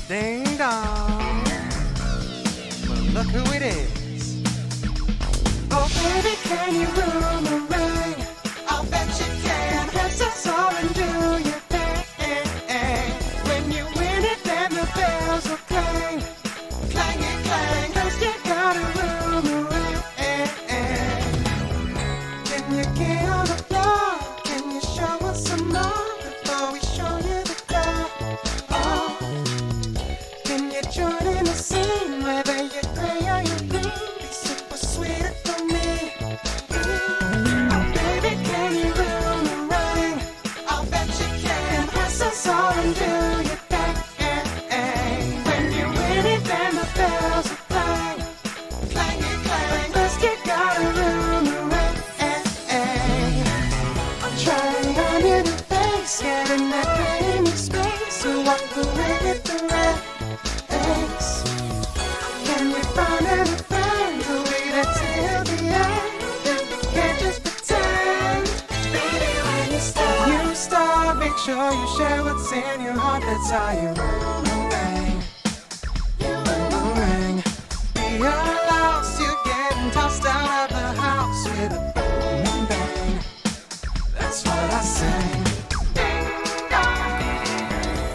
Ding dong. Well, look who it is. Oh, baby, can you Roomerang? I'll bet you can. Press us all and do your thing. When you win it, then the bells will clang. Clang it, clang, 'cause you got a Roomerang. Can you get on the floor? Can you show us some more before we show you the door? Oh, can you join in the scene, whether you're gray or you're green? Be super sweet for me. Oh, baby, can you Roomerang? I'll bet you can. Press us all and do your thing. When you win it, then the bells will clang. Clang it, clang, 'cause you got a Roomerang. I'm trying on your new face, getting that brainy space, so I can with the red X. Can we find any friend to wait until the end? Then we can't just pretend. Baby, when you start, make sure you share what's in your heart. That's how you Roomerang. Roomerang. Be a louse, you're getting tossed out of the house with a boom bang. That's what I say. Ding dong.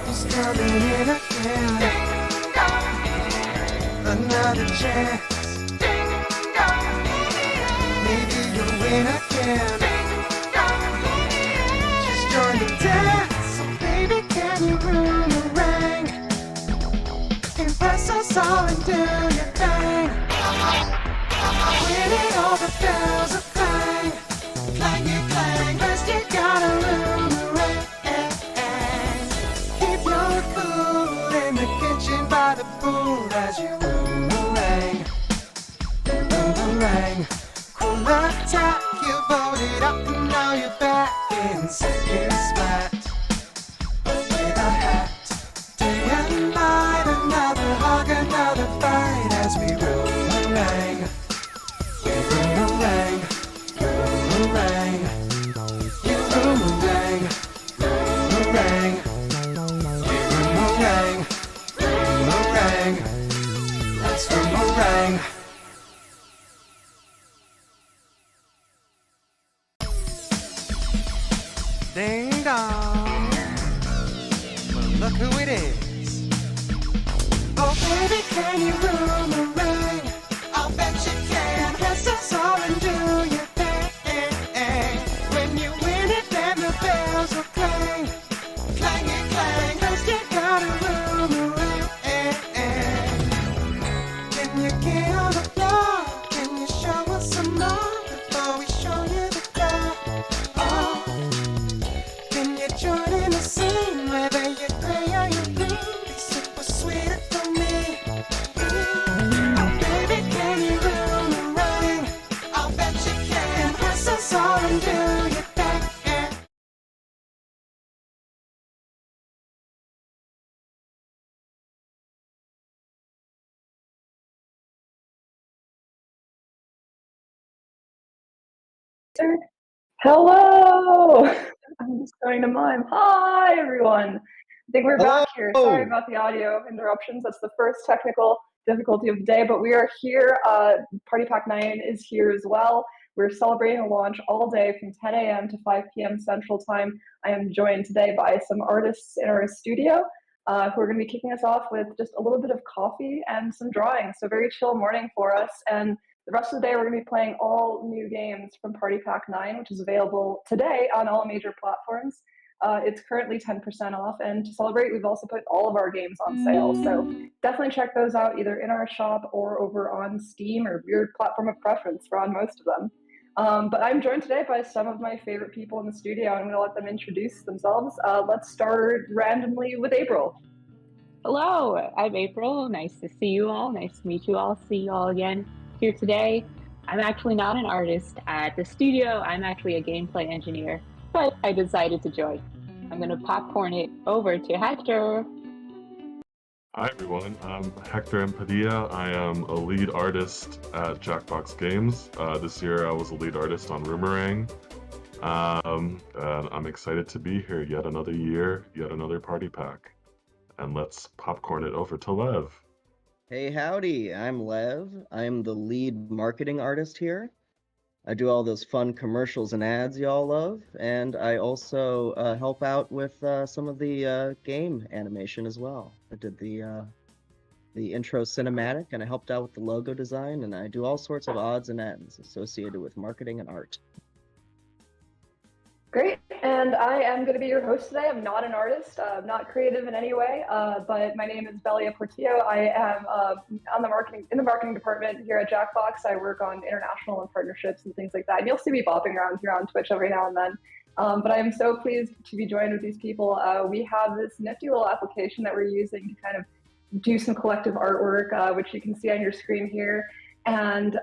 Who's coming in again? Ding dong. Another chance. Ding dong. Maybe you'll win again. Ding dong. Just join the dance. So baby, can you Roomerang? Impress us all and do your thing. Winning all the bells are clang. Clang it, clang, 'cause you got a Roomerang. Keep your cool in the kitchen by the pool as you Roomerang. Roomerang. Cool attack, you voted up and now you're back in second spot. With a hat, day and night, another hug, another fight as we Roomerang. We Roomerang. Roomerang. You Roomerang. Roomerang. We Roomerang. Roomerang. Let's Roomerang. Ding dong. Well, look who it is. Oh, baby, can you Roomerang? I'll bet you can. Press us all and do your thing. When you win it, then the bells will clang. Clang it, clang, 'cause you got a Roomerang. Can you get on the floor? Can you show us some more before we show you the door? Oh, can you join in the scene, whether you're gray or you're green? Be super sweet for me. Oh, baby, can you Roomerang? I'll bet you can. Press us all and do your thing. Hello! I'm just going to mime. Hi, everyone. I think we're back here. Sorry about the audio interruptions. That's the first technical difficulty of the day, but we are here. Party Pack 9 is here as well. We're celebrating a launch all day from 10 a.m. to 5 p.m. Central Time. I am joined today by some artists in our studio who are going to be kicking us off with just a little bit of coffee and some drawing. So very chill morning for us. And the rest of the day, we're going to be playing all new games from Party Pack 9, which is available today on all major platforms. It's currently 10% off, and to celebrate, we've also put all of our games on sale. So definitely check those out either in our shop or over on Steam or your platform of preference. We're on most of them. But I'm joined today by some of my favorite people in the studio. I'm going to let them introduce themselves. Let's start randomly with April. Hello, I'm April. Nice to see you all. Nice to meet you all. See you all again here today. I'm actually not an artist at the studio. I'm actually a gameplay engineer, but I decided to join. I'm going to popcorn it over to Hector. Hi everyone, I'm Hector Padilla. I am a lead artist at Jackbox Games. This year I was a lead artist on Roomerang. And I'm excited to be here. Yet another year, yet another party pack. and let's popcorn it over to Lev. Hey, howdy, I'm Lev. I'm the lead marketing artist here. I do all those fun commercials and ads y'all love, and I also help out with some of the game animation as well. I did the intro cinematic, and I helped out with the logo design, and I do all sorts of odds and ends associated with marketing and art. Great, and I am going to be your host today. I'm not an artist, not creative in any way, but my name is Belia Portillo. I am in the marketing department here at Jackbox. I work on international and partnerships and things like that. And you'll see me bopping around here on Twitch every now and then. But I am so pleased to be joined with these people. We have this nifty little application that we're using to kind of do some collective artwork, which you can see on your screen here. And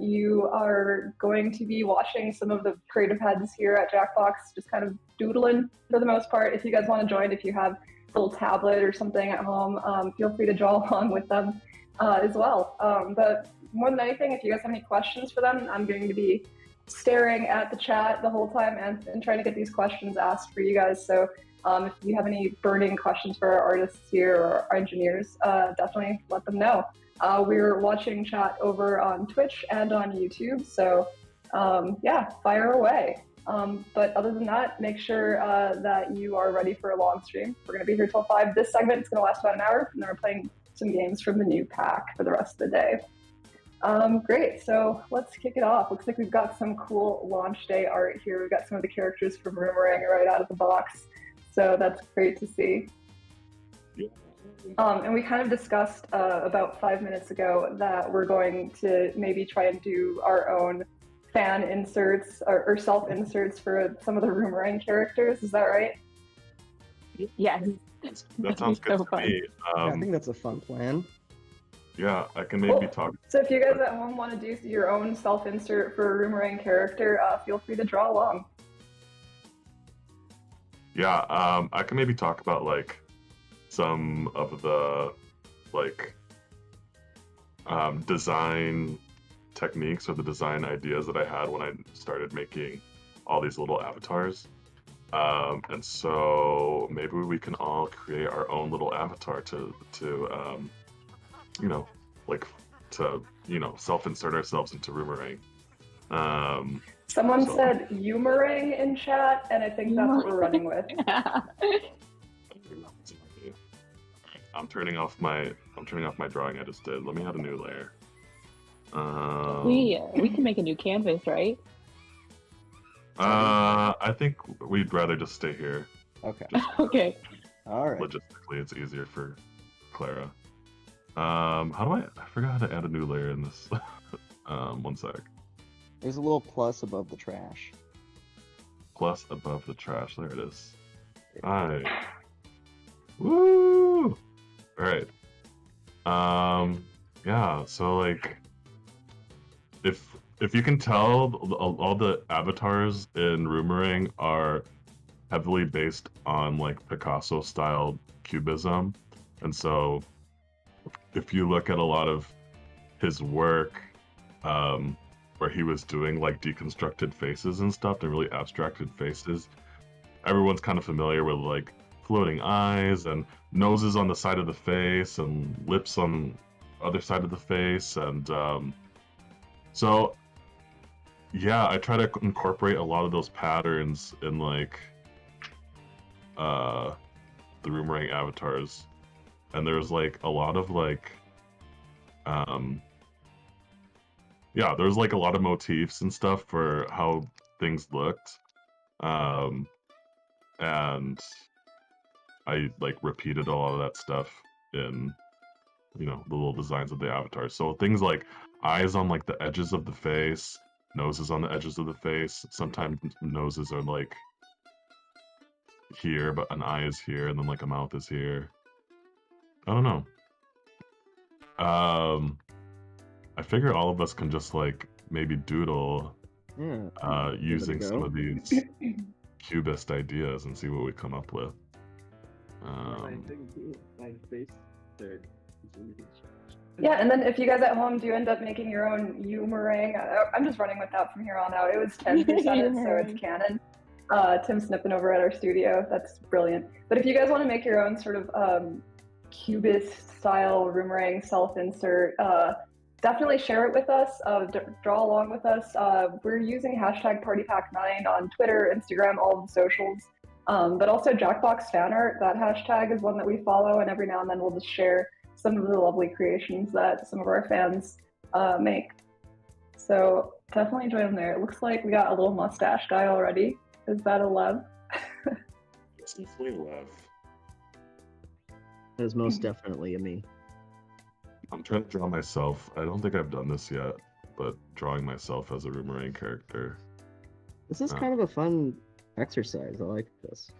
you are going to be watching some of the creative heads here at Jackbox just kind of doodling for the most part. If you guys want to join, if you have a little tablet or something at home, feel free to draw along with them as well. But more than anything, if you guys have any questions for them, I'm going to be staring at the chat the whole time and trying to get these questions asked for you guys. So if you have any burning questions for our artists here or our engineers, definitely let them know. We're watching chat over on Twitch and on YouTube, so yeah, fire away. But other than that, make sure that you are ready for a long stream. We're going to be here till 5. This segment is going to last about an hour, and then we're playing some games from the new pack for the rest of the day. Great, so let's kick it off. Looks like we've got some cool launch day art here. We've got some of the characters from Roomerang right out of the box, so that's great to see. And we kind of discussed about 5 minutes ago that we're going to maybe try and do our own fan inserts or self-inserts for some of the Roomerang characters. Is that right? Yes. That sounds good so to fun. me. I think that's a fun plan. Yeah, I can maybe talk. So if you guys at home want to do your own self-insert for a Roomerang character, feel free to draw along. Yeah, I can maybe talk about like some of the like design techniques or the design ideas that I had when I started making all these little avatars. And so maybe we can all create our own little avatar to self-insert ourselves into Roomerang. Someone said Umerang in chat, and I think that's what we're running with. I'm turning off my drawing I just did. Let me add a new layer. We can make a new canvas, right? I think we'd rather just stay here. Okay. Okay. All right. Logistically, it's easier for Clara. How do I forgot how to add a new layer in this. One sec. There's a little plus above the trash. Plus above the trash. There it is. Alright. Woo! Alright. Yeah, so like if you can tell, all the avatars in Roomerang are heavily based on like Picasso style cubism. And so if you look at a lot of his work, where he was doing like deconstructed faces and stuff, and really abstracted faces, everyone's kind of familiar with like floating eyes and noses on the side of the face and lips on the other side of the face. And so yeah, I try to incorporate a lot of those patterns in like the Roomerang avatars. And there's like a lot of like yeah, there's like a lot of motifs and stuff for how things looked. And I like repeated a lot of that stuff in, you know, the little designs of the avatars. So things like eyes on like the edges of the face, noses on the edges of the face. Sometimes noses are like here, but an eye is here, and then like a mouth is here. I don't know. I figure all of us can just like maybe doodle using some of these cubist ideas and see what we come up with. Yeah, and then if you guys at home do end up making your own Umerang, I'm just running with that from here on out. It was 10%, so it's canon. Tim Snippen over at our studio. That's brilliant. But if you guys want to make your own sort of cubist style Roomerang self-insert, definitely share it with us. Draw along with us. We're using hashtag PartyPack9 on Twitter, Instagram, all of the socials. But also Jackbox fan art, that hashtag is one that we follow, and every now and then we'll just share some of the lovely creations that some of our fans make. So definitely join them there. It looks like we got a little mustache guy already. Is that a Lev? It's definitely Lev. It is most definitely a me. I'm trying to draw myself. I don't think I've done this yet, but drawing myself as a Roomerang character. This is kind of a fun exercise. I like this.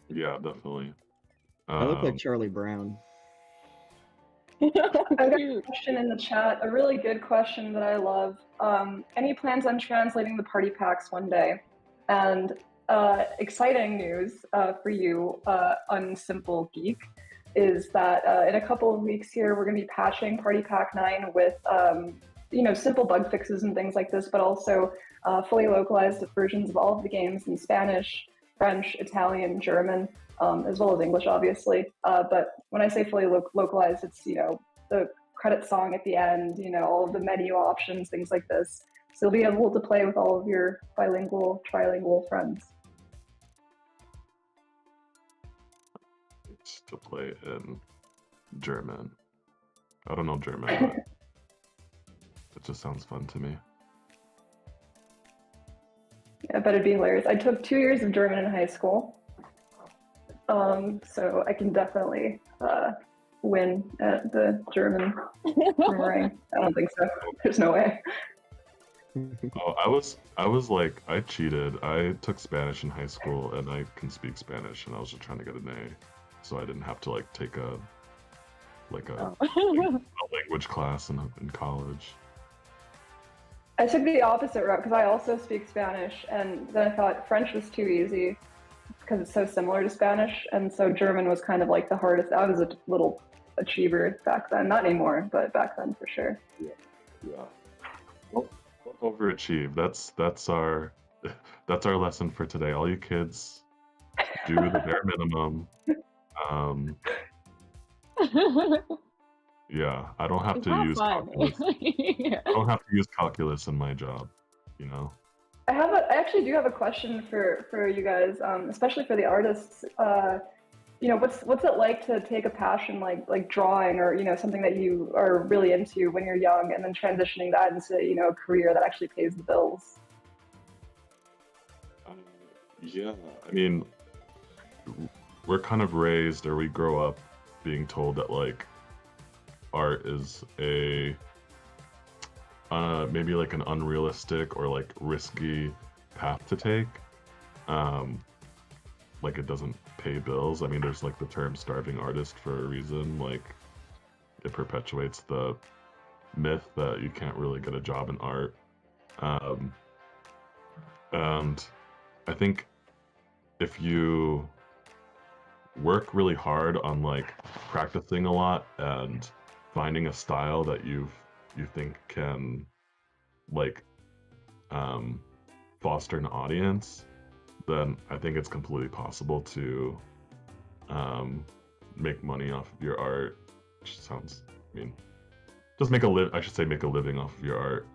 Yeah, definitely. I look like Charlie Brown. I've got a question in the chat, a really good question that I love. Any plans on translating the party packs one day? And exciting news for you, Unsimple Geek, is that in a couple of weeks here, we're going to be patching Party Pack 9 with, simple bug fixes and things like this, but also fully localized versions of all of the games in Spanish, French, Italian, German, as well as English, obviously. But when I say fully localized, it's, the credit song at the end, all of the menu options, things like this. So you'll be able to play with all of your bilingual, trilingual friends. To play in German. I don't know German, but it just sounds fun to me. Yeah, I bet it'd be hilarious. I took 2 years of German in high school, so I can definitely win at the German Roomerang. I don't think so. There's no way. Oh, I was like, I cheated. I took Spanish in high school, and I can speak Spanish, and I was just trying to get an A, so I didn't have to take a language class in college. I took the opposite route because I also speak Spanish, and then I thought French was too easy because it's so similar to Spanish, and so German was kind of like the hardest. I was a little achiever back then, not anymore, but back then for sure. Yeah. Don't overachieve. That's our lesson for today. All you kids, do the bare minimum. Yeah, I don't have to use calculus. Yeah. I don't have to use calculus in my job, I actually do have a question for you guys, especially for the artists. What's it like to take a passion like drawing or something that you are really into when you're young, and then transitioning that into a career that actually pays the bills? Yeah, I mean, we're kind of raised, or we grow up being told that art is a maybe an unrealistic or risky path to take. It doesn't pay bills. I mean, there's the term starving artist for a reason. It perpetuates the myth that you can't really get a job in art. And I think if you work really hard on practicing a lot and finding a style that you think can foster an audience, then I think it's completely possible to make money off of your art. Which sounds, just make a living off of your art,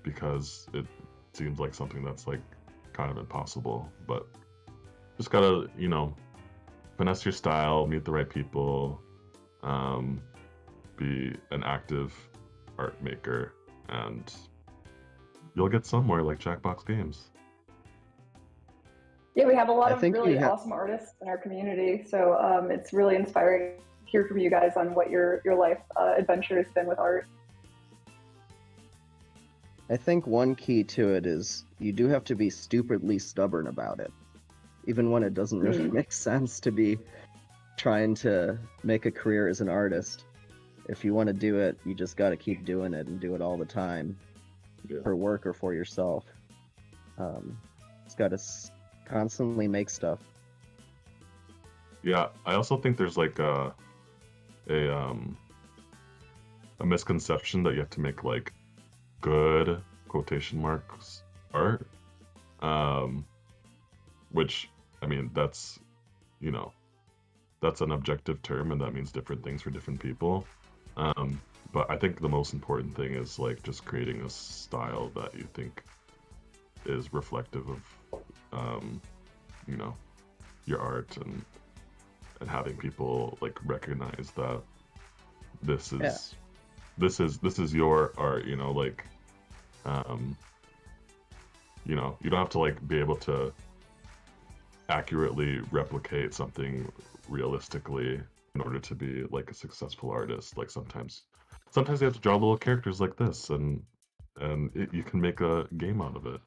because it seems like something that's kind of impossible, but just gotta finesse your style, meet the right people, be an active art maker, and you'll get somewhere like Jackbox Games. Yeah, we have a lot of really awesome artists in our community, so it's really inspiring to hear from you guys on what your life adventure has been with art. I think one key to it is you do have to be stupidly stubborn about it, even when it doesn't really make sense to be trying to make a career as an artist. If you want to do it, you just got to keep doing it and do it all the time, for work or for yourself. It's got to constantly make stuff. Yeah, I also think there's a misconception that you have to make good quotation marks art. Which, I mean, that's, you know, that's an objective term and that means different things for different people. But I think the most important thing is like just creating a style that you think is reflective of, you know, your art and having people like recognize that this is this is your art, you know, like you know, you don't have to like be able to accurately replicate something realistically in order to be like a successful artist. Like sometimes you have to draw little characters like this and you can make a game out of it.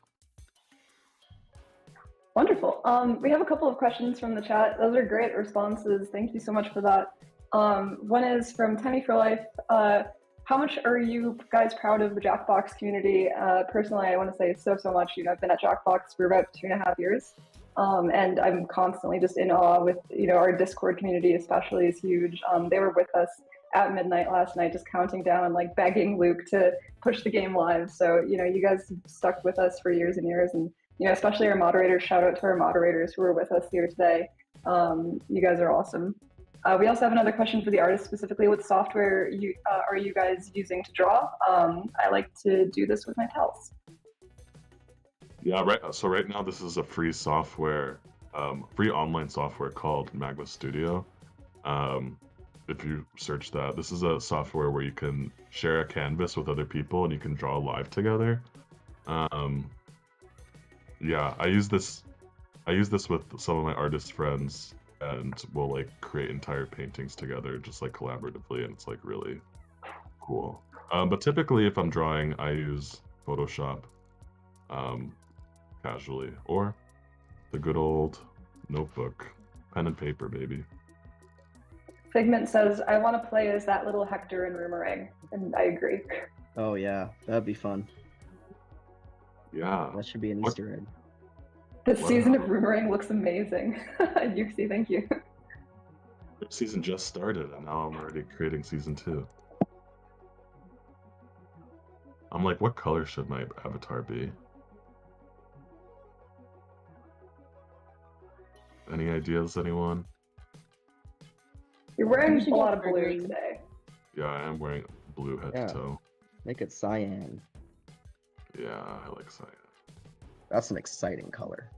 Wonderful. We have a couple of questions from the chat. Those are great responses. Thank you so much for that. One is from Tenny for Life. How much are you guys proud of the Jackbox community? Personally, I want to say so much. You know, I've been at Jackbox for about 2.5 years. And I'm constantly just in awe with, you know, our Discord community especially is huge. They were with us at midnight last night, just counting down, like begging Luke to push the game live. So, you know, you guys stuck with us for years and years. And, you know, especially our moderators, shout out to our moderators who are with us here today. You guys are awesome. We also have another question for the artist specifically. What software are you guys using to draw? I like to do this with my pals. Yeah, right. So right now this is a free software, free online software called Magma Studio. If you search that, this is a software where you can share a canvas with other people and you can draw live together. Yeah, I use this with some of my artist friends, and we'll like create entire paintings together, just like collaboratively, and it's like really cool. But typically, if I'm drawing, I use Photoshop, casually, or the good old notebook, pen and paper, baby. Figment says, I want to play as that little Hector in Roomerang, and I agree. Oh yeah, that'd be fun. Yeah. That should be an Easter egg. This season of Roomerang looks amazing. Yuxi, thank you. Season just started, and now I'm already creating season 2. I'm like, what color should my avatar be? Any ideas, anyone? You're wearing a lot of blue today. Yeah, I am wearing blue head to toe. Make it cyan. Yeah, I like cyan. That's an exciting color.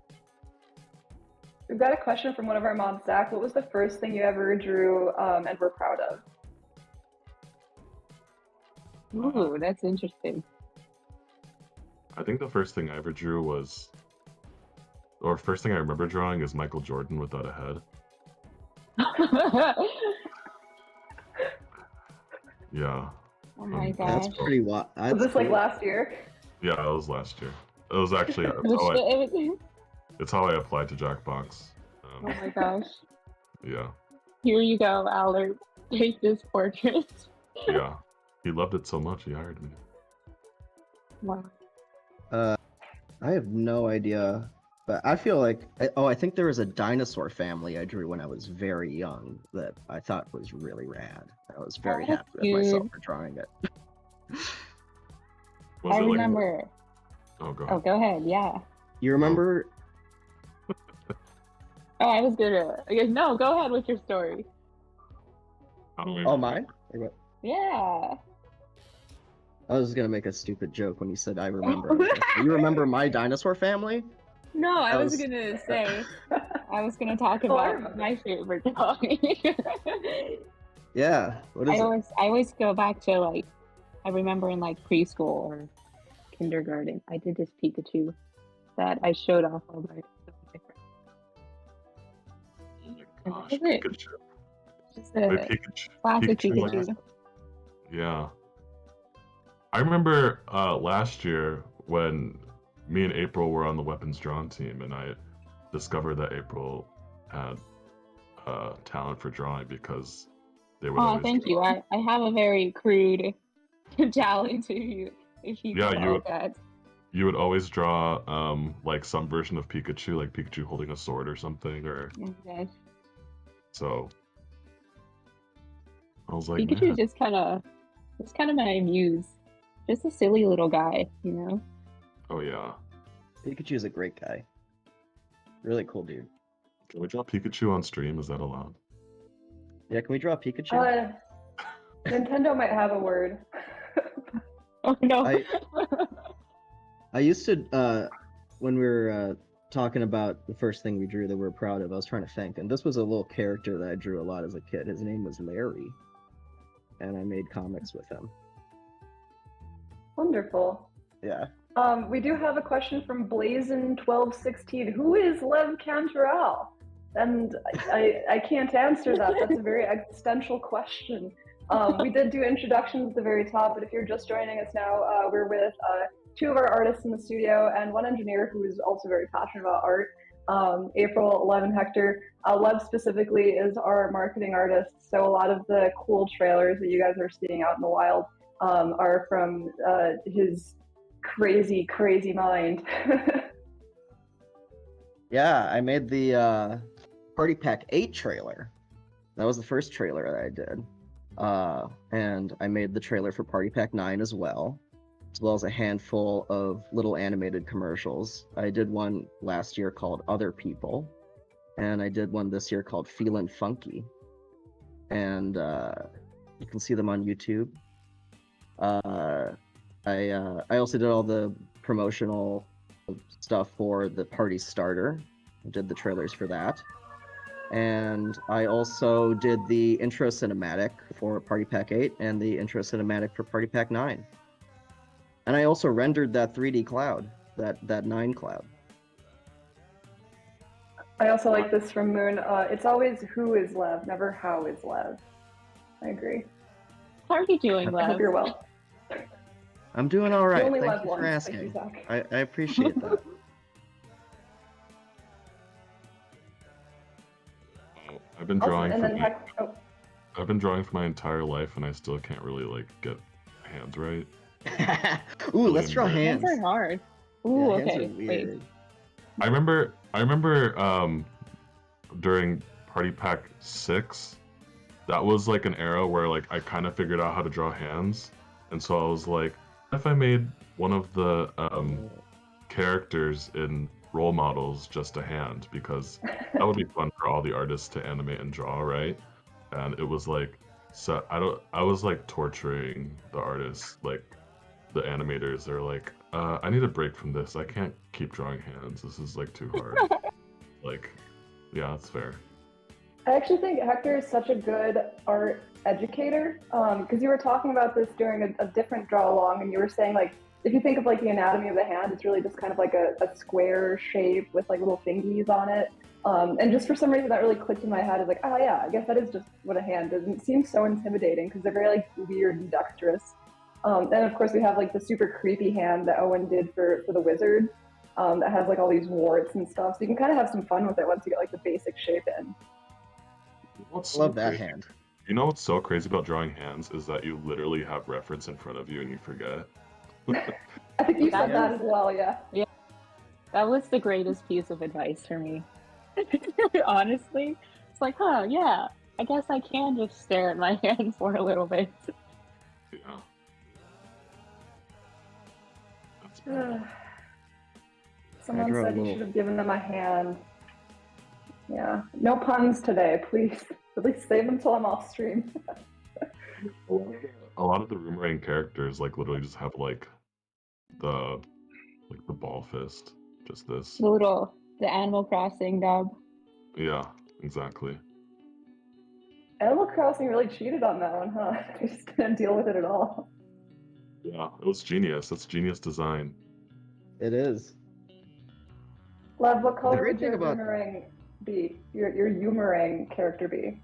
We've got a question from one of our mods, Zach. What was the first thing you ever drew and were proud of? Ooh, that's interesting. I think the first thing I ever drew was, or first thing I remember drawing is Michael Jordan without a head. Yeah. Oh my gosh. That's pretty wild. Was this like last year? Yeah, it was last year. It was actually it's how I applied to Jackbox. Oh my gosh. Yeah. Here you go, Allard. Take this portrait. Yeah. He loved it so much he hired me. Wow. I have no idea, but I feel like I think there was a dinosaur family I drew when I was very young that I thought was really rad. I was very happy with myself for drawing it. Was I it like- remember. Oh, go ahead. Oh, go ahead. Yeah. You remember? Oh, I was gonna. No, go ahead with your story. Oh, mine? Or what? Yeah. I was gonna make a stupid joke when you said I remember. You remember my dinosaur family? No, I That was was- gonna say. I was gonna talk Oh, I about remember. my favorite drawing. Yeah. What is it? I always go back to like, I remember in like preschool or kindergarten, I did this Pikachu that I showed off all my friends. Oh my And gosh, that was it. Pikachu. Just Wait, a Pikachu. classic Pikachu, Pikachu. Yeah. I remember last year when me and April were on the weapons drawn team, and I discovered that April had talent for drawing because they would Oh, always thank draw. you. I have a very crude talent to you, if you Yeah, call it that. You would always draw like some version of Pikachu, like Pikachu holding a sword or something, or Oh my gosh. so. I was like, Pikachu man. just it's kind of my muse. Just a silly little guy, you know? Oh yeah. Pikachu's a great guy. Really cool dude. Can we draw Pikachu on stream? Is that allowed? Yeah, can we draw Pikachu? Nintendo might have a word. Oh no. I used to, when we were talking about the first thing we drew that we're proud of, I was trying to think, and this was a little character that I drew a lot as a kid. His name was Larry, and I made comics with him. Wonderful. Yeah. We do have a question from Blazin1216. Who is Lev Cantoral? And I can't answer that. That's a very existential question. We did do introductions at the very top, but if you're just joining us now, we're with two of our artists in the studio and one engineer who is also very passionate about art, April, Lev, and Hector. Lev specifically is our marketing artist, so a lot of the cool trailers that you guys are seeing out in the wild are from his crazy, crazy mind. Yeah, I made the Party Pack 8 trailer. That was the first trailer that I did. And I made the trailer for Party Pack 9 as well as a handful of little animated commercials. I did one last year called Other People, and I did one this year called Feelin' Funky. And you can see them on YouTube. I also did all the promotional stuff for the Party Starter. I did the trailers for that. And I also did the intro cinematic for Party Pack 8 and the intro cinematic for Party Pack 9. And I also rendered that 3D cloud, that 9 cloud. I also like this from Moon. It's always who is Lev, never how is Lev. I agree. How are you doing, I Lev? hope you're well. I'm doing all right. only Thank Lev you for once. Thank you, asking. Zach. I appreciate that. I've been drawing and for then my, oh, I've been drawing for my entire life, and I still can't really like get hands right. Ooh, let's draw hands. Hands are hard. Ooh, Yeah, hands okay. are Wait. weird. I remember during Party Pack 6, that was like an era where like I kind of figured out how to draw hands, and so I was like, if I made one of the characters in role models just a hand, because that would be fun for all the artists to animate and draw, right? And it was like, so I was like torturing the artists, like the animators. They're like, I need a break from this. I can't keep drawing hands. This is like too hard. Like, yeah, that's fair. I actually think Hector is such a good art educator, because you were talking about this during a different draw along, and you were saying like, if you think of like the anatomy of the hand, it's really just kind of like a square shape with like little fingies on it. And just for some reason that really clicked in my head. Is like, oh yeah, I guess that is just what a hand is. And it seems so intimidating because they're very like weird and dexterous. And of course we have like the super creepy hand that Owen did for the wizard, that has like all these warts and stuff. So you can kind of have some fun with it once you get like the basic shape in. Love that hand. You know what's so crazy about drawing hands is that you literally have reference in front of you and you forget. I think you said that as well, yeah. Yeah. That was the greatest piece of advice for me. Honestly. It's like, huh, yeah. I guess I can just stare at my hand for a little bit. Yeah. That's bad. Someone drew a said you little- should have given them a hand. Yeah, no puns today, please. At least save them till I'm off stream. A lot of the Roomerang characters like literally just have like the ball fist. Just this. The Animal Crossing dub. Yeah, exactly. Animal Crossing really cheated on that one, huh? They just didn't deal with it at all. Yeah, it was genius. That's genius design. It is. Lev, what color great would thing your about- Boomerang be? Your Roomerang character be?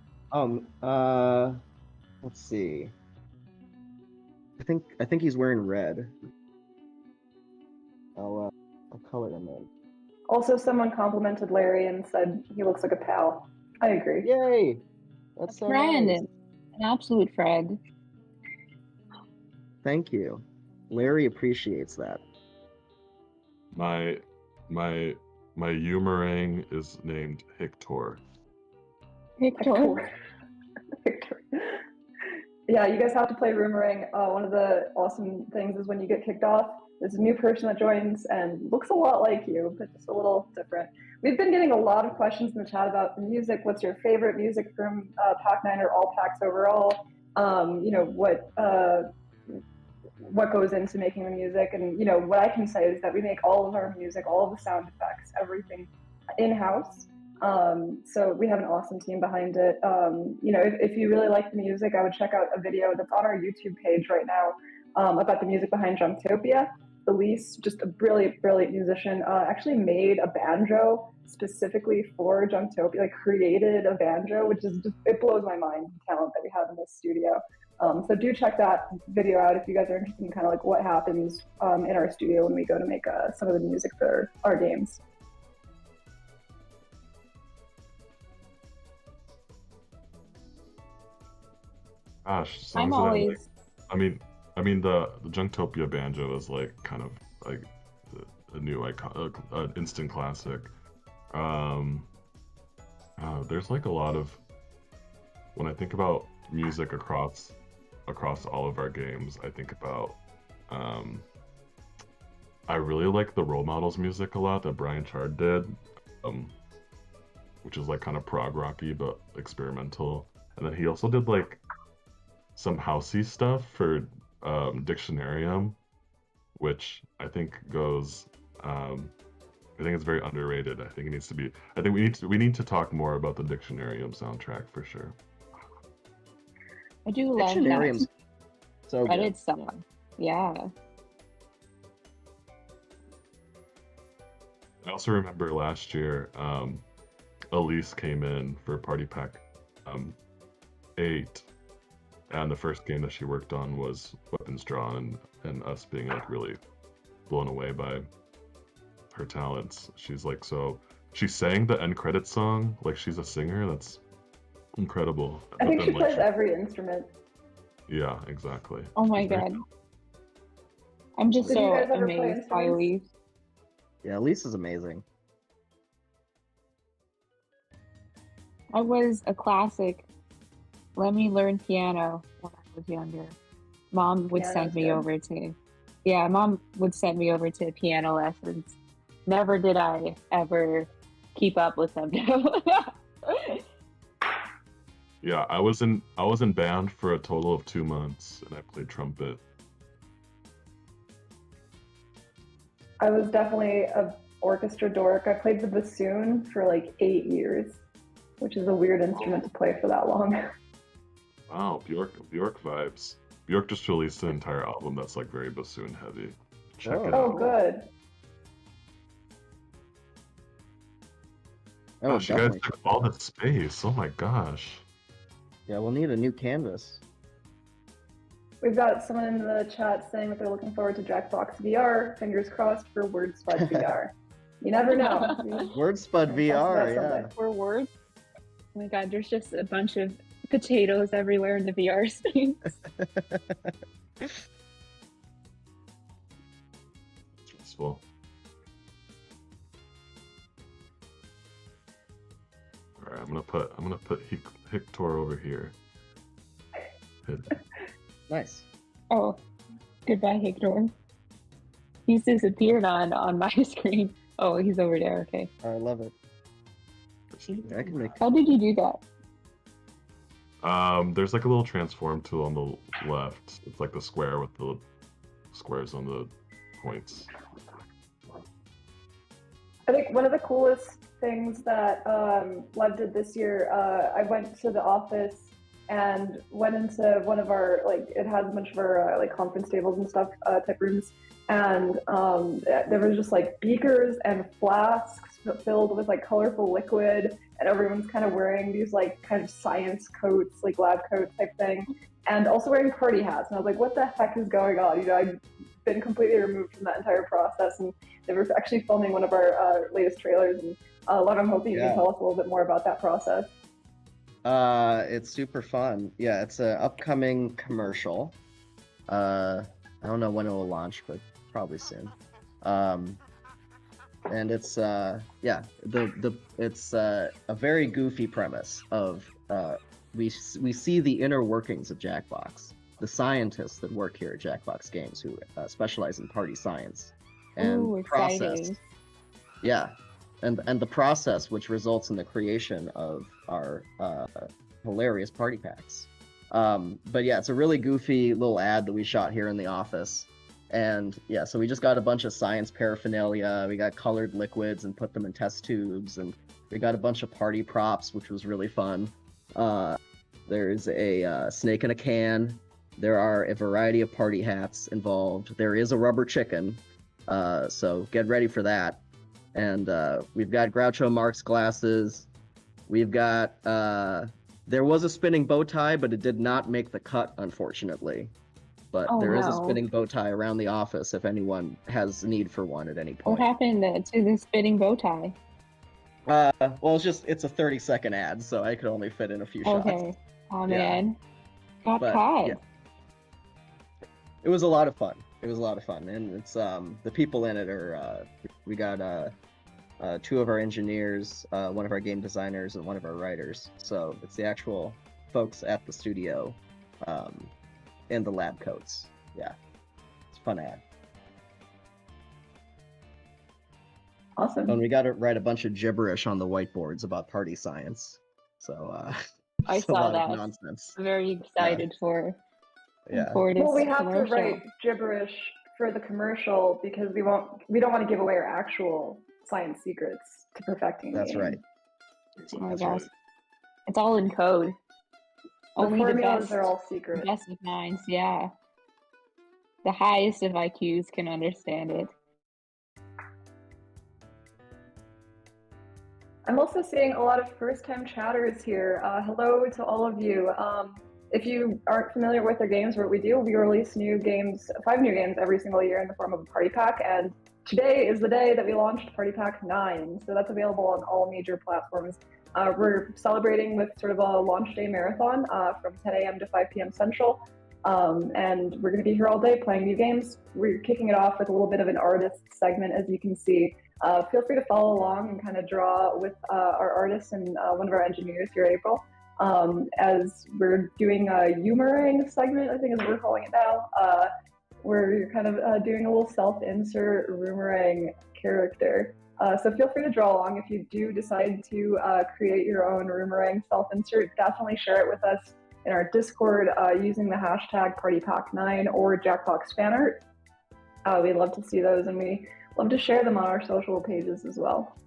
Let's see. I think he's wearing red. I'll color him in. Also, someone complimented Larry and said he looks like a pal. I agree. Yay! That's so Friend. nice. An absolute friend. Thank you. Larry appreciates that. My Roomerang is named Hector. Victor. Victor. Yeah, you guys have to play Roomerang. One of the awesome things is when you get kicked off, there's a new person that joins and looks a lot like you, but just a little different. We've been getting a lot of questions in the chat about the music. What's your favorite music from Pac-9 or all packs overall? You know, what goes into making the music, and you know what I can say is that we make all of our music, all of the sound effects, everything in-house. So we have an awesome team behind it. You know, if you really like the music, I would check out a video that's on our YouTube page right now about the music behind Junktopia. Elise, just a brilliant musician, actually made a banjo specifically for Junktopia, like created a banjo, which is just, it blows my mind, the talent that we have in this studio. So do check that video out if you guys are interested in kind of like what happens in our studio when we go to make some of the music for our games. Gosh, I'm songs that I like. always I mean the Junktopia banjo is like kind of like a new icon, an instant classic. There's like a lot of, when I think about music across all of our games, I think about I really like the Role Models music a lot that Brian Chard did, which is like kind of prog rocky but experimental. And then he also did like some housey stuff for Dictionarium, which I think goes. I think it's very underrated. I think it needs to be. I think we need to talk more about the Dictionarium soundtrack for sure. I do love Dictionarium's that so good. credit song. Yeah. I also remember last year, Elise came in for Party Pack 8, and the first game that she worked on was Weapons Drawn, and us being like really blown away by her talents. She's like, so she sang the end credits song like she's a singer. That's incredible. I think she like, plays every instrument. Yeah, exactly. Oh my She's very god. I'm just Did you so guys ever play amazed by instruments? Elise. Yeah, Elise is amazing. I was a classic. Let me learn piano when I was younger. Mom would Piano's send me good. over to, yeah, Mom would send me over to piano lessons. Never did I ever keep up with them. Yeah, I was in band for a total of 2 months, and I played trumpet. I was definitely a orchestra dork. I played the bassoon for like 8 years, which is a weird instrument to play for that long. Wow, Bjork vibes. Bjork just released an entire album that's like very bassoon heavy. Check it Oh, out. good. Oh, Gosh, you guys definitely. took all the space. Oh my gosh. Yeah, we'll need a new canvas. We've got someone in the chat saying that they're looking forward to Jackbox VR. Fingers crossed for WordSpud VR. You never know. WordSpud VR, That's yeah. something. For words. Oh my god, there's just a bunch of potatoes everywhere in the VR space. Stressful. Alright, I'm gonna put Hector over here. Hidden. Nice. Oh, goodbye, Hector. He's disappeared on my screen. Oh, he's over there. Okay. I love it. I can make. How did you do that? There's like a little transform tool on the left. It's like the square with the squares on the points. I think one of the coolest things that Lev did this year, I went to the office and went into one of our, like, it has a bunch of our like conference tables and stuff type rooms, and there was just like beakers and flasks filled with like colorful liquid, and everyone's kind of wearing these like kind of science coats, like lab coats type thing, and also wearing party hats. And I was like, what the heck is going on? You know, I've been completely removed from that entire process, and they were actually filming one of our latest trailers, and Lev, I'm hoping you can tell us a little bit more about that process. It's super fun. Yeah, it's an upcoming commercial. I don't know when it will launch, but probably soon. And it's yeah, it's a very goofy premise of we see the inner workings of Jackbox, the scientists that work here at Jackbox Games who specialize in party science and Ooh, process. exciting. Yeah, and the process which results in the creation of our hilarious party packs. But yeah, it's a really goofy little ad that we shot here in the office. And yeah, so we just got a bunch of science paraphernalia. We got colored liquids and put them in test tubes, and we got a bunch of party props, which was really fun. There's a snake in a can. There are a variety of party hats involved. There is a rubber chicken, so get ready for that. And we've got Groucho Marx glasses. We've got there was a spinning bow tie, but it did not make the cut, unfortunately. But Oh, there is a no. spinning bow tie around the office if anyone has need for one at any What point. happened to the spinning bow tie? Well, it's a 30-second ad, so I could only fit in a few shots. Okay. Oh, Yeah. man. Got But, caught. yeah. It was a lot of fun. And it's the people in it are we got two of our engineers, one of our game designers, and one of our writers. So it's the actual folks at the studio in the lab coats. Yeah, it's a fun ad. Awesome. And we got to write a bunch of gibberish on the whiteboards about party science. So I it's a saw lot that. of nonsense. I'm very excited for Yeah. this Well, we have commercial. to write gibberish for the commercial because we don't want to give away our actual science secrets to perfecting the That's game. right. Oh my That's gosh. right. It's all in code. The Only the formulas best, are all secret. best of minds, yeah. The highest of IQs can understand it. I'm also seeing a lot of first-time chatters here. Hello to all of you. If you aren't familiar with our games, what we do, we release 5 new games every single year in the form of a party pack, and today is the day that we launched Party Pack 9, so that's available on all major platforms. We're celebrating with sort of a launch day marathon from 10 a.m. to 5 p.m. Central, and we're going to be here all day playing new games. We're kicking it off with a little bit of an artist segment, as you can see. Feel free to follow along and kind of draw with our artists and one of our engineers here, April, as we're doing a Roomerang segment, I think is what we're calling it now, where you're kind of doing a little self-insert Roomerang character. So feel free to draw along if you do decide to create your own Roomerang self-insert. Definitely share it with us in our Discord using the hashtag PartyPack9 or Jackbox fanart. We'd love to see those, and we love to share them on our social pages as well.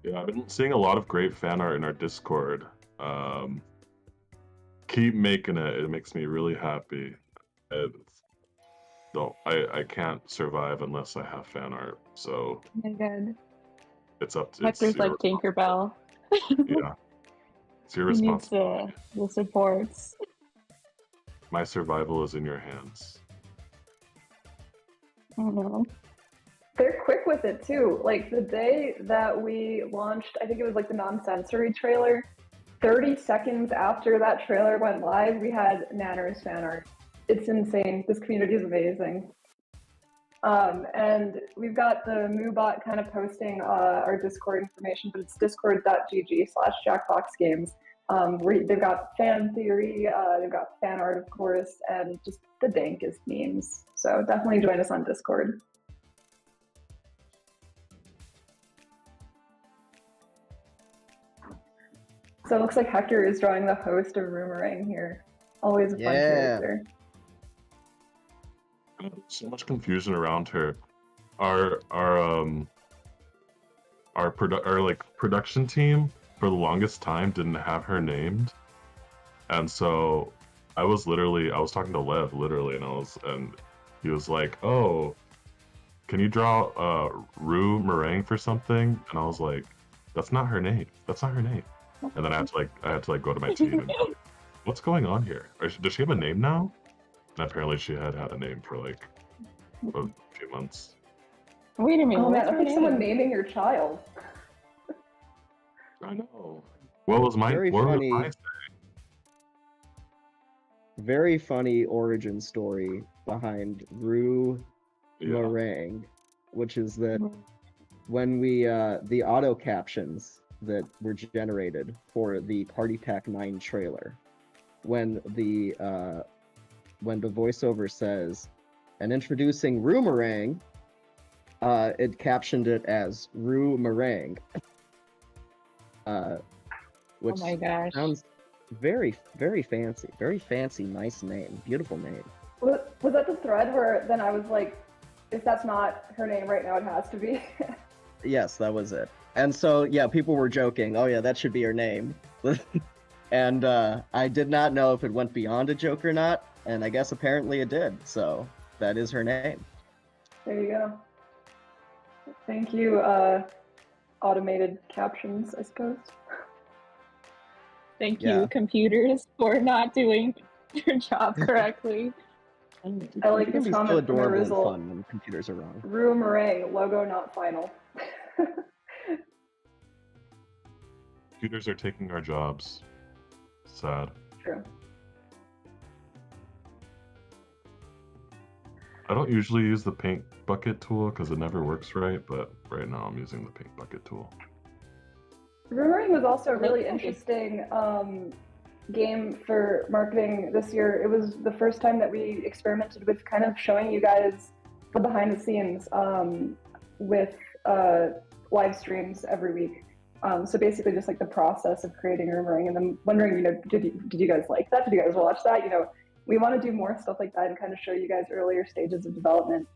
Yeah, I've been seeing a lot of great fan art in our Discord. Keep making it. It makes me really happy. I can't survive unless I have fan art. So Oh my god. it's up to Hector's it's your like Tinkerbell. yeah. It's your He needs responsibility. the supports. My survival is in your hands. I don't know. They're quick with it too. Like the day that we launched, I think it was like the Nonsensory trailer, 30 seconds after that trailer went live, we had Nanners fan art. It's insane. This community is amazing. And we've got the MooBot kind of posting our Discord information, but it's discord.gg/jackboxgames. They've got fan theory, they've got fan art, of course, and just the dankest memes. So definitely join us on Discord. So it looks like Hector is drawing the host of Roomerang here. Always a fun character. So much confusion around her. Our production team for the longest time didn't have her named, and so I was talking to Lev literally, and he was like, "Oh, can you draw Roomerang for something?" And I was like, "That's not her name. That's not her name." And then I had to go to my team and be like, "What's going on here? Does she have a name now?" And apparently she had a name for like a few months. Wait a minute. Oh man, what's I her think someone name? naming your child. I know. What was my Very what was funny. my Very funny origin story behind Roomerang, which is that when we the auto captions that were generated for the Party Pack 9 trailer, when the voiceover says, and introducing Roomerang, it captioned it as Roomerang. Which Oh my gosh. sounds very, very fancy. Very fancy, nice name. Beautiful name. Was that the thread where then I was like, if that's not her name right now, it has to be? Yes, that was it. And so, yeah, people were joking, oh yeah, that should be her name. And I did not know if it went beyond a joke or not, and I guess apparently it did, so that is her name. There you go. Thank you, automated captions, I suppose. Thank Yeah. you, computers, for not doing your job correctly. I like It can this be so comment from adorable and Arizzle. fun when computers are wrong. Roomerang, logo not final. Computers are taking our jobs. Sad. True. I don't usually use the paint bucket tool because it never works right, but right now I'm using the paint bucket tool. Roomerang was also a really interesting game for marketing this year. It was the first time that we experimented with kind of showing you guys the behind the scenes with live streams every week. So basically just like the process of creating Roomerang, and then wondering, you know, did you guys like that? Did you guys watch that? You know, we want to do more stuff like that and kind of show you guys earlier stages of development.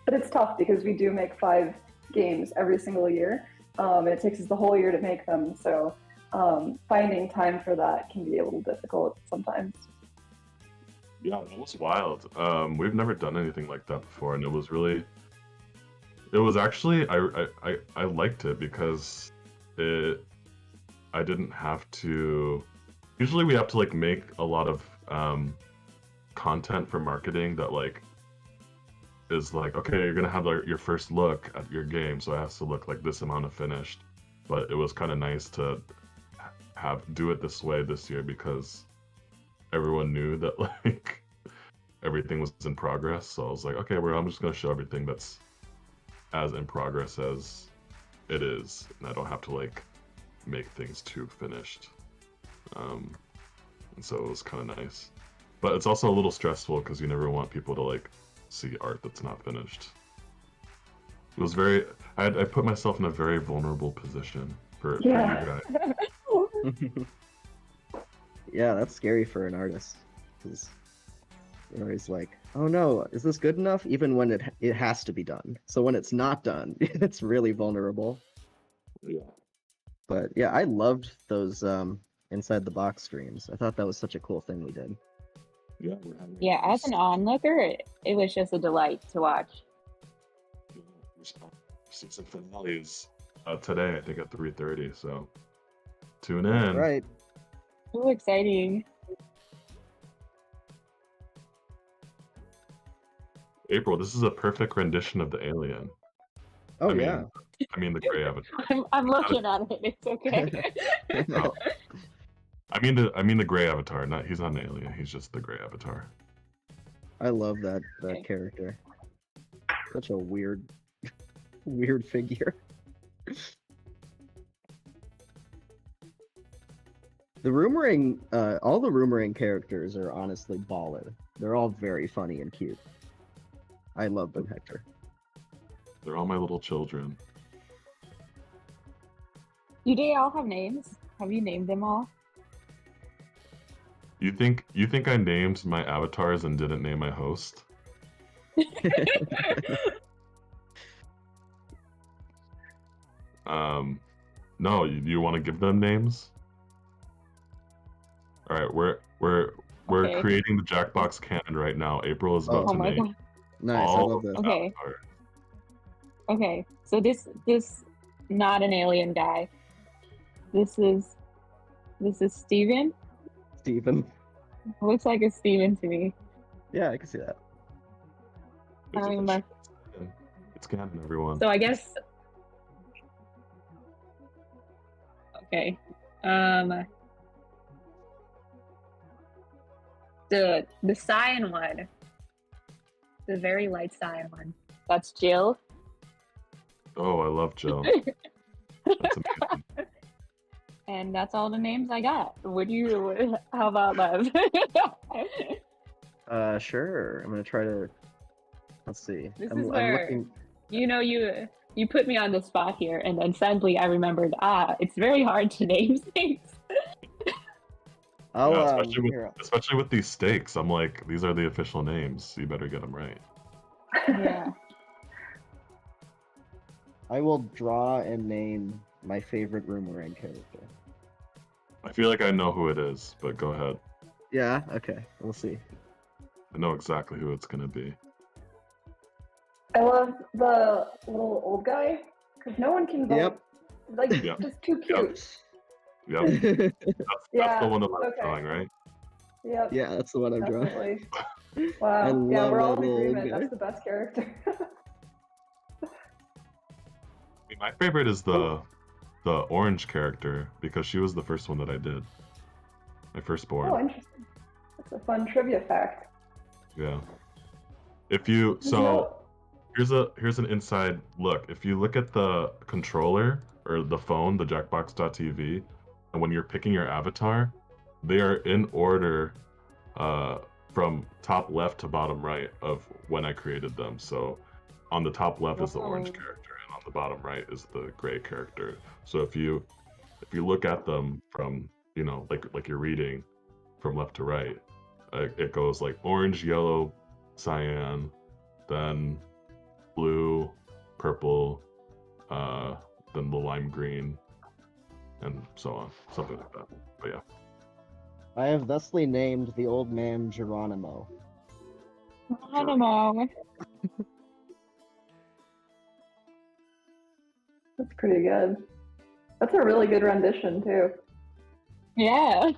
But it's tough because we do make 5 games every single year. It takes us the whole year to make them, so finding time for that can be a little difficult sometimes. Yeah, it was wild. We've never done anything like that before, and it was actually I liked it because I didn't have to. Usually we have to like make a lot of content for marketing that like is like, okay, you're gonna have your first look at your game, so it has to look like this amount of finished. But it was kind of nice to do it this way this year because everyone knew that like everything was in progress. So I was like, okay, I'm just gonna show everything that's as in progress as it is, and I don't have to like make things too finished. And so it was kind of nice, but it's also a little stressful because you never want people to like see art that's not finished. It was I put myself in a very vulnerable position for you guys. Yeah, that's scary for an artist because you're always like, oh no, is this good enough? Even when it has to be done. So when it's not done, it's really vulnerable. Yeah. But yeah, I loved those inside the box streams. I thought that was such a cool thing we did. Yeah, Yeah, as an onlooker, it was just a delight to watch. Season finale is today, I think at 3:30. So tune in. Right. So exciting. April, this is a perfect rendition of the alien. Oh I mean, yeah. I mean the gray avatar. I'm looking at it. It's okay. Oh. I mean the gray avatar. He's not an alien. He's just the gray avatar. I love that Okay. character. Such a weird figure. The Roomerang, all the Roomerang characters are honestly baller. They're all very funny and cute. I love them, Hector. They're all my little children. Do they all have names? Have you named them all? You think I named my avatars and didn't name my host? No, you want to give them names? All right, we're Okay. creating the Jackbox canon right now. April is about Oh to my make god. Nice, I all love of this. the Okay. avatars. Okay. So this not an alien guy. This is Steven. Steven. Looks like a Steven to me. Yeah, I can see that. It's Um, official. It's canon, everyone. So I guess. Okay. The cyan one. The very light cyan one. That's Jill. Oh, I love Jill. That's amazing. and that's all the names I got. How about Lev? Sure. I'm gonna try to. Let's see. This I'm is where looking. you put me on the spot here, and then suddenly I remembered. It's very hard to name things. I'll Yeah, here. especially with these stakes, I'm like, these are the official names. So you better get them right. Yeah. I will draw and name my favorite Roomerang character. I feel like I know who it is, but go ahead. Yeah. Okay. We'll see. I know exactly who it's gonna be. I love the little old guy because no one can vote. Yep. Like, Yep. just too cute. Yep, that's Yeah, the one that I'm okay. drawing, right? Yep. Yeah, that's the one I'm drawing. Definitely. I Wow. Yeah, love we're all that in little agreement. guy. That's the best character. I mean, my favorite is the orange character because she was the first one that I did. My firstborn. Oh, interesting. That's a fun trivia fact. Yeah. If you here's an inside look. If you look at the controller or the phone, the Jackbox.tv, and when you're picking your avatar, they are in order from top left to bottom right of when I created them. So on the top left is the orange character, and on the bottom right is the gray character. So if you look at them from, you know, like you're reading from left to right, it goes like orange, yellow, cyan, then blue, purple, then the lime green, and so on, something like that. But yeah. I have thusly named the old man Geronimo. I don't know. That's pretty good. That's a really good rendition too. Yeah.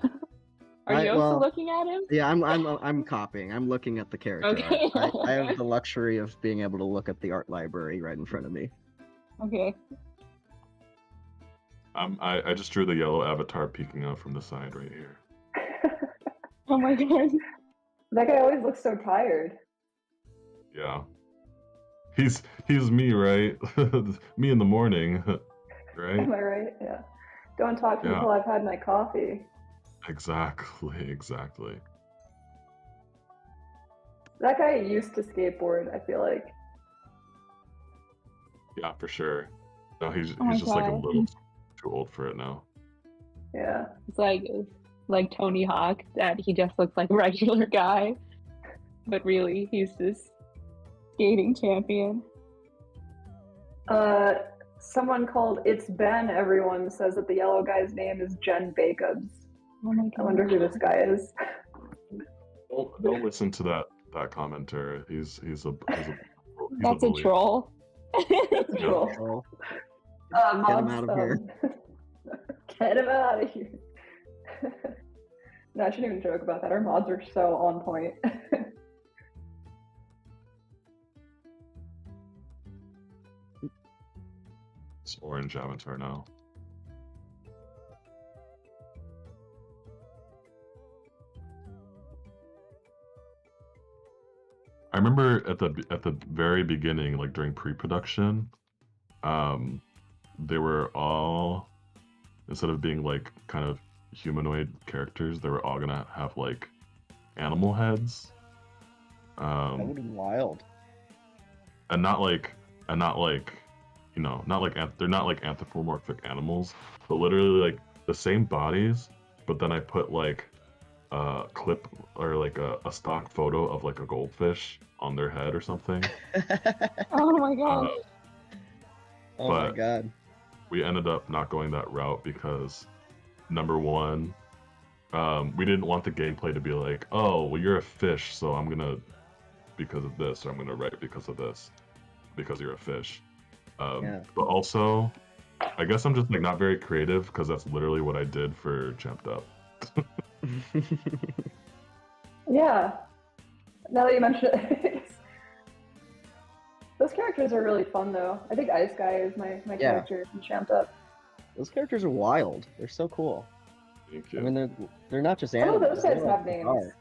Are you also well, looking at him? Yeah, I'm copying. I'm looking at the character. Okay. I have the luxury of being able to look at the art library right in front of me. Okay. I just drew the yellow avatar peeking out from the side right here. Oh my god. That guy always looks so tired. Yeah. He's me, right? Me in the morning, right? Am I right? Yeah. Don't talk to me Yeah. until I've had my coffee. Exactly. That guy used to skateboard, I feel like. Yeah, for sure. No, he's Oh my just like a God. little too old for it now. Yeah. It's like Tony Hawk, that he just looks like a regular guy. But really, he's this skating champion. Someone called It's Ben, everyone says that the yellow guy's name is Jen Bacobs. Oh my I wonder who this guy is. Don't listen to that commenter. He's a That's a bully. troll. That's cool. Troll. Get him out of here. Get him out of here. No, I shouldn't even joke about that. Our mods are so on point. It's orange avatar now. I remember at the very beginning, like during pre-production, they were all, instead of being like kind of humanoid characters, they were all gonna have like animal heads. That would be wild. And not like you know, they're not like anthropomorphic animals, but literally like the same bodies, but then I put like a clip or like a stock photo of like a goldfish on their head or something. Oh my god. Oh my but- god. We ended up not going that route because, number one, we didn't want the gameplay to be like, oh, well, you're a fish, so I'm gonna, because of this, or I'm gonna write because of this, because you're a fish. Yeah. But also, I guess I'm just like not very creative because that's literally what I did for Jumped Up. Yeah. Now that you mention it. Those characters are really fun, though. I think Ice Guy is my Yeah. character from Champed Up. Those characters are wild. They're so cool. Thank you. I mean, they're not just Some of animals. those guys they're have like names. bizarre.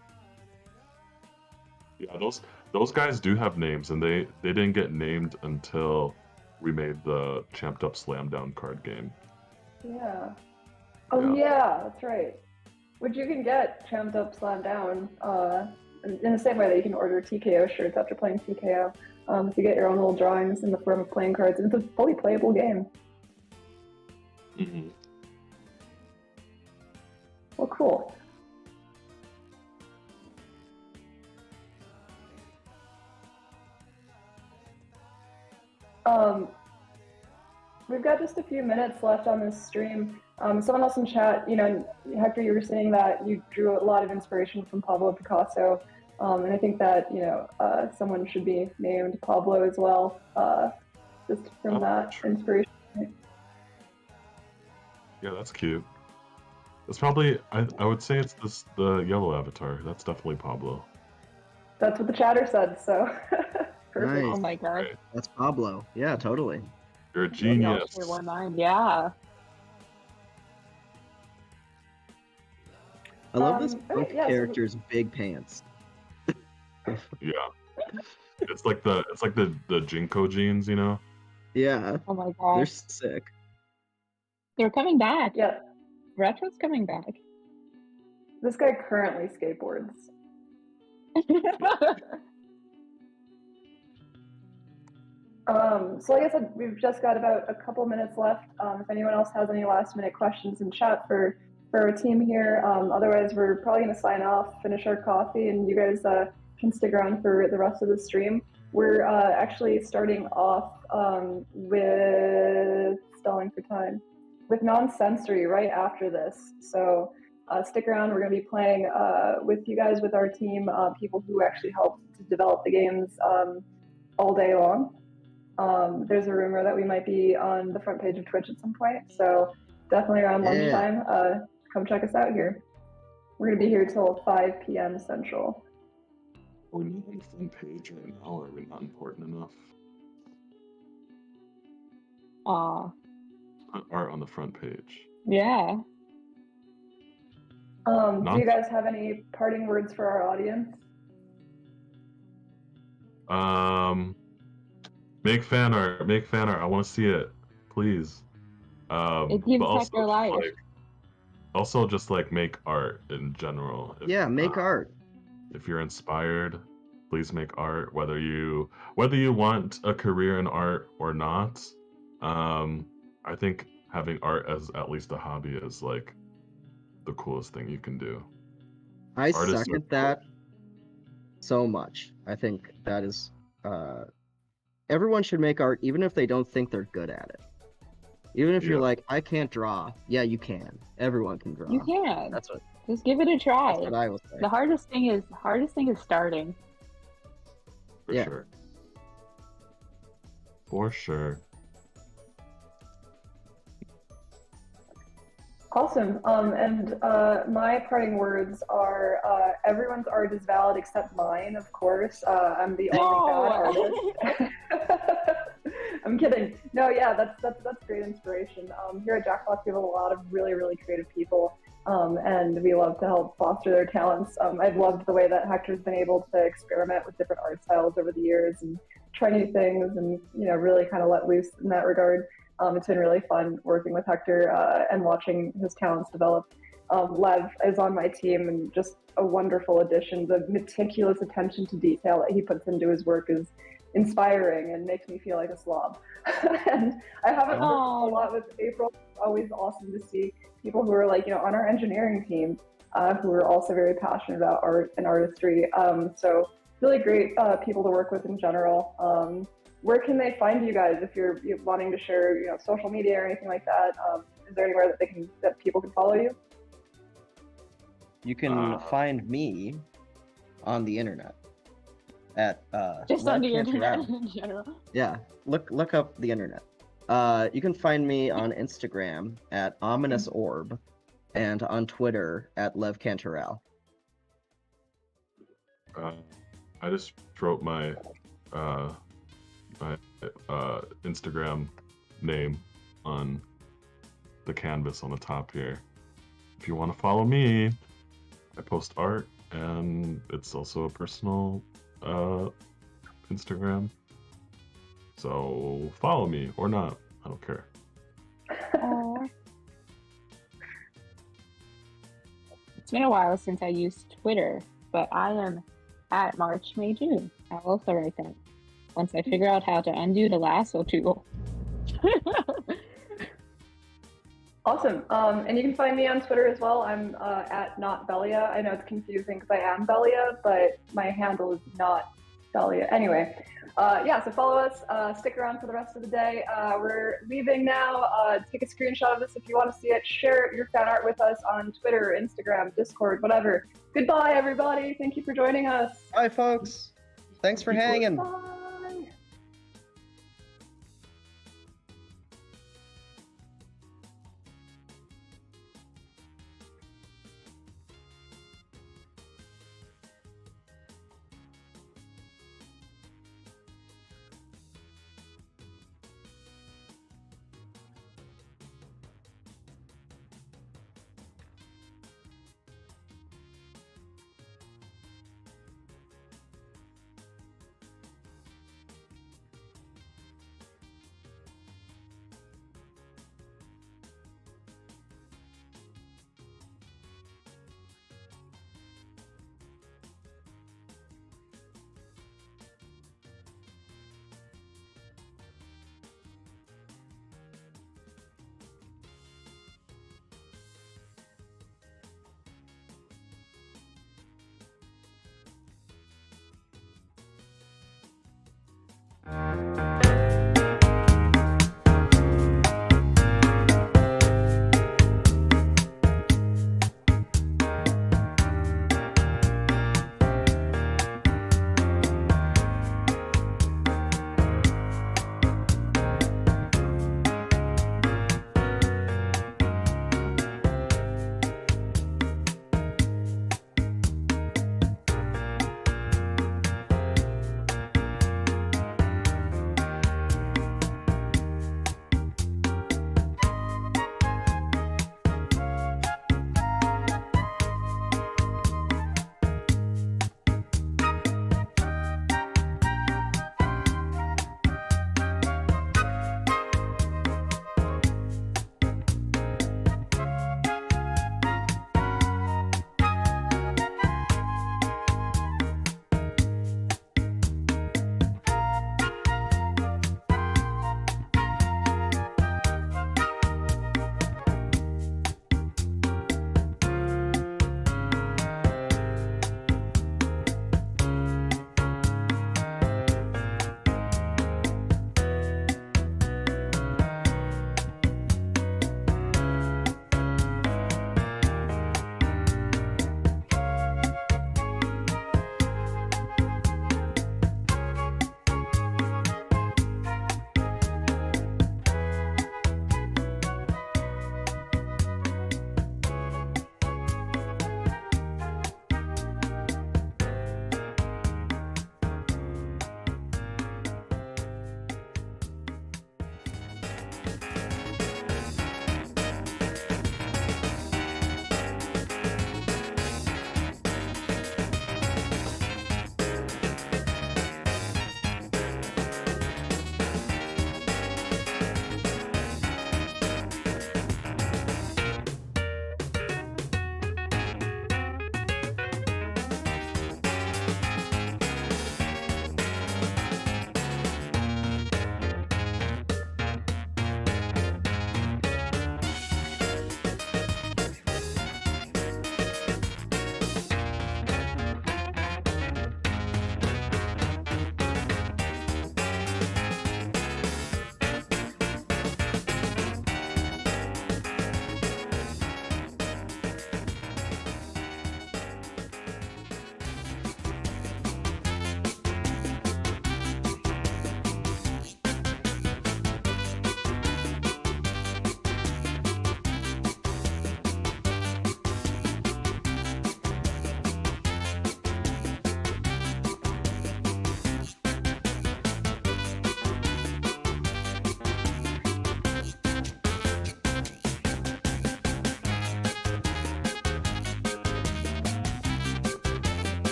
Yeah, those guys do have names, and they didn't get named until we made the Champed Up Slam Down card game. Yeah. Oh Yeah. yeah, that's right. Which you can get champed up, slammed down, in the same way that you can order TKO shirts after playing TKO. So you get your own little drawings in the form of playing cards. It's a fully playable game. Hmm. Well, cool. We've got just a few minutes left on this stream. Someone else in chat, Hector, you were saying that you drew a lot of inspiration from Pablo Picasso, and I think that someone should be named Pablo as well, just from that inspiration. Yeah, that's cute. It's probably I would say it's the yellow avatar. That's definitely Pablo. That's what the chatter said. So perfect. Nice. Oh my god. Right. That's Pablo. Yeah, totally. You're a We all genius. share one mind. Yeah. I love this okay, punk yeah, so- character's big pants. Yeah. It's like the Jinko jeans, you know? Yeah, Oh my they're gosh. sick. They're coming back. Yeah, Retro's coming back. this guy currently skateboards. So like I said, we've just got about a couple minutes left. If anyone else has any last minute questions in chat for our team here, otherwise we're probably going to sign off, finish our coffee, and you guys can stick around for the rest of the stream. We're actually starting off with stalling for time with Nonsensory right after this. So stick around. We're going to be playing with you guys, with our team, people who actually helped to develop the games all day long. There's a rumor that we might be on the front page of Twitch at some point, so definitely around lunchtime, come check us out here. We're going to be here till 5 p.m. Central. Are we not on the front page right now, or are we not important enough? Aw. Art on the front page. Yeah. Do you guys have any parting words for our audience? Make fan art. I want to see it, please. It gives but also Hector life. Also, just like make art in general. Yeah, make art. If you're inspired, please make art. Whether you want a career in art or not, I think having art as at least a hobby is like the coolest thing you can do. I Artists are second that so much. I think that is everyone should make art even if they don't think they're good at it. Even if you're Yeah. like, I can't draw. Yeah, you can. Everyone can draw. You can. That's what Just give it a try. that's what I will say. The hardest thing is starting. For Yeah. sure. For sure. Awesome. And my parting words are everyone's art is valid except mine, of course. I'm the only bad artist. I'm kidding. No, yeah, that's great inspiration. Here at Jackbox, we have a lot of really, really creative people, and we love to help foster their talents. I've loved the way that Hector's been able to experiment with different art styles over the years and try new things, and really kind of let loose in that regard. It's been really fun working with Hector and watching his talents develop. Lev is on my team and just a wonderful addition. The meticulous attention to detail that he puts into his work is inspiring and makes me feel like a slob. And I haven't worked a lot with April. It's always awesome to see people who are like, on our engineering team who are also very passionate about art and artistry. So really great people to work with in general. Where can they find you guys if you're wanting to share, social media or anything like that? Is there anywhere that people can follow you? You can find me on the internet at Just Lev on the Cantorell. internet in general. Yeah, look up the internet. You can find me on Instagram at Ominous Orb and on Twitter at Lev Cantorell. I just wrote my Instagram name on the canvas on the top here. If you want to follow me, I post art, and it's also a personal Instagram. So follow me or not, I don't care. been a while since I used Twitter, but I am at March, May, June. I'll also write that once I figure out how to undo the lasso tool. Awesome. And you can find me on Twitter as well. I'm at not Belia. I know it's confusing because I am Belia, but my handle is not Belia. Anyway, yeah, so follow us. Stick around for the rest of the day. We're leaving now. Take a screenshot of this if you want to see it. Share your fan art with us on Twitter, Instagram, Discord, whatever. Goodbye, everybody. Thank you for joining us. Bye, folks. Thanks for hanging. Bye.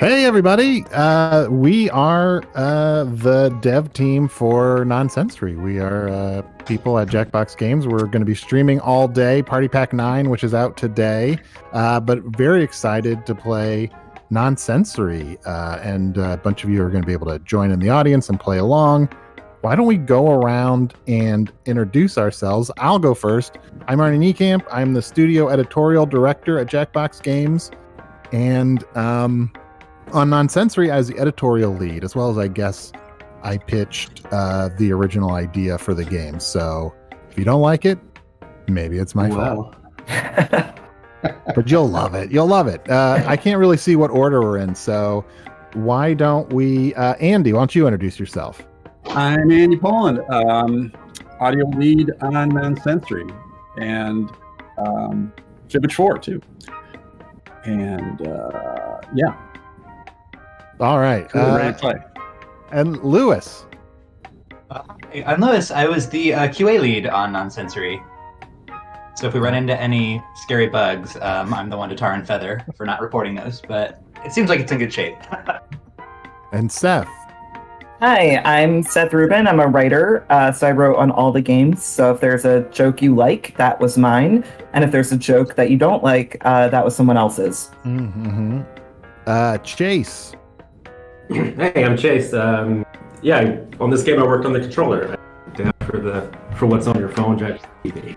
Hey, everybody. We are the dev team for Nonsensory. We are people at Jackbox Games. We're going to be streaming all day Party Pack 9, which is out today, but very excited to play Nonsensory. And a bunch of you are going to be able to join in the audience and play along. Why don't we go around and introduce ourselves? I'll go first. I'm Arnie Niekamp. I'm the studio editorial director at Jackbox Games. And on Nonsensory, I was the editorial lead, as well as I guess I pitched the original idea for the game. So if you don't like it, maybe it's my fault. But you'll love it. You'll love it. I can't really see what order we're in, so why don't we... Andy, why don't you introduce yourself? I'm Andy Poland, audio lead on Nonsensory, and Fibbage 4, too. And, yeah. All right. Ready to play. And Lewis. I'm Lewis. I was the QA lead on Nonsensory. So if we run into any scary bugs, I'm the one to tar and feather for not reporting those, but it seems like it's in good shape. And Seth. Hi, I'm Seth Rubin. I'm a writer, so I wrote on all the games. So if there's a joke you like, that was mine. And if there's a joke that you don't like, that was someone else's. Mm-hmm. Chase. Hey, I'm Chase. Yeah, on this game I worked on the controller. For what's on your phone, Jack TV.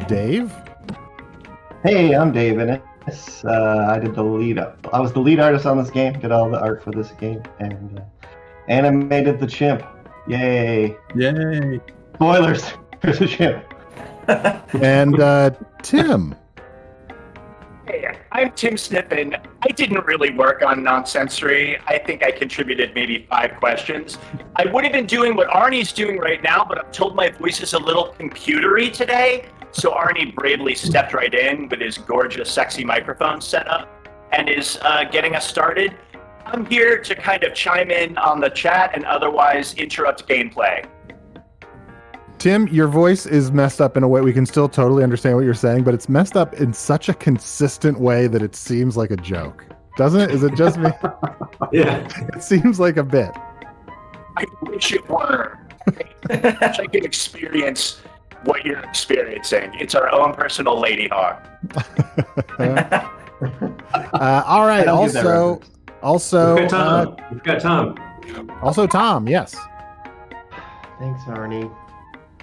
Dave. Hey, I'm Dave Innes. I did the lead up. I was the lead artist on this game. Did all the art for this game and animated the chimp. Yay! Yay! Spoilers. There's a chimp. And Tim. Hey, I'm Tim Snippen. I didn't really work on Nonsensory. I think I contributed maybe 5 questions. I would have been doing what Arnie's doing right now, but I'm told my voice is a little computery today. So Arnie bravely stepped right in with his gorgeous, sexy microphone setup and is getting us started. I'm here to kind of chime in on the chat and otherwise interrupt gameplay. Tim, your voice is messed up in a way we can still totally understand what you're saying, but it's messed up in such a consistent way that it seems like a joke. Doesn't it? Is it just me? Yeah. It seems like a bit. I wish it were. I wish I could experience what you're experiencing. It's our own personal Lady Hawk. All right. Also, We've got Tom. Also, Tom. Yes. Thanks, Arnie.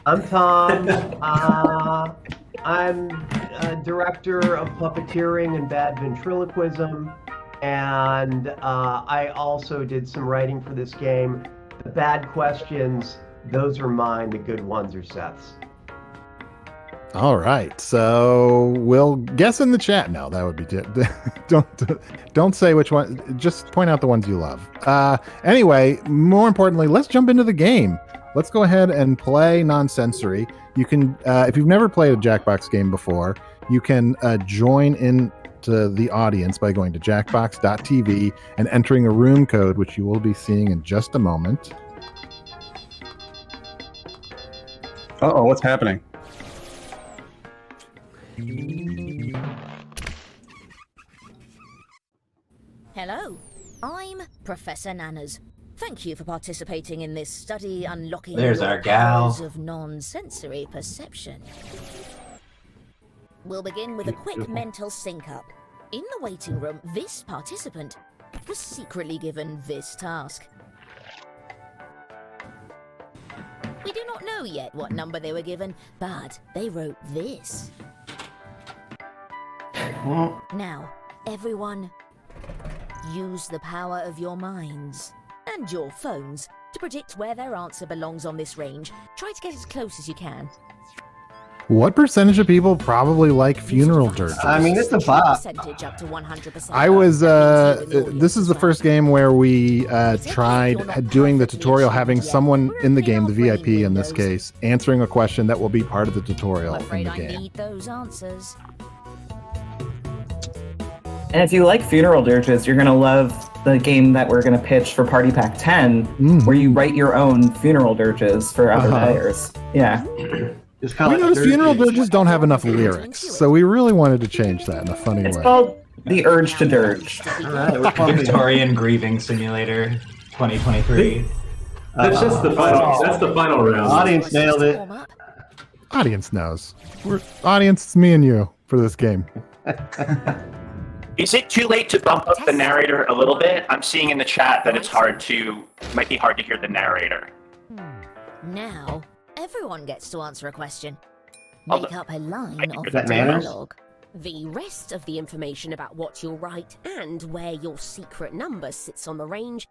I'm Tom. I'm a director of puppeteering and bad ventriloquism, and I also did some writing for this game. The bad questions, those are mine. The good ones are Seth's. All right. So we'll guess in the chat. No, that would be don't say which one. Just point out the ones you love. Anyway, more importantly, let's jump into the game. Let's go ahead and play Nonsensory. You can, if you've never played a Jackbox game before, you can join into the audience by going to jackbox.tv and entering a room code, which you will be seeing in just a moment. Uh-oh, what's happening? Hello, I'm Professor Nanners. Thank you for participating in this study unlocking There's your our gal. powers of non-sensory perception. We'll begin with a quick mental sync-up. In the waiting room, this participant was secretly given this task. We do not know yet what number they were given, but they wrote this. Now, everyone, use the power of your minds and your phones to predict where their answer belongs on this range. Try to get as close as you can. What percentage of people probably like funeral dirges? I mean, it's a bop. Percentage up to 100%. I was, this is the first game where we tried doing the tutorial, having someone in the game, the VIP in this case, answering a question that will be part of the tutorial in the I game. need those answers. And if you like funeral dirges, you're going to love the game that we're going to pitch for Party Pack 10, where you write your own funeral dirges for other players. Yeah. We noticed funeral dirges don't have enough lyrics, so we really wanted to change that in a funny way. It's called The urge to dirge. All right, which one? Victorian Grieving Simulator 2023. That's just the final. That's the final round. Audience nailed it. Audience knows. Audience, it's me and you for this game. Is it too late to bump up the narrator a little bit? I'm seeing in the chat that it might be hard to hear the narrator. Now, everyone gets to answer a question. Oh, Make up a line of That matters? dialogue. The rest of the information about what you'll write and where your secret number sits on the range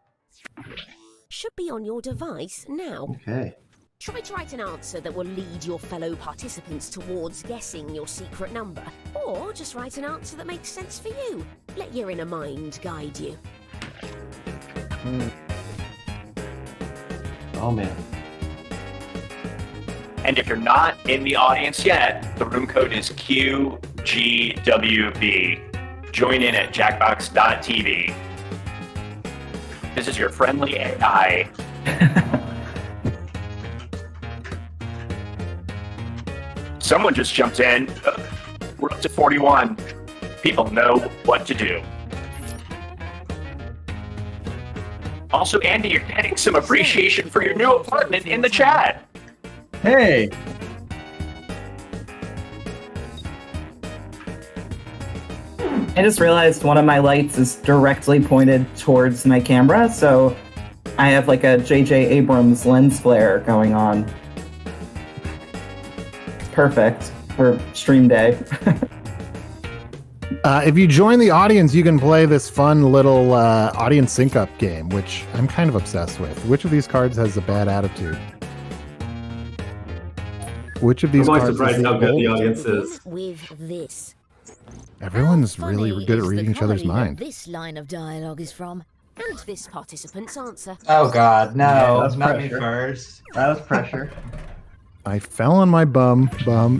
should be on your device now. Okay. Try to write an answer that will lead your fellow participants towards guessing your secret number. Or just write an answer that makes sense for you. Let your inner mind guide you. Oh man. And if you're not in the audience yet, the room code is QGWB. Join in at jackbox.tv. This is your friendly AI. Someone just jumped in. We're up to 41. People know what to do. Also, Andy, you're getting some appreciation for your new apartment in the chat. Hey, I just realized one of my lights is directly pointed towards my camera, so I have like a J.J. Abrams lens flare going on. Perfect for stream day. If you join the audience, you can play this fun little audience sync-up game, which I'm kind of obsessed with. Which of these cards has a bad attitude? Which of these I'm always cards surprised is how good the gold? audience is. With this. Everyone's How really funny good at is reading the each other's comedy that mind. This line of dialogue is from, and this participant's answer. Oh God, no, Yeah, that's not pressure. me first. That was pressure. I fell on my bum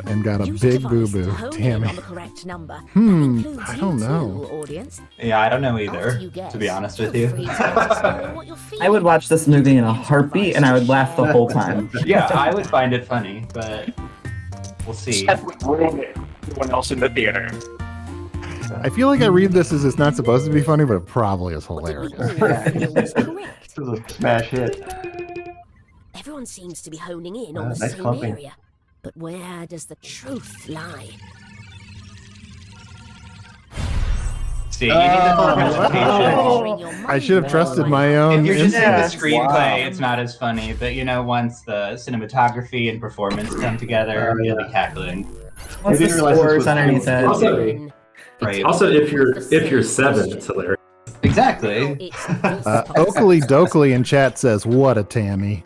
and got a Use the big device to boo-boo. hone Damn in it. on the correct number. That Hmm, includes I you don't too, know. audience. Yeah, I don't know After either, you guess, to be honest with feel you. free to let us know what you're I would feeling. watch this movie in a heartbeat and I would laugh the whole time. Yeah, I would find it funny, but we'll see. Seth would ruin it. Everyone else in the theater. I feel like I read this as it's not supposed to be funny, but it probably is What did we hilarious. all feel was correct? This is a smash hit. Everyone seems to be honing in on the Nice same clumping. area. But where does the truth lie? See, you need the full Oh. presentation. I should have trusted my own If you're just seeing the instinct. screenplay, it's not as funny. But you know, once the cinematography and performance come together, you'll be cackling. Once the didn't realize this scores was underneath it. Also, Then Right. Also, if you're 7, it's hilarious. Exactly. it's this Oakley Dokley in chat says, "What a Tammy."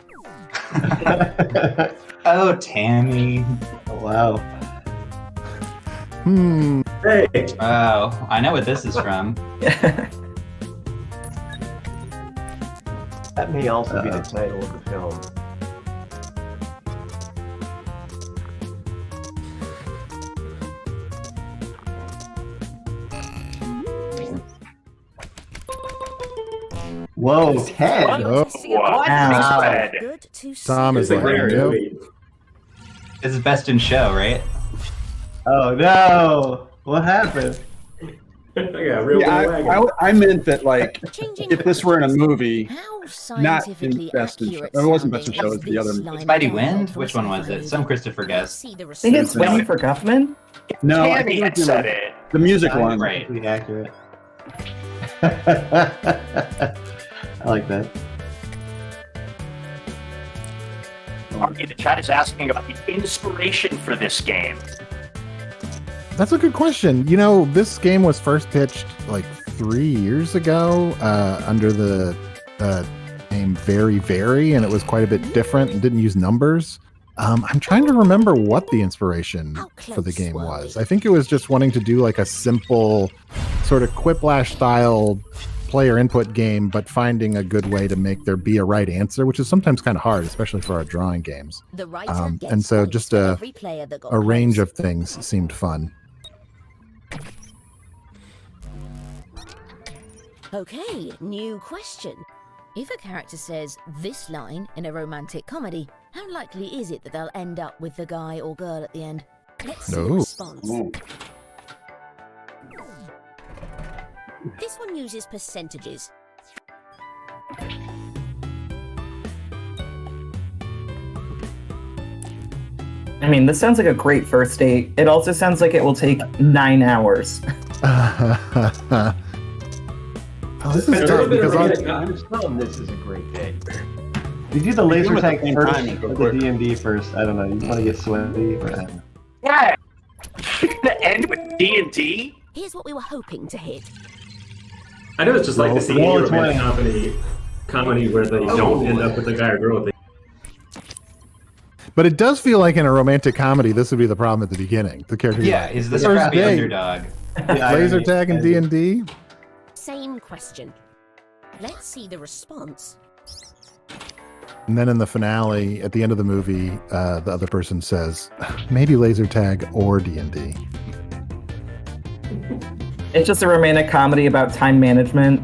Oh, Tammy. Oh, wow. Hmm. Hey, Oh, I know what this is from. That may also be the title of the film. Whoa, Ted! Oh, What? Wow. Ted? good to see. Tom is it's a like, great nope. movie. This is best in show, right? Oh no! What happened? Yeah, real Yeah, wagon. I meant that, like, Changing if this were in a movie, How not scientifically in Best in Show. accurate It wasn't Best in sounding Show, it was the is other. this line It's of Mighty dialogue Wind? from Which one was it? Some Christopher Guest. See the I think it's receipt. Waiting for Guffman. No, I Tammy think had it was said it. the music one. Right. Pretty accurate. I like that. Okay, the chat is asking about the inspiration for this game. That's a good question. You know, this game was first pitched like 3 years ago under the name Very Very, and it was quite a bit different and didn't use numbers. I'm trying to remember what the inspiration for the game was. I think it was just wanting to do like a simple sort of Quiplash style player input game, but finding a good way to make there be a right answer, which is sometimes kind of hard, especially for our drawing games. The writer And gets so points just for a every player that got range close. of things seemed fun. Okay, new question. If a character says this line in a romantic comedy, how likely is it that they'll end up with the guy or girl at the end? Let's see the No. response. This one uses percentages. I mean, this sounds like a great first date. It also sounds like it will take 9 hours. Oh, this is It's a tough little bit of because romantic. Tell them this is a great day. You do the laser them at tag the same first, time, you go or quick. the D&D first. I don't know. You want to get sweaty, or I don't know. Yeah. The end with D&D? Here's what we were hoping to hit. I know it's just like to see Roll any a romantic comedy where they don't end up with the guy or girl. But it does feel like in a romantic comedy, this would be the problem at the beginning. The character, Yeah, is the First scrappy date. underdog. Laser tag and D&D. Same question. Let's see the response. And then in the finale, at the end of the movie, the other person says, maybe laser tag or D&D. It's just a romantic comedy about time management.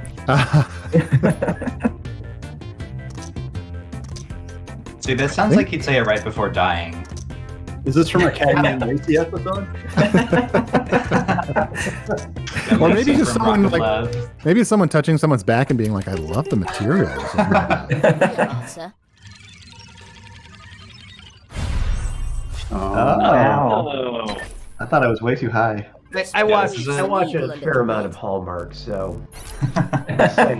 See, this sounds like he'd say it right before dying. Is this from a Cagney Lacey episode? Or maybe just From someone Rock of like, Love. maybe it's someone touching someone's back and being like, I love the material. or something like that. Answer. Wow. Oh. I thought I was way too high. I watch this is I a- watch a fair amount of Hallmark, so I'm saying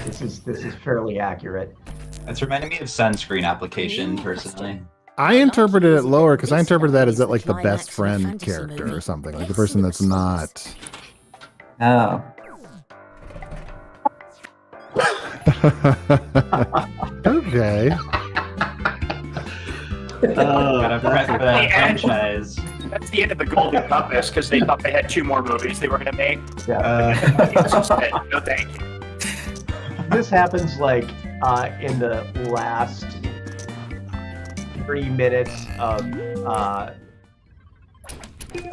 this is fairly accurate. It's reminding me of sunscreen application, personally. I interpreted it lower because I interpreted that as that like the best friend character or something, like the person that's not. Oh. Okay. Gotta prep for that And- franchise. That's the end of the Golden Compass because they thought they had 2 more movies they were going to make. No thank you. This happens like in the last 30 minutes of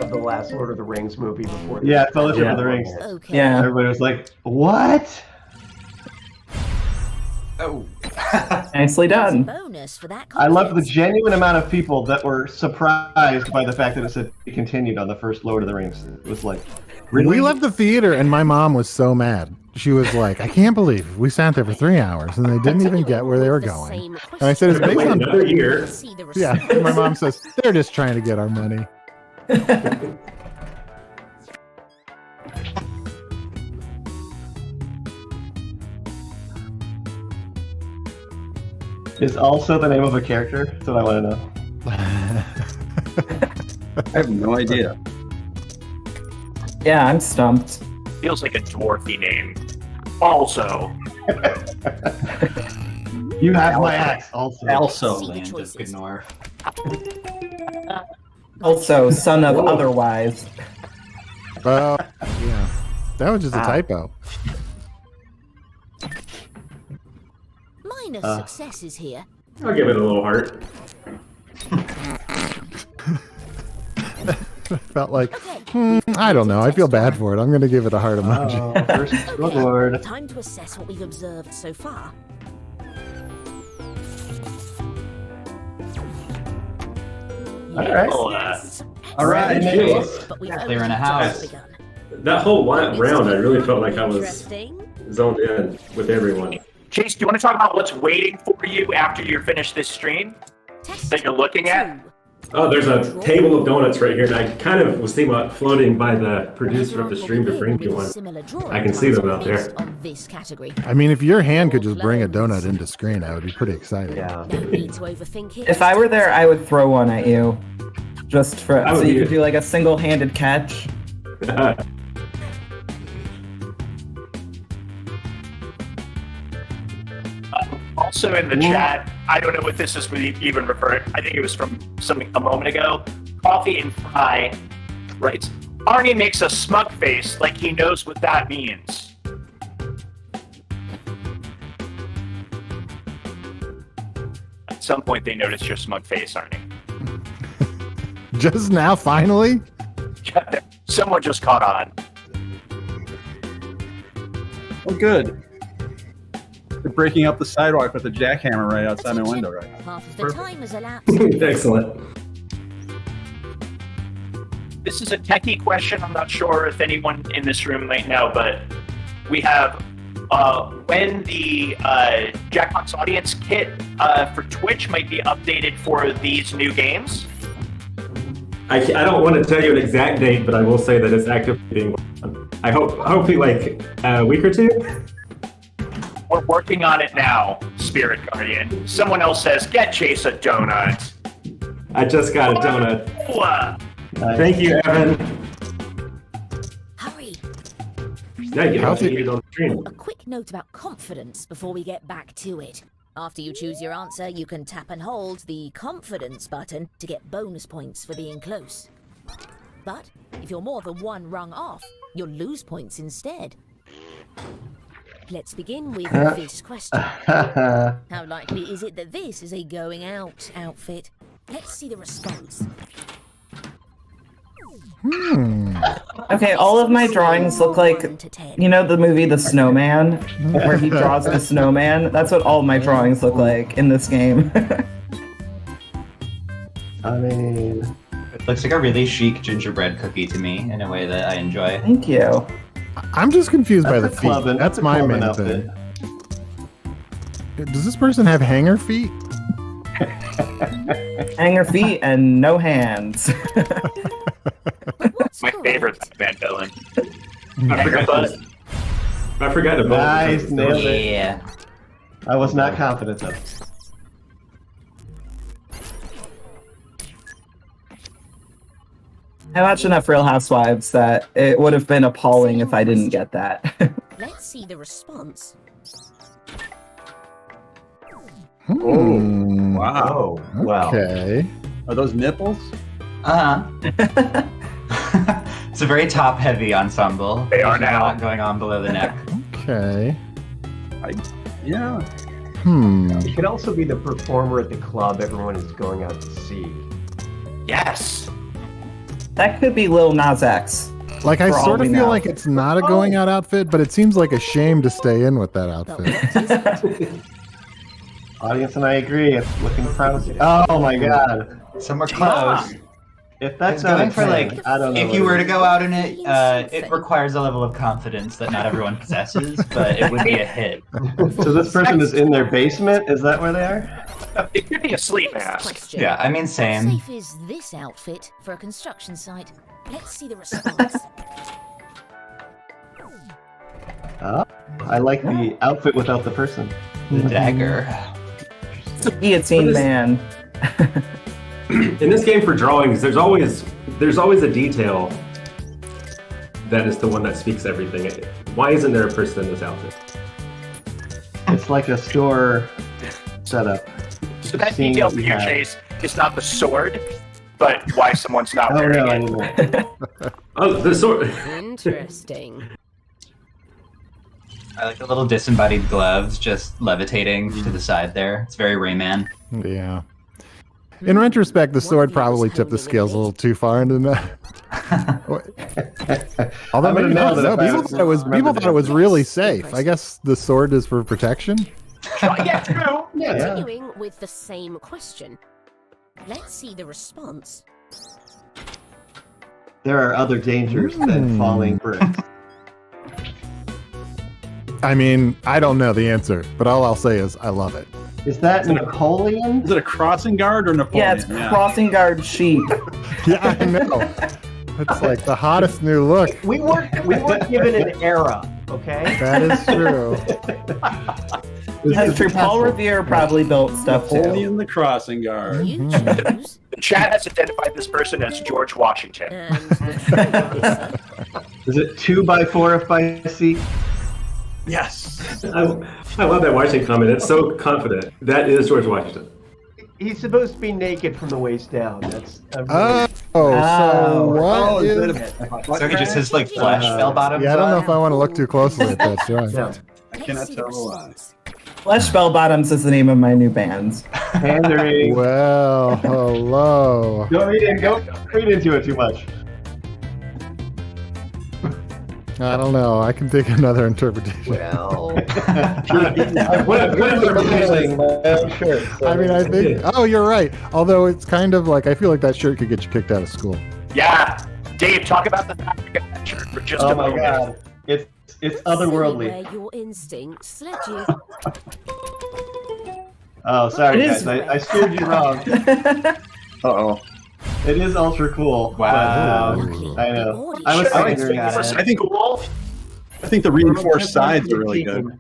the last Lord of the Rings movie before. Yeah, Fellowship of the Rings. Okay. Yeah. Everybody was like, "What?" Oh. Nicely done. Bonus for that I love the confidence. genuine amount of people that were surprised by the fact that it said it continued on the first Lord of the Rings. It was like, really? We left the theater and my mom was so mad. She was like, I can't believe we sat there for 3 hours and they didn't even get where they were going. And I said, it's based Wait on. another year. See the Yeah. response. And my mom says, they're just trying to get our money. Is also the name of a character? That's what I want to know. I have no idea. Yeah, I'm stumped. Feels like a dwarfy name. Also, You have my axe. Also. Also, See the Land of choices. Gnor. Also, son of otherwise. Well, yeah. That was just a typo. Minor successes here. I'll give it a little heart. Felt like, Okay. I don't know. I feel bad for it. I'm going to give it a heart emoji. Oh, first Lord. Time to assess what we've observed so far. All right. well, All right. Nice. But we've Clearing only a house. just begun. That whole round, I really felt like I was Interesting. zoned in with everyone. Chase, do you want to talk about what's waiting for you after you finish this stream Test that you're looking at? 2. Oh, there's a table of donuts right here, and I kind of was thinking about floating by the producer of the stream to bring me one. I can see them out there. On this category. I mean, if your hand could just bring a donut into screen, that would be pretty exciting. Yeah. No need to overthink it. If I were there, I would throw one at you. Just for I so would you be- could do like a single-handed catch. Also in the chat, I don't know what this is even referring. I think it was from something a moment ago. Coffee and Fry writes, Arnie makes a smug face like he knows what that means. At some point, they notice your smug face, Arnie. Just now, finally? Someone just caught on. Oh, good. They're breaking up the sidewalk with a jackhammer right outside my window right now. Half of the time has elapsed. Excellent. This is a techie question. I'm not sure if anyone in this room might know, but We have when the Jackbox audience kit for Twitch might be updated for these new games. I don't want to tell you an exact date, but I will say that it's actively being worked on. Hopefully like a week or two. We're working on it now, Spirit Guardian. Someone else says, get Chase a donut. I just got a donut. Thank you, Evan. Hurry! Yeah, you have to eat it on stream. A quick note about confidence before we get back to it. After you choose your answer, you can tap and hold the confidence button to get bonus points for being close. But if you're more than one rung off, you'll lose points instead. Let's begin with this question. How likely is it that this is a going out outfit? Let's see the response. Okay, all of my drawings look like, you know, the movie The Snowman, where he draws the snowman? That's what all my drawings look like in this game. I mean, it looks like a really chic gingerbread cookie to me in a way that I enjoy. Thank you. I'm just confused by the That's a feet. clubbing- That's that's a my clubbing main outfit. thing. Does this person have hanger feet? Hanger feet and no hands. My favorite Van villain. I forgot to vote. Nice, nailed it. Yeah. I was not confident though. I watched enough Real Housewives that it would have been appalling if I didn't get that. Let's see the response. Wow. Wow. Okay. Are those nipples? Uh-huh. It's a very top-heavy ensemble. They are There's now. a lot going on below the neck. Okay. Yeah. You could also be the performer at the club everyone is going out to see. Yes. That could be Lil Nas X. Like, I For all sort of we feel know. like it's not a going out outfit, but it seems like a shame to stay in with that outfit. Audience and I agree. It's looking promising. Oh my god. Somewhere close. If that's It's not going a for thing, like, I don't know. if what you it were to is. go out in it, it requires a level of confidence that not everyone possesses, but it would be a hit. So this person is in their basement? Is that where they are? It could be a sleep mask. Question. Yeah, I mean, How same. safe is this outfit for a construction site? Let's see the response. I like the outfit without the person. The dagger. Guillotine Man. In this game for drawings, there's always a detail that is the one that speaks everything. Why isn't there a person in this outfit? It's like a store setup. So that Seeing detail what for we you, have. Chase, is not the sword, but why someone's not Oh wearing no, I it. didn't. Oh, the sword. Interesting. I like the little disembodied gloves just levitating to the side there. It's very Rayman. Yeah. In retrospect, the sword probably tipped the scales a little too far into that. Although I'm gonna maybe nail not. it No, if I people thought it was remember really safe. I guess the sword is for protection. Yeah, true. Yeah. Continuing with the same question. Let's see the response. There are other dangers than falling bricks. I mean, I don't know the answer, but all I'll say is I love it. Is that Napoleon? Is it a crossing guard or Napoleon? Yeah, it's crossing guard sheep. Yeah, I know. It's like the hottest new look. We weren't given an era, okay? That is true. That's true. Paul Revere probably built stuff too. Napoleon the crossing guard. You choose. The chat has identified this person as George Washington. And the Is it 2x4 FIC? Yes. I love that Washington comment. It's so confident. That is George Washington. He's supposed to be naked from the waist down. That's So what is is... it So he just has like flesh bell bottoms. Yeah, I don't know if I want to look too closely at that. Right. Yeah. I cannot tell a lie. Flesh Bell Bottoms is the name of my new band. Pandering. Well, hello. Don't read into it too much. I don't know. I can take another interpretation. well, What interpretation? I mean, I think. Oh, you're right. Although it's kind of like I feel like that shirt could get you kicked out of school. Yeah. Dave, talk about the fabric of that shirt for just Oh a my moment. god. It's it's otherworldly. Where your instincts led you. Oh, sorry It guys, is- I steered you wrong. Uh-oh. It is ultra cool. Wow. but, I know. I was figuring it out. I think the reinforced sides are really good.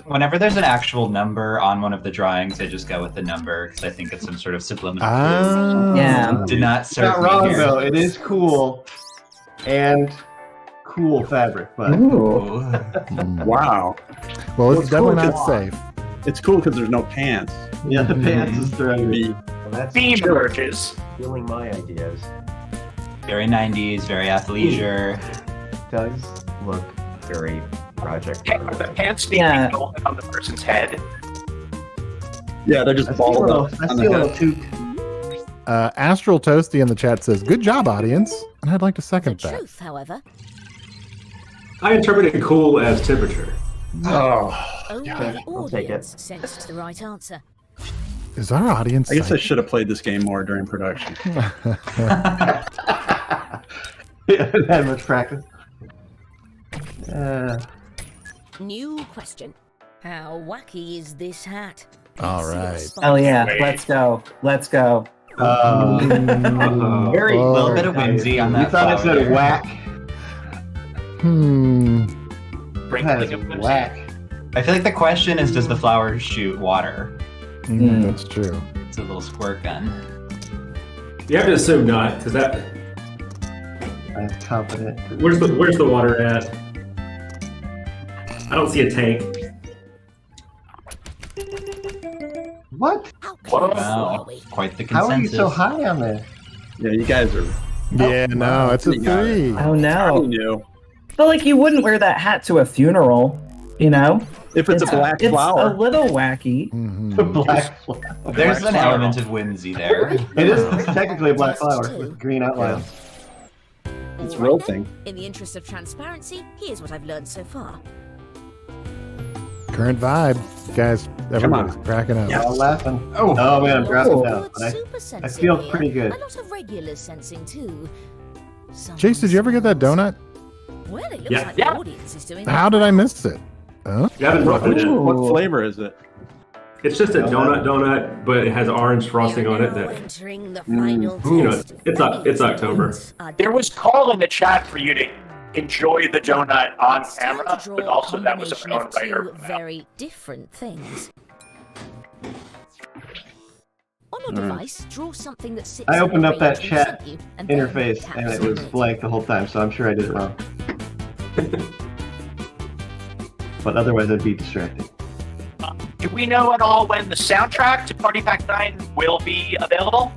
Whenever there's an actual number on one of the drawings, I just go with the number because I think it's some sort of subliminal. Yeah. Did not It's serve not me wrong here. though. It is cool, and cool fabric, but Ooh. Wow. Well, it's It's definitely cool not to- safe. It's cool because there's no pants. yeah, the pants is throwing me. Me. Well, that's Theme emerges. stealing my ideas. Very 90s, very athleisure. Does look very Project. Are the pants being Yeah. built on the person's head? Yeah, they're just I balled feel up I on the feel a head. little too. Astral Toasty in the chat says, "Good job, audience," and I'd like to second that. Truth, however, I interpreted cool as temperature. Oh, only Okay, the I'll take it. audience sensed the right answer. Is our audience? I guess I psychic? should have played this game more during production. Haven't had much practice. New question. How wacky is this hat? All See the right. response. Oh yeah, let's go. Let's go. Very Oh, little bit of whimsy on You that. thought it flower said there. whack. That is Sprinkling of whimsy. whack. I feel like the question is, does the flower shoot water? That's true. It's a little squirt gun. You have to assume not, because that. I'm confident. Where's the water at? I don't see a tank. What? How close are Wow, we? quite the How are you consensus. so high on there? Yeah, you guys are. Yeah, no, it's a You got it. 3. Oh I no. knew. But like you wouldn't wear that hat to a funeral, you know? If it's a black It's flower. a little wacky. The black flower. There's Black an flower. element of whimsy there. It is technically a black flower with green outlines. It's All right wilting. then. In the interest of transparency, here's what I've learned so far. Current vibe, guys. Everybody's on. cracking up. We're all laughing. Oh. Oh man, I'm dropping Oh. down. Good But super I sensing feel here. pretty good. A lot of regular sensing too. Chase, did you ever get that donut? Well, it looks Yeah. like Yeah. the audience is doing How did I miss it? Huh? Gavin brought it in. What flavor is it? It's just a donut, but it has orange frosting on it. That entering the final you know, test. it's October. There was call in the chat for you to enjoy the donut on It's time to camera, draw but also a that was a combination of writer. two very different things. On your device, draw something that sits I in opened the up that range in chat front of you, and then interface tap and it submit. was blank the whole time, so I'm sure I did it wrong. But otherwise, I'd be distracted. Do we know at all when the soundtrack to Party Pack 9 will be available?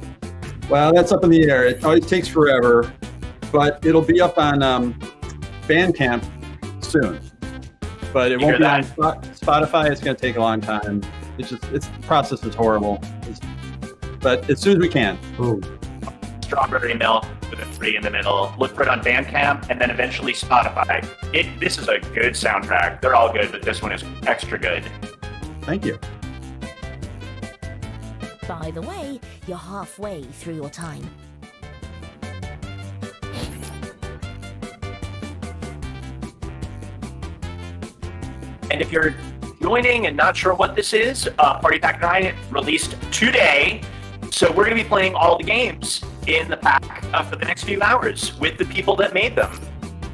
Well, that's up in the air. It always takes forever, but it'll be up on Bandcamp soon. But it won't be on Spotify. It's going to take a long time. The process is horrible. But as soon as we can. Strawberry Milk with a 3 in the middle. Look for it on Bandcamp and then eventually Spotify. This is a good soundtrack. They're all good, but this one is extra good. Thank you. By the way, you're halfway through your time. And if you're joining and not sure what this is, Party Pack 9 released today. So we're going to be playing all the games in the pack for the next few hours with the people that made them.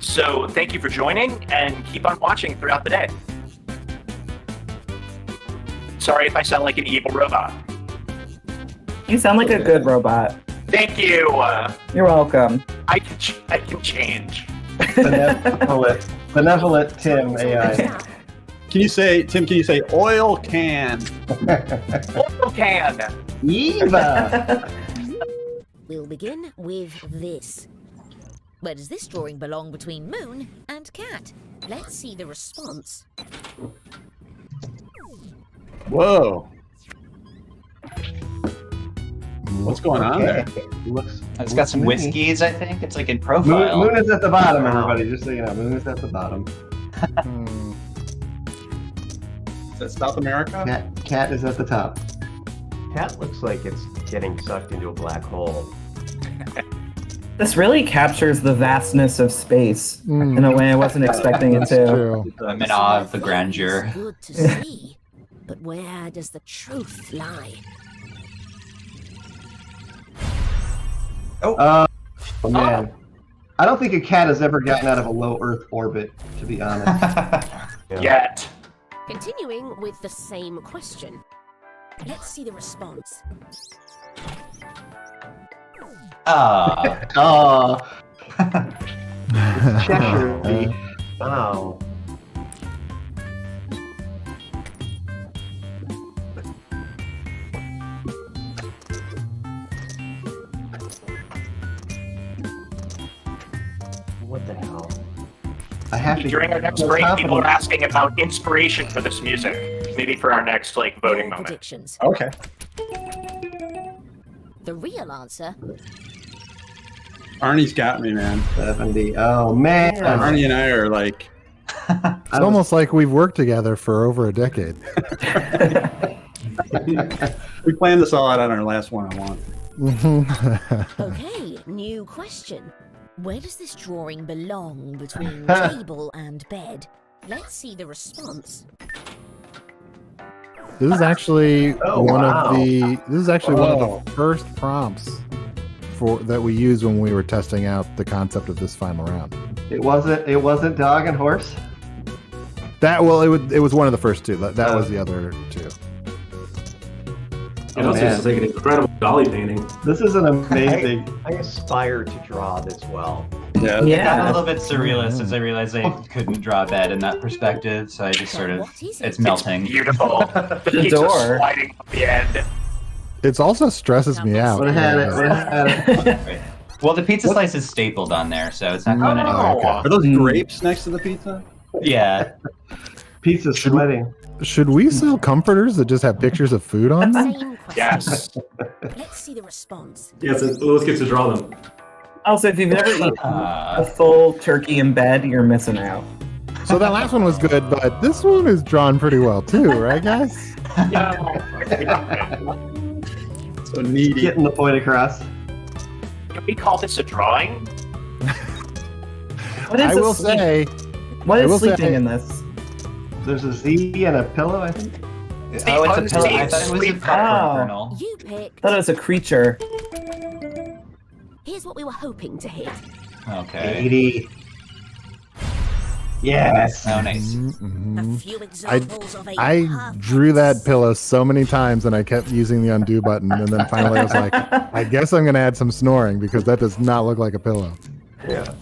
So thank you for joining and keep on watching throughout the day. Sorry if I sound like an evil robot. You sound like a good robot. Thank you. You're welcome. I can change. Benevolent Tim AI. Can you say oil can? Oil can. Eva. We'll begin with this. Where does this drawing belong between Moon and Cat? Let's see the response. Whoa. What's going on there? It's got some moony. whiskeys, I think. It's like in profile. Moon is at the bottom, everybody. Just so you know, Moon is at the bottom. Is that South America? Cat is at the top. Cat looks like it's getting sucked into a black hole. This really captures the vastness of space in a way I wasn't expecting it to. True. I'm in awe of the grandeur. Good to see, but where does the truth lie? Oh man. I don't think a cat has ever gotten out of a low Earth orbit, to be honest. Yet. Continuing with the same question. Let's see the response. Oh. Cheshire. Wow. What the hell? I have to. During our next break, people are asking about inspiration for this music. Maybe for our next voting Your moment. predictions. Okay. The real answer. Arnie's got me, man. 70. Oh man. Arnie and I are like. It's almost like we've worked together for over a decade. We planned this all out on our last one-on-one. Okay, new question. Where does this drawing belong between table and bed? Let's see the response. This is actually one wow. of the. This is actually one of the first prompts that we used when we were testing out the concept of this final round. It wasn't dog and horse. It was one of the first two. That was the other two. It also is like an incredible dolly painting. This is an amazing. I aspire to draw this well. Yeah. It got a little bit surrealist as I realized I couldn't draw a bed in that perspective, so I just sort of, it's melting. It's beautiful. The The pizza's door. sliding up the end. It also stresses me out. Would have had it. Right. Well, the pizza slice is stapled on there, so it's not going anywhere. okay. Are those grapes next to the pizza? Yeah. Pizza's sweating. Should we sell comforters that just have pictures of food on them? Same question. Yes. Let's see the response. Yes, Lewis gets to draw them. Also, if you've never eaten a full turkey in bed, you're missing out. So that last one was good, but this one is drawn pretty well too, right, guys? So needy. Getting the point across. Can we call this a drawing? What is I will say, What I is will sleeping say- in this? There's a Z and a pillow, I think. Oh, it's a pillow. I thought it was a popcorn kernel. You pick. I thought it was a creature. Here's what we were hoping to hit. Okay. 80. Yes. Oh, nice. Mhm. A few examples of a I perfect drew that pillow so many times and I kept using the undo button, and then finally I was like, I guess I'm gonna add some snoring because that does not look like a pillow. Yeah.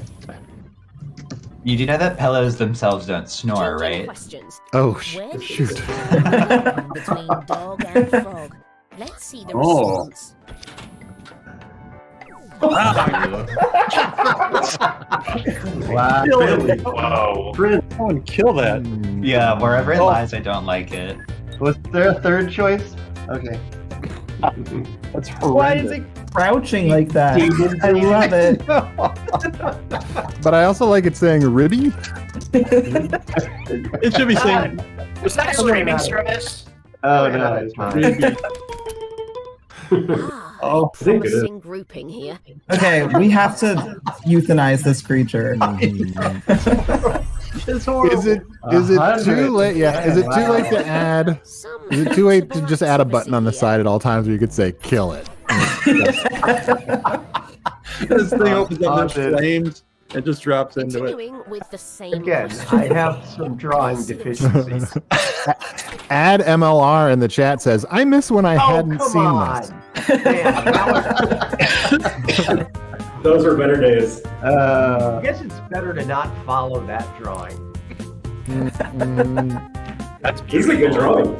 You do know that pillows themselves don't snore, Two right? questions. Oh, Where did shoot. this drawing belong between dog and frog? Let's see the Oh. response. Wow. Whoa. Someone kill that. Yeah, wherever it lies, I don't like it. Was there a third choice? Okay. That's Why is horrendous. it crouching like that? I love it. But I also like it saying ribby. It should be saying. Was that a streaming service? Oh no, it's mine. Ah, Oh, I think it is. promising grouping here. Okay, we have to euthanize this creature. It's horrible. Is it too late? Yeah. Is it too late to add? Some Is it too late to just add a button on the side at all times where you could say kill it? This thing opens up in Haunted. flames. It just drops into it. Continuing with the same Again, question. I have some drawing deficiencies. Add MLR in the chat says, I miss when I Oh, hadn't come seen on. this. Man, Those were better days. I guess it's better to not follow that drawing. That's This is a good drawing.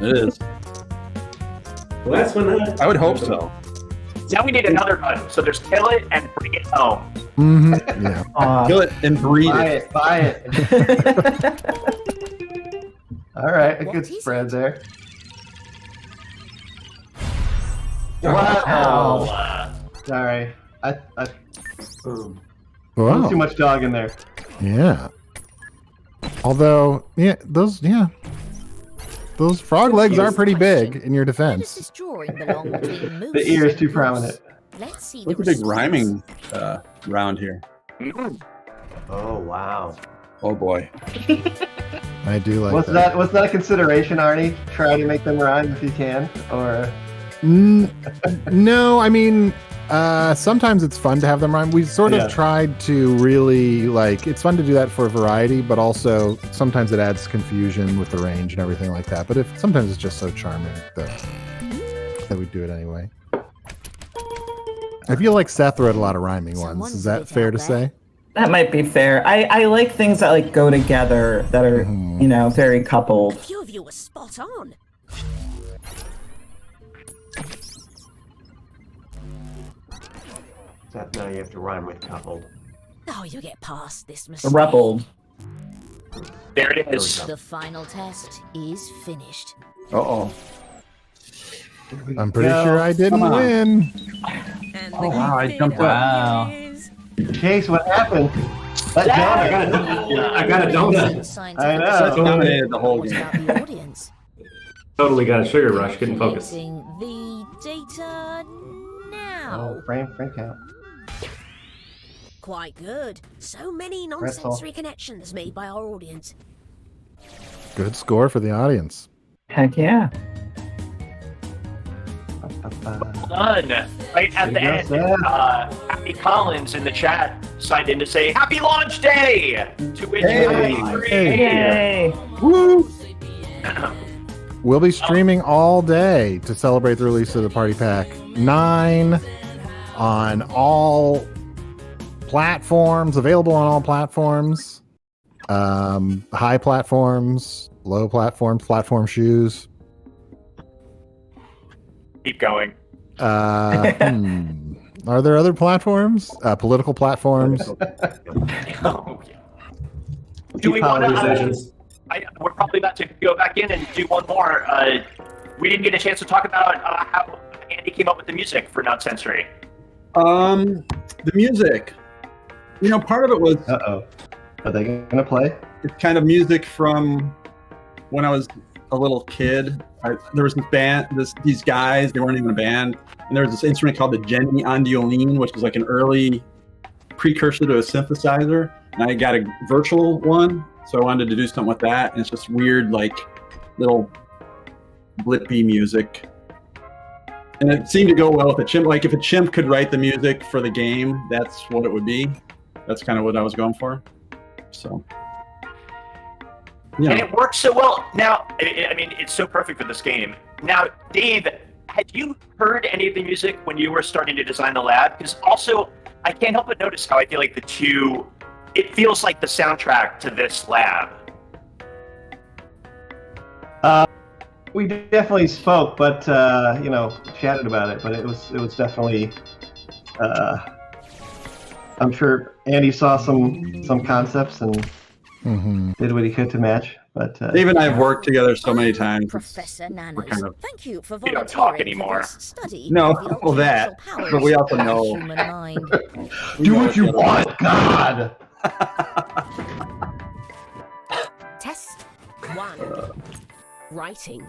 It is. The last one. I would hope so. Now we need another button. So there's kill it and bring it home. Yeah. Kill it and breed Buy it. it. Buy it. All right, a What good is spread it? there. Wow. Sorry. I Wow. too much dog in there. Yeah. Although, those frog legs are pretty big in your Where does defense. this drawing belong between moose The ear is and too goose? prominent. Let's see Look the at big response. rhyming round here. Oh wow. Oh boy. I do like Was that a consideration, Arnie? Try to make them rhyme if you can, or No, I mean, sometimes it's fun to have them rhyme. We sort of tried to really it's fun to do that for variety, but also sometimes it adds confusion with the range and everything like that. But sometimes it's just so charming that we do it anyway. I feel like Seth wrote a lot of rhyming ones. Is that fair to say? That might be fair. I like things that go together, that are very coupled. A few of you were spot on. Except now you have to rhyme with coupled. Oh, you get past this mistake. Roupled. There it is. The final test is finished. Uh-oh. I'm pretty sure I didn't win. Oh wow, I jumped Wow. Chase, what happened? That donut. I got a donut. I know. Dominated the whole What game. about the audience? Totally got a sugar rush. Couldn't focus. Collecting the data now. Oh, frame count. Quite good. So many non-sensory connections made by our audience. Good score for the audience. Heck yeah. Done. Right at the end, Happy Collins in the chat signed in to say Happy Launch Day! To which I agree. Yay. Woo! We'll be streaming all day to celebrate the release of the Party Pack 9 on all platforms, available on all platforms. High platforms, low platforms, platform shoes. Keep going. Are there other platforms? Political platforms? Oh, yeah. Do we want Conversations. we're probably about to go back in and do one more. We didn't get a chance to talk about how Andy came up with the music for Nonsensory. The music. Part of it was. Are they gonna play? It's kind of music from when I was a little kid. There was this band, these guys. They weren't even a band, and there was this instrument called the Jenny Andiolin, which was like an early precursor to a synthesizer. And I got a virtual one, so I wanted to do something with that. And it's just weird, little blippy music. And it seemed to go well with a chimp. Like if a chimp could write the music for the game, that's what it would be. That's kind of what I was going for. So. Yeah. And it works so well. Now, I mean, it's so perfect for this game. Now, Dave, had you heard any of the music when you were starting to design the lab? Because also, I can't help but notice how I feel like it feels like the soundtrack to this lab. We definitely spoke, but chatted about it. But it was definitely. I'm sure Andy saw some concepts and did what he could to match. But Dave and I have worked together so many times. Professor Nanos, thank you for we don't talk anymore. Study No, well that, but we also know. human mind. Do what you want, God. Test 1. Writing.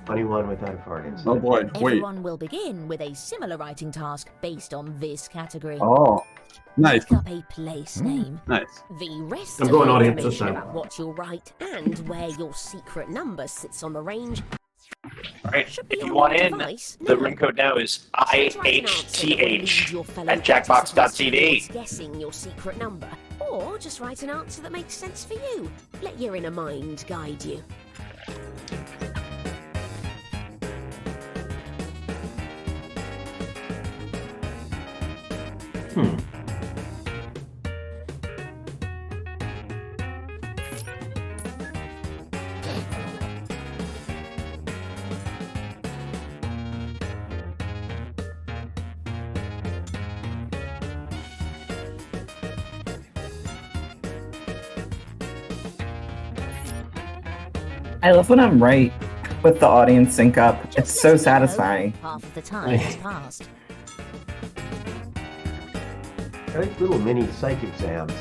21 without farting. Oh boy, wait. Everyone will begin with a similar writing task based on this category. Oh, nice. Make up a place name. Nice. The rest I'm of going the audience this information time. about what you'll write and where your secret number sits on the range. All right, if you want in, the room code now is IHTH at jackbox.tv. Guessing your secret number, or just write an answer that makes sense for you. Let your inner mind guide you. I love when I'm right with the audience sync up. It's so satisfying. Half of the time has passed. Like little mini psych exams.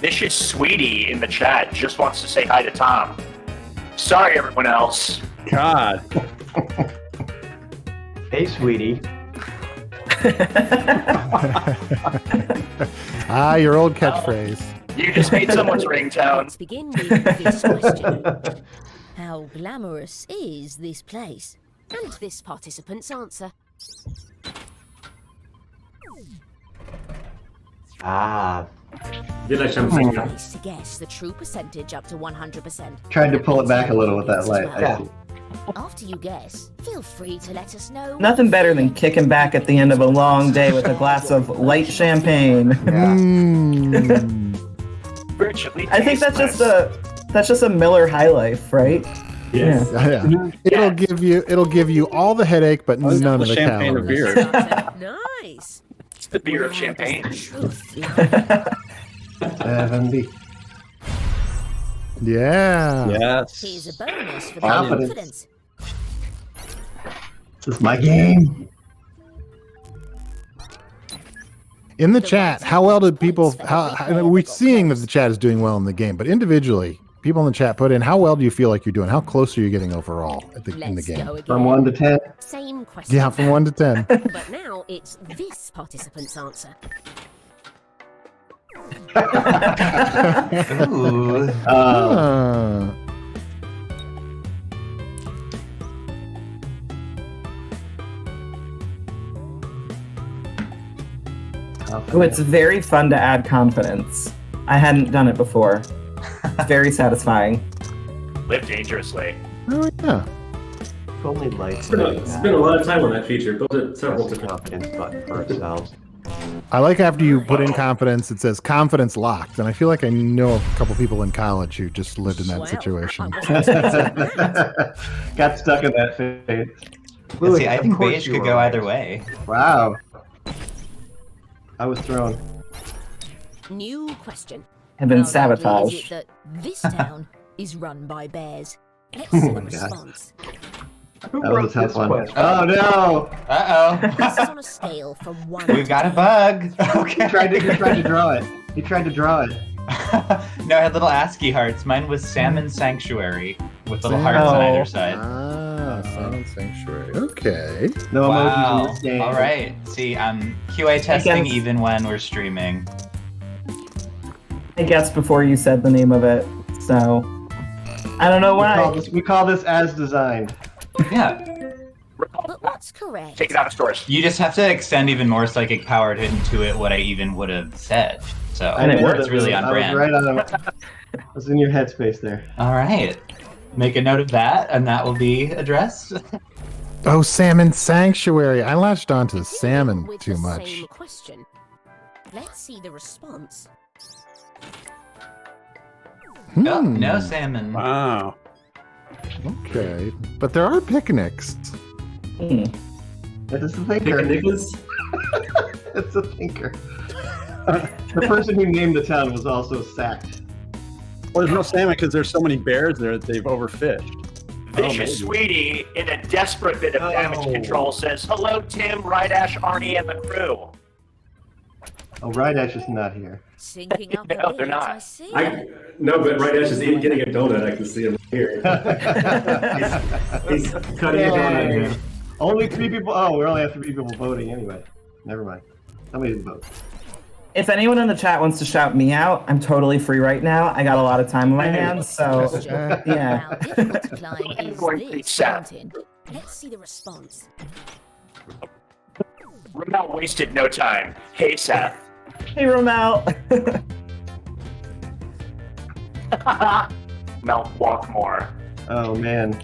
This Vicious Sweetie in the chat just wants to say hi to Tom. Sorry, everyone else. God. Hey, sweetie. Your old catchphrase. You just made someone's ringtone. Let's begin with this question. How glamorous is this place? And this participant's answer. Village something. Nice to guess the true percentage up to 100%. Tried to pull it back a little with that light. I see. After you guess, feel free to let us know. Nothing better than kicking back at the end of a long day with a glass of light champagne. Virtually I think that's just a Miller High Life, right? Yes. Yeah. It'll give you all the headache, but none of the champagne or calories. beer. Nice. It's the beer of champagne. 70. Yeah. Yes. Here's a bonus for the Confidence. confidence. This is my game. In the chat, how well did people? How we're seeing that the chat is doing well in the game, but individually, people in the chat put in how well do you feel like you're doing? How close are you getting overall in the game? From 1 to 10. Same question. Yeah, from 1 to 10. But now it's this participant's answer. Ooh. Oh, it's very fun to add confidence. I hadn't done it before. Very satisfying. Live dangerously. Oh yeah. If only lights. Spent a lot of time on that feature. Built it several times. Confidence button for ourselves. I like after you put in confidence, it says confidence locked, and I feel like I know a couple people in college who just lived in that situation. Got stuck in that phase. See, I think beige could go either way. Wow. I was thrown. New question. Have been How likely is sabotaged. it that this town is run by bears? Let's see the my God. response. That was a tough one. Oh no! This is on a scale from 1 We've got a bug. He tried to draw it. He tried to draw it. No, I had little ASCII hearts. Mine was Salmon Sanctuary with little hearts on either side. Salmon Sanctuary. Okay. No emojis in Wow. this game. All right. See, I'm QA testing even when we're streaming. I guessed before you said the name of it, so I don't know why. We call this as designed. Yeah. But what's correct? Take it out of stores. You just have to extend even more psychic power to intuit what I even would have said. So And it it's worked. really on I brand. was right on it. I was in your headspace there. All right. Make a note of that, and that will be addressed. Oh, Salmon Sanctuary. I latched onto Continuing salmon with too the much. Same question. Let's see the response. Oh, no salmon. Wow. Okay. But there are picnics. That is the thinker. Nicholas? It's a thinker. The person who named the town was also sacked. Well, there's no salmon because there's so many bears there that they've overfished. Vicious Sweetie, in a desperate bit of damage control, says, "Hello, Tim, Rydash, Arnie, and the crew." Oh, Rydash is not here. Syncing up No, a they're bit, not. I see. No, but Right Ash is getting a donut. I can see him here. he's cutting a donut here. Only 3 people. Oh, we only have 3 people voting anyway. Never mind. Somebody didn't vote. If anyone in the chat wants to shout me out, I'm totally free right now. I got a lot of time on my hands, so yeah. How difficult to climb is this mountain? Let's see the response. Ramel wasted no time. Hey, Seth. Hey, Romel. Mount Walkmore. Oh man.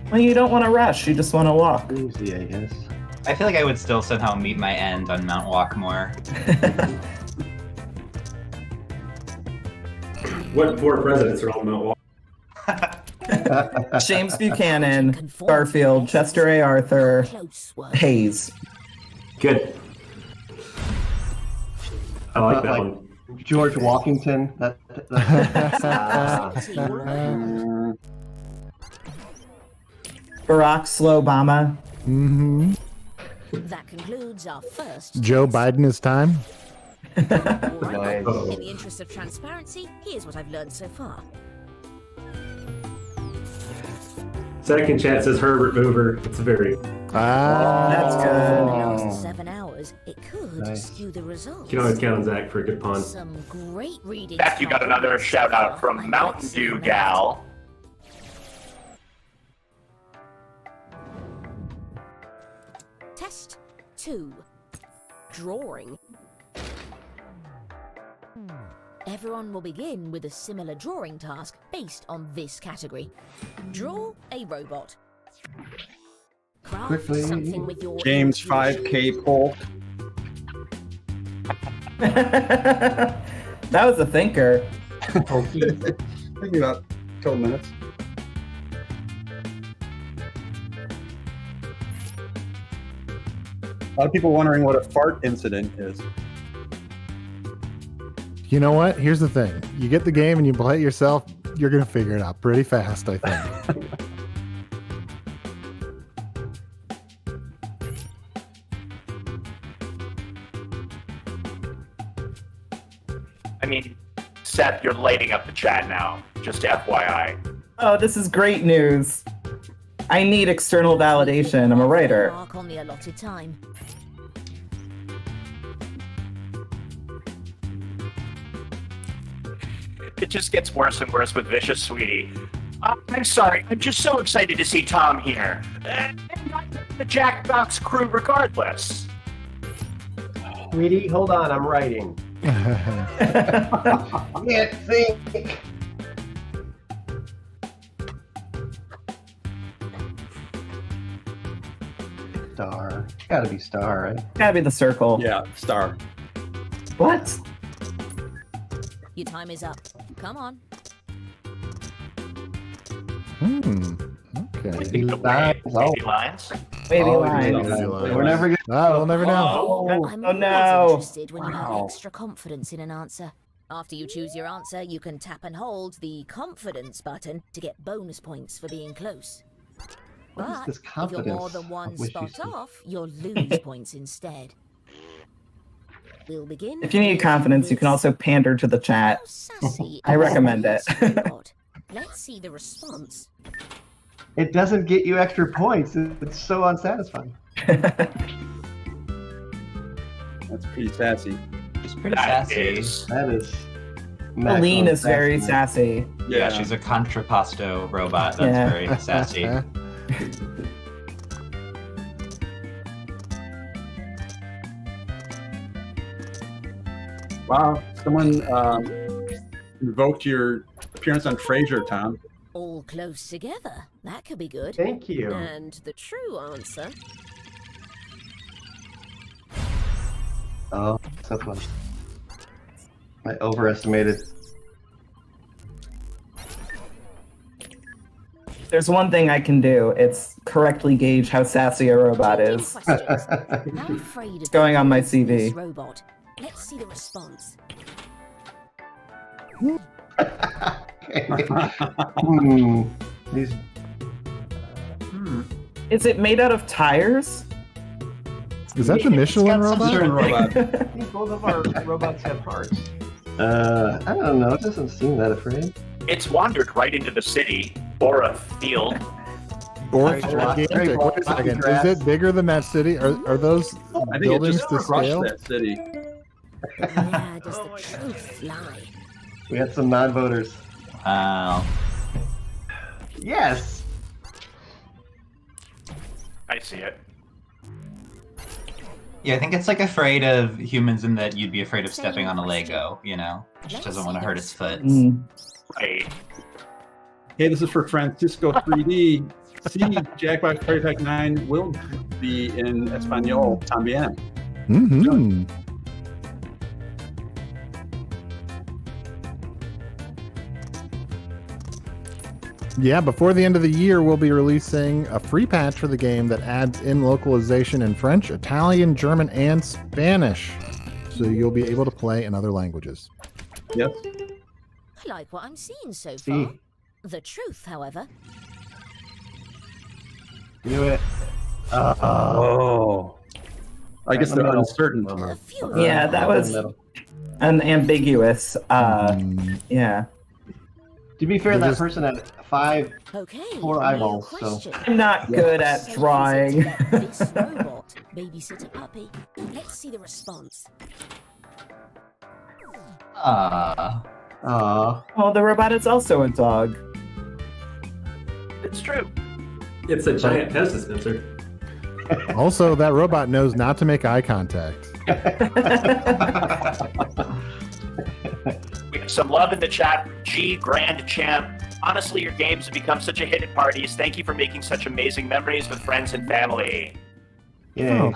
Well, you don't want to rush. You just want to walk. Easy, I guess. I feel like I would still somehow meet my end on Mount Walkmore. What 4 presidents are on Mount Walk? James Buchanan, Garfield, Chester A. Arthur, Hayes. Good. I like that one. George Walkington. Barack Slobama. Mm-hmm. That concludes our first. Joe Biden is time. Alright, Oh. in the interest of transparency, here's what I've learned so far. Second chat says Herbert Mover. It's very. That's For good. the last 7 hours, it could Nice. skew the results. You can always count on Zach for a good pawn. Some great reading. Matthew got another shout out from Mountain Dew Gal. Test 2. Drawing. Everyone will begin with a similar drawing task based on this category. Draw a robot. Craft Quickly. something with your James intuition. 5K poll. That was a thinker. Maybe about a couple minutes. A lot of people wondering what a fart incident is. You know what? Here's the thing. You get the game and you play it yourself, you're going to figure it out pretty fast, I think. I mean, Seth, you're lighting up the chat now. Just FYI. Oh, this is great news. I need external validation. I'm a writer. Mark on the allotted time. It just gets worse and worse with Vicious Sweetie. I'm sorry, I'm just so excited to see Tom here. And the Jackbox crew regardless. Sweetie, hold on, I'm writing. Can't think. Star. Gotta be star, right? Gotta be the circle. Yeah, star. What? Your time is up. Come on. Okay. Maybe lines. Baby Oh, lines. We're never gonna. We'll never know. I'm Oh, always no. interested when you have extra confidence in an answer. After you choose your answer, you can tap and hold the confidence button to get bonus points for being close. What is But this if you're confidence? more than one I wish you spot said. off, you'll lose points instead. We'll begin. If you need confidence, you can also pander to the chat. How sassy I recommend is it. this robot? Let's see the response. It doesn't get you extra points. It's so unsatisfying. That's pretty sassy. She's pretty That sassy. is. That is. Aline maximum is very sassy. sassy. Yeah, she's a contrapposto robot. That's Yeah. very sassy. Wow, someone invoked your appearance on Frasier, Tom. All close together. That could be good. Thank you. And the true answer. Oh, so fun. I overestimated. There's one thing I can do. It's correctly gauge how sassy a robot Checking is. questions. How afraid of Going on my this CV. robot? Let's see the response. These. Is it made out of tires? Is that the Michelin robot? Michelin robot. I think both of our robots have hearts. I don't know. It doesn't seem that afraid. It's wandered right into the city or a field. Or Very gigantic. Wait a second. Is it bigger than that city? Are those I think it buildings just to crushed scale? that city. Where does the truth lie? We had some non-voters. Wow. Yes. I see it. Yeah, I think it's like afraid of humans in that you'd be afraid of stepping on a Lego, you know? It just doesn't want to hurt its foot. Right. Hey, this is for Francisco 3D. See, Jackbox Party Pack 9 will be in Espanol también. Mm-hmm. Yeah, before the end of the year, we'll be releasing a free patch for the game that adds in localization in French, Italian, German, and Spanish. So you'll be able to play in other languages. Yep. I like what I'm seeing so far. The truth, however. Do it. Oh. I guess they're uncertain. A few Yeah, that was And ambiguous. Yeah. To be fair, You're that just- person had 4 eyeballs, so. I'm not good at drawing. This robot babysit a puppy. Let's see the response. Well, the robot is also a dog. It's true. It's a giant pest dispenser. Also, that robot knows not to make eye contact. We have some love in the chat. G, Grand Champ. Honestly, your games have become such a hit at parties. Thank you for making such amazing memories with friends and family. Yay.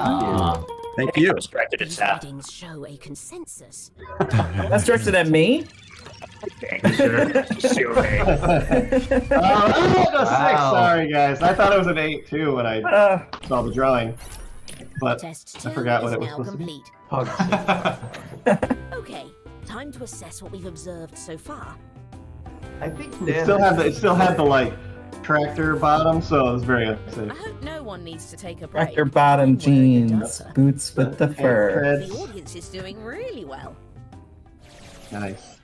Thank you. I was directed at These Sam. readings show a consensus. That's directed at me? Sure. Assuming. Oh, it was 6. Sorry, guys. I thought it was an 8 too when I saw the drawing, but Test I 2 forgot what is it was now supposed to be. complete. Okay, time to assess what we've observed so far. I think It still had the like tractor bottom, so it was very unsafe. I hope no one needs to take a break. Tractor bottom jeans, boots with the fur. The audience is doing really well. Nice.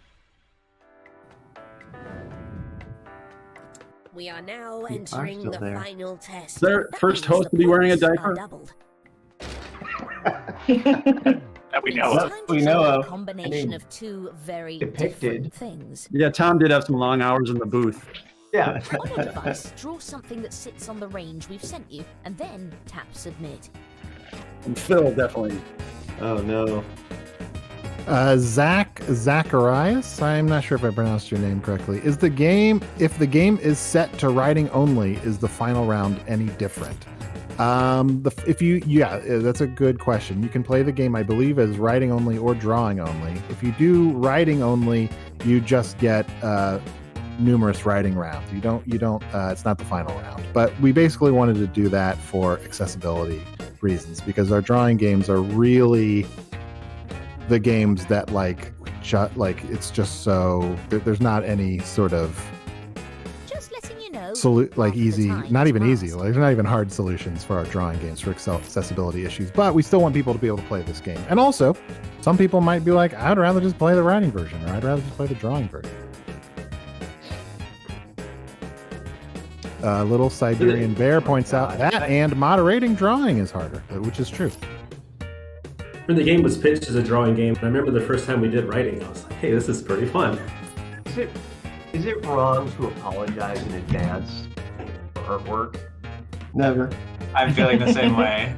We are now You are entering still the there. final test. Is their That first means host the to be wearing a points are diaper? doubled. That we know It's of. time we to know try a of. combination of two very depicted. different things. Yeah, Tom did have some long hours in the booth. Yeah. On your device, draw something that sits on the range we've sent you, and then tap submit. And Phil definitely. Oh no. Zacharias, I'm not sure if I pronounced your name correctly. If the game is set to writing only, is the final round any different? That's a good question. You can play the game, I believe, as writing only or drawing only. If you do writing only, you just get numerous writing rounds. You don't. It's not the final round. But we basically wanted to do that for accessibility reasons because our drawing games are really the games that it's just so there's not any sort of Just letting you know. easy, not even easy. Like, there's not even hard solutions for our drawing games for accessibility issues. But we still want people to be able to play this game. And also, some people might be like, I'd rather just play the writing version, or I'd rather just play the drawing version. Little Siberian Bear points out that and moderating drawing is harder, which is true. When the game was pitched as a drawing game, I remember the first time we did writing, I was like, hey, this is pretty fun. Is it wrong to apologize in advance for artwork? Never. I'm feeling the same way.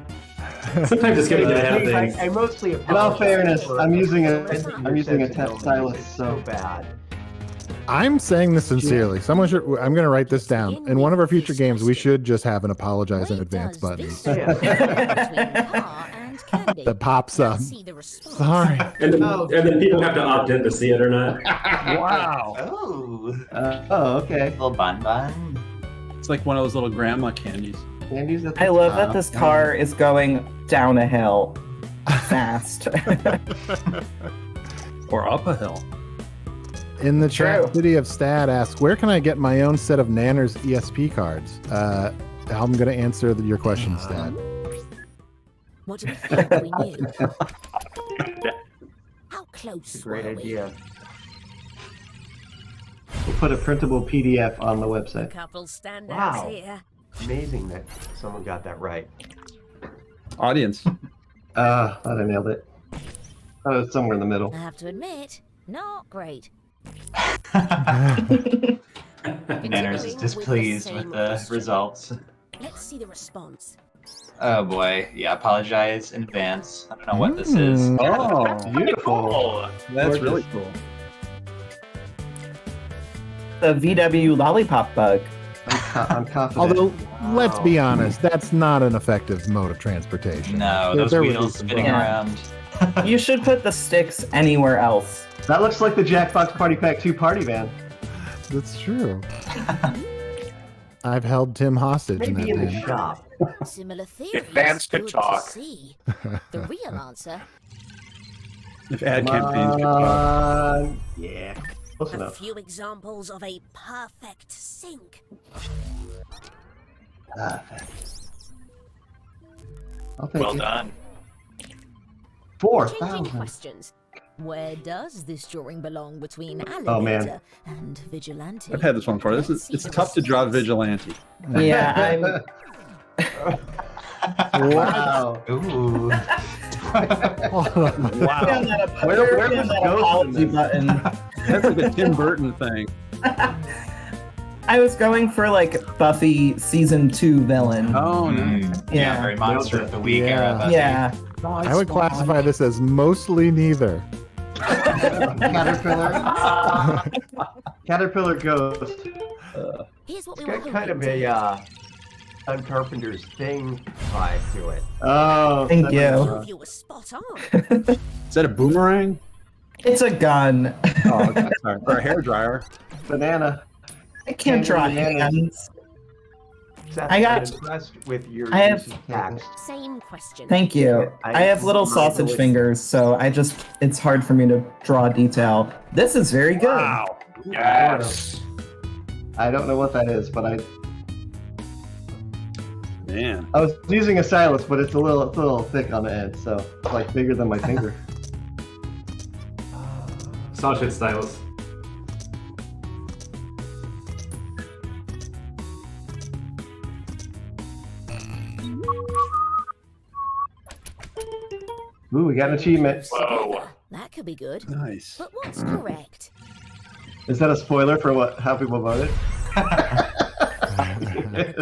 Sometimes it's getting ahead of things. I mostly In all fairness, for- I'm using a sensibility. temp stylus, It's so bad. I'm saying this sincerely. I'm going to write this down. In one of our future games, we should just have an apologize in advance button that pops up. Sorry. And then people have to opt in to see it or not. Wow. Okay. Little bun. It's like one of those little grandma candies. Candies at the I love that top. this car is going down a hill fast. Or up a hill. In the chat, True. City of Stad asks, where can I get my own set of Nanners ESP cards? I'm going to answer your question, Stad. What do we think we knew? How close Great were we? idea. We'll put a printable PDF on the A website. couple standouts Wow. here. Amazing that someone got that right. Audience. Thought I nailed it. Thought it was somewhere in the middle. I have to admit, not great. Nanners is displeased with the results. Let's see the response. Oh boy, yeah, apologize in advance. I don't know what this is. Oh, Beautiful. that's really cool. The VW lollipop bug. I'm confident. Although, let's be honest, that's not an effective mode of transportation. No, There- those there would be wheels some spinning problems. around. You should put the sticks anywhere else. That looks like the Jackbox Party Pack 2 party van. That's true. I've held Tim hostage in that Maybe in the van. shop. Similar theories. fans could Good talk. To see. The real answer: If ad campaigns could talk. Yeah. Close a enough. few examples of a perfect sync. Perfect. I'll take Well it. done. Changing 4,000. questions. Where does this drawing belong between Oh, man. alligator and vigilante? I've had this one before. It's tough to draw vigilante. Yeah, I'm. Wow. Ooh. Wow. Where was that Ghost apology in this? button? That's like a Tim Burton thing. I was going for like Buffy season 2 villain. Oh, nice. Yeah, very Monster of the Week era. Buffy. Yeah. I would classify this as mostly neither. Caterpillar. Caterpillar Ghost. Here's what we It's want got kind of to a John Carpenter's Thing vibe to it. Oh, Thank you. You were spot on. Is that a boomerang? It's a gun. Oh, okay. Sorry. Or a hairdryer. Banana. I can't draw hands. I got. I'm impressed with your I use have. of text. Same question. Thank you. I have little my sausage ability- fingers, so it's hard for me to draw detail. This is very good. Wow. Yes. I don't know what that is, but Man. I was using a stylus, but it's a little thick on the end, so it's like bigger than my finger. Sausage stylus. Ooh, we got an achievement. Whoa. That could be good. Nice. But what's correct? Is that a spoiler for how people voted?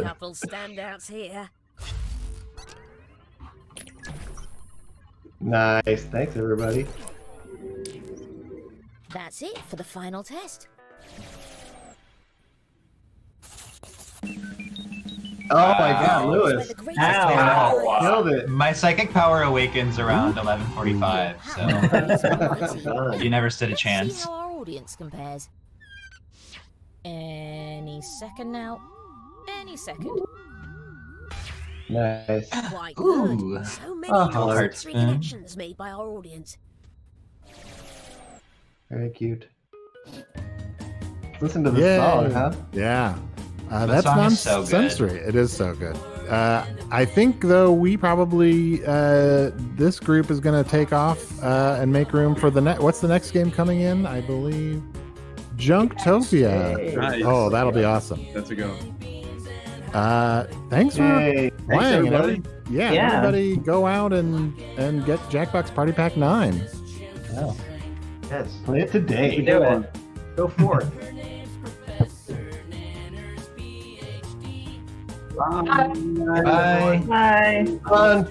Couple standouts here. Nice. Thanks, everybody. That's it for the final test. Oh my God, Lewis! Ow. Killed it. My psychic power awakens around 11:45, so you never stood a See chance. how our audience compares. Any second now. Any second. Nice. Quite Ooh. good. So many Oh, nonsensory heart. connections made by our audience. Very cute. Listen to this Yay. song, huh? Yeah. The That's song is so good. Nonsensory. It is so good. I think, though, we probably, this group is going to take off and make room for the next. What's the next game coming in? I believe Junktopia. Nice. Oh, that'll be awesome. That's a go. Thanks for Yay. Thanks, playing. everybody. Yeah, everybody go out and get Jackbox Party Pack 9. Yeah. Yes. Play it today. Do it. Go forth. Bye. Bye. Fun.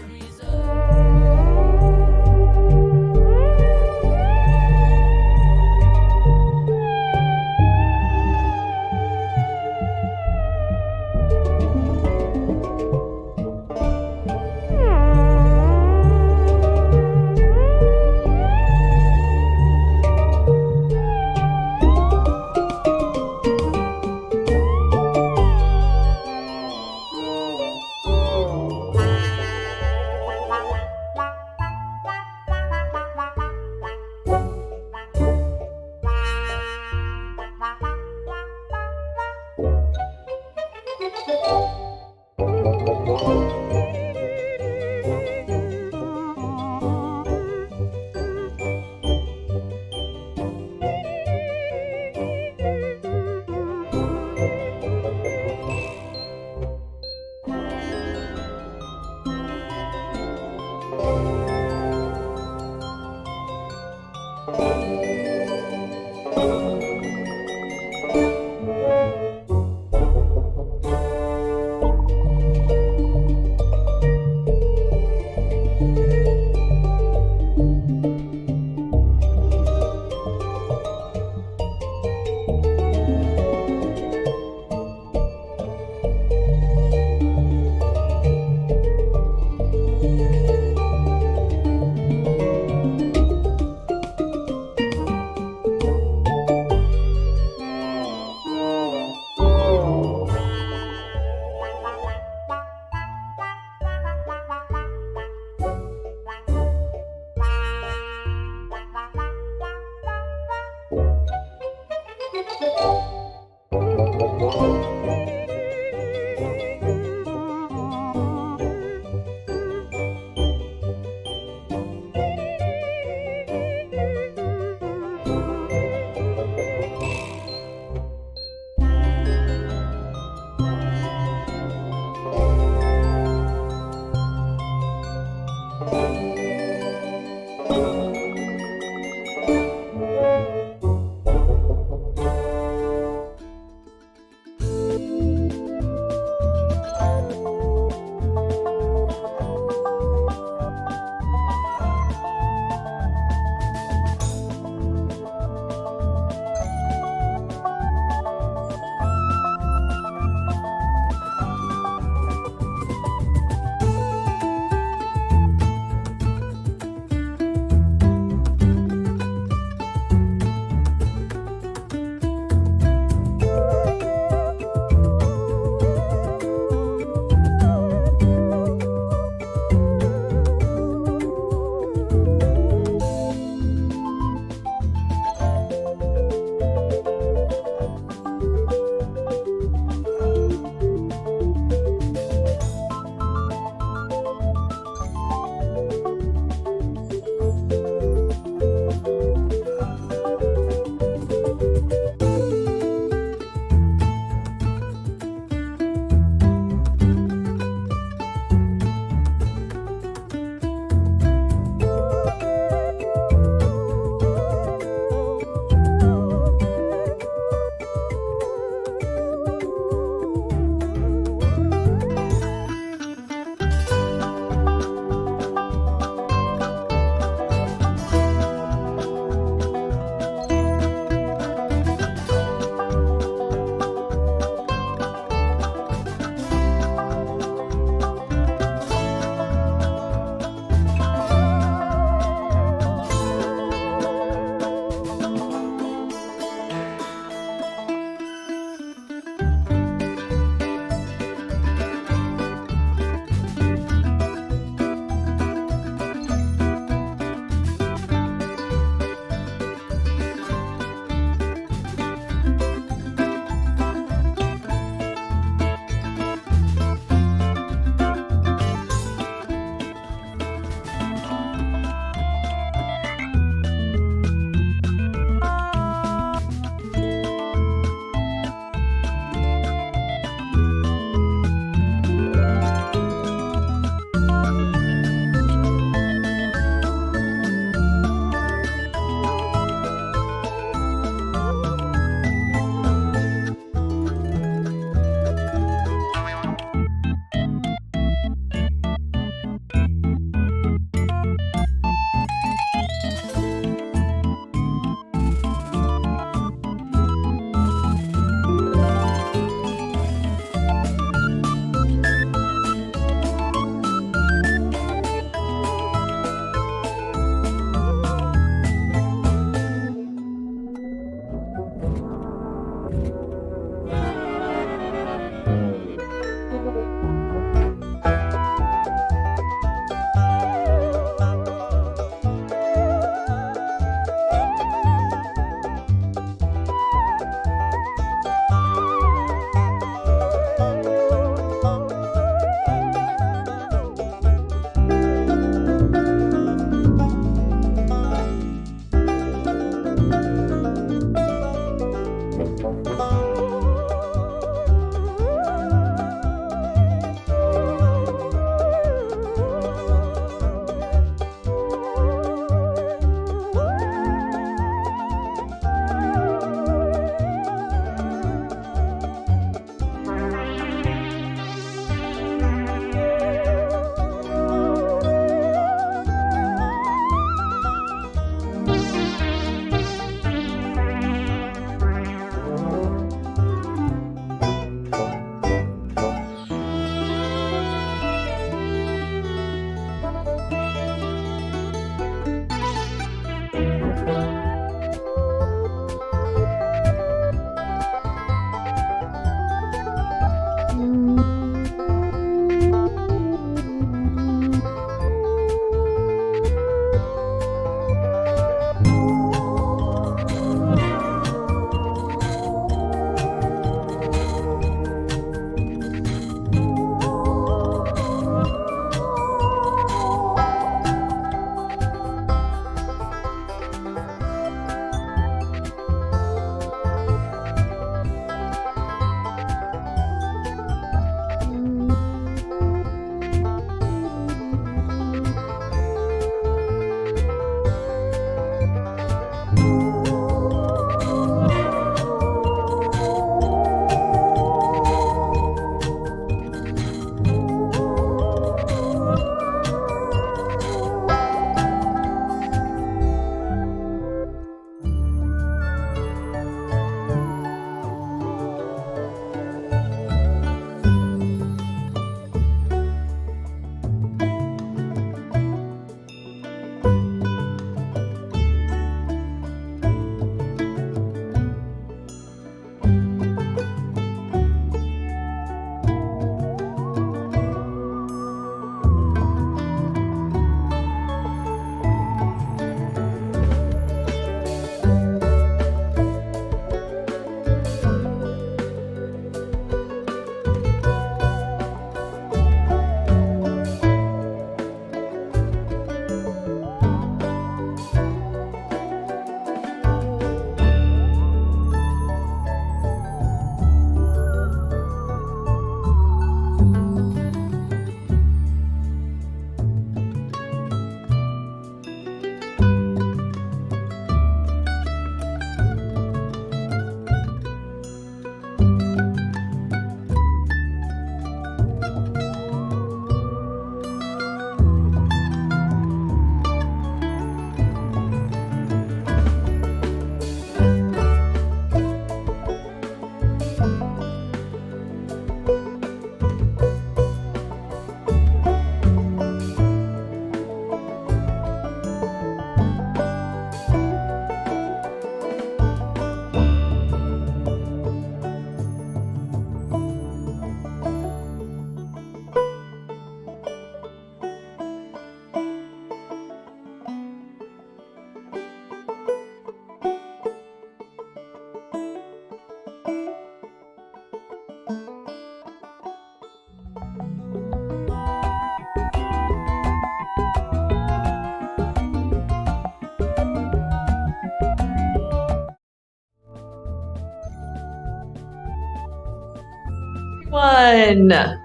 everyone!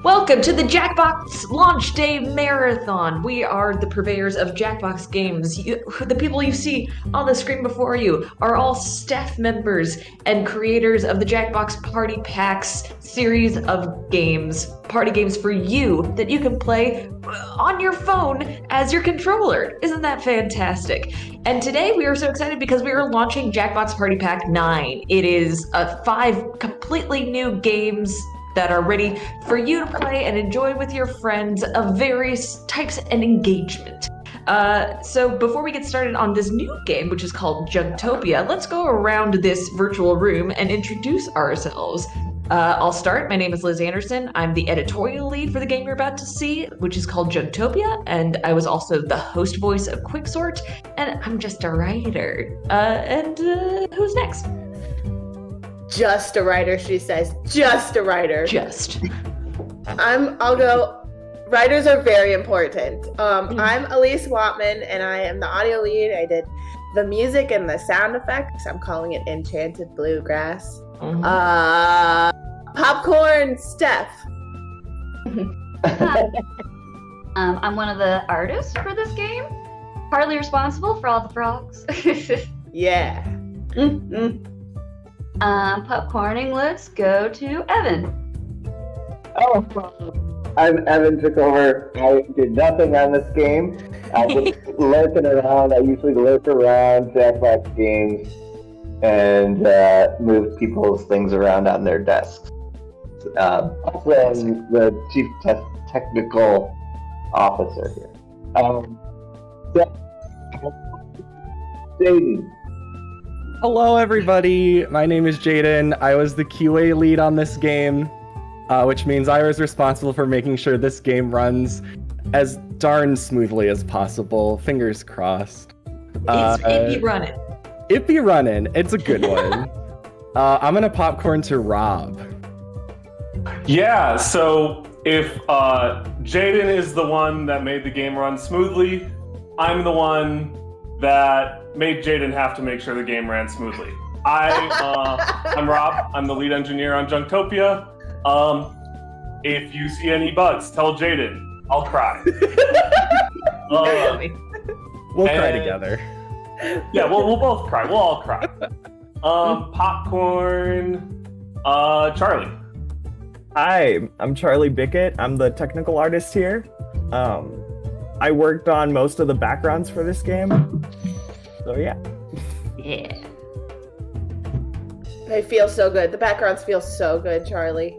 Welcome to the Jackbox Launch Day Marathon. We are the purveyors of Jackbox Games. The people you see on the screen before you are all staff members and creators of the Jackbox Party Packs series of games, party games for you that you can play on your phone as your controller. Isn't that fantastic? And today we are so excited because we are launching Jackbox Party Pack 9. It is 5 completely new games that are ready for you to play and enjoy with your friends of various types and engagement. So before we get started on this new game, which is called Junktopia, let's go around this virtual room and introduce ourselves. I'll start. My name is Liz Anderson. I'm the editorial lead for the game you're about to see, which is called Junktopia, and I was also the host voice of Quixort, and I'm just a writer. Who's next? Just a writer, she says. Just a writer. Just. I'll go. Writers are very important. I'm Elise Watman, and I am the audio lead. I did the music and the sound effects. I'm calling it Enchanted Bluegrass. Popcorn, Steph. I'm one of the artists for this game. Partly responsible for all the frogs. Yeah. Popcorning, let's go to Evan. Oh, I'm Evan, took over. I did nothing on this game. I was lurking around. I usually lurk around Jackbox Games and move people's things around on their desks. Also, I'm the chief technical officer here. Jaden. Hello, everybody. My name is Jaden. I was the QA lead on this game, which means I was responsible for making sure this game runs as darn smoothly as possible. Fingers crossed. It be running. It be running. It's a good one. I'm gonna popcorn to Rob. Yeah, so if Jaden is the one that made the game run smoothly, I'm the one that made Jaden have to make sure the game ran smoothly. I'm Rob. I'm the lead engineer on Junktopia. If you see any bugs, tell Jaden. I'll cry. We'll cry together. Yeah, we'll both cry. We'll all cry. Popcorn. Charlie. Hi, I'm Charlie Bickett. I'm the technical artist here. I worked on most of the backgrounds for this game. So yeah. Yeah. They feel so good. The backgrounds feel so good, Charlie.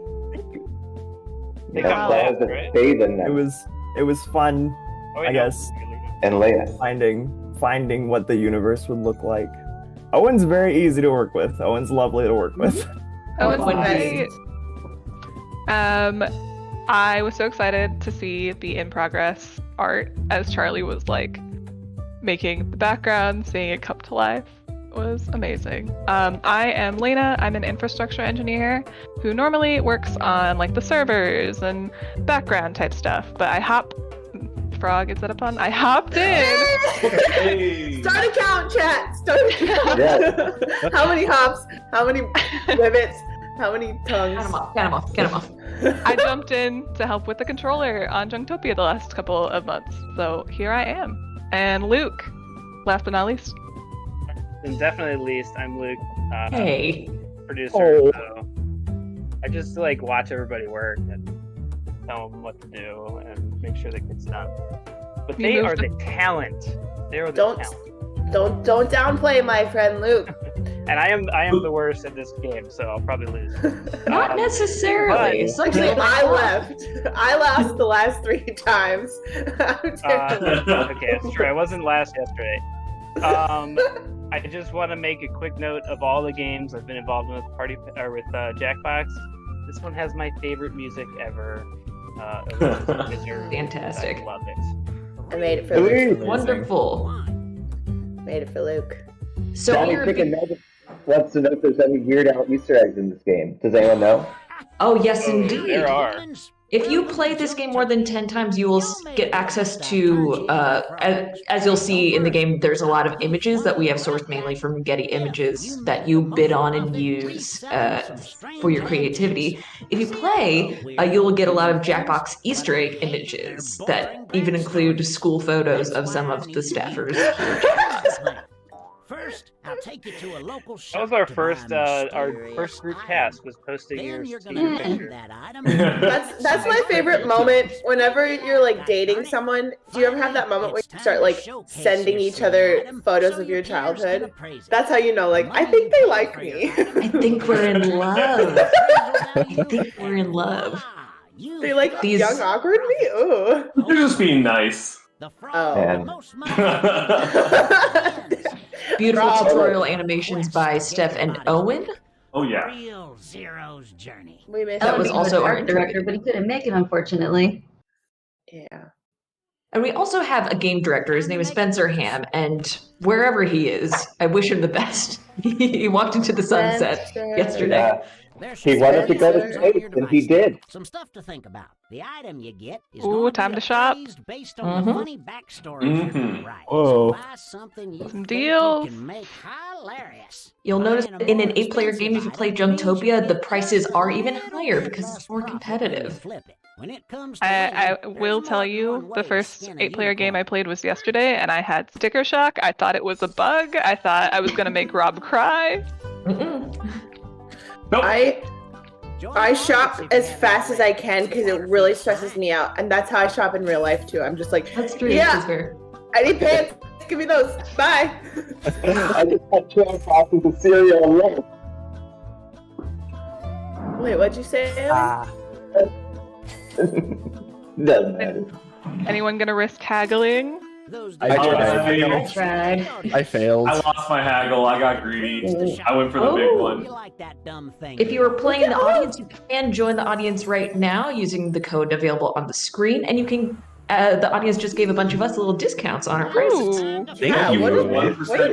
It was fun, I guess. And Leia. Finding what the universe would look like. Owen's very easy to work with. Owen's lovely to work with. Owen's great. I was so excited to see the in-progress art as Charlie was like making the background, seeing it come to life. It was amazing. I am Lena. I'm an infrastructure engineer who normally works on like the servers and background type stuff, but I hopped in. Start a count, chat. Start a count. Yeah. How many hops? How many rivets? How many tongues? Count them off. I jumped in to help with the controller on Junktopia the last couple of months, so here I am. And Luke, last but not least. And definitely least, I'm Luke. Hey. Producer. So I just like watch everybody work and tell them what to do and make sure that gets done. But they are the talent. They are the talent. Don't downplay my friend Luke. And I am the worst at this game, so I'll probably lose. Not necessarily. Actually, I left. I lost the last 3 times. Okay, that's true. I wasn't last yesterday. I just want to make a quick note of all the games I've been involved with Jackbox. This one has my favorite music ever. Fantastic. I love it. I made it for Luke. Wonderful. Made it for Luke. So wants to know if there's any Weird Al Easter eggs in this game. Does anyone know? Oh yes, indeed. There are. If you play this game more than 10 times, you will get access to, as you'll see in the game, there's a lot of images that we have sourced mainly from Getty Images that you bid on and use for your creativity. If you play, you'll get a lot of Jackbox Easter egg images that even include school photos of some of the staffers. First, I'll take you to a local That shop. was our first group task was posting your picture. That's my favorite moment. Whenever you're like dating someone, do you ever have that moment where you start like sending each other photos of your childhood? That's how you know, like, I think they like me. I think we're in love. I think we're in love. They like young awkward me? Ooh. You're just being nice. Oh. Beautiful tutorial animations by Steph and Owen. Oh yeah. Zero's journey. We missed That was also our art director, but he couldn't make it, unfortunately. Yeah. And we also have a game director. His name is Spencer Ham, and wherever he is, I wish him the best. He walked into the sunset yesterday. Yeah. He wanted to go to space, and he did. Some stuff to think about. The item you get is Ooh, time to shop. based on the funny backstory for the right. Whoa. Buy something you Some think deals. you can make hilarious. You'll notice in an 8-player game, if you play Junktopia, the prices are even higher because it's more competitive. I will tell you, the first 8-player game I played was yesterday, and I had sticker shock. I thought it was a bug. I thought I was going to make Rob cry. Nope. I shop as fast as I can because it really stresses me out, and that's how I shop in real life too. I'm just like, that's true. Yeah, That's fair. I need pants. Give me those. Bye. I just had 12 boxes of cereal alone. Wait, what'd you say? Doesn't matter. Anyone going to risk haggling? I tried. I failed. I lost my haggle. I got greedy. I went for the big one. If you are playing in the audience, you can join the audience right now using the code available on the screen, and you can. The audience just gave a bunch of us little discounts on our prices. Yeah, what a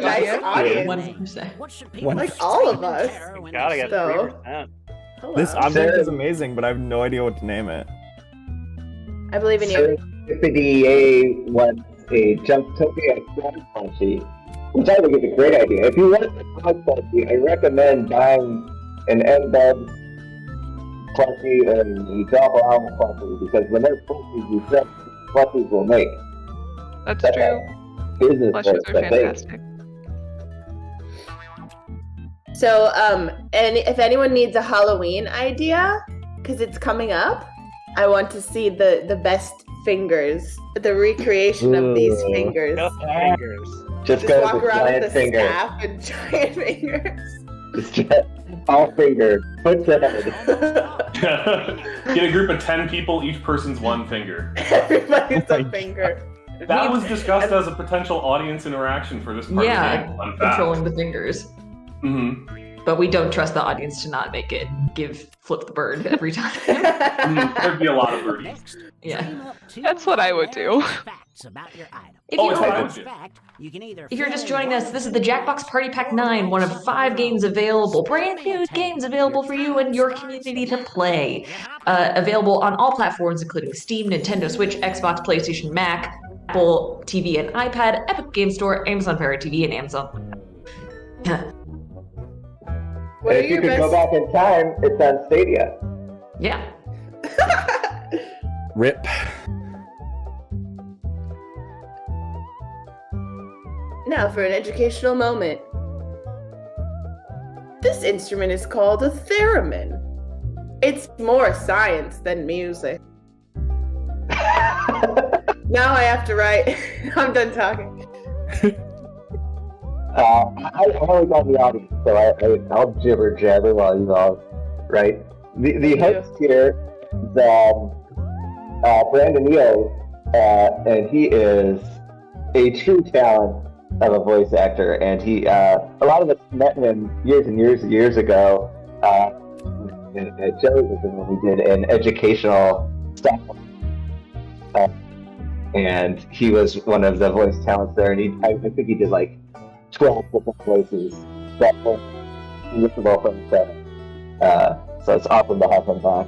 nice audience. 1%. Like all of us. Gotta get So, 3%. This object is amazing, but I have no idea what to name it. I believe in you. Serendipity wants a Junktopia crowd plushie, which I think is a great idea. If you want a crowd plushie, I recommend buying an N-Bub plushie or the Doppelganger plushie, because when they're plushies, you sell plushies will make. That's true. Business Plushies works, are I think. fantastic. So, and if anyone needs a Halloween idea, because it's coming up, I want to see the best fingers, the recreation of these fingers. Just go walk with a around giant with a finger. staff and giant fingers. Just all finger, foot to head. Get a group of 10 people, each person's one finger. Everybody's a finger. That was discussed as a potential audience interaction for this part Yeah, of the game. Fun fact. controlling the fingers. Mm-hmm. But we don't trust the audience to not make it flip the bird every time. There'd be a lot of birdies. Yeah. That's what I would do. If you're just joining us, this is the Jackbox Party Pack 9, one of 5 games available, brand new games available for you and your community to play. Available on all platforms, including Steam, Nintendo Switch, Xbox, PlayStation, Mac, Apple TV and iPad, Epic Game Store, Amazon Fire TV, and Amazon. What And if you could go back in time, it's on Stadia. Yeah. Rip. Now for an educational moment. This instrument is called a theremin. It's more science than music. Now I have to write. I'm done talking. I always on the audience, so I'll jibber jabber while you all write. The host here is Brandon Neal, and he is a true talent of a voice actor, and he a lot of us met him years and years ago at Jellyvision when we did an educational stuff, and he was one of the voice talents there, and I think he did like 12 different voices that were usable from the so it's awesome to have him back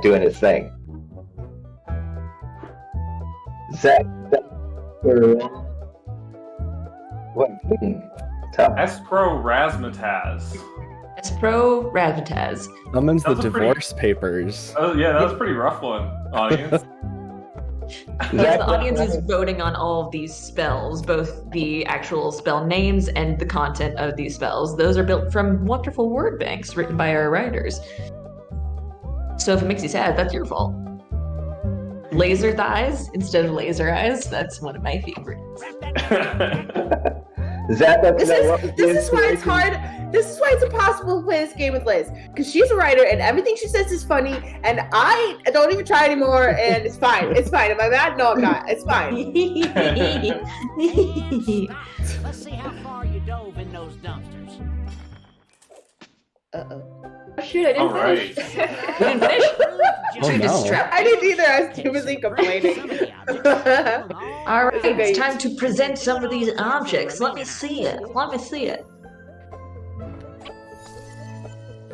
doing his thing. Zach. What? Tough. Espro Razzmatazz. Espro Razzmatazz. Summons the That was a pretty- divorce papers. Oh yeah, that was a pretty rough one, audience. Yes, the audience is voting on all of these spells, both the actual spell names and the content of these spells. Those are built from wonderful word banks written by our writers. So if it makes you sad, that's your fault. Laser thighs instead of laser eyes, that's one of my favorites. Zach, This is why it's hard. This is why it's impossible to play this game with Liz, because she's a writer and everything she says is funny, and I don't even try anymore, and it's fine. It's fine. Am I mad? No, I'm not. It's fine. Let's see how far you dove in those dumpsters. Uh-oh. Oh, shoot, I didn't All right. finish. You didn't finish? Oh, no. I didn't either. I was too busy complaining. All right, it's time to present some of these objects. Let me see it. Let me see it.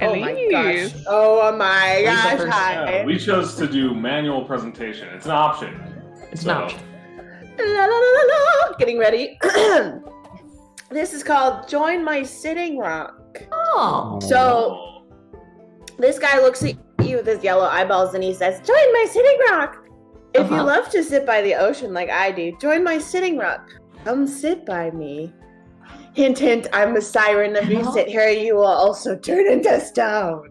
Oh my gosh. Oh my gosh. Yeah, Hi. we chose to do manual presentation. It's an option. It's an option. La, la, la, la, la. Getting ready. This is called Join My Sitting Rock. Oh. So this guy looks at you with his yellow eyeballs and he says, "Join my sitting rock. If you love to sit by the ocean like I do, join my sitting rock. Come sit by me. Hint, hint, I'm a siren. If you sit here, you will also turn into stone."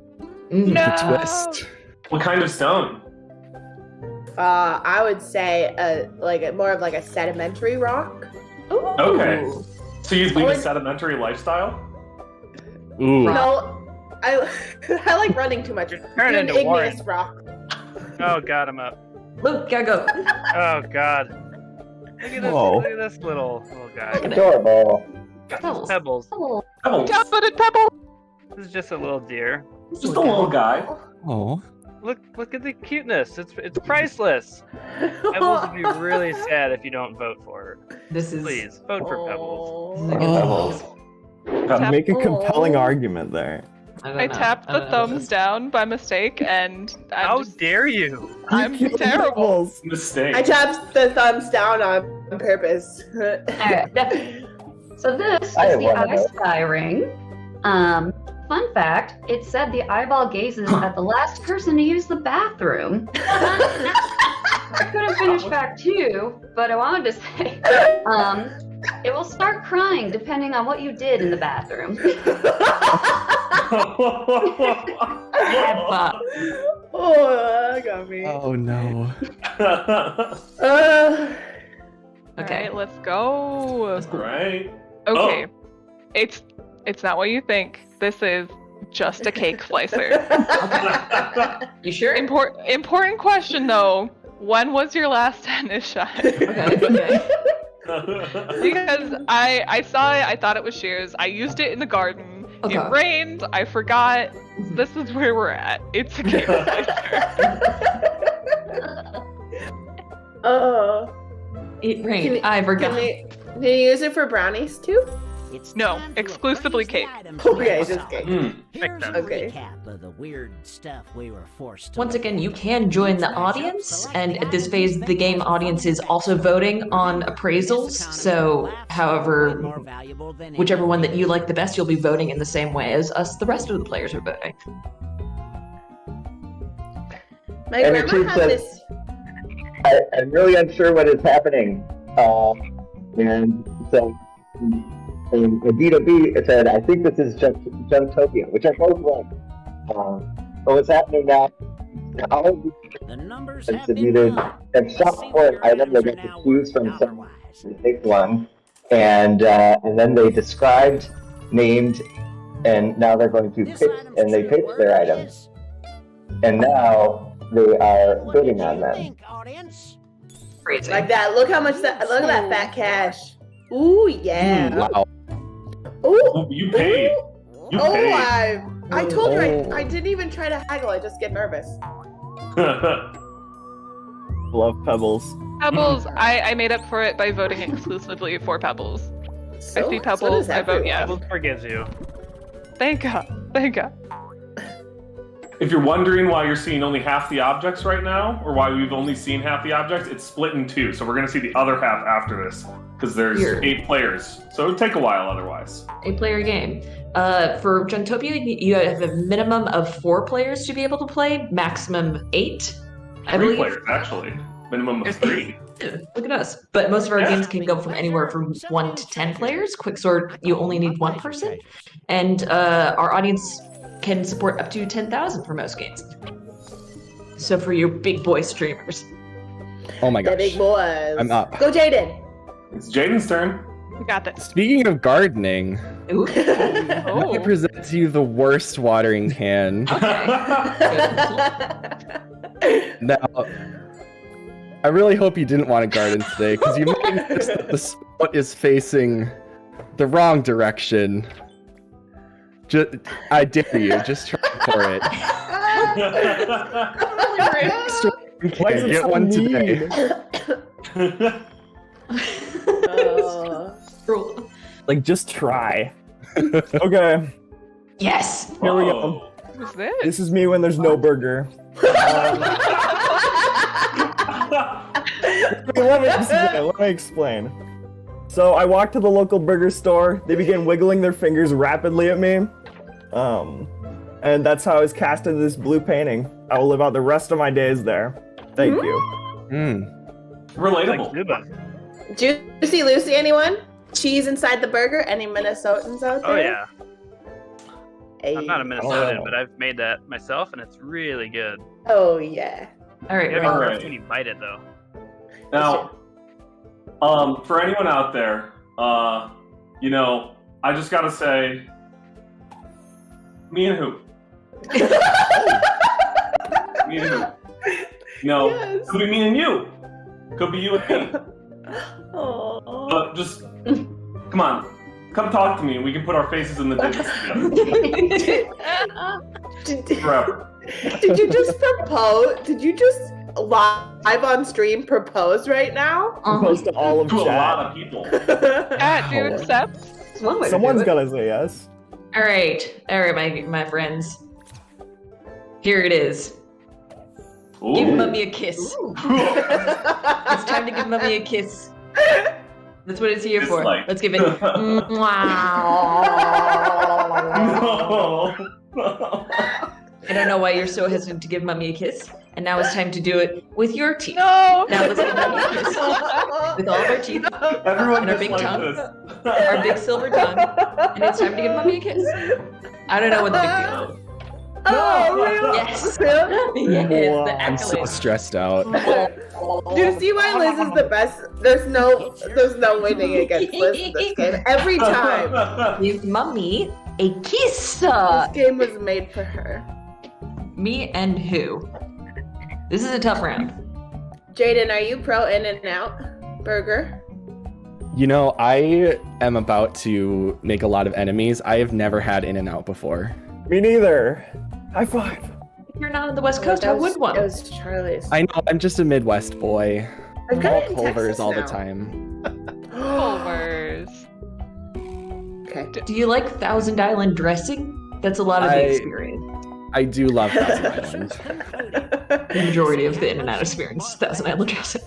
No. Twist. What kind of stone? I would say more of like a sedimentary rock. Okay. So you'd lead Or- a sedimentary lifestyle? Ooh. No, I like running too much. Turn An into igneous Warren. rock. Oh god, I'm up. Luke, gotta go. Oh god. Look at this, Whoa. look at this little guy. Adorable. Pebbles. Pebbles. Oh, Top-footed pebble. This is just a little deer. just a little guy. Oh. Look at the cuteness. It's priceless. Pebbles would be really sad if you don't vote for her. This is. Please vote for Pebbles. Oh. Make a compelling argument there. I tapped the thumbs down by mistake, and How dare you? I'm terrible. Mistake. I tapped the thumbs down on purpose. Alright. So this is I have the one of I those. Spy ring. Fun fact, it said the eyeball gazes at the last person to use the bathroom. I couldn't finish fact 2, but I wanted to say, it will start crying depending on what you did in the bathroom. Oh, that got me. Oh no. Okay, let's go. Right. Okay, it's not what you think. This is just a cake slicer. You sure? Important question though. When was your last tennis shot? Okay. Because I saw it, I thought it was shears. I used it in the garden. Okay. It rained. I forgot. This is where we're at. It's a cake slicer. It rained. I forgot. Can you use it for brownies too? No, exclusively cake. Okay, just cake. Here's a Okay. recap of the weird stuff we were forced to Once learn. again, you can join the audience, and at this phase, the game audience is also voting on appraisals. So, however, whichever one that you like the best, you'll be voting in the same way as us, the rest of the players are voting. My And it grandma keeps had us- this. I'm really unsure what is happening. And so in B2B, it said, I think this is Junktopia, which are both right. But what's happening now, all of The numbers these have have been either run. have shot for an item they get to choose from some big one, and then they described, named, and now they're going to pitch, and they pitch their items. And now they are bidding on them. Crazy. Like that. Look how much look at that fat cash. Ooh yeah. Wow. Ooh. You paid. You Oh, paid. I told you I didn't even try to haggle. I just get nervous. Love Pebbles. Pebbles, I made up for it by voting exclusively for Pebbles. I see Pebbles, I vote yes. Pebbles forgives you. Thank God. Thank God. if you're wondering why you're seeing only half the objects right now, or why we've only seen half the objects, it's split in two. So we're going to see the other half after this, because there's 8 players. So it would take a while otherwise. 8-player game. For Junktopia, you have a minimum of 4 players to be able to play, maximum 8. 3 players, actually. Minimum of 3. Look at us. But most of our games can go from anywhere from 1 to 10 players. Quixort, you only need 1 person. And our audience can support up to 10,000 for most games. So for you big boy streamers. Oh my The gosh. big boys. I'm up. Go, Jaden. It's Jaden's turn. We got this. Speaking of gardening, Ooh. I present to you the worst watering can. Now, I really hope you didn't want to garden today, because you might notice that the spout is facing the wrong direction. I dare you, just try for it. Why is it Get so one mean? today. Like, just try. Okay. Yes. Here we go. Who's this? This is me when there's no burger. Let me explain. So I walked to the local burger store. They began wiggling their fingers rapidly at me. And that's how I was cast into this blue painting. I will live out the rest of my days there. Thank you. Relatable. Juicy Lucy, anyone? Cheese inside the burger? Any Minnesotans out there? Oh yeah. Hey. I'm not a Minnesotan, but I've made that myself, and it's really good. Oh yeah. All right. You gotta be careful when you bite it, though. Now, for anyone out there, you know, I just gotta say, me and who? Me and who? No, could be me and you. Could be you and me. But just, come on. Come talk to me and we can put our faces in the digits together. Forever. Did you just propose? Did you just live on stream propose right now? Propose to all of To a chat. lot of people. Chat, do you accept? Someone's gotta say yes. All right, my friends. Here it is. Give Mummy a kiss. It's time to give Mummy a kiss. That's what it's here It's for. like- Let's give it. I don't know why you're so hesitant to give Mummy a kiss. And now it's time to do it with your teeth. No! Now let's give Mummy a kiss. With all of our teeth. Everyone and our just big like tongue. this. Our big silver tongue. And it's time to give Mummy a kiss. I don't know what the big deal is. Oh, really? Yes. Really? Yes, the I'm so accolade. stressed out. Do you see why Liz is the best? There's no winning against Liz in this game. Every time. Give Mummy a kiss. This game was made for her. Me and who? This is a tough round. Jaden, are you pro In-N-Out burger? You know, I am about to make a lot of enemies. I have never had In-N-Out before. Me neither. High five. If you're not on the West Coast, I would one. It was Charlie's. I know, I'm just a Midwest boy. I've got All it in Culver's Texas all the now. time. Culver's. Okay. Do you like Thousand Island dressing? That's a lot of the experience. I do love Thousand Island. The majority of the In-N-Out experience is Thousand Island dressing.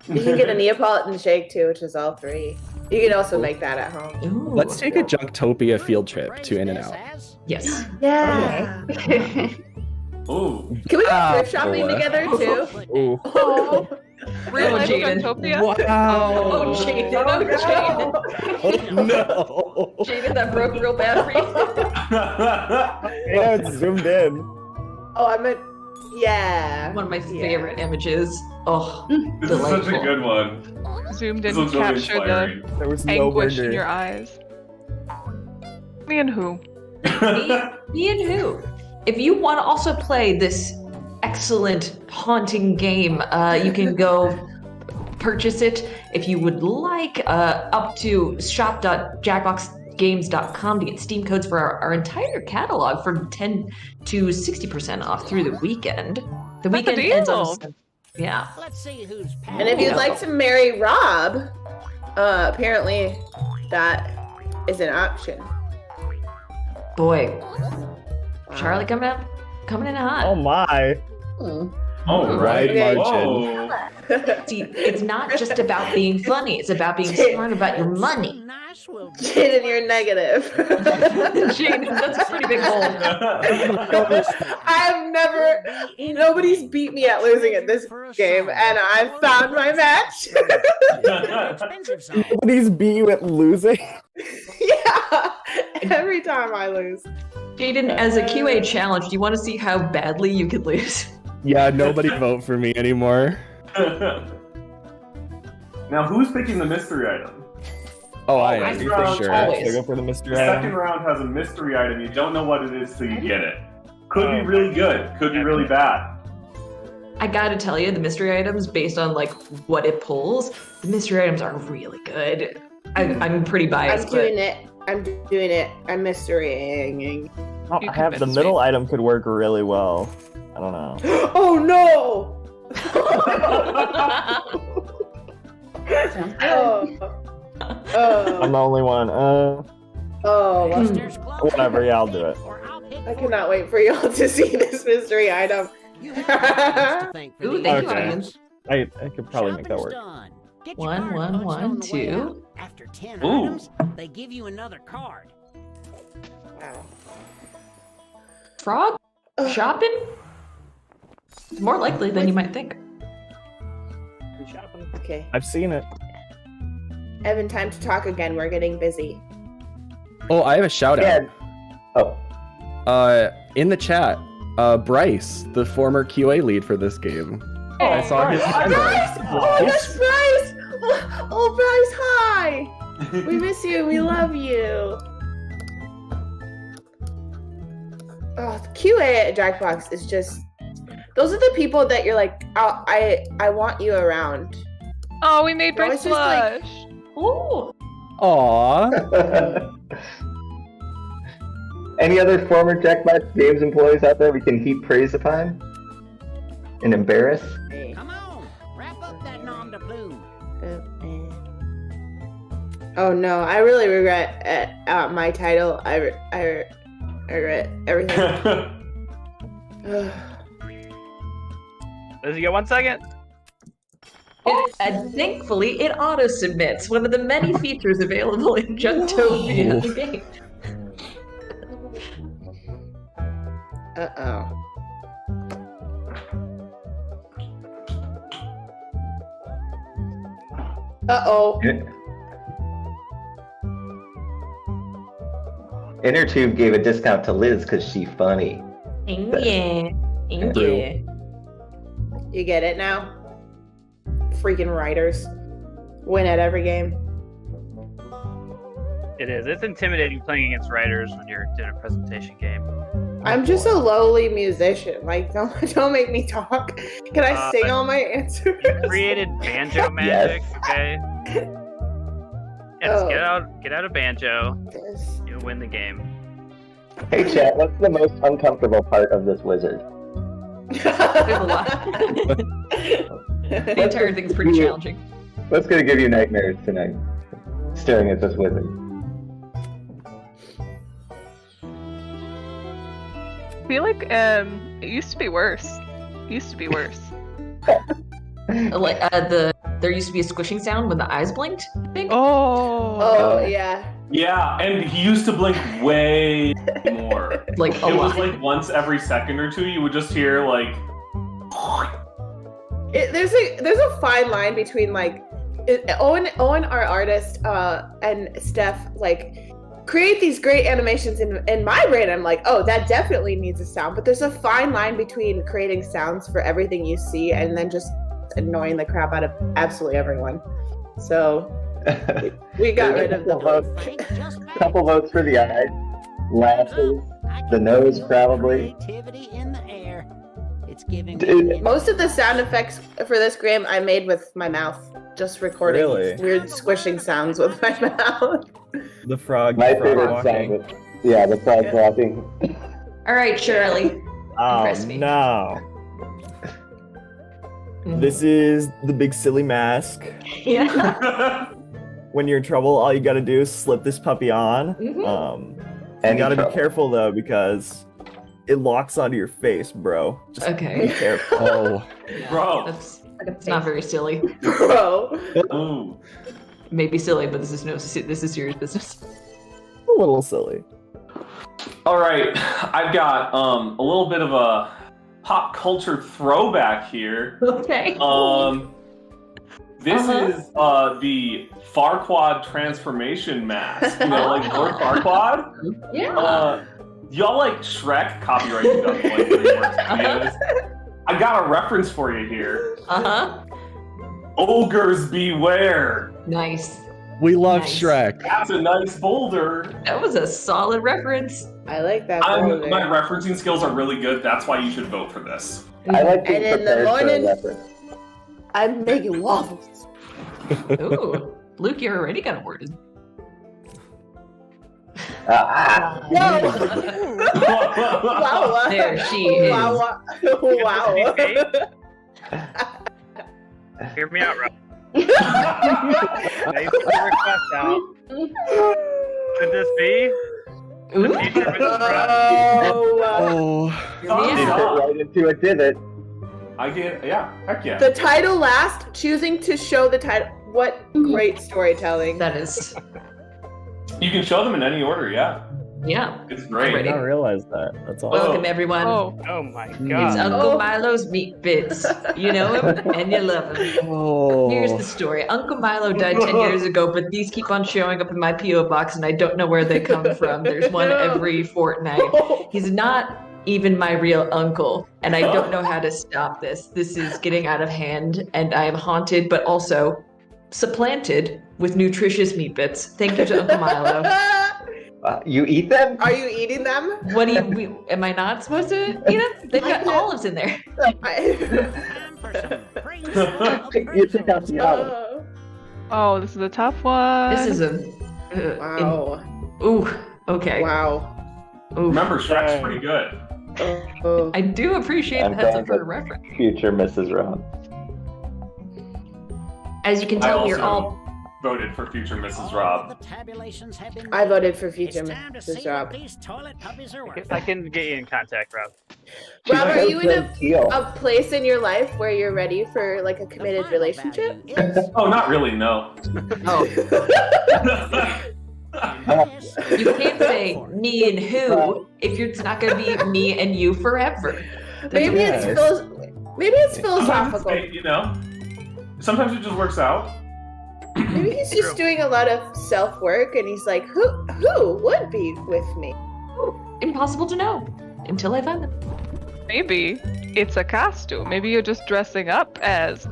You can get a Neapolitan shake too, which is all 3. You can also make that at home. Ooh. Let's take a Junktopia field trip to In-N-Out. Yes. Yeah. Ooh. Can we go Ah, thrift shopping boy. together too? Ooh. Real life Jaden. Junktopia? Wow. Oh, Jaden. Oh, Jaden. No. Jaden, that broke real bad for you. Yeah, it's zoomed in. Oh, I meant, yeah. One of my favorite images. Oh, This is such a delightful. good one. Zoomed This in, was really captured inspiring. There was the no anguish burger. in your eyes. Me and who? Me and who? If you want to also play this excellent haunting game, you can go purchase it if you would like up to shop.jackboxgames.com to get Steam codes for our entire catalog from 10 to 60% off through the weekend. The That's a weekend ends on deal. yeah. Let's see who's And if you'd like to marry Rob, apparently that is an option. Boy, Charlie coming coming in hot. Oh my. Oh, Wide right. margin. See, it's not just about being funny. It's about being smart about your money. Jaden, you're negative. Jaden, that's a pretty big hole. I've never, nobody's beat me at losing at this game, and I've found my match. Nobody's beat you at losing. Yeah, every time I lose. Jaden, as a QA challenge, do you want to see how badly you could lose? Yeah, nobody vote for me anymore. Now, who's picking the mystery item? Oh, I am, This for round- sure. always. Should I go for the mystery The item? second round has a mystery item. You don't know what it is till you get it. Could be really good. Could be really bad. I gotta tell you, the mystery items, based on like what it pulls, the mystery items are really good. I'm pretty biased. I'm doing it. I'm mysterying. Oh, I have the middle item could work really well. I don't know. Oh no! I'm the only one. Whatever. Yeah, I'll do it. I cannot wait for y'all to see this mystery item. Ooh, thank you, audience. I could probably make that work. 1, 1, 1, 2. After 10 Ooh. items, they give you another card. Frog? Shopping? It's more likely than you might think. Okay. I've seen it. Evan, time to talk again. We're getting busy. Oh, I have a shout out. Oh. In the chat, Bryce, the former QA lead for this game. I saw his hand Bryce! up. Oh my gosh, Bryce! Oh, Bryce, hi! We miss you. We love you. Oh, QA at Jackbox is just... Those are the people that you're like, oh, I want you around. Oh, we made Bryce It's just like- blush. Ooh. Aww. Any other former Jackbox Games employees out there we can heap praise upon and embarrass? Come on, wrap up that nom de plume. Oh no, I really regret my title. I regret everything. Liz, you got 1 second? Thankfully, it auto-submits, one of the many features available in Junktopia, the game. Uh-oh. Uh-oh. InnerTube gave a discount to Liz because she's funny. Yeah. Yeah. You get it now? Freaking writers. Win at every game. It is. It's intimidating playing against writers when you're doing a presentation game. I'm just a lowly musician. Like, don't make me talk. Can I sing all my answers? You created banjo magic, okay? Yes, get out of banjo. You win the game. Hey chat, what's the most uncomfortable part of this wizard? There's a lot. The entire thing's pretty challenging. What's gonna give you nightmares tonight? Staring at this wizard. I feel like it used to be worse. Like there used to be a squishing sound when the eyes blinked, I think. Oh yeah. Yeah, and he used to blink way more. Like it was like once every second or two, you would just hear like. There's a fine line between like Owen, our artist, and Steph like create these great animations. In my brain, I'm like, oh, that definitely needs a sound. But there's a fine line between creating sounds for everything you see and then just annoying the crap out of absolutely everyone. So we got rid of the Couple votes for the eyes, lashes, the nose probably. Creativity in the air. It's giving Most of the sound effects for this game I made with my mouth, just recording weird squishing sounds with my mouth. The frog. My frog favorite walking. sound. Yeah, the frog walking. All right, Shirley. Oh Impress me. no. This is the big silly mask. Yeah. When you're in trouble, all you gotta do is slip this puppy on. Mhm. You gotta be careful though, because it locks onto your face, bro. Just Okay. be careful. Oh, Bro. That's not very silly. Bro. Ooh. Maybe silly, but this is serious business. A little silly. All right, I've got a little bit of a pop culture throwback here. Okay. This is the Farquaad transformation mask. You know, like Lord Farquaad. Yeah. Y'all like Shrek? Copyright stuff. Like, videos. I got a reference for you here. Ogres beware. Nice. We love Nice. Shrek. That's a nice boulder. That was a solid reference. I like that. My referencing skills are really good. That's why you should vote for this. I like being And in the prepared for a morning- reference. I'm making waffles. Ooh, Luke, you're already got a word in. Wow. There she is. Wow. Wow. Hear me out, Rob. I put the request out. Could this be? Ooh. You fit right into a divot. I get, yeah, heck yeah. The title last, choosing to show the title. What great storytelling. That is. You can show them in any order, yeah. Yeah. It's great. I'm ready. I didn't realize that. That's all. Welcome, everyone. Oh my It's god. Uncle Milo's Meat Bits. You know him and you love him. Oh. Here's the story. Uncle Milo died 10 years ago, but these keep on showing up in my P.O. box, and I don't know where they come from. There's one every fortnight. He's not even my real uncle, and I don't know how to stop this. This is getting out of hand, and I am haunted, but also supplanted with nutritious meat bits. Thank you to Uncle Milo. You eat them? Are you eating them? What do you? Am I not supposed to eat them? They've got olives in there. You took out the olive. Oh, this is a tough one. This is a. Wow. Ooh. Okay. Wow. Ooh. Remember, Shrek's pretty good. I do appreciate the heads up for the reference. Future Mrs. Rob. As you can I tell, also we're all. voted for future Mrs. Rob. I voted for future Mrs. Rob. I can get you in contact, Rob. Rob, are you in a place in your life where you're ready for like a committed relationship? Oh, not really, no. You can't say me and who if it's not going to be me and you forever. Maybe it's philosophical. Sometimes, you know, sometimes it just works out. Maybe he's just doing a lot of self work, and he's like, who would be with me? Impossible to know until I find them. Maybe it's a costume. Maybe you're just dressing up as,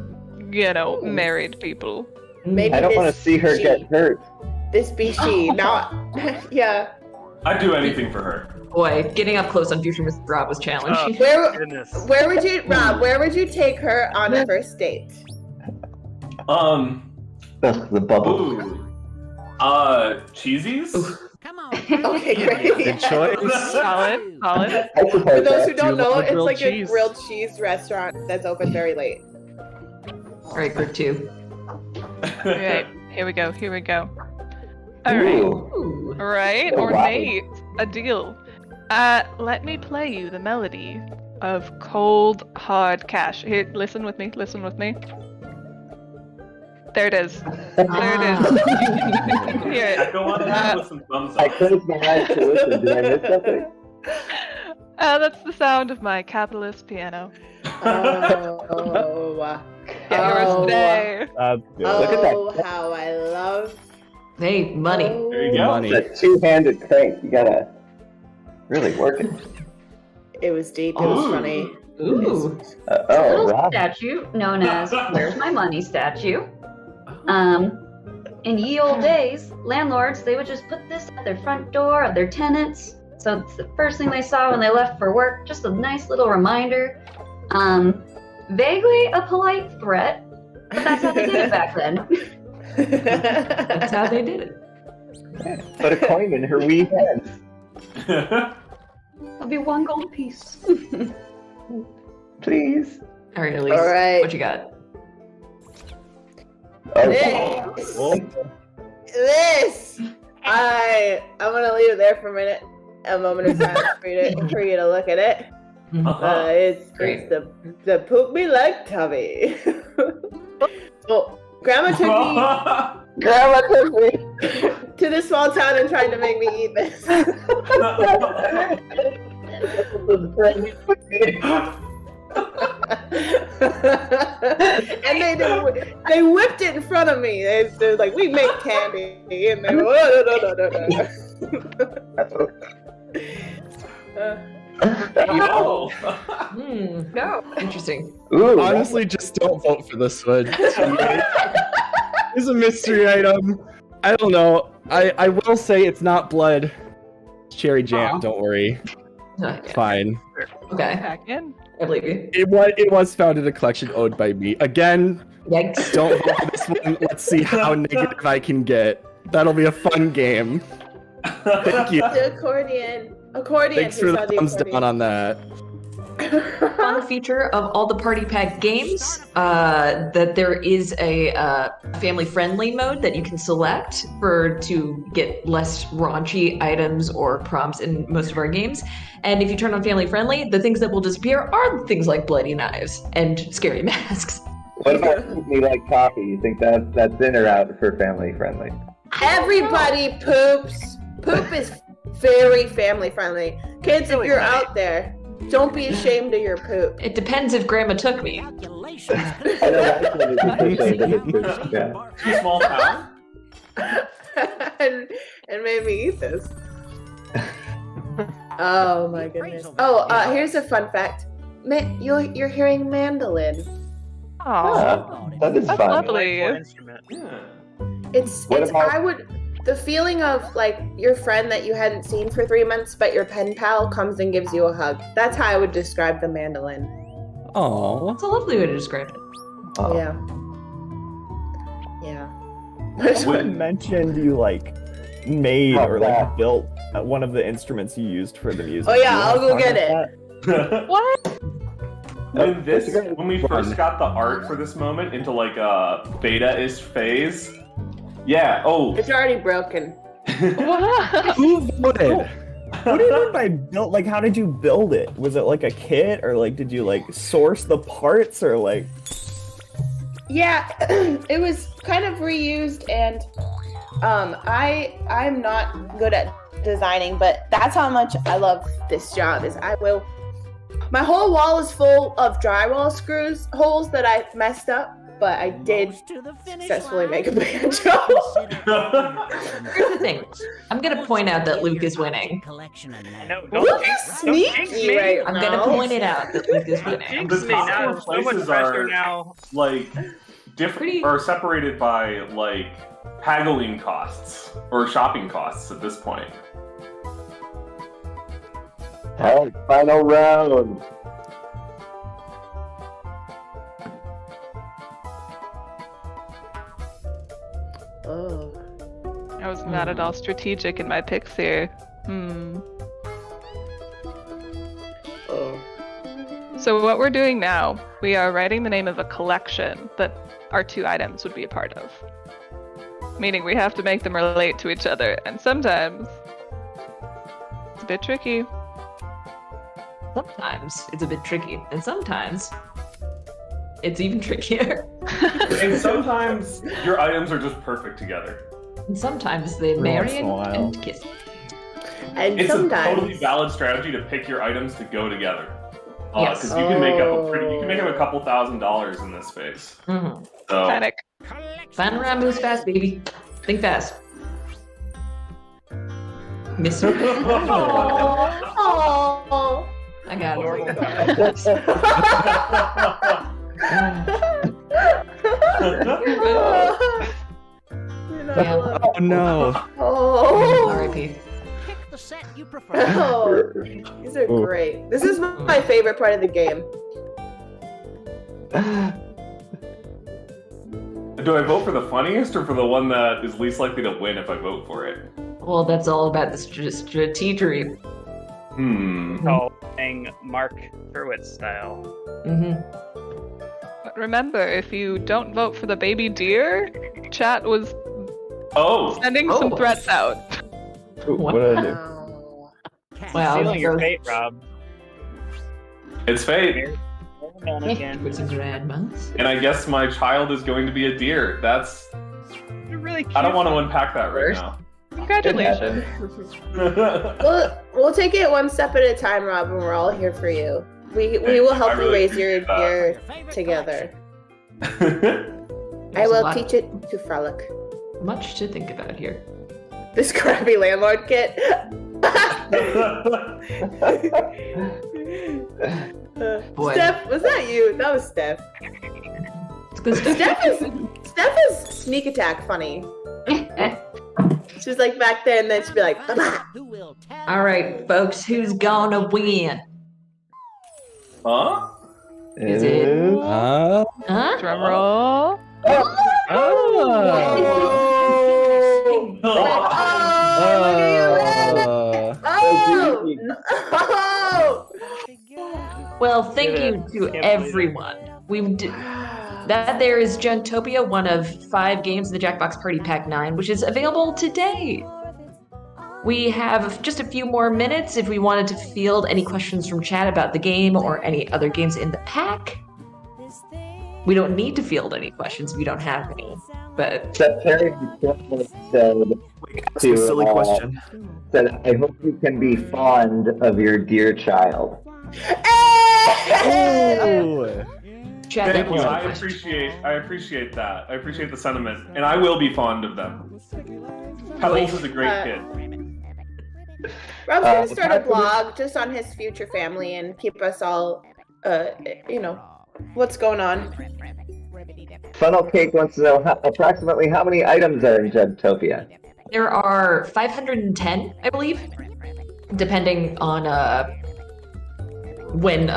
you know, married people. Maybe I don't want to see her get hurt. This be she, not yeah. I'd do anything for her. Boy, getting up close on Future Mrs. Rob was challenging. Where would you, Rob? Where would you take her on a first date? The bubble. Ooh. Cheesies? Come on. Okay, great. Good choice. Solid. For those who don't know, love it's grilled like cheese. a grilled cheese restaurant that's open very late. All right, group 2. Alright, here we go. Alright. Right, Oh, ornate. A deal. Let me play you the melody of Cold Hard Cash. Here, listen with me. There it is. Here. Go on ahead with some thumbs up. I closed my eyes to listen. Did I miss something? That's the sound of my capitalist piano. Oh. Yours today. Look at that. How I love. Hey, money. There you go. Money. It's a two-handed crank. You gotta really work it. It was deep. It was funny. Ooh. Oh, Little Rob. statue known as "Where's My Money" statue. In ye old days, landlords, they would just put this at their front door of their tenants. So it's the first thing they saw when they left for work. Just a nice little reminder. Vaguely a polite threat, but that's how they did it back then. That's how they did it. Put a coin in her wee hands. It'll be 1 gold piece. Please. All right, Elise. All right. What you got? This. I'm gonna leave it there for a minute. a moment of silence for you to look at it. It's the poop me like tummy. So Grandma took me to this small town and tried to make me eat this. And they whipped it in front of me. They're like, we make candy, and they no. No. Interesting. Ooh, honestly, just don't vote for this one. It's a mystery item. I don't know. I will say it's not blood. It's cherry jam. Don't worry. It's fine. Okay. Back in. I believe you. It was found in a collection owned by me. Again, Yikes. Don't vote for this one. Let's see how negative I can get. That'll be a fun game. Thank you. The accordion. Thanks for the thumbs down on that. Fun feature of all the Party Pack games, that there is a family-friendly mode that you can select to get less raunchy items or prompts in most of our games. And if you turn on family-friendly, the things that will disappear are things like bloody knives and scary masks. What about me like coffee? You think that's in or out for family-friendly? Everybody poops. Poop is very family-friendly. Kids, if you're out there, don't be ashamed of your poop. It depends if Grandma took me. Small town. and made me eat this. Oh my goodness. Oh, here's a fun fact. You're hearing mandolin. Oh, that is that's fun. lovely. The feeling of like your friend that you hadn't seen for 3 months, but your pen pal comes and gives you a hug. That's how I would describe the mandolin. Oh, that's a lovely way to describe it. Yeah. What mentioned you like made or like built one of the instruments you used for the music? Oh yeah, I'll go get it. What? When we first got the art for this moment into like a beta-ish phase. Yeah. Oh. It's already broken. Who voted? What do you mean by built? Like, how did you build it? Was it like a kit, or like did you like source the parts, or like? Yeah, it was kind of reused, and I'm not good at designing, but that's how much I love this job. My whole wall is full of drywall screws holes that I messed up. But I did successfully make a banjo. Here's the thing. I'm going to point out that Luke is winning. Luke is sneaky right I'm going to point it out that Luke is winning. The top four places are like different or separated by like haggling costs or shopping costs at this point. All right, final round. Oh. I was not at all strategic in my picks here. Oh. So what we're doing now, we are writing the name of a collection that our two items would be a part of. Meaning we have to make them relate to each other, and sometimes it's a bit tricky. Sometimes it's a bit tricky, and sometimes it's even trickier. And sometimes your items are just perfect together. And sometimes they marry and kiss. And it's sometimes a totally valid strategy to pick your items to go together. Because you can make up a couple $1,000s in this phase. Mm-hmm. So Panic. Final round moves fast, baby. Think fast. Miss her. Oh. I got it. Oh no. Oh. R.I.P. Pick the set you prefer. Oh, these are great. This is my favorite part of the game. do I vote for the funniest or for the one that is least likely to win if I vote for it? Well, that's all about the strategery. Playing Mark Turwitz style. But remember, if you don't vote for the baby deer, chat was sending some threats out. What did I do? Wow. Sealing your fate, Rob. It's fate. With some grandmas. And I guess my child is going to be a deer. That's. You're really cute. I don't want to unpack that right now. Congratulations. We'll take it one step at a time, Rob, and we're all here for you. We will help you really raise your deer together. I will teach it to frolic. Much to think about here. This crappy landlord kit. Boy. Steph, was that you? That was Steph. Steph is sneak attack funny. She's like back there, and then she'd be like, "Bah." All right, folks, who's gonna win? Huh? Is it? Huh? Drum roll. Well, thank you to everyone. That there is Junktopia, one of 5 games in the Jackbox Party Pack 9, which is available today. We have just a few more minutes if we wanted to field any questions from chat about the game or any other games in the pack. We don't need to field any questions if you don't have any, but... Terry said, That's a silly question. Said, I hope you can be fond of your dear child. Chad, Thank you. I appreciate that. I appreciate the sentiment, and I will be fond of them. Pebbles is a great kid. Rob's gonna start a blog just on his future family and keep us all, what's going on. Funnel Cake wants to know approximately how many items are in Junktopia. There are 510, I believe, depending on when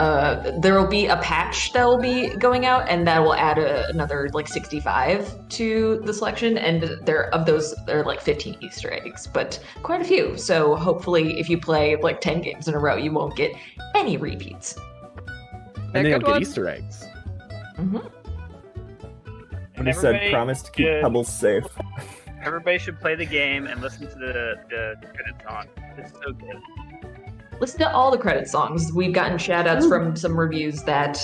there will be a patch that will be going out, and that will add another like 65 to the selection. And there are like 15 Easter eggs, but quite a few. So hopefully, if you play like 10 games in a row, you won't get any repeats. And they don't get Easter eggs. Mm-hmm. When he said, promise to keep Pebbles safe. Everybody should play the game and listen to the credit song. It's so good. Listen to all the credit songs. We've gotten shout-outs from some reviews that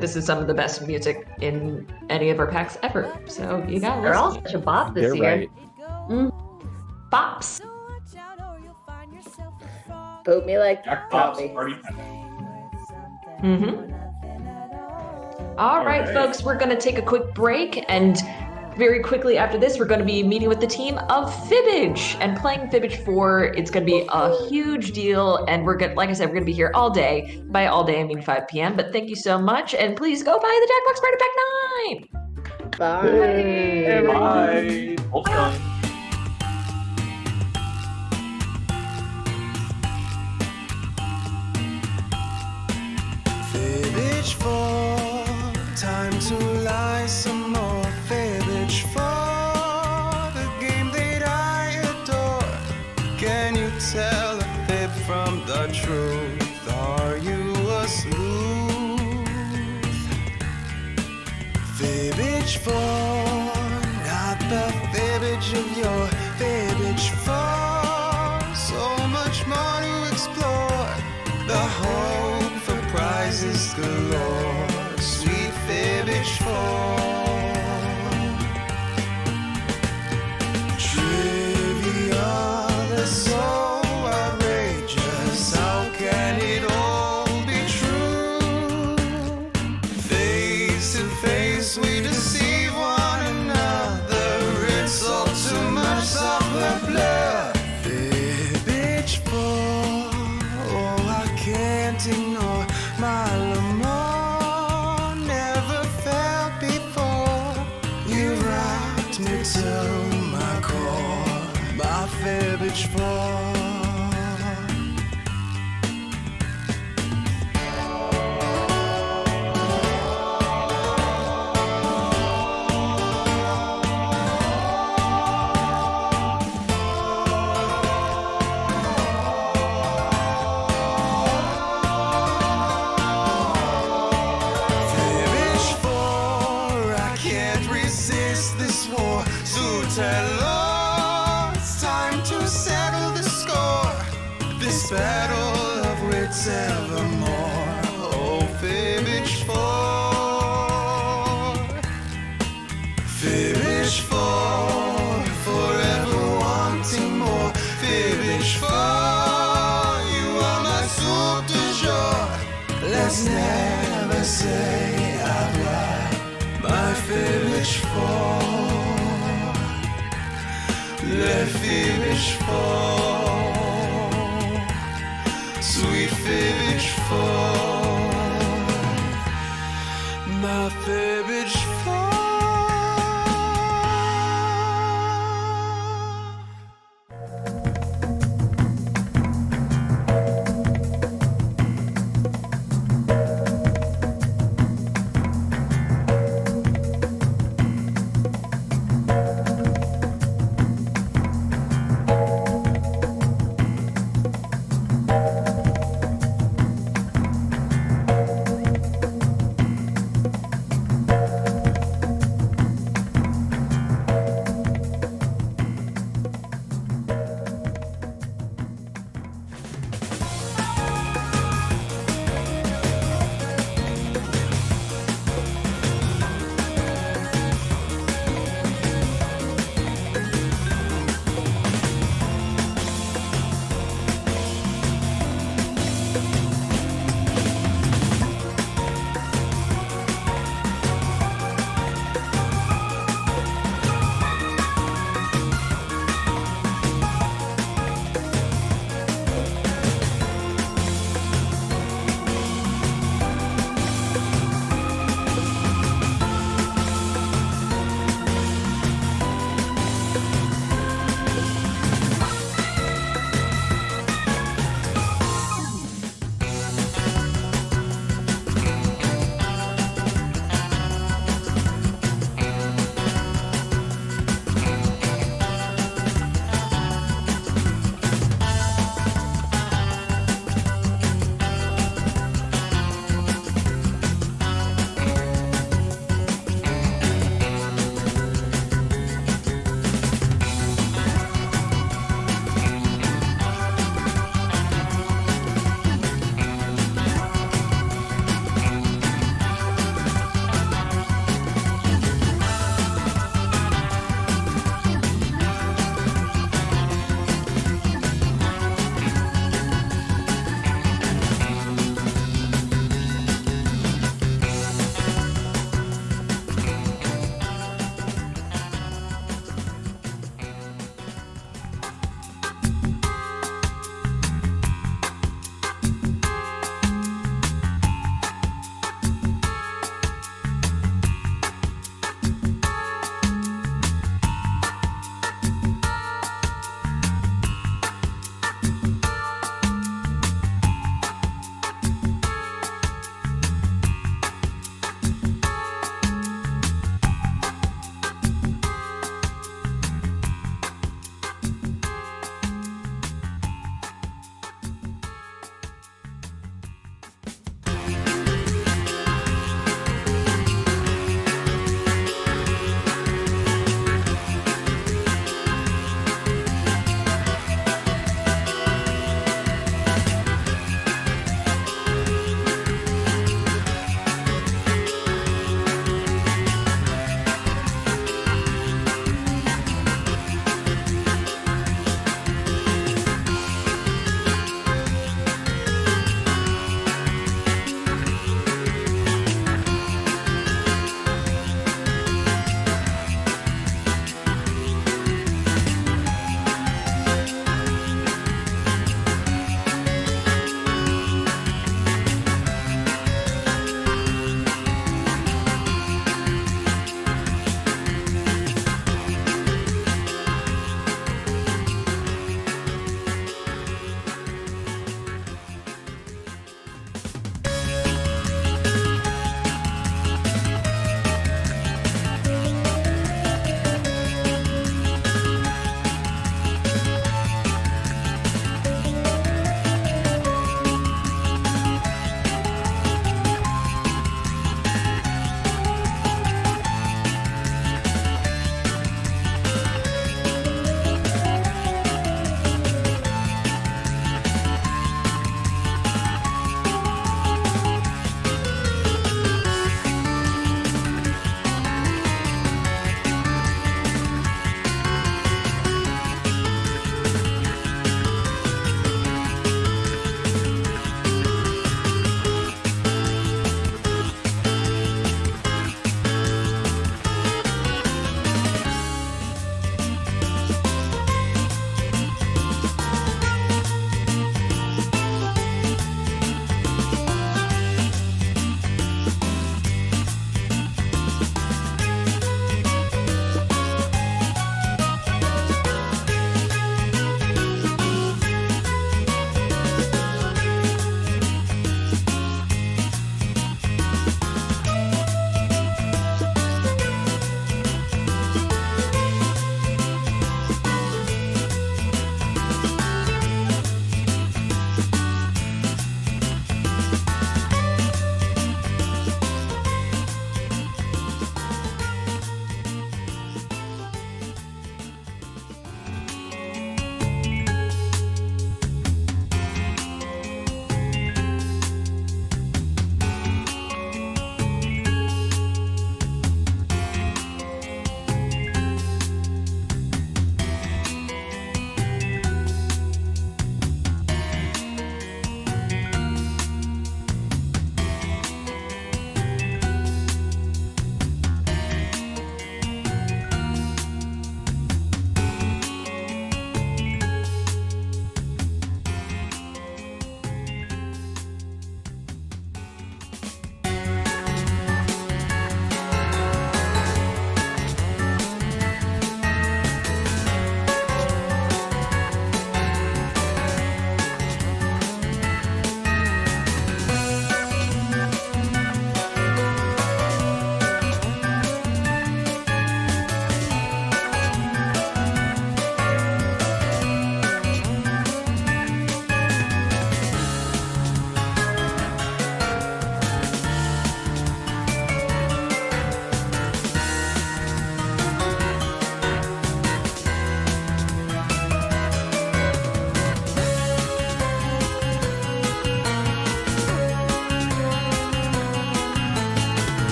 this is some of the best music in any of our packs ever. So you got They're all such a bop this year. Right. Bops. Boot me like Jackbox Party Pack. Mm-hmm. All right, folks, we're going to take a quick break, and very quickly after this, we're going to be meeting with the team of Fibbage and playing Fibbage 4. It's going to be a huge deal, and like I said, we're going to be here all day. By all day, I mean 5 p.m., but thank you so much, and please go buy the Jackbox Party Pack 9! Bye! Bye! Hold on. Fibbage 4, time to lie some more. Fibbage 4, the game that I adore. Can you tell a fib from the truth? Are you a sleuth? Fibbage 4, not the fibbage of your Fibbage 4. So much more to explore. The hope for prizes galore. Sweet Fibbage 4. Trivia that's so outrageous. How can it all be true? Face to face we deceive one another. It's all too much soft blur. Fibbage 4. Oh, I can't ignore my l'amour. Never felt before. You rocked me to my core. My Fibbage 4. it's evermore. Oh, Fibbage 4. Fibbage 4, forever wanting more. Fibbage 4, you are my soup du jour. Let's never say au revoir. My Fibbage 4, le Fibbage 4, sweet Fibbage 4, my Fibbage 4.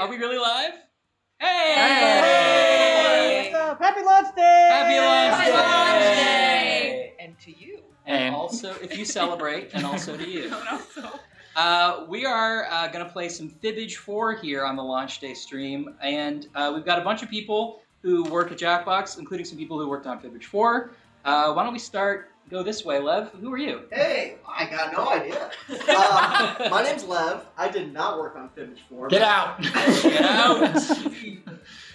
Are we really live? Hey! What's up? Happy Launch Day! Happy Launch Happy Launch Day! Day! And to you. And also, if you celebrate, and also to you. We are going to play some Fibbage 4 here on the Launch Day stream, and we've got a bunch of people who work at Jackbox, including some people who worked on Fibbage 4. Why don't we go this way, Lev? Who are you? Hey, I got no idea. My name's Lev. I did not work on Fibbage 4. Get out! Get out!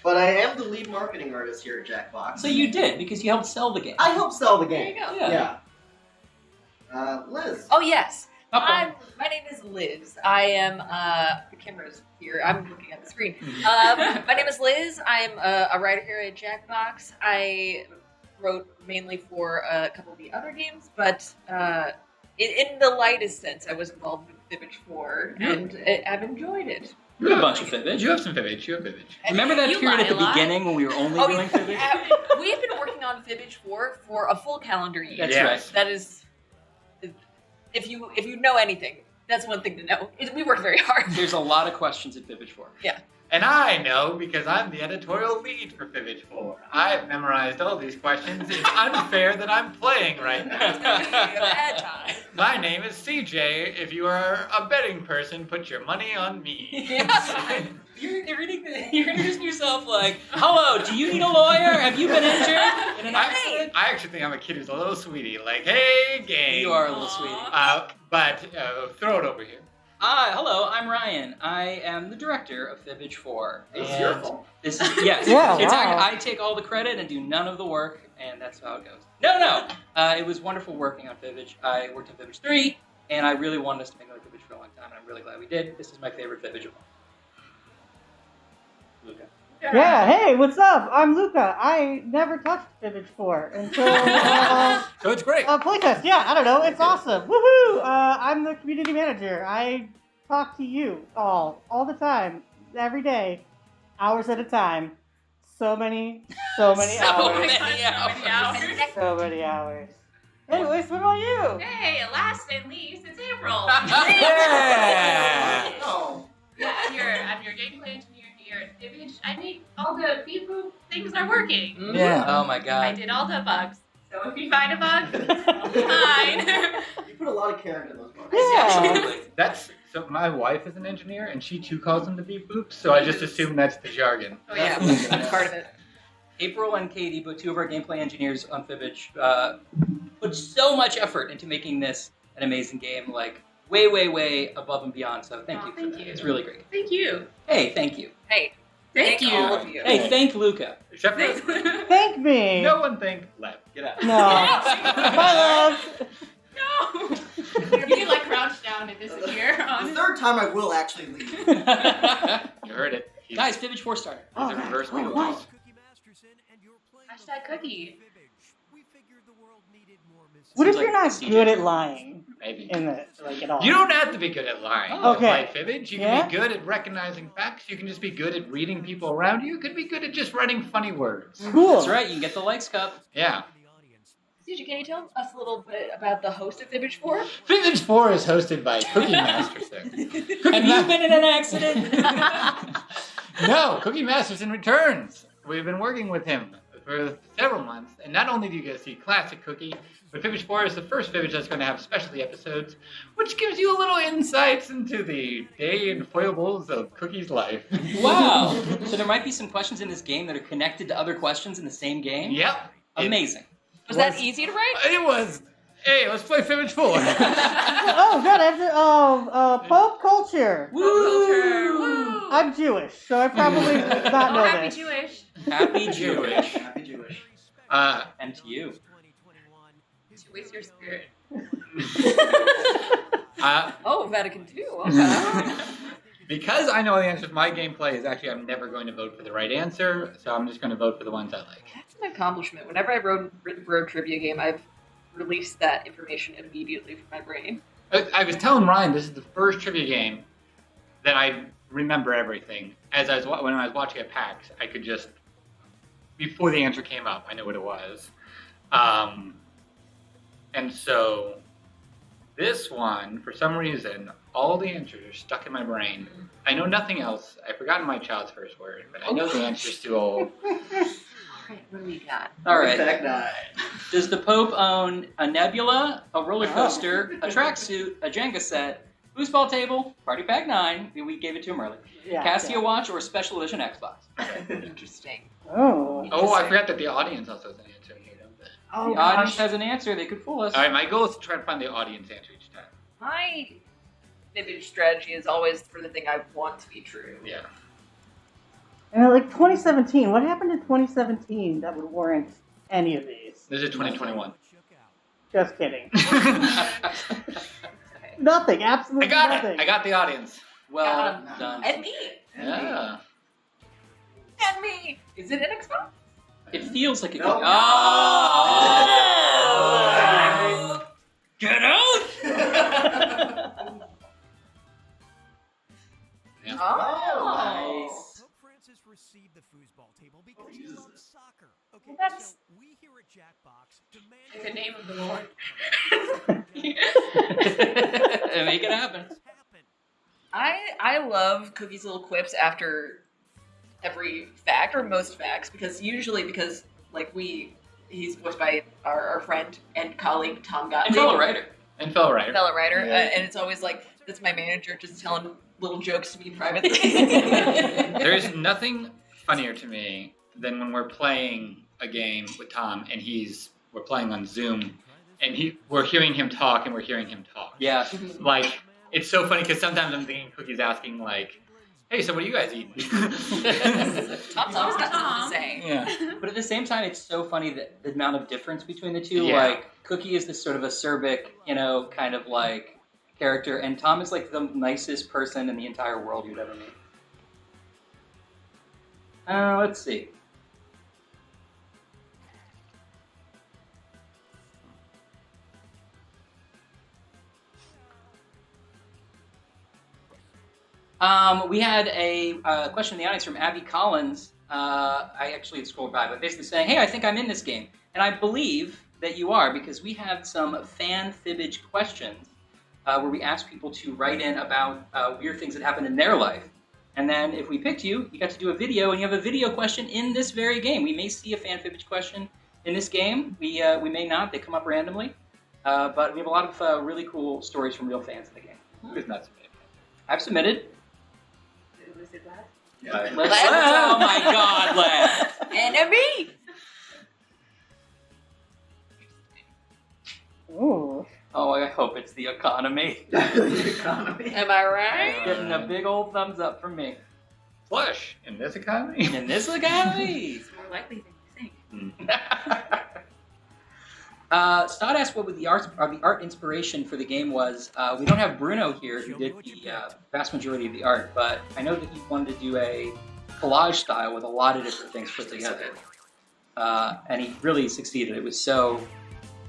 But I am the lead marketing artist here at Jackbox. So you did, because you helped sell the game. I helped sell the game. There you go. Yeah. Liz. Oh, yes. My name is Liz. I am, the camera's here. I'm looking at the screen. My name is Liz. I'm a writer here at Jackbox. I wrote mainly for a couple of the other games, but in the lightest sense, I was involved with Fibbage 4, and I've enjoyed it. You have a bunch of Fibbage. You have some Fibbage. Remember that period at the beginning when we were only doing Fibbage? We've been working on Fibbage 4 for a full calendar year. That's right. That is, if you know anything, that's one thing to know. We work very hard. There's a lot of questions at Fibbage 4. Yeah. And I know because I'm the editorial lead for Fibbage 4. I've memorized all these questions. It's unfair that I'm playing right now. My name is CJ. If you are a betting person, put your money on me. You're introducing yourself like, hello, do you need a lawyer? Have you been injured in an accident? I actually think I'm a kid who's a little sweetie. Like, hey, gang. You are a little sweetie. But throw it over here. Hello, I'm Ryan. I am the director of Fibbage 4. It's your fault. This is, yes. Yeah, It's wow. I take all the credit and do none of the work, and that's how it goes. No. It was wonderful working on Fibbage. I worked on Fibbage 3, and I really wanted us to make another Fibbage for a long time, and I'm really glad we did. This is my favorite Fibbage of all. Luca. Yeah, hey, what's up? I'm Luca. I never touched Fibbage 4 until So it's great. playtest. Yeah, I don't know. It's awesome. Woohoo! I'm the community manager. I talk to you all the time, every day, hours at a time. So many hours. So many hours. Anyways, what about you? Hey, last and least, it's April. Yeah. I'm your gameplay engineer here at Fibbage. I think all the beep boop things are working. Yeah. Oh my god. I did all the bugs. So if you find a bug, it's fine. You put a lot of care into those bugs. Yeah. So my wife is an engineer, and she too calls them the beep boops, so I just assume that's the jargon. Oh yeah, that's part of it. April and Katie, both two of our gameplay engineers on Fibbage, put so much effort into making this an amazing game, like way above and beyond. So thank you for that. It's really great. Thank you. Hey, thank you. Hey, Thank you. all of you. Hey, thank Luca. Except for Thank me. no one thank Lev. Get out. No. Bye, love. No. You can like crouch down and disappear. The third time I will actually leave. You heard it. Guys, Fibbage 4 starter. He's a reverse wheel. Hashtag cookie. What if Seems you're like not CJ. good at lying Maybe. in this, like at all? You don't have to be good at lying Oh, to play okay. Fibbage. You Yeah? can be good at recognizing facts. You can just be good at reading people around you. You could be good at just writing funny words. Cool. That's right, you can get the likes cup. Yeah. CJ, can you tell us a little bit about the host of Fibbage 4? Fibbage 4 is hosted by Cookie Masterson. Have you been in an accident? No, Cookie Masterson returns. We've been working with him for several months, and not only do you get to see classic Cookie, but Fibbage 4 is the first Fibbage that's going to have specialty episodes, which gives you a little insights into the day and foibles of Cookie's life. Wow. So there might be some questions in this game that are connected to other questions in the same game? Yep. Amazing. Was that easy to write? It was. Hey, let's play Fibbage 4. Oh god, I have to. Pop culture. Woo! I'm Jewish, so I probably not know Happy this. Jewish. Happy Jewish. Happy Jewish. And to you. To waste your spirit. Vatican II. Okay. Because I know the answer to my gameplay is actually I'm never going to vote for the right answer, so I'm just going to vote for the ones I like. That's an accomplishment. Whenever I've written a trivia game, I've released that information immediately from my brain. I was telling Ryan this is the first trivia game that I remember everything. When I was watching at PAX, I could just, before the answer came up, I knew what it was. And so This one, for some reason, all the answers are stuck in my brain. I know nothing else. I've forgotten my child's first word, but I know the answers to all. Alright, what do we got? All right. Fact 9. Does the Pope own a nebula, a roller coaster, a tracksuit, a Jenga set, foosball table, Party Pack 9, we gave it to him early, Yeah, Casio watch, or a special edition Xbox? Interesting. Oh. Oh, I forgot that the audience also has an answer here, don't they? Oh, The audience has an answer. They could fool us. All right, my goal is to try to find the audience answer each time. My Fibbage strategy is always for the thing I want to be true. Yeah. And like 2017, what happened in 2017 that would warrant any of these? This is 2021. Just kidding. Nothing, absolutely I got nothing. it. I got the audience. Well done. And me. Yeah. And me. Is it an Xbox? It feels like it Nope. could. Oh! Get out! Yeah. Oh. Nice. Pope Francis received the foosball table because he loves soccer. Okay, That's- so we here at Jackbox demand In the name of the Lord. Make it happen. I love Cookie's little quips after every fact or most facts because like he's voiced by our friend and colleague Tom Gottlieb. And fellow writer. Fellow writer, Yeah. and it's always like that's my manager just telling little jokes to me privately. There is nothing funnier to me than when we're playing a game with Tom and we're playing on Zoom and we're hearing him talk and we're hearing him talk. Yeah. Like, it's so funny because sometimes I'm thinking Cookie's asking like, hey, so what do you guys eat? Tom's always got something to say. Yeah. But at the same time, it's so funny that the amount of difference between the two. Yeah. Like, Cookie is this sort of acerbic, kind of like character, and Tom is like the nicest person in the entire world you'd ever meet. Let's see. We had a question in the audience from Abby Collins. I actually scrolled by, but basically saying, hey, I think I'm in this game. And I believe that you are, because we have some fan Fibbage questions where we ask people to write in about weird things that happened in their life. And then if we picked you, you got to do a video, and you have a video question in this very game. We may see a fan Fibbage question in this game. We may not. They come up randomly. But we have a lot of really cool stories from real fans in the game. Who is not submitted? I've submitted. Was it that? Yeah. Oh my God, Lad. Enemy. Ooh. Oh, I hope it's the economy. Am I right? Getting a big old thumbs up from me. Flush in this economy. In this economy. It's more likely than you think. Stott asked what the art inspiration for the game was. We don't have Bruno here, who did the vast majority of the art, but I know that he wanted to do a collage style with a lot of different things put together. And he really succeeded. It was so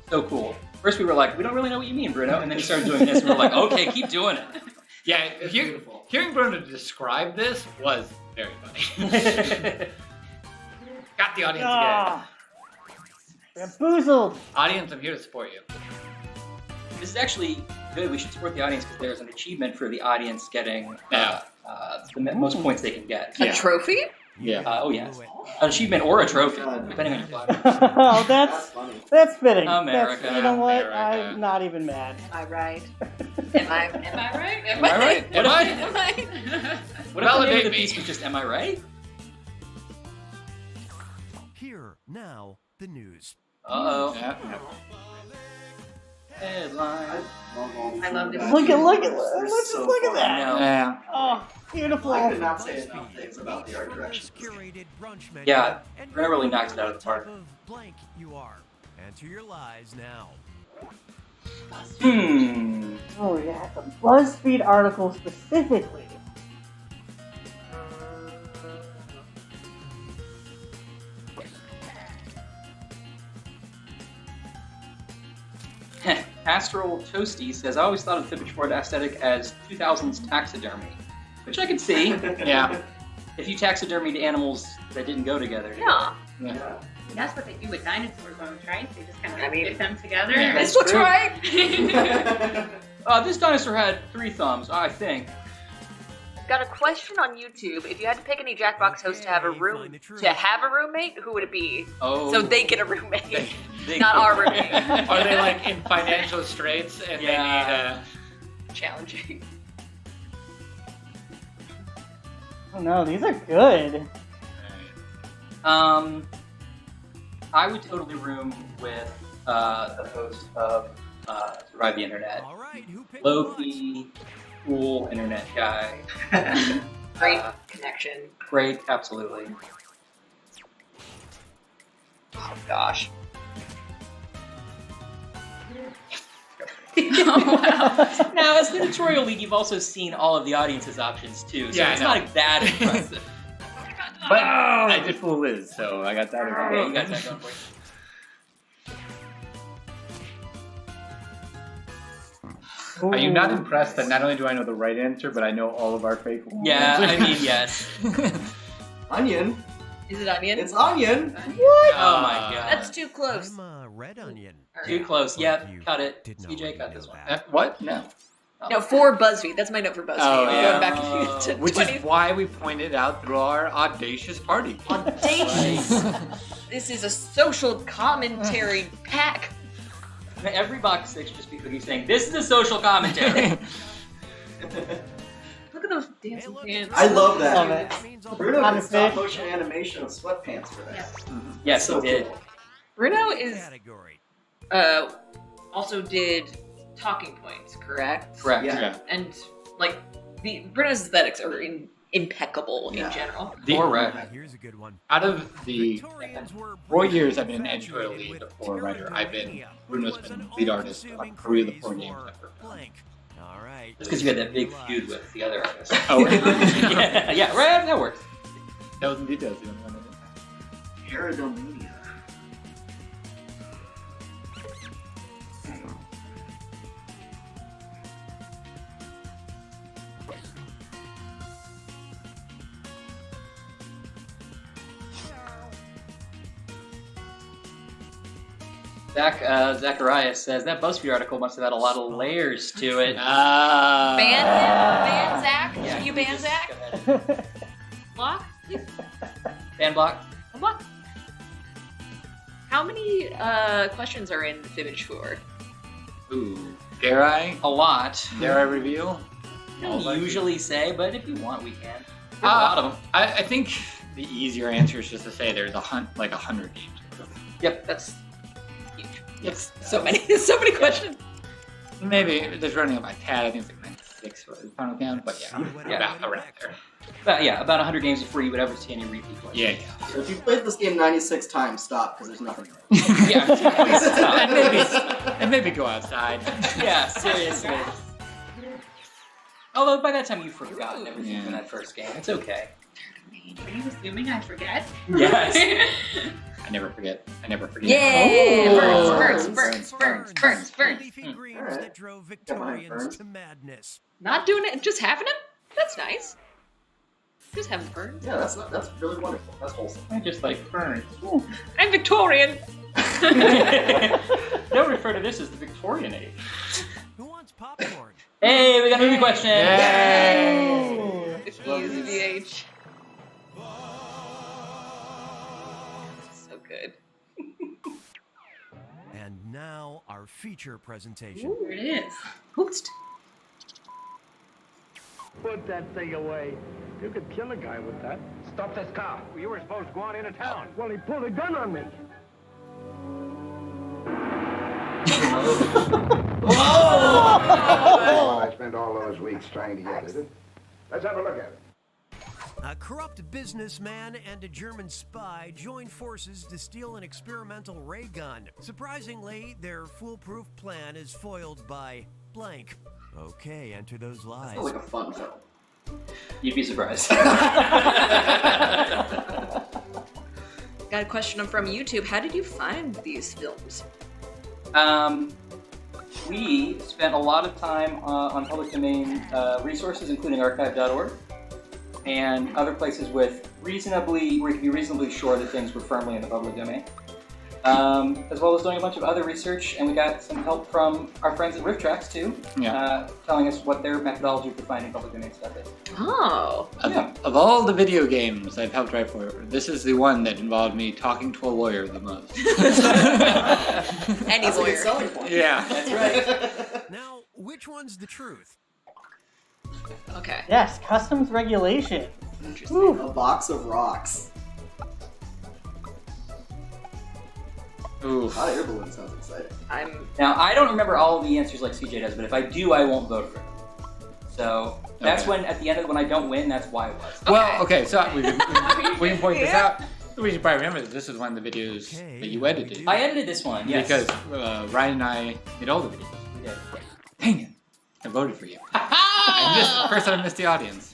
cool. First we were like, we don't really know what you mean, Bruno, and then he started doing this, and we were like, okay, keep doing it. Yeah, hearing Bruno describe this was very funny. Got the audience again. Bamboozled. Audience, I'm here to support you. This is actually good. We should support the audience because there's an achievement for the audience getting the most points they can get. A trophy? Yeah. Oh, yes. An achievement or a trophy, depending on your flag. Oh, that's fitting. America, That's, you know what? America. I'm not even mad. Am I right? Am I right? Am I right? Am I? What if the name of the piece was just, am I right? Here, now, the news. Uh-oh. Yeah. Headline. I love this. Look at let's just look at that. Yeah. Oh, beautiful. I could not say enough things about the art direction. Curated brunch menu. Yeah, and Bruno really knocks it out of the park. type of blank you are. Enter your lies now. Oh yeah, it's a BuzzFeed article specifically. Astral Toasty says, I always thought of the Fibbage board aesthetic as 2000s taxidermy, which I can see. Yeah. If you taxidermied animals that didn't go together. Yeah. Yeah. That's what they do with dinosaur bones, right? They just kind of I mean, fit them together. yeah, This looks true. right. This dinosaur had 3 thumbs, I think. Got a question on YouTube. If you had to pick any Jackbox host to have a roommate, who would it be? Oh. So they get a roommate, They not get- our roommate. Are they like in financial straits and they need challenging? Oh no, these are good. I would totally room with the host of Survive the Internet. Low-key, cool internet guy. Great connection. Great, absolutely. Oh gosh. Now, as the tutorial lead, you've also seen all of the audience's options too, so Yeah, I it's know. not that impressive. But I did fool Liz, so I got that. Okay, you got that going for you. Are you not impressed that not only do I know the right answer, but I know all of our fake ones? Yeah, I mean, yes. Onion. Is it onion? It's onion. What? Oh my god. That's too close. Red onion. Too close. Yep, cut it. CJ, cut this one. What? No. No, for BuzzFeed. That's my note for BuzzFeed. Oh, yeah. Going back to Which 20. is why we pointed out through our audacious party. Audacious. This is a social commentary pack. Every box 6 just be Cookie saying, "This is a social commentary." Look at those dancing pants. I love that. Love it. Bruno On did the stop fish. motion animation of sweatpants for this. Yes, So he did. cool. Bruno is also did talking points, correct? Correct. Yeah. And like Bruno's aesthetics are impeccable in general. Here's a good one. Out of the 4 years I've been an editorial lead or writer, Bruno's been lead artist on 3 of the 4 games I've worked on. All right. That's because you had that big feud with the other artist. Oh, yeah, right. That works. That was in details. The only one I didn't have. Paradomania. Zacharias says that BuzzFeed article must have had a lot of layers to it. Ban Zach? Yeah. Can you ban Zach? Block? Fan block. Block. How many questions are in Fibbage 4? Ooh. Dare I? A lot. Dare I reveal? I don't usually say, but if you want, we can. There's a lot of them. I think the easier answer is just to say there's 100 games. Yep, that's huge. Yep. So many questions. Maybe just running up my tab. I think it's like 96 for the final count, but yeah, about around there. But yeah, about 100 games before you would ever see any repeat questions. Yeah. So if you played this game 96 times, stop, because there's nothing. and maybe go outside. Yeah, seriously. Although by that time you've forgotten everything from that first game. It's okay. Are you assuming I forget? Yes. I never forget. Yeah! Oh. Burns. Leafy greens that drove Victorians to madness. Not doing it, just having them? That's nice. Just having burns. Yeah, that's really wonderful. That's wholesome. I just like burns. I'm Victorian. They'll refer to this as the Victorian age. Who wants popcorn? Hey, we got a movie question. Yay! It's easy, VH. So good. And now our feature presentation. Here it is. Hooked. Put that thing away. You could kill a guy with that. Stop this car. You were supposed to go on into town. Well, he pulled a gun on me. I spent all those weeks trying to get it. Let's have a look at it. A corrupt businessman and a German spy join forces to steal an experimental ray gun. Surprisingly, their foolproof plan is foiled by blank. Okay, enter those lies. Sounds like a fun film. You'd be surprised. Got a question from YouTube. How did you find these films? We spent a lot of time on public domain resources, including archive.org. and other places where you can be reasonably sure that things were firmly in the public domain. As well as doing a bunch of other research, and we got some help from our friends at RiffTrax too, telling us what their methodology for finding public domain stuff is. Oh. Of all the video games I've helped write for, this is the one that involved me talking to a lawyer the most. Any lawyer. Selling point. Yeah. That's right. Now, which one's the truth? Okay. Yes, customs regulation. A box of rocks. Ooh. Hot air balloon sounds exciting. Now, I don't remember all of the answers like CJ does, but if I do, I won't vote for it. So that's when, at the end of when I don't win, that's why it was. Well, okay, so we can point this out. We should probably remember that this is one of the videos that you edited. I edited this one, yes. Because Ryan and I did all the videos. We did. Dang it. I voted for you. I first time I missed the audience.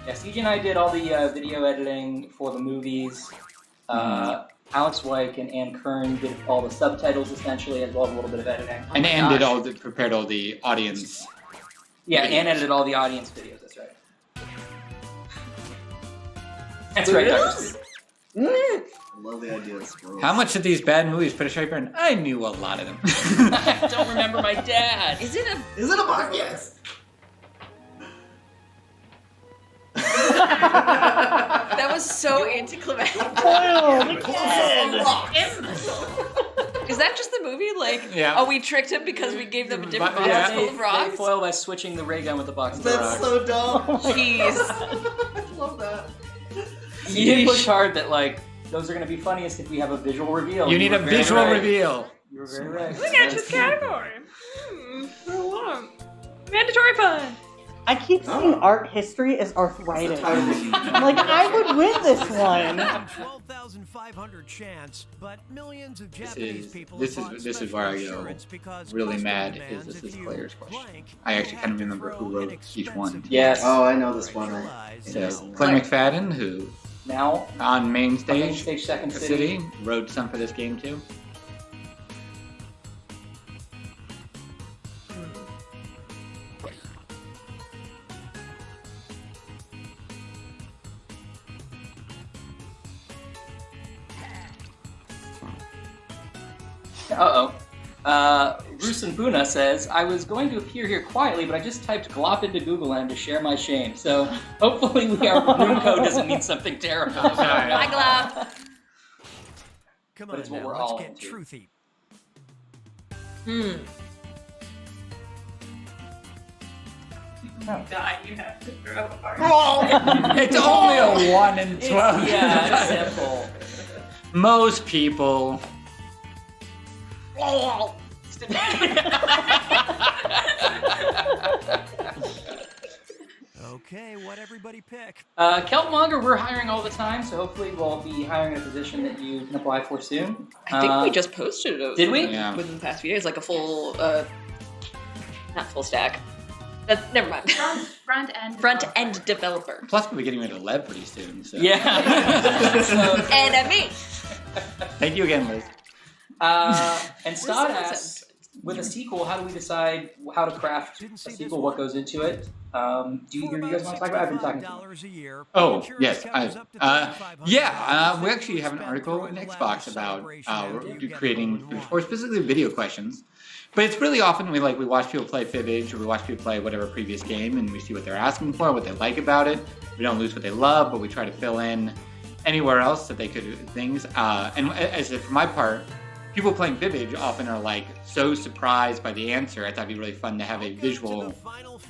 Yeah, CJ and I did all the video editing for the movies. Alex Wyke and Ann Kern did all the subtitles essentially, as well as a little bit of editing. And Ann prepared all the audience. Yeah, videos. Ann edited all the audience videos. That's right. That's right, Dr. Steve. I love the idea of squirrels. How much did these bad movies put a shaper in? I knew a lot of them. I don't remember my dad. Is it a box? Yes. That was so anticlimactic. Is that just the movie? Like, oh, we tricked him because we gave them a different box full of rocks? They foil by switching the ray gun with the box of rocks. That's so dumb. Jeez. I love that. You did push hard that, like, those are going to be funniest if we have a visual reveal. You need a visual reveal. You were very right. Look at this category. Mandatory fun. I keep seeing art history as arthritis. Like, I would win this one. 12,500 chance, but millions of This Japanese people is where I go really mad. Is this is Claire's question? I actually kind of remember who wrote each one. Yes. Oh, I know this one. So Claire McFadden, who now on main stage, Second City, wrote some for this game too. Rusen Buna says, I was going to appear here quietly, but I just typed glop into Google Land to share my shame. So hopefully our room code doesn't mean something terrible. Bye, Glop. Come But on, it's what now, we're let's all get into. truthy. God, you have to throw a party. It's only a 1 in 12. Yeah, it's simple. Most people. Okay, what everybody pick? Keltmonger, we're hiring all the time, so hopefully we'll be hiring a position that you can apply for soon. I think we just posted it. Did we? Yeah. Within the past few days, like a full, not full stack. Never mind. Front end developer. Plus, we'll be getting rid of Lev pretty soon. So. Yeah. Enemy. Thank you again, Liz. And Stod asks, with a sequel, how do we decide how to craft a sequel? What goes into it? Do you guys want to talk about it? I've been talking to you. Oh, yes. We actually have an article in Xbox about creating, or specifically video questions. But it's really often we watch people play Fibbage, or we watch people play whatever previous game, and we see what they're asking for, what they like about it. We don't lose what they love, but we try to fill in anywhere else that they could do things. And as for my part, people playing Fibbage often are like so surprised by the answer. I thought it'd be really fun to have a visual.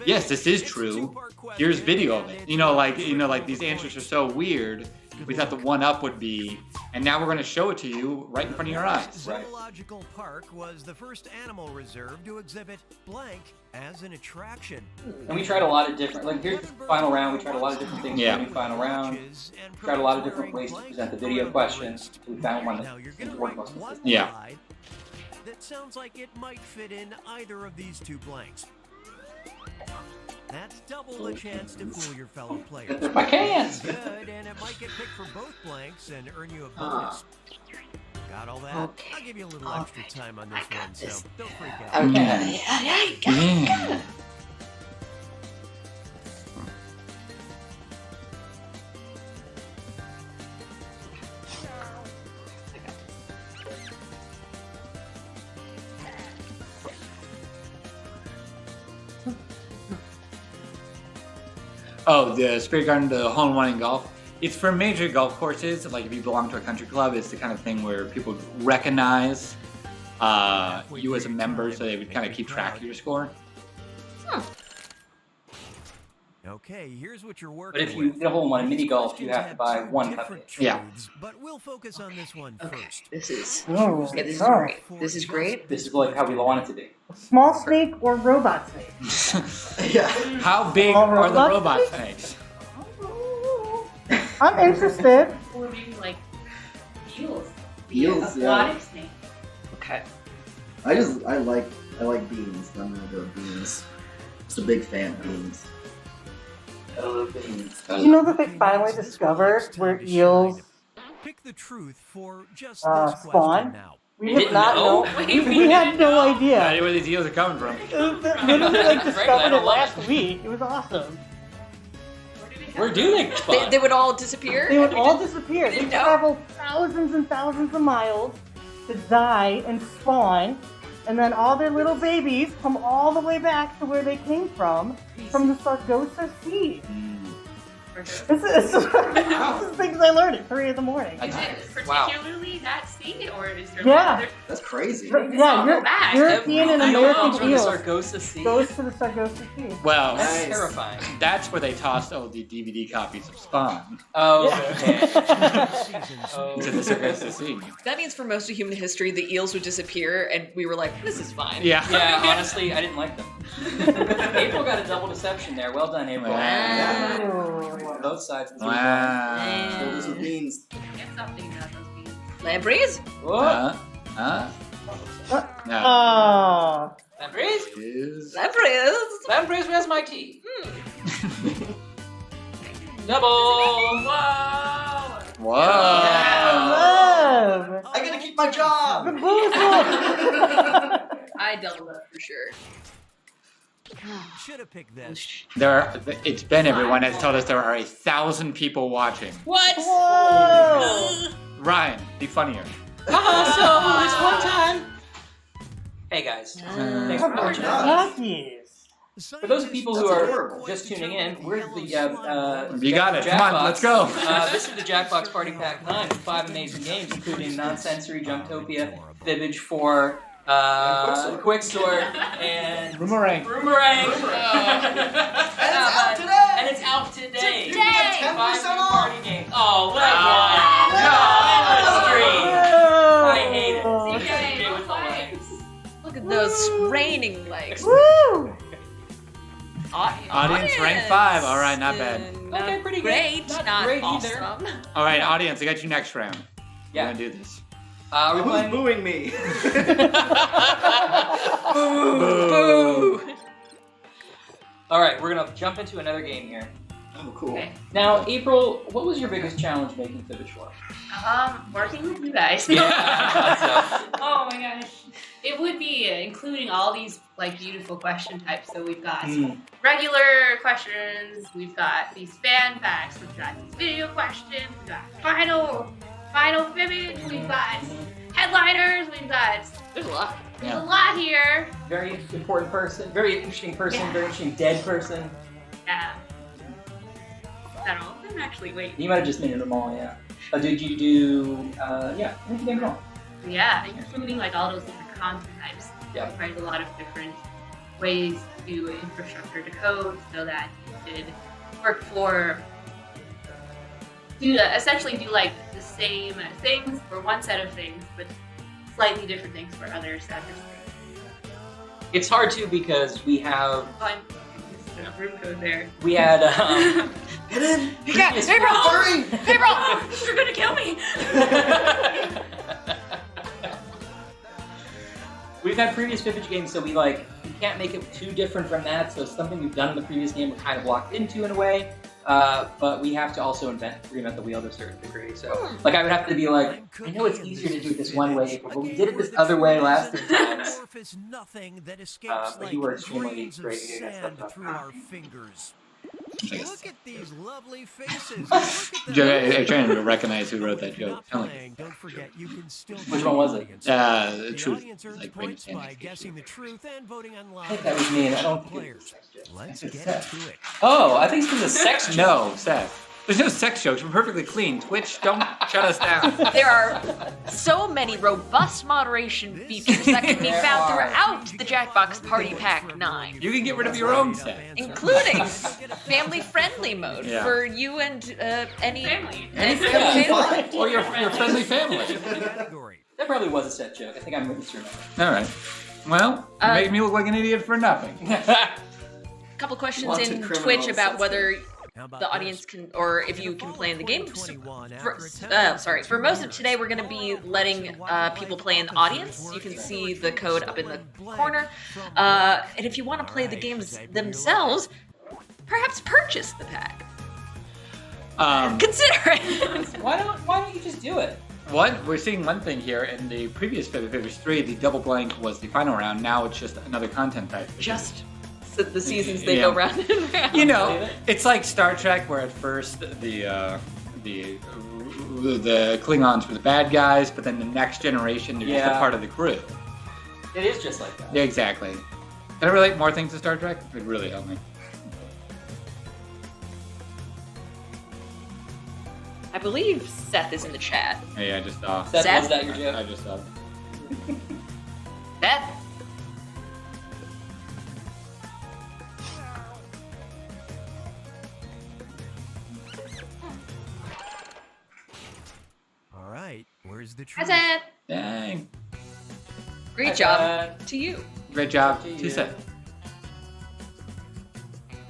Yes, this is true. Here's video of it. Like these answers are so weird. We thought the one-up would be, and now we're going to show it to you right in front of your eyes. Zoological Park was the first animal reserve to exhibit blank as an attraction. And we tried a lot of different, like here's the final round, we tried a lot of different things for the final round. We tried a lot of different ways to present the video questions. We found one that seemed to work most consistently. Yeah. That sounds like it might fit in either of these two blanks. That's double the chance to fool your fellow players. I can't! Good, and it might get picked for both blanks and earn you a bonus. Got all that? Okay. I'll give you a little extra time on this one, so don't freak out. Okay. Oh, the Spirit Garden, the hole-in-one in golf. It's for major golf courses. Like if you belong to a country club, it's the kind of thing where people recognize you as a member, so they would kind of keep track of your score. Okay, here's what you're But working if you with. get a hole-in-one in mini golf, you have to buy one cupcake. Yeah. But we'll focus on this one first. This is Oh, okay. This is oh. great. This is great. This is like how we want it to be. Small snake or robot snake? Yeah. How big Small are the robot robot snakes? I'm interested. Or maybe like eels. Eels, yeah. Aquatic snake. Okay. I like beans. I'm gonna go with beans. Just a big fan of beans. I love beans. Did you know that they finally discovered where eels Pick the truth for just this question spawn? now. We You did didn't not know? know. We had no I idea. know where these eels are coming from. Literally, like, Frankly, I discovered don't it love last it. week. It was awesome. Where do they spawn? They would all disappear. They would all disappear. They didn't know? travel thousands and thousands of miles to die and spawn, and then all their little babies come all the way back to where they came from the Sargasso Sea. This is things I learned at 3 in the morning. Is it Wow. particularly that sea, or is there Yeah. like other? That's crazy. Yeah, European and American From the eels Sargasso Sea. goes to the Sargasso Sea. Well, That's Nice. terrifying. that's where they tossed all the DVD copies of Spawn Oh, okay. into the Sargasso Sea. That means for most of human history, the eels would disappear, and we were like, "This is fine." Yeah. Yeah, honestly, I didn't like them. April got a double deception there. Well done, April. Wow. Both sides. Of the Wow. Fill this with beans. Get something out of those beans. Lampreys? Whoa. No. Oh. Lampreys? Is... Lampreys? Lampreys, where's my tea? Double. Whoa! Whoa. Love. I gotta keep my job. I doubled up for sure. Should have picked this. It's been everyone has told us there are 1,000 people watching. What? Whoa. Ryan, be funnier. So this one time. Hey guys, thanks for watching. Rockies. For those people who That's are adorable. just tuning in, we're the You got it. Come on, Jackbox. let's go. This is the Jackbox Party Pack 9 with 5 amazing games, including Nonsensory, Junktopia, Fibbage 4, Quixort, and Boomerang. Roomerang. And And it's it's out today. out today. Today! 5 10% new off. party games. Oh, what a I hate it. CJ, with the legs. Look at those raining legs. Woo. Audience rank 5. All right, not bad. Okay, pretty good. Great, not great awesome. either. All right, audience, I got you next round. Yeah. We're gonna do this. We're Who's playing. booing me? Boo! All right, we're gonna jump into another game here. Oh, cool. Okay. Now, April, what was your biggest challenge making Fibbage 4? Working with you guys. Yeah. Oh my gosh. It would be including all these like beautiful question types. So we've got regular questions, we've got these fan facts, we've got these video questions, we've got final Fibbage, we've got headliners, we've got There's a lot. there's a lot here. Very important person, very interesting person, Yeah. very interesting dead person. Yeah. Is that all of them? Actually, wait. You might have just named them all, yeah. Did you do, yeah, I think you named them all. Yeah, including like all those different content types. Yeah. There's a lot of different ways to do infrastructure to code so that you could work for, essentially do like the same things for one set of things, but slightly different things for other sets of things. It's hard too because we have, Oh, there's room code there. we had, Get in. You got previous- April! Hurry. April! You're gonna kill me! We've had previous Fibbage games, so we can't make it too different from that. So something we've done in the previous game we're kind of locked into in a way. But we have to also reinvent the wheel to a certain degree. So I would have to be like, I know it's easier to do it this one way, but we did it this other way last 3 times. Nothing that escapes But you were like extremely grains of great at getting that sand stuff through done. our fingers. Look at these lovely faces. I'm trying to recognize who wrote that joke. Don't forget, you can still Which one was it? The truth. audience earns Like points Brady by guessing the truth and voting online. I think that was me, and I don't think it was Players. sex joke. Let's It's get sex. into it. Oh, I think it's a sex joke. No, Seth. There's no sex jokes. We're perfectly clean. Twitch, don't shut us down. There are so many robust moderation features that can be found throughout the Jackbox Party Pack 9, You can get rid of your own Seth. including family-friendly mode Yeah. for you and any Family. Any family. family. Or your friendly family. That probably was a set joke. I think I'm misremembering. All right. Well, you made me look like an idiot for nothing. Couple questions Wanted in criminals, Twitch about that's whether the audience can, or if you can play in the game. For most of today, we're going to be letting people play in the audience. You can see the code up in the corner. And if you want to play the games themselves, perhaps purchase the pack. Consider it. Why don't you just do it? We're seeing one thing here. In the previous Fibbage 3, the double blank was the final round. Now it's just another content type. Just the seasons they go round and round. You know, it's like Star Trek, where at first the Klingons were the bad guys, but then the next generation they're just a part of the crew. It is just like that. Yeah, exactly. Can I relate more things to Star Trek? It would really help me. I believe Seth is in the chat. Hey, I just saw. Seth, was that your joke? I just saw. Seth. All right, where's the Hi, truth? Seth. Dang. Great job to you. Great job to Seth.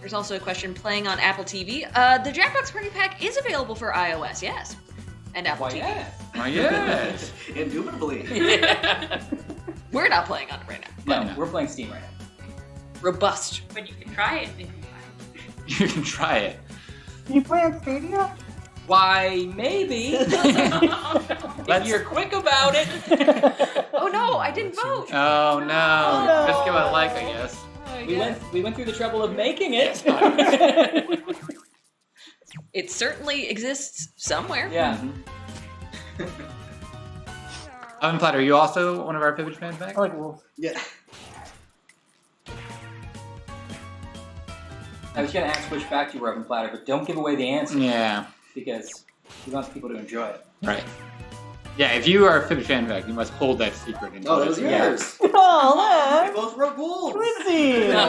There's also a question playing on Apple TV. The Jackbox Party Pack is available for iOS, yes. And Apple TV. Oh, yes. Indubitably. We're not playing on it right now. No, we're playing Steam right now. Robust. But you can try it. You can try it. Can you play on Stadia? Why, maybe. If you're quick about it. Oh no, I didn't vote. Oh no. Just give it a like, I guess. We went through the trouble of making it. It certainly exists somewhere. Yeah. Oven Platter, are you also one of our Fibbage fans back? I like wolves. Yeah. I was going to ask which fact you were Oven Platter, but don't give away the answer. Yeah. Because he wants people to enjoy it. Right. Yeah, if you are a Fibbage fan back, you must hold that secret until Oh, it was yours. Oh, We both wrote wolves. Quincy! Tire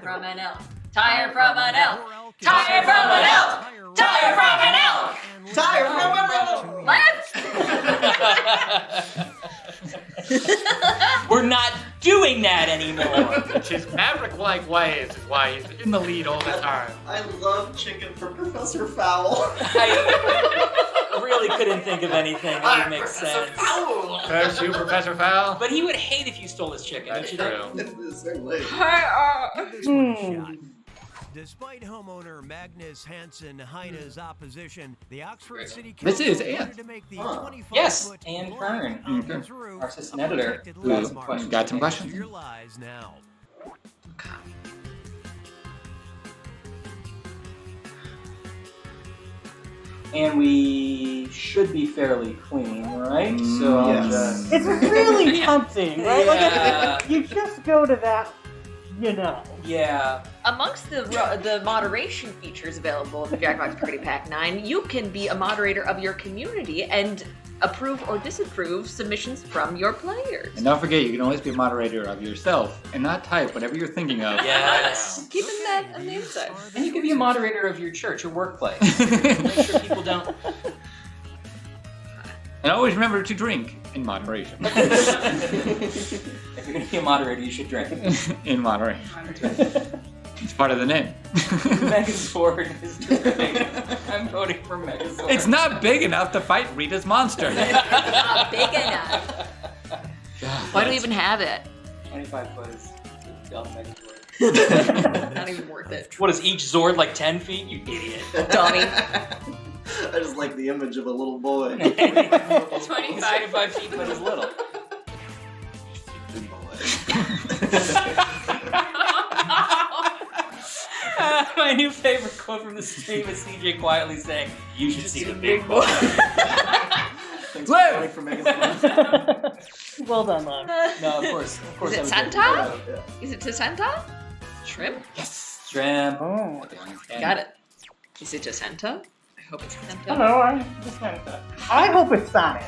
from an elf. Tire from an elf. Tire from an elf. Tire from an elf. Tire from an elf. We're not doing that anymore. It's his maverick-like ways is why he's in the lead all the time. I love chicken from Professor Fowl. I really couldn't think of anything that would make sense. Curse you, Professor Fowl. But he would hate if you stole his chicken, don't you think? Despite homeowner Magnus Hansen Heine's opposition, the Oxford City This is Council Ann. wanted to make the 25-foot Yes, Ann Kern, Mm-hmm. our assistant editor, who Who has some questions. got some questions. Your lies now. And we should be fairly clean, right? So I'll just... It's really tempting, right? Yeah. Like, you just go to that, you know. Yeah. Amongst the moderation features available in the Jackbox Party Pack 9, you can be a moderator of your community and approve or disapprove submissions from your players. And don't forget, you can always be a moderator of yourself and not type whatever you're thinking of. Yes. Keeping that on the inside. And you can be a moderator of your church or workplace. Make sure people don't... And always remember to drink in moderation. If you're going to be a moderator, you should drink. In moderation. It's part of the name. Megazord is drink. I'm voting for Megazord. It's not big enough to fight Rita's monster. Not big enough. Why do we even have it? 25 foot is dumb Megazord. Not even worth it. What is each Zord, like 10 feet? You idiot. Dummy. I just like the image of a little boy. 25 feet, but is little. My new favorite quote from the stream is CJ quietly saying, "You should see the big boy." Thanks for voting for Mega's Well done, love. No, of course. Is it I would Santa? do it. Is it to Santa? Shrimp? Yes. Shrimp. Oh. Got it. Is it to Santa? I hope it's Santa. Hello, I hope it's Sonic.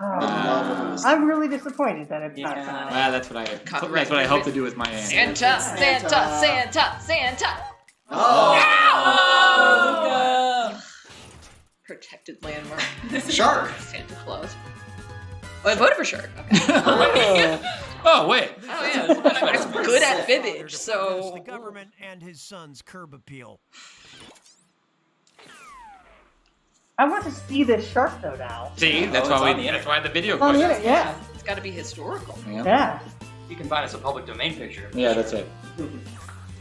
Oh, I'm really disappointed that it's not Sonic. Well, that's what I hope to do with my answer. Santa. Oh! Protected landmark. Shark. Santa Claus. Oh, I voted for Shark. Okay. Oh, wait. Oh yeah, I'm good at Fibbage, so. The government and his son's curb appeal. I want to see this shark though now. See, that's why the video On the question. internet, yeah. It's got to be historical. Yeah. You can find us a public domain picture. Yeah, that's it.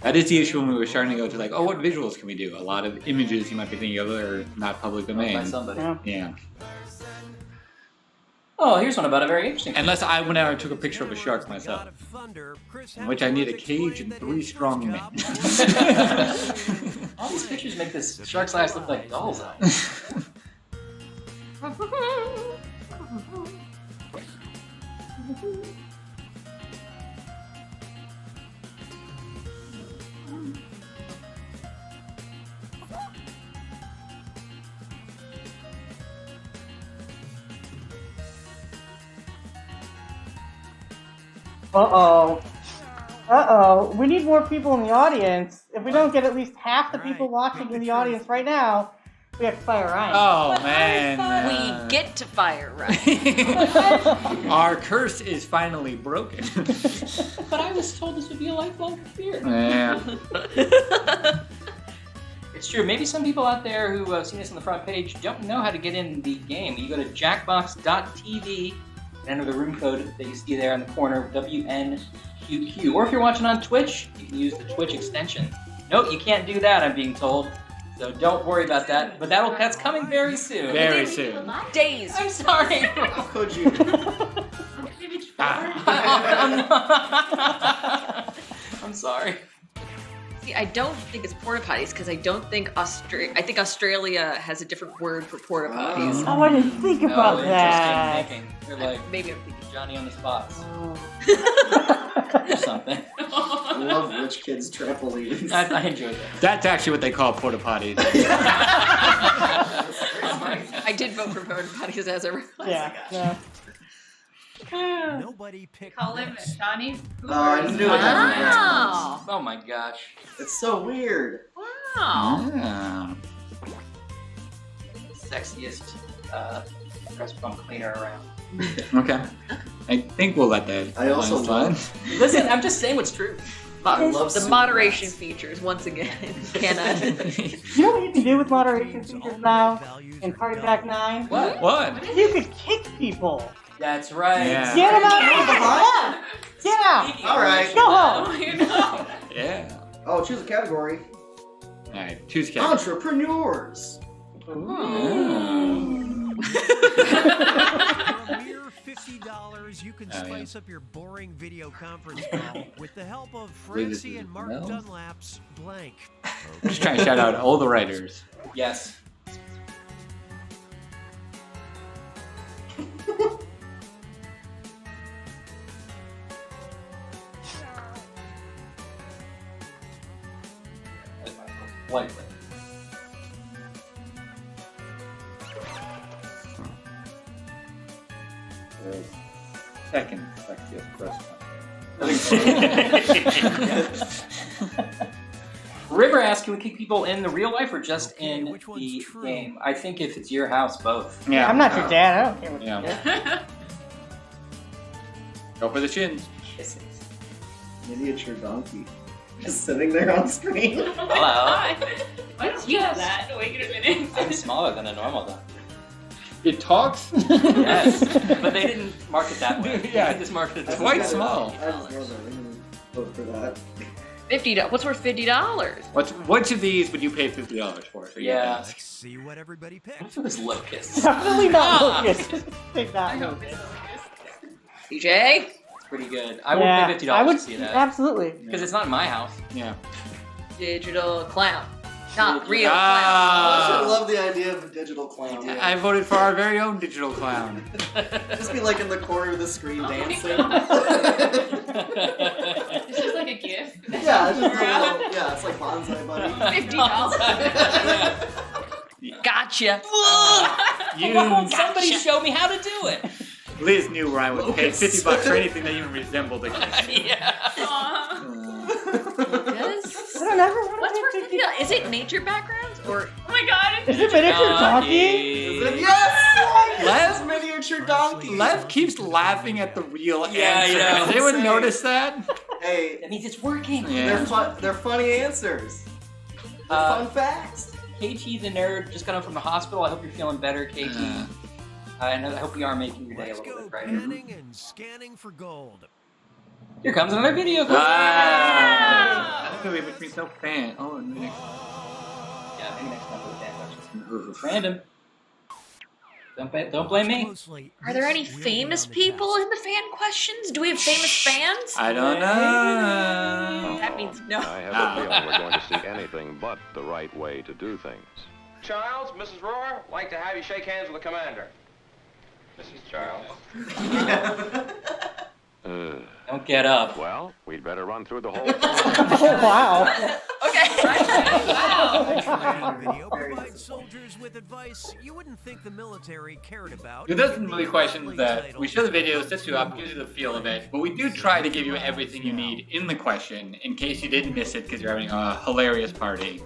That is the issue when we were starting to go to like, oh, what visuals can we do? A lot of images you might be thinking of are not public domain. By somebody. Yeah. Oh, here's one about a very interesting. Unless I went out and took a picture of a shark myself, in which I need a cage and 3 strong men. All these pictures make this shark's eyes look like doll's eyes. Uh-oh. We need more people in the audience. If we don't get at least half the people watching in the audience right now, we have to fire Ryan. Oh, man. We get to fire Ryan. Our curse is finally broken. But I was told this would be a lifelong career. Yeah. It's true. Maybe some people out there who have seen this on the front page don't know how to get in the game. You go to jackbox.tv and enter the room code that you see there in the corner, WNQQ. Or if you're watching on Twitch, you can use the Twitch extension. Nope, you can't do that, I'm being told. So don't worry about that. But that's coming very soon. Very soon. Days. I'm sorry. How could you? I'm sorry. See, I don't think it's porta potties because I don't think I think Australia has a different word for porta potties. Oh, I didn't think about that. Interesting thinking. They're like Maybe I'm thinking Johnny on the spots. Or something. I love rich kids trampolines. I enjoyed that. That's actually what they call porta potties. I did vote for porta potties as a Yeah. Nobody picked. Call him Johnny. Oh, I knew it. Wow. Oh my gosh. It's so weird. Wow. Ah. Sexiest press pump cleaner around. Okay. I think we'll let that. I also slide. Listen, I'm just saying what's true. I love The super moderation rats. features once again cannot. You know what you can do with moderation features now in Party Pack 9? What? You could kick people. That's right. Yeah. Get them out of the Get out. All right. Go home. Yeah. Oh, choose a category. All right. Choose category. Entrepreneurs. For a mere $50, you can spice up your boring video conference call with the help of Francie and Mark Dunlap's Blank. I'm just trying to shout out all the writers. Yes. Lightly. Second sexiest question. River asked, can we kick people in the real life or just in the game? I think if it's your house, both. Yeah. I'm not your dad. I don't care what you do. Go for the chin. Kisses. Miniature donkey. Just sitting there on screen. Hello. Why don't you have that? Wait a minute. I'm smaller than a normal dog. It talks? Yes. But they didn't mark it that way. Yeah. They just marked it Quite small. I just know that. I'm gonna vote for that. $50. What's worth $50? Which of these would you pay $50 for? So you Yeah. think? See what everybody picked. What if it was locusts? Definitely not Lucas. Take that. DJ? It's pretty good. I would pay $50 I would, to see that. Absolutely. Because it's not in my house. Yeah. Digital clown. Not real I clown. love the idea of a digital clown. I voted for our very own digital clown. Just be like in the corner of the screen dancing. It's just like a gift. Yeah, it's just a little, yeah, it's like Bonsai Buddy. $50. Gotcha. Somebody show me how to do it. Liz knew Ryan would pay $50 for anything that even resembled a gift. Yeah. I don't ever want What's for $50? Is it nature backgrounds or? Oh my god! Is it miniature donkey? Is it? Yes! Lev, miniature donkey. Lev keeps laughing at the real Yeah, answer. you know. Has anyone noticed that? Hey, That means it's working. Yeah. they're funny answers. They're fun facts. KT the nerd just got home from the hospital. I hope you're feeling better, KT. And I hope we are making your day a little bit brighter. Panning and scanning for gold. Here comes another video. Wow. I think we've between fan. Oh, and next. Yeah, maybe next time with fan questions. It's random. Don't blame me. Are there any famous people in the fan questions? Do we have famous fans? I don't know. That means no. I have a feeling we're going to see anything but the right way to do things. Charles, Mrs. Rohr, like to have you shake hands with the commander. Mrs. Charles. Don't get up. Well, we'd better run through the whole thing. Oh, wow. Video provides soldiers with advice you wouldn't think the military cared about. It doesn't really question that we show the video, sets you up, gives you the feel of it, but we do try to give you everything you need in the question in case you didn't miss it because you're having a hilarious party.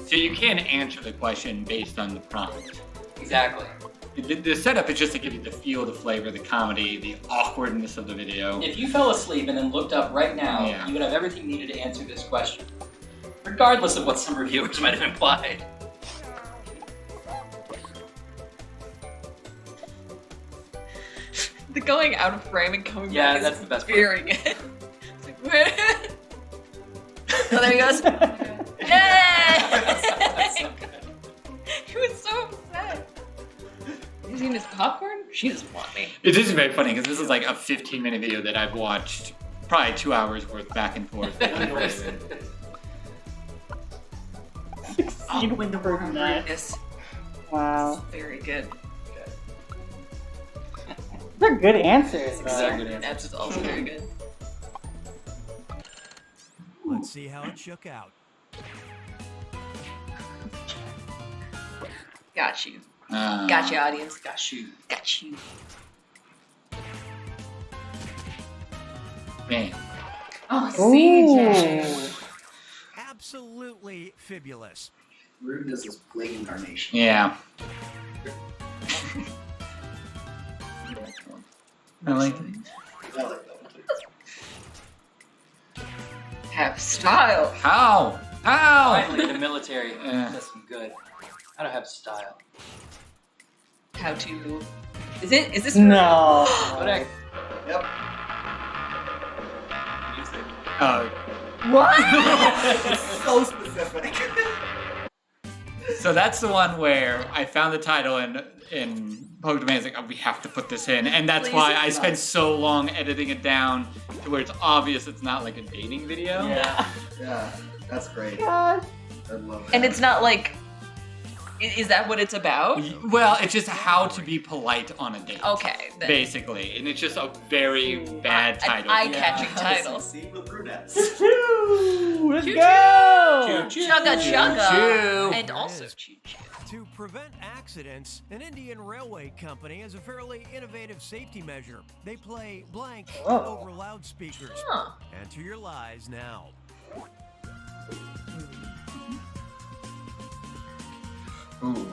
So you can answer the question based on the prompt. Exactly. The setup is just to give you the feel, the flavor, the comedy, the awkwardness of the video. If you fell asleep and then looked up right now, you would have everything needed to answer this question, regardless of what some reviewers might have implied. The going out of frame and coming Yeah, back that's is the best part. very good. It's like, where? Oh, there he goes. Yay! He was so upset. He's eating his popcorn? She doesn't want me. It is very funny because this is like a 15-minute video that I've watched probably 2 hours worth back and forth. Oh, when the word Nice. Wow. Very good. They're good answers. That's also very good. Let's see how it shook out. Got you. Got you, audience. Got you. Got you. Man. Oh, CJ. Absolutely fabulous. Rudeness is plague incarnation. Yeah. I like it. I like that one. Have style. How? Finally, the military does some good. I don't have style. How to... Is this... No. Correct. Yep. What? So specific. So that's the one where I found the title and Pokemon is like, oh, we have to put this in, and that's why I spent so long editing it down to where it's obvious it's not like a dating video. Yeah, that's great. Gosh. I love that. And it's not like... Is that what it's about? Well, it's just how to be polite on a date. Okay. Then. Basically, and it's just a very bad title. An eye-catching title. See with brunettes. Choo-choo! Let's go! Chugga chugga. Choo-choo. And also choo-choo. To prevent accidents, an Indian railway company has a fairly innovative safety measure. They play blank over loudspeakers. Enter your lies now. Ooh.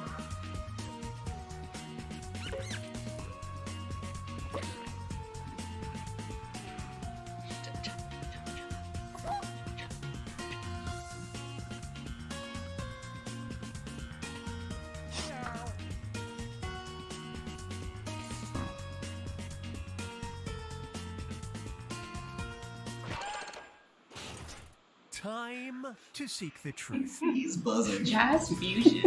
Time to seek the truth. He's buzzing. Jazz fusion.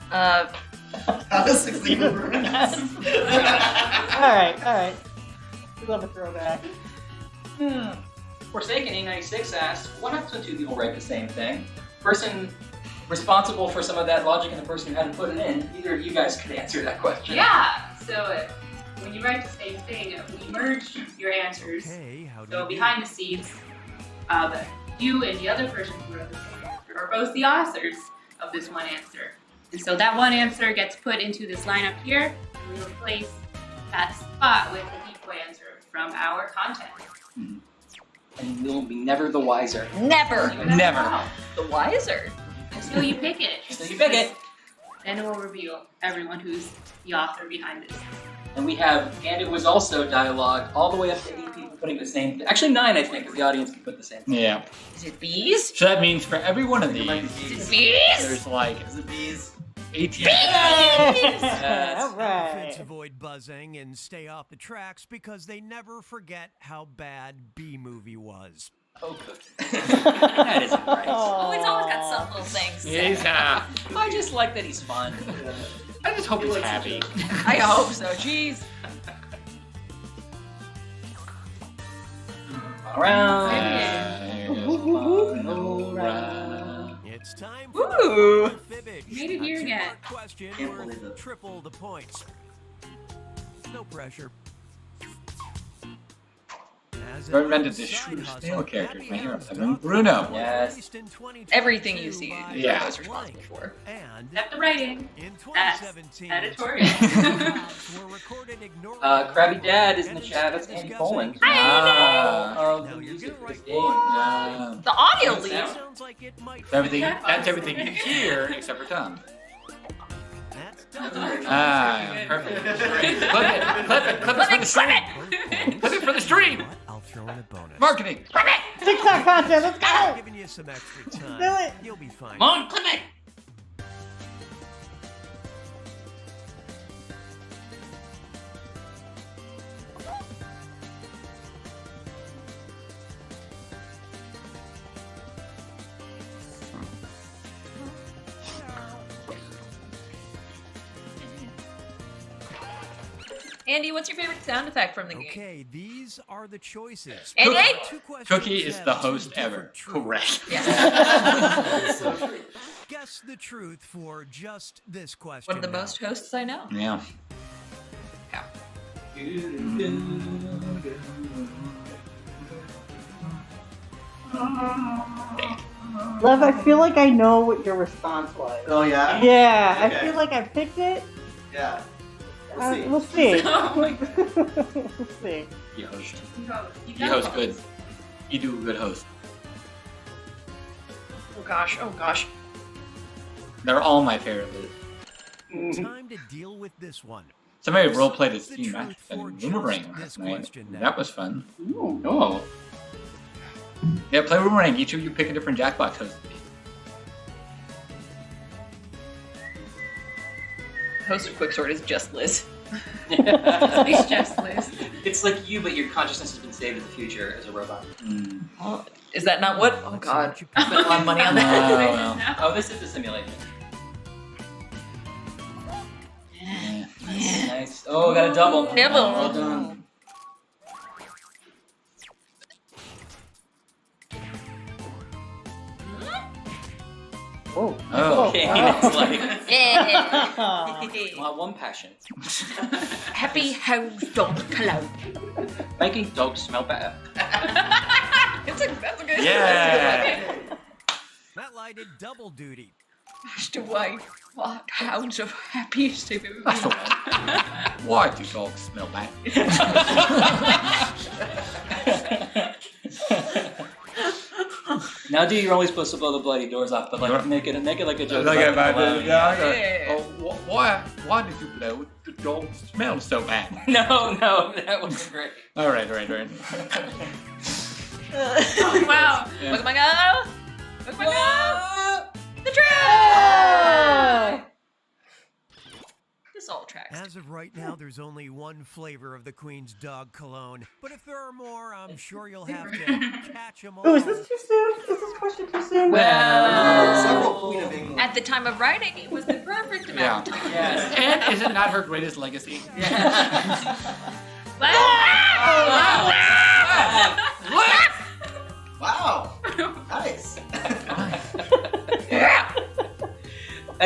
How to succeed with brunettes. Alright. We love a throwback. Forsaken A96 asks, what happens when two people write the same thing? Person responsible for some of that logic and the person who hadn't put it in. Either of you guys could answer that question. Yeah. So when you write the same thing, we merge your answers. So behind the scenes, you and the other person who wrote the same answer are both the authors of this one answer. And so that one answer gets put into this lineup here, and we replace that spot with a decoy answer from our content. And we'll be never the wiser. Never. Never. The wiser. Until you pick it. Until you pick it. Then it will reveal everyone who's the author behind this. And we have, and it was also dialogue all the way up to 8 people putting the same thing. Actually 9, I think, because the audience can put the same thing. Yeah. Is it bees? So that means for every one of these, Is it bees? there's like Is it bees? 18. All right. Avoid buzzing and stay off the tracks because they never forget how bad B movie was. Oh, that isn't right. Oh, it's always got some little things. I just like that he's fun. I just hope he's happy. I hope so. Jeez. It's time for Fibbage. Made it here again. Question Can't worth believe it. triple the points. No pressure. Who invented this shooter snail character? My hero. Bruno. Yes. Everything you see, Yeah. I was responsible for. Except the writing. That's editorial. Krabby Dad is in the chat. That's Andy Poland. The music for this game. The audio lead. That's everything in here except for Tom. Perfect. Clip it for the stream. Clip it for the stream. I'll throw in a bonus. Marketing. TikTok content, let's go! I'm giving you some extra time. Do it. You'll be fine. Come on, clip it. Andy, what's your favorite sound effect from the game? Okay, these are the choices. Andy? Cookie is the host ever. Correct. Guess the truth for just this question. One of the most hosts I know. Yeah. Lev, I feel like I know what your response was. Oh, yeah? Yeah, Okay. I feel like I picked it. Yeah. We'll see. Oh my We'll see. You host. You You host good. You do a good host. Oh gosh, oh gosh. They're all my favorite. Time to deal with this one. Somebody roleplayed a Steam match and Roomerang last night. That was fun. Oh. Yeah, play Roomerang. Each of you pick a different Jackbox host. Host of Quixort is just Liz. It's just Liz. It's like you, but your consciousness has been saved in the future as a robot. Oh, is that not what? Oh god. I spent a lot of money on that. Oh, this is a simulation. Nice. Oh, got a double. Nibble. Well done. Oh. Okay, it's like Yeah. well, one passion. Happy house dog cloud. Making dogs smell better. That's a good. Yeah. That lie did double duty. Master wife, what hounds of happy sleeping. That's the one. Why do dogs smell bad? Now, you're only supposed to blow the bloody doors off, but like make it like a joke. Like about it. Oh, why did you blow the dog smell so bad? No, that was great. All right. Wow. Yeah. Look at my go. Look at my go. The track. This all tracks. As of right now, there's only one flavor of the Queen's dog cologne. But if there are more, I'm sure you'll have to catch them all. Oh, is this too soon? Is this question too soon? Several Queen of England. At the time of writing, it was the perfect amount of time. And is it not her greatest legacy? Wow.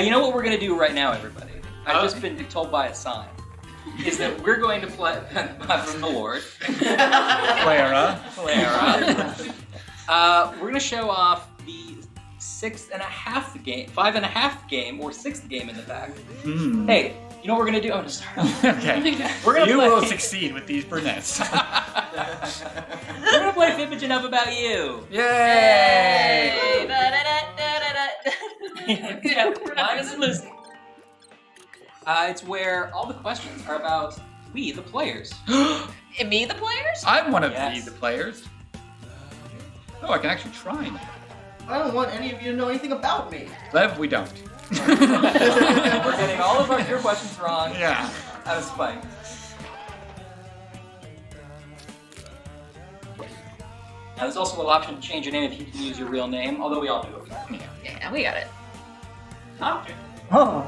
You know what we're going to do right now, everybody? I've just been told by a sign. Is that we're going to play from the Lord. Clara. We're going to show off the 5.5 game, or 6th game in the back. Hey, you know what we're going to do? I'm just Okay. We're gonna you play. will succeed with these brunettes. We're going to play Fibbage Enough About You. Yay! Minus Lucy. It's where all the questions are about we, the players. Me, the players? I'm one of the players. Oh, I can actually try now. I don't want any of you to know anything about me. Lev, we don't. We're getting all of your questions wrong. Yeah. Out of spite. Now, there's also an option to change your name if you can use your real name, although we all do it. Yeah, we got it. Doctor. Oh.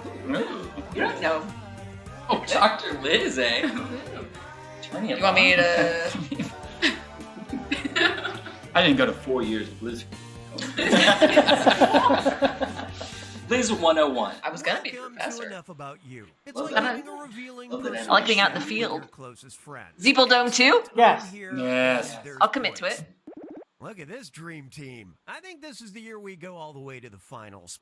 You don't know. Oh, Dr. Liz, eh? You want me to... I didn't go to 4 years of Liz. Liz 101. I was gonna be a professor. Enough about you. It's Well, like I having a revealing I like being out in the field. closest friends. Zeeple Dome 2? Yes. Yes. I'll commit to it. Look at this dream team. I think this is the year we go all the way to the finals.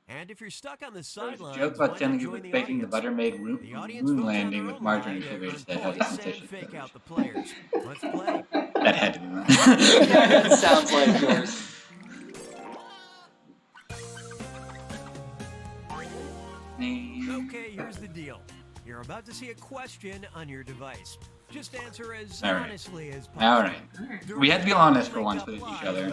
And if you're stuck on the sidelines, Joke why about not telling you join with the baking the audience? butter-made The audience moon votes on landing their with own margarine and ideas, Fibbage that had voice competition. and fake out the players. Let's play. That had to be mine. That sounds like yours. Okay, here's the deal. You're about to see a question on your device. Just answer as All right. honestly as possible. All right. We had to be honest for once with each other.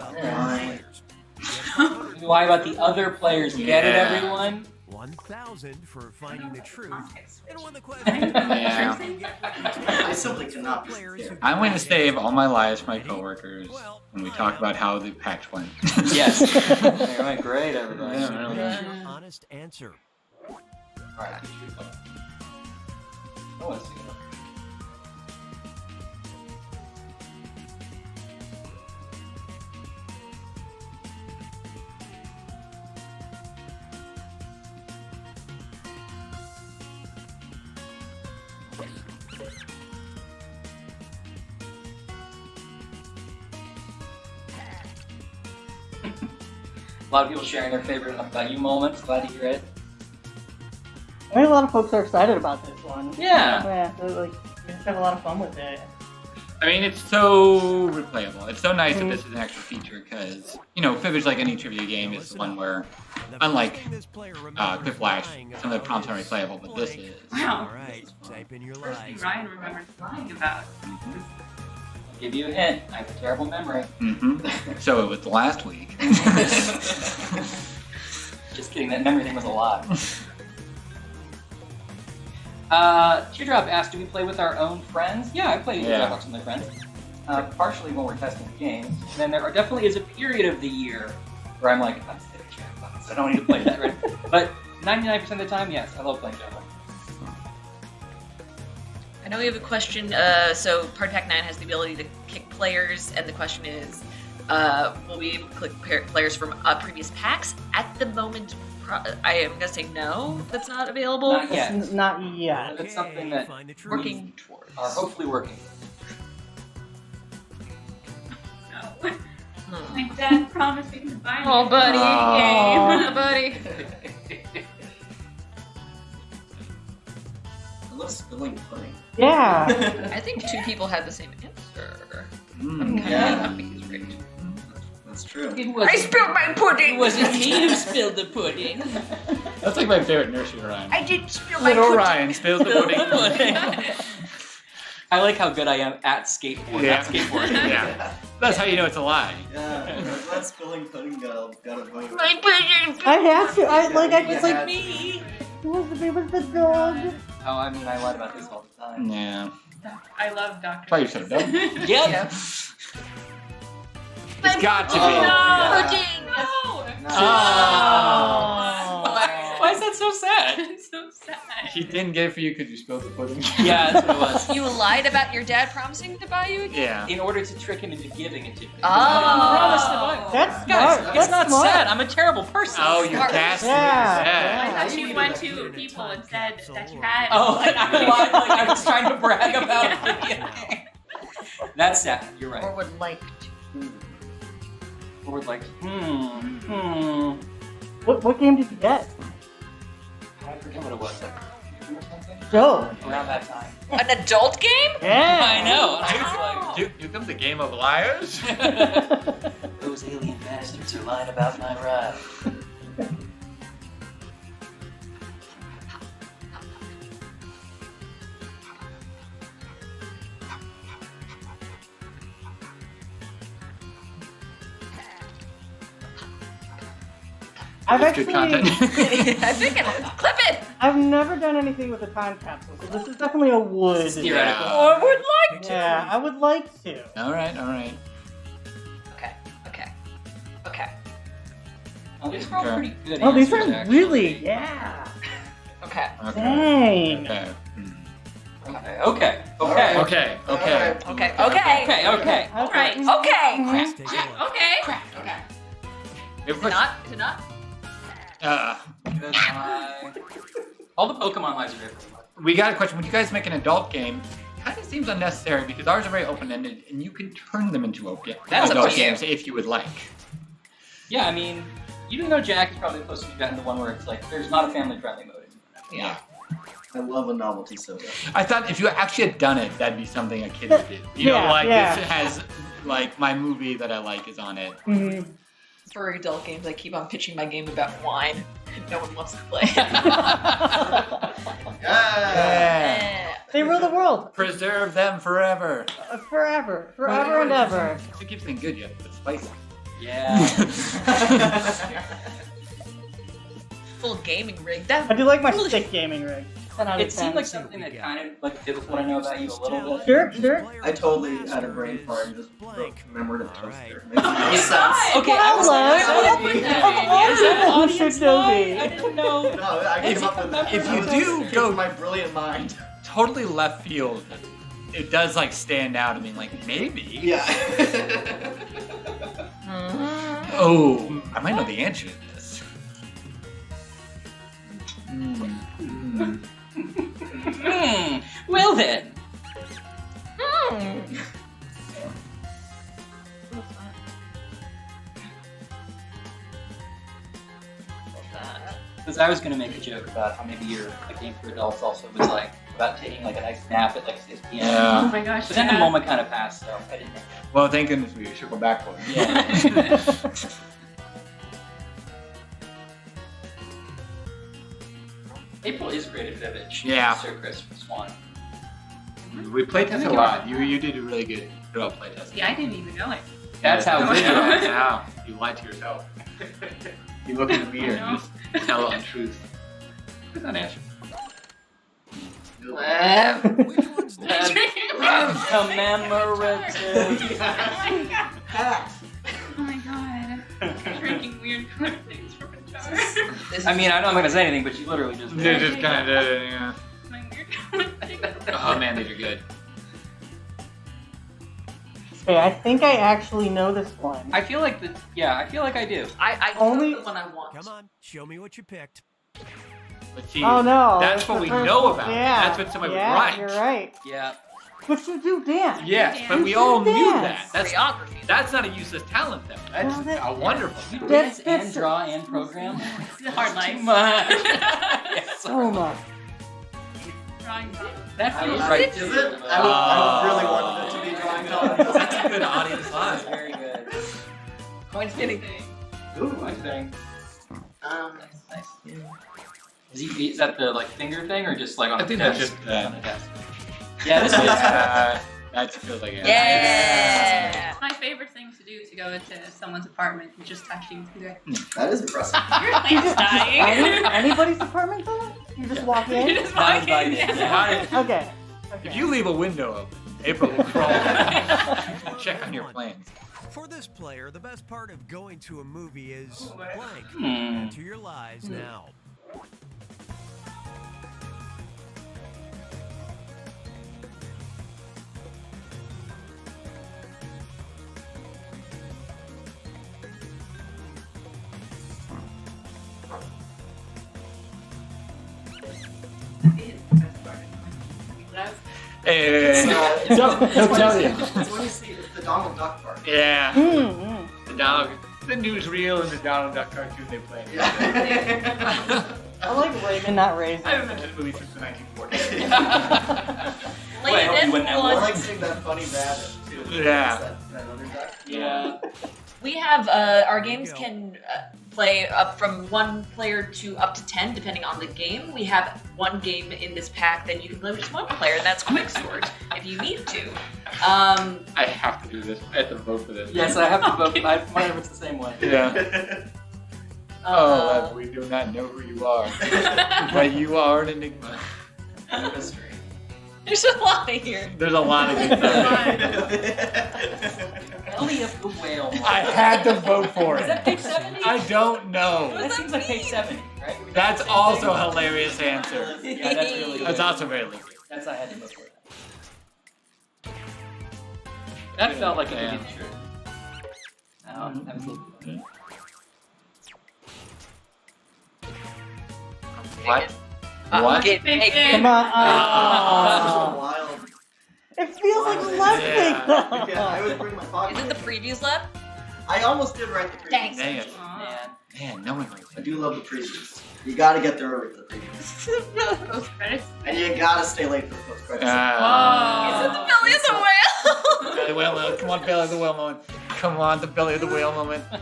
Why about the other players? Get it, everyone? 1,000 for finding the truth. And when the question Yeah. I simply cannot. I'm going to save all my lies for my coworkers when we talk about how the packs went. Yes. They went great, everybody. Yeah, really. honest answer. Alright. Oh, let's see. A lot of people sharing their favorite Enough About You moments. Glad to hear it. I think a lot of folks are excited about this one. Yeah. Yeah, so, like, we just have a lot of fun with it. I mean, it's so replayable. It's so nice that this is an extra feature because, you know, Fibbage, like any trivia game, is the one where, unlike Quick Flash, some of the prompts aren't replayable, but this is. Wow. Alright, type in your First thing lies. Ryan remembers lying about. Give you a hint. I have a terrible memory. So it was last week. Just kidding. That memory thing was a lot. Teardrop asked, do we play with our own friends? Yeah, I play Jackbox with my friends. Partially when we're testing the games. And then there definitely is a period of the year where I'm like, I'm sick of Jackbox. I don't need to play that, right? But 99% of the time, yes, I love playing Jackbox. I know we have a question. So Party Pack 9 has the ability to kick players, and the question is, will we be able to click players from previous packs? At the moment, I am going to say no, that's not available. Not yet. It's not yet. It's something that Working towards. Are hopefully working. No. My dad promised he could buy me Oh, buddy. Oh. Buddy. I love spilling pudding. Yeah. I think 2 people had the same answer. Yeah. He's right. That's true. I spilled my pudding! It wasn't me who spilled the pudding. That's like my favorite nursery rhyme. I did spill my Little pudding. Ryan spills the pudding. I like how good I am at skateboarding. Yeah. At skateboarding. Yeah. That's how you know it's a lie. Yeah, that spilling pudding got a vote. My pudding! I have to. I just like me. Who wants to be with the dog? Oh, I mean, I lied about this all the time. Yeah. I love Dr. Probably should have done. Yep. It's got to be. No! Pudding! No! Oh. Why is that That's so sad. It's so sad. He didn't get it for you because you spilled the pudding. Yeah, that's what it was. You lied about your dad promising to buy you a gift? Yeah. In order to trick him into giving it to me. Oh. Promise to buy it. That's Guys, smart. it's That's not smart. sad. I'm a terrible person. Oh, you're gaslighting. Yeah. I thought you went to people and said that you had. Oh, like, I lied like I was trying to brag about it. That's sad. You're right. Or would like to. Or like, What game did you get? I forget what it was. Like, Joe. around that time. An adult game? Yeah. I know. I was You come the game of liars? like, those alien bastards are lying about my ride. I've That's good actually, content. I think clip it. I've never done anything with a time capsule, so this is definitely a would. Theoretical. Oh, I would like to. Yeah, I would like to. All right, all right. Okay. Oh, these are all pretty good Oh, these answers, are actually. really, yeah. Okay. Dang. Okay. Okay. Okay. Okay. All right. Okay. Okay. Is it not? Is it not? All the Pokemon lives are different. We got a question. When you guys make an adult game, it kind of seems unnecessary because ours are very open-ended, and you can turn them into That's adult up to you. games if you would like. Yeah, I mean, even though Jack is probably close to gotten the one where it's like, there's not a family-friendly mode. Yeah. I love a novelty soda. I thought if you actually had done it, that'd be something a kid would do. You know, like this has like my movie that I like is on it. Mm-hmm. For adult games, I keep on pitching my game about wine. No one wants to play. Yeah. They rule the world. Preserve them forever. Forever and ever. To keep things good, you have to put spice. Yeah. Full gaming rig. I do like my stick gaming rig. 10 out of It seemed 10. like something that kind of like fits what I know about you a little bit. Sure. I totally had a brain fart and just remembered a toaster. Makes It sense. sounds okay. I was Who should know me? I didn't know. No, I came up with that. If I you was do just go my brilliant mind. totally left field, it does like stand out. I mean, like maybe. Yeah. Oh, I might know the answer to this. Well then. Because I was going to make a joke about how maybe your game for adults also was like about taking like a nice nap at like 6 p.m. Yeah. Oh my gosh. But then the moment kind of passed, so I didn't. Well, thank goodness we should go back for it. Yeah. April is great at Fibbage. Yeah. Sir Chris Swan. We playtested a lot. You did a really good playtest. Yeah, I didn't even know it. That's how good you are. Now you lied to yourself. You look in the mirror and just tell untruth. Who's that answer? Commemorative. Oh my god. Drinking weird things from a jar. I mean, I'm not going to say anything, but you literally just. They just kind of did it, yeah. My weird Oh man, these are good. Okay, I think I actually know this one. I feel like I feel like I do. I Only- know the one I want. Come on, show me what you picked. But see, Oh no. that's it's what the we first know one. about. Yeah. That's what somebody would yeah, write. You're right. Yeah. But you do dance. Yes, but You we do all knew dance. that. Choreography. That's not a useless talent, though. That's Well, that- a wonderful. You dance and draw and program. It's a hard life. Too much. Yes. So much. Drawing That feels Is right. it? I really wanted it to be drawing time. That's a good audience That's line. very good. Coin spinning. Ooh, coin spinning. Nice. Is that the like finger thing or just like on I the think desk? that's just on the desk. Yeah, this is. That feels like it. Yeah. It's my favorite thing to do to go into someone's apartment and just touch things. That is impressive. Your plant's dying. Anybody's apartment though? You just walk You in? just walk in. Okay. If you leave a window open, April will crawl. Check on your plans. For this player, the best part of going to a movie is blank. Hmm. Enter your lies now. Yeah. He'll tell you. It's when you see the Donald Duck part. Yeah. Mm-hmm. The dog. The newsreel and the Donald Duck cartoon they play. I like Raven, not Raisin. I haven't mentioned the movie since the 1940s. I like seeing that funny rabbit too. Yeah. That other duck. Yeah. We have our games can play up from 1 player to up to 10, depending on the game. We have 1 game in this pack that you can play with just 1 player, and that's Quixort, if you need to. I have to do this. I have to vote for this. Yes, I have to vote. Mine was the same way. Yeah. Oh, we do not know who you are, but you are an enigma. Mystery. There's a lot here. There's a lot of good stuff. Belly of the whale. I had to vote for it. Is that page 70? I don't know. That seems like page 70, right? That's also a hilarious answer. Yeah, that's really good. That's also very good. That's I had to vote for that. That felt like a good intro. That was a little bit. What? What? Come on. Wild. It feels like left click. Yeah, I would bring my pocket. Is it the previews left? I almost did write the previews. Thanks. Dang it. Man, no one likes I do love the previews. You gotta get there with the previews. Post credits. And you gotta stay late for the post credits. Is it the belly of the whale? The whale moment. Come on, belly of the whale moment. Come on, the belly of the whale moment. Come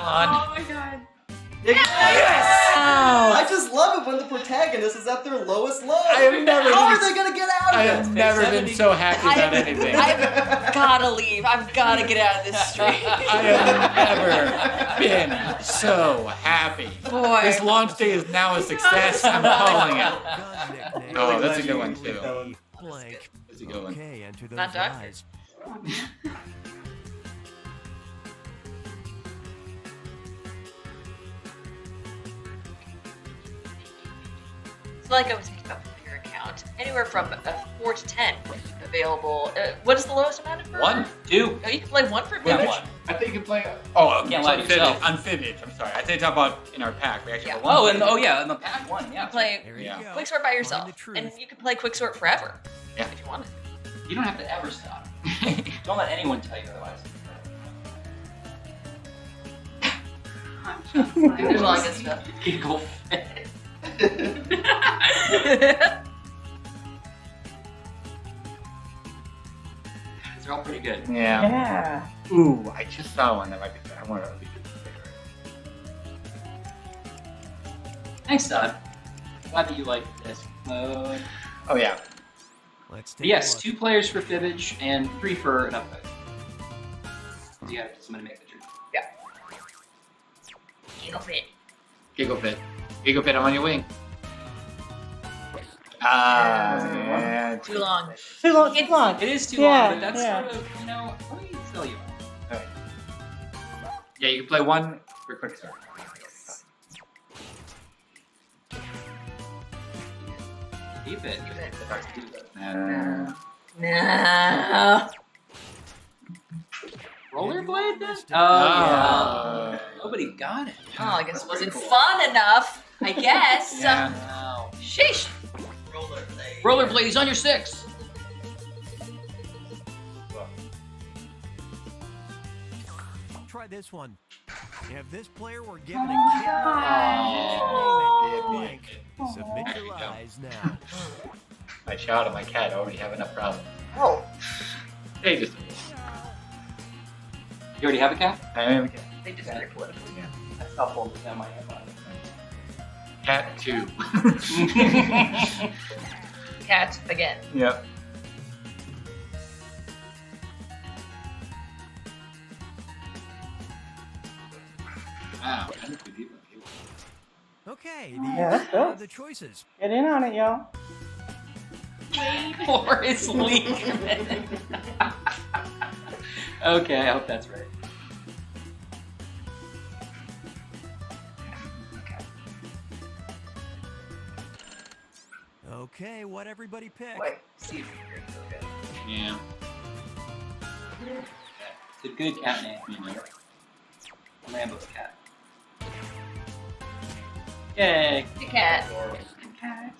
on. Oh my god. Yes! I just love it when the protagonist is at their lowest low. I have never How been- are they gonna get out of I it? have never been so happy about anything. I've gotta leave. I've gotta get out of this street. I have never been so happy. Boy. This launch day is now a success. I'm calling it. Oh, that's a good one too. Blank. That's a good one. Okay, enter those Not doctor. lies. So like I was thinking about your account, anywhere from 4 to 10 available. What is the lowest amount of? 1, 2. Oh, you can play 1 for Yeah, Fibbage? 1. I think you can play. Oh, Can't lie to yourself. On Fibbage. I'm sorry. I think talk about in our pack. We actually have Oh, one. and in the pack 1, yeah. You play Yeah. Quixort by yourself, and you can play Quixort forever Yeah. if you wanted. You don't have to ever stop. Don't let anyone tell you otherwise. There's a lot of good stuff. Giggle. They're all pretty good. Yeah. Yeah. Ooh, I just saw one that might be good. I want to leave it. Thanks, Todd. Glad that you like this mode. Oh yeah. Let's But take yes, a 2 players for Fibbage and 3 for an upvote. You have somebody make the truth. Yeah. Giggle fit. Giggle fit. Giggle fit. I'm on your wing. Yeah. Too long. Too long. Too long. It is too Yeah, long, but that's yeah. sort of, let me tell you. Alright. Yeah, you can play 1 for quick start. Keep it. No. Rollerblade then? Oh, Oh. yeah. Nobody got it. Oh, I guess it wasn't fun enough. I guess. Yeah. Wow. Sheesh. Rollerblade on your 6. Try this one. If this player were given a kitten, blank. Submit your lies now. My child and my cat already have enough problems. Oh. Hey, just. You already have a cat? I have a cat. They just very political. That's not bold with them, I have Cat 2. Cat again. Yep. Wow. Okay, Yeah, that's these are good. the choices. Get in on it, yo. Horace Leakman. Okay, I hope that's right. Okay, what everybody pick? Wait, see if you're so good. Yeah. It's a good cat name. Rambo's cat. Yay. The cat. Adorable. Cat.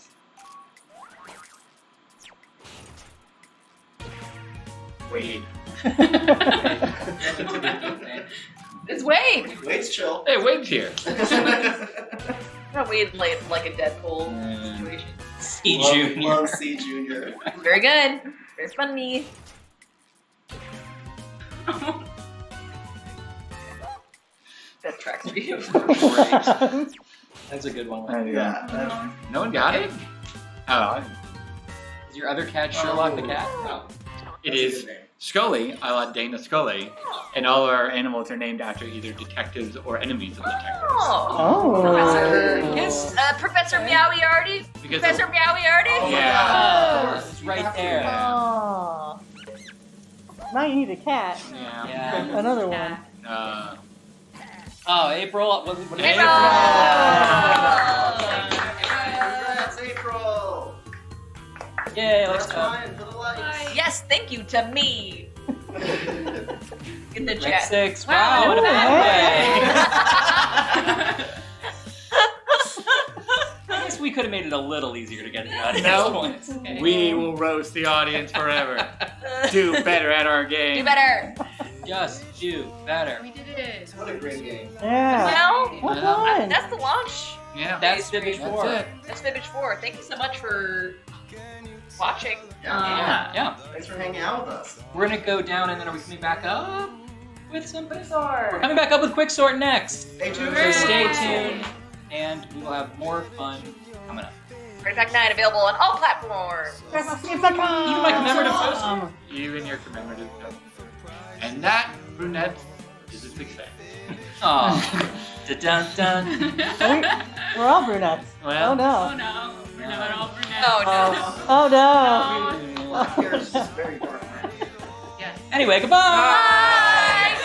Wade. It's Wade. Wade's chill. Hey, Wade's here. Not Wade like a Deadpool situation. C Love- Junior. Love C Junior. Very good. Very funny. That tracks for you. That's a good one. Yeah. No one got it? Oh. Is your other cat Sherlock the cat? No. It is Scully, a la Dana Scully, and all of our animals are named after either detectives or enemies of detectives. Oh. Yes. Professor Meowiarty? Because Professor Meowiarty? Yeah. It's right there. Oh. Now you need a cat. Yeah. Another one. Oh, April. What April! Congrats, April. Yay, let's go. Yes, thank you to me. In the Rank chat. 6. Wow, what a bad way. I guess we could have made it a little easier to get it out. No, we will roast the audience forever. Do better at our game. Do better. Just do better. We did it. What a great game. Yeah. Well, What fun. that's the launch. Yeah, That's Fibbage 4. That's it. That's Fibbage 4. Thank you so much for watching. Yeah. Thanks for hanging out with us. We're gonna go down and then are we coming back up with some Quixort? We're coming back up with Quixort next. Stay tuned. So stay tuned and we will have more fun coming up. Party Pack 9 available on all platforms. Even my commemorative poster. Even your commemorative poster. And that, brunette, is a big fan. Aw. Dun dun. We're all brunettes. Well, oh no. Oh no. We're not all brunettes. Oh no. Oh no. Here's just very dark. Yes. Anyway, goodbye.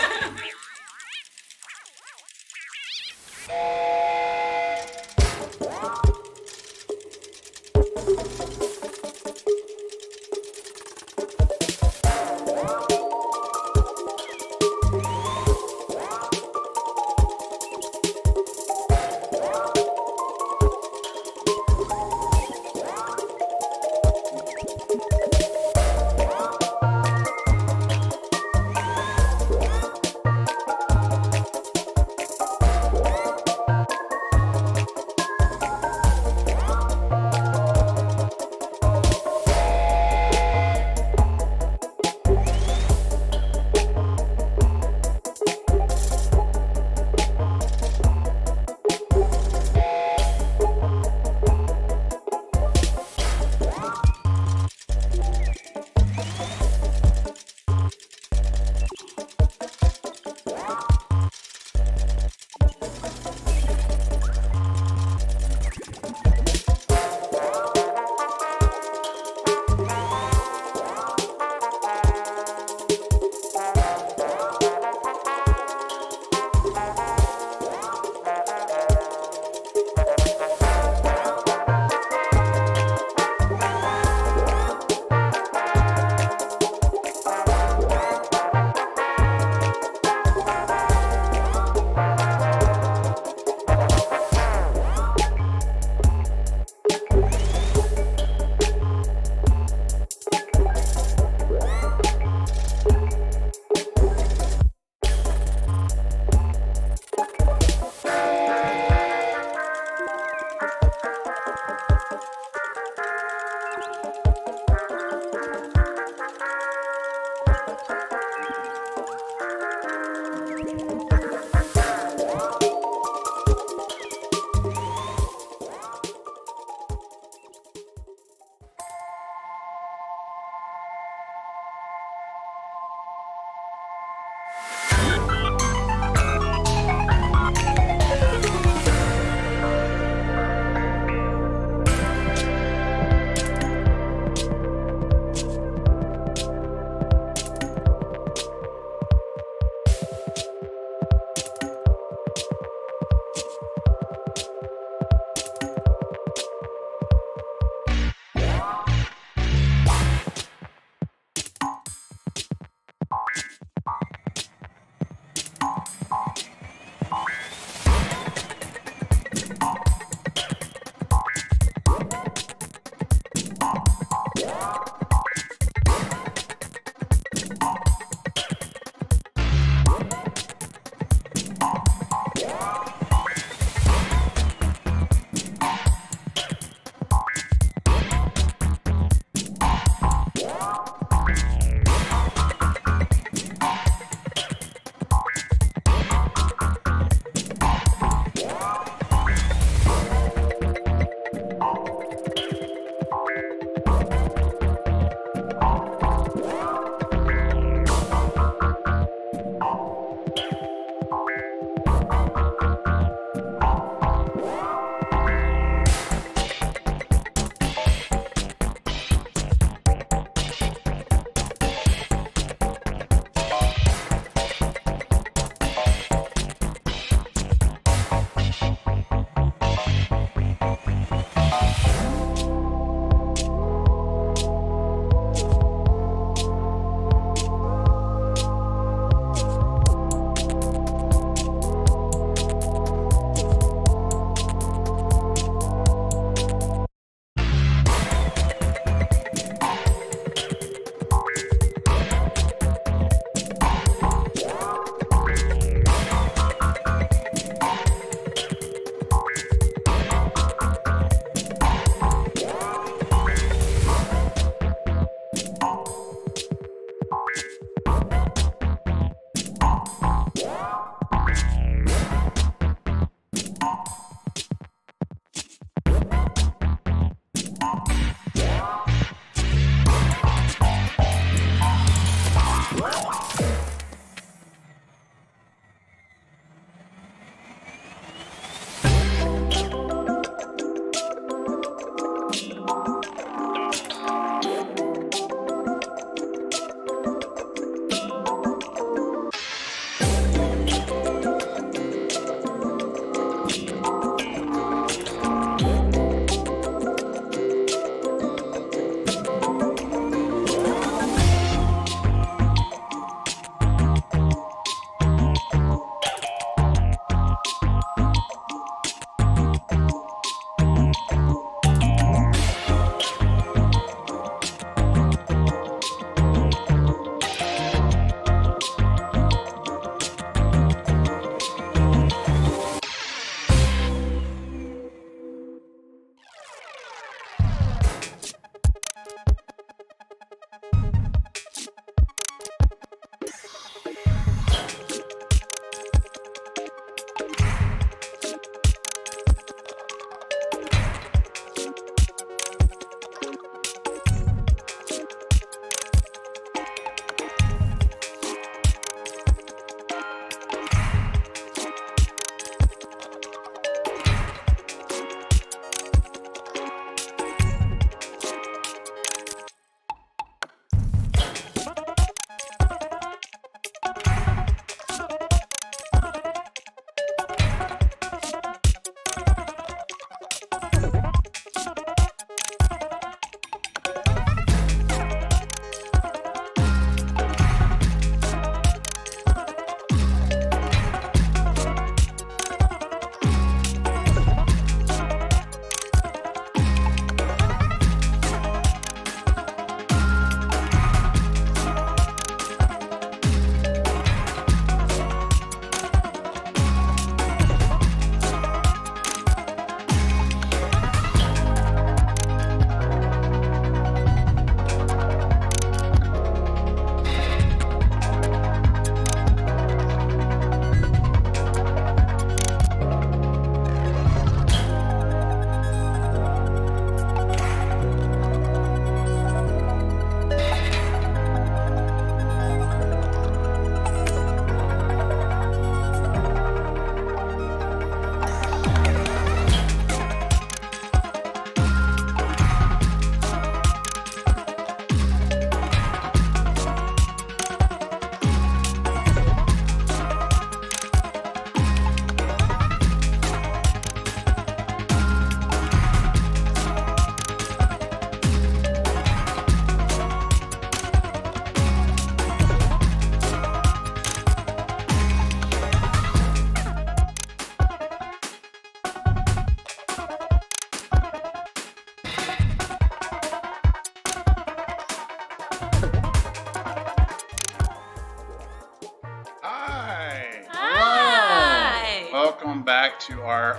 welcome back to our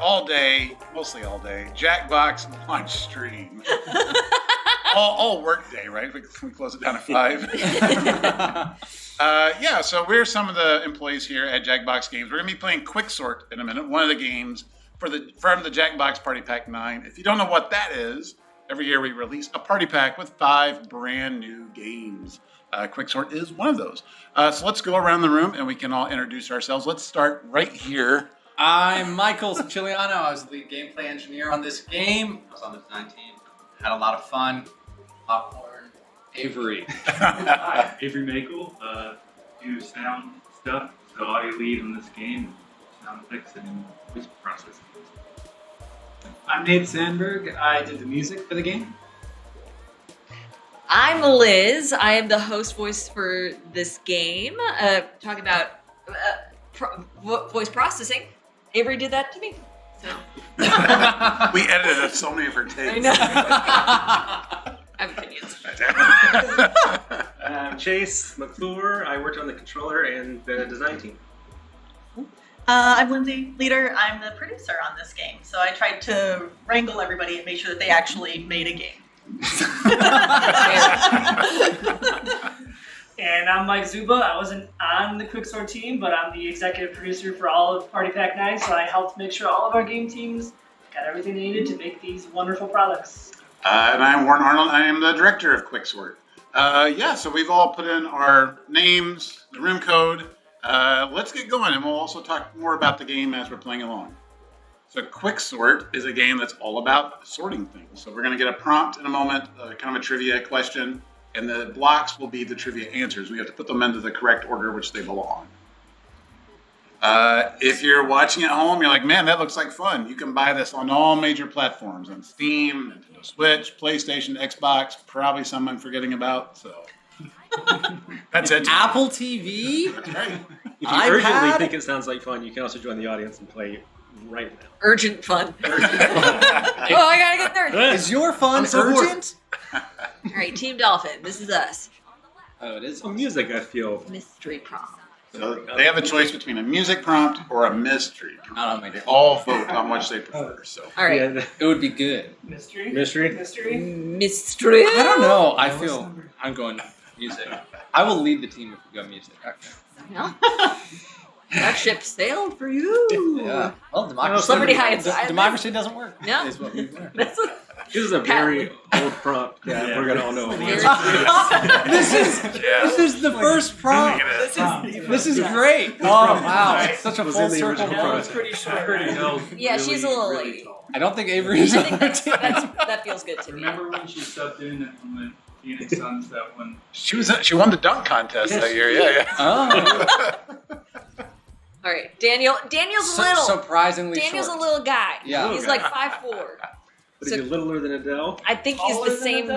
mostly all day, Jackbox launch stream. all work day, right? We close it down at 5. So we're some of the employees here at Jackbox Games. We're going to be playing Quixort in a minute, one of the games from the Jackbox Party Pack 9. If you don't know what that is, every year we release a party pack with 5 brand new games. Quixort is one of those. So let's go around the room and we can all introduce ourselves. Let's start right here. I'm Michael Siciliano. I was the lead gameplay engineer on this game. I was on the design team. Had a lot of fun. Popcorn. Avery. Hi, Avery Makel. Do sound stuff. So audio lead on this game. Sound effects and voice processing. I'm Nate Sandberg. I did the music for the game. I'm Liz. I am the host voice for this game. Talking about voice processing. Avery did that to me. So. We edited so many of her takes. I know. I have opinions. I'm Chase McClure. I worked on the controller and the design team. I'm Lindsay Leader. I'm the producer on this game. So I tried to wrangle everybody and make sure that they actually made a game. And I'm Mike Zuba. I wasn't on the Quixort team, but I'm the executive producer for all of Party Pack 9, so I helped make sure all of our game teams got everything they needed to make these wonderful products. And I'm Warren Arnold. I am the director of Quixort. So we've all put in our names, the room code. Let's get going, and we'll also talk more about the game as we're playing along. So Quixort is a game that's all about sorting things. So we're going to get a prompt in a moment, kind of a trivia question, and the blocks will be the trivia answers. We have to put them into the correct order which they belong. If you're watching at home, you're like, man, that looks like fun. You can buy this on all major platforms, on Steam, Nintendo Switch, PlayStation, Xbox, probably some I'm forgetting about. So that's it. Apple TV? That's right. If you urgently think it sounds like fun, you can also join the audience and play right now. Urgent fun. Oh, I gotta get there. Is your fun urgent? All right, Team Dolphin, this is us. Oh, it is some music, I feel. Mystery prompt. So they have a choice between a music prompt or a mystery prompt. They all vote on which they prefer. So all right, it would be good. Mystery. Mystery. I don't know. I feel I'm going music. I will lead the team if we go music. Okay. No. That ship sailed for you. Yeah. Well, democracy. Democracy doesn't work. No. Is what we've learned. This is a very old prompt. Yeah, we're gonna all know. This is the first prompt. This is great. Oh wow, it's such a full circle. It's pretty short. Yeah, she's a little lady. I don't think Avery is on our team. That feels good to me. Remember when she subbed in on the Phoenix Suns that one? She won the dunk contest that year. Yeah. Oh. All right, Daniel's little. Surprisingly Daniel's short. a little guy. Yeah. He's like 5'4". But is he littler than Adele? I think he's the same.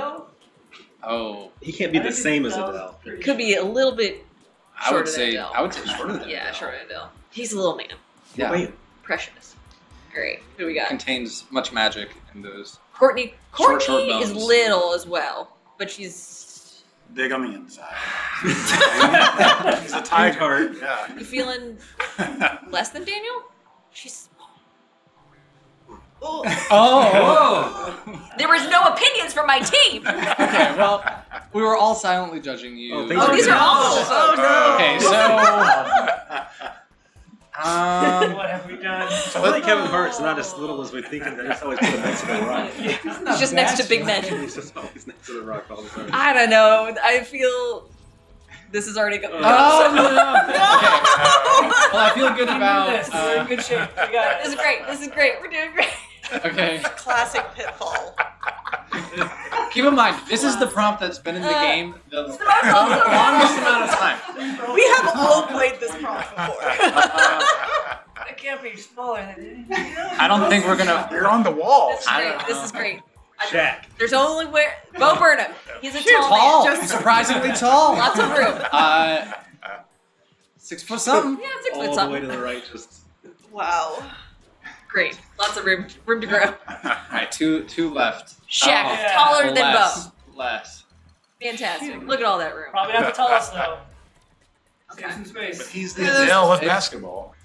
Oh. He can't be the same as Adele. Could be a little bit shorter than Adele. I would say shorter than Adele. Yeah, shorter than Adele. He's a little man. Yeah. Wait. Precious. All right, who do we got? Contains much magic in those. Courtney short is bones. little as well, but she's big on the inside. He's a tiger. Yeah. You feeling less than Daniel? She's small. Oh. There was no opinions from my team. Okay, well, we were all silently judging you. Oh, these are awful. Oh no. Okay, so. What have we done? I like Kevin Hart's not as little as we think, and they just always put him next to the rock. He's just next to big men. He's just always next to the rock all the time. I don't know. I feel this is already going. No. Well, I feel good about. We're in good shape. We got it. This is great. This is great. We're doing great. Okay. Classic pitfall. Keep in mind, this is the prompt that's been in the game the longest amount of time. We have all played this prompt before. It can't be smaller than I don't think we're gonna. You're on the wall. This is great. Shaq. There's only where Bo Burnham. He's a tall man. Just surprisingly tall. Lots of room. 6 foot something. Yeah, 6 foot All something. the way to the right, just. Wow. Great. Lots of room to grow. Alright, two left. Shaq, taller than Bo. Less. Fantastic. Look at all that room. Probably not the tallest though. Okay. Some space. But he's the Adele of basketball.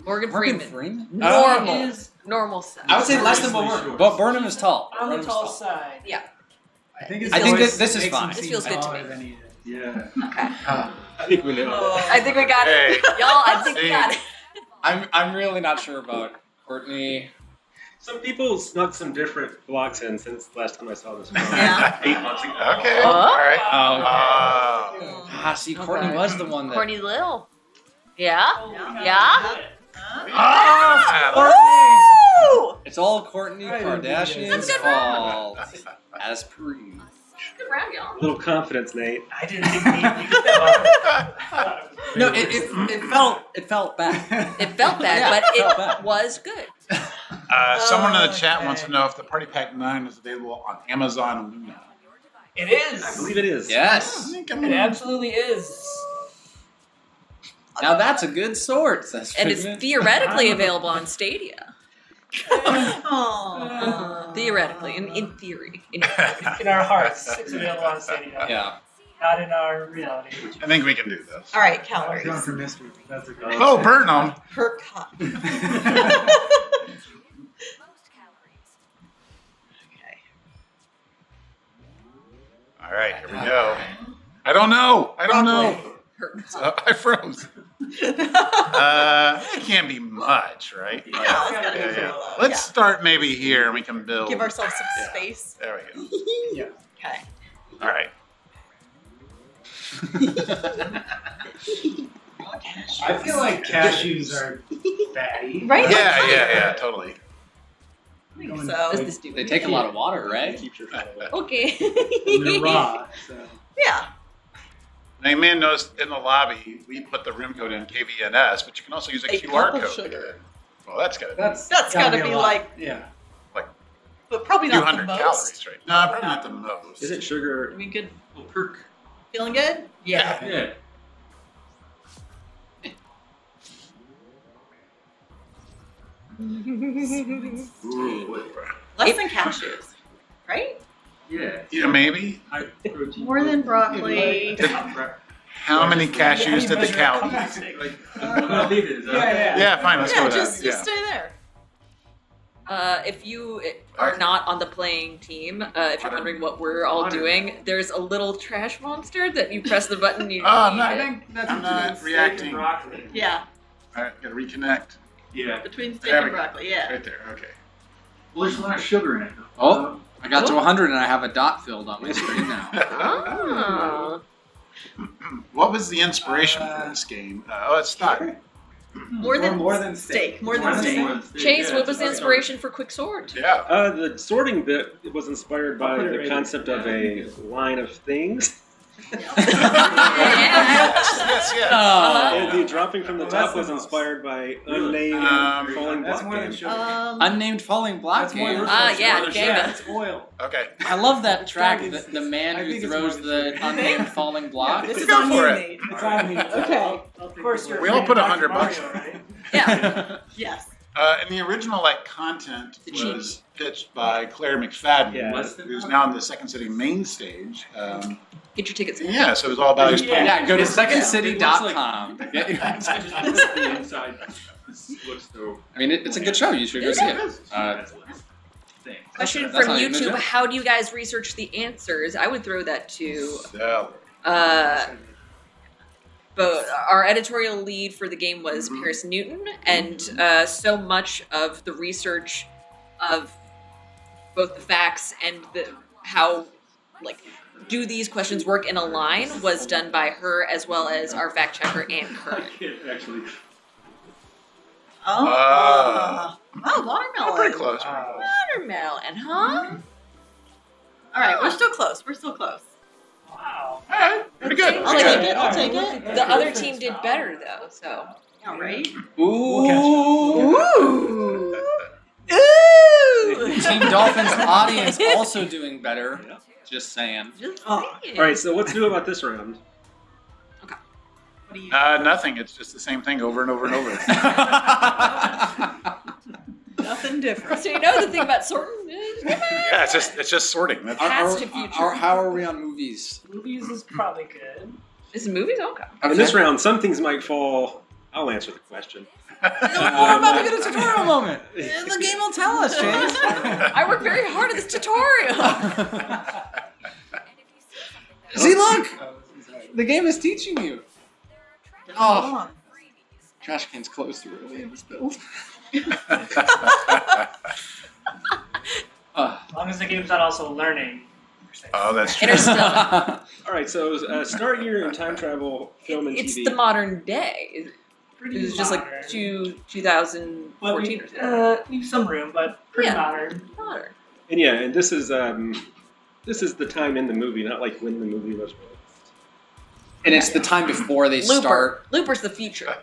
Morgan Freeman. Normal. Normal size. I would say less than Burnham. But Burnham is tall. On the Burnham's tall side. Yeah. I think this is fine. This feels good to me. Yeah. Okay. I think we know. I think we got it. Y'all, I think we got it. I'm really not sure about Courtney. Some people snuck some different blocks in since the last time I saw this. Yeah. 8 months ago. Okay. All right. See, Courtney was the one that. Courtney Little. Yeah? Yeah? It's all Courtney Kardashian's fault. As per usual. Good round, y'all. A little confidence, Nate. I didn't think we No, it felt bad. It felt bad, Yeah, but it felt it bad. was good. Someone in the chat wants to know if the Party Pack 9 is available on Amazon Luna. It is. I believe it is. Yes. It absolutely is. Now that's a good source. And it's theoretically available on Stadia. Theoretically, in theory. In our hearts, it's available on Stadia. Yeah. Not in our reality. I think we can do this. All right, calories. Going for mystery. That's a good Oh, Burnham. Per cup. All right, here we go. I don't know. I froze. It can't be much, right? Yeah. Let's start maybe here and we can build. Give ourselves some space. There we go. Yeah. Okay. All right. I feel like cashews are fatty. Right? Yeah, totally. I think so. They take a lot of water, right? Okay. And they're raw. So. Yeah. Now, you may have noticed in the lobby, we put the room code in KVNS, but you can also use a QR cup of code. sugar. Well, that's gotta be That's gotta be a lot. like, Yeah. but probably a few not the hundred most. calories, right? No, probably not the most. Isn't sugar I mean, good. a perk? Feeling good? Yeah. Yeah. Less than cashews, right? Yeah. Yeah, maybe. High protein. More than broccoli. How many cashews did the cow eat? Yeah, fine, let's go with Just that. stay there. If you are not on the playing team, if you're wondering what we're all doing, there's a little trash monster that you press the button. You I'm eat not, it. I'm not reacting. All Yeah. right, gotta reconnect. Yeah. Between steak There and we go. broccoli, yeah. Right there, okay. Well, there's a lot of sugar in it. Oh, I got to 100 and I have a dot filled on my screen now. Oh. What was the inspiration for this game? It's stock. More than steak. More than steak. Chase, what was the inspiration for Quixort? Yeah. The sorting bit was inspired by the concept of a line of things. And the dropping from the top was inspired by unnamed falling block game. Unnamed falling block game. Yeah, Jenga. It's oil. Okay. I love that track. The man who throws the unnamed falling block. This is Go on for you, it. Nate. It's on me. Okay. Of course, you're We all put afraid of $100 Mario, right? Yeah. Yes. And the original content was pitched by Claire McFadden, who's now on the Second City main stage. Get your tickets. Yeah, so it was all about his Yeah, go to secondcity.com. Get your The inside looks so. I mean, it's a good show. You should go see it. Question That's from not even a YouTube: joke. how do you guys research the answers? I would throw that to but our editorial lead for the game was Paris Newton, and so much of the research of both the facts and how do these questions work in a line was done by her, as well as our fact checker Ann Curran. Actually. Oh, watermelon. Pretty close. Watermelon, huh? All right, we're still close. We're still close. Wow. Pretty good. I'll take it. I'll take it. The other team did better though, so. All right. Ooh. Team Dolphins audience also doing better. Just saying. All right, so what's new about this round? Nothing. It's just the same thing over and over and over. Nothing different. So you know the thing about sorting? Yeah, it's just sorting. That's Past to future. How are we on movies? Movies is probably good. This is movies? Okay. In this round, some things might fall I'll answer the question. We're about to get a tutorial moment. The game will tell us, James. I worked very hard at this tutorial. See, look. The game is teaching you. Oh. Trash can's closed too early in this build. As long as the game's not also learning. Oh, that's true. All right, so start your time travel film and It's TV. the modern day. It's just like 2014 or something. Leave some room, but pretty modern. Modern. And yeah, and this is the time in the movie, not like when the movie was released. And it's the time before they start. Looper's the future.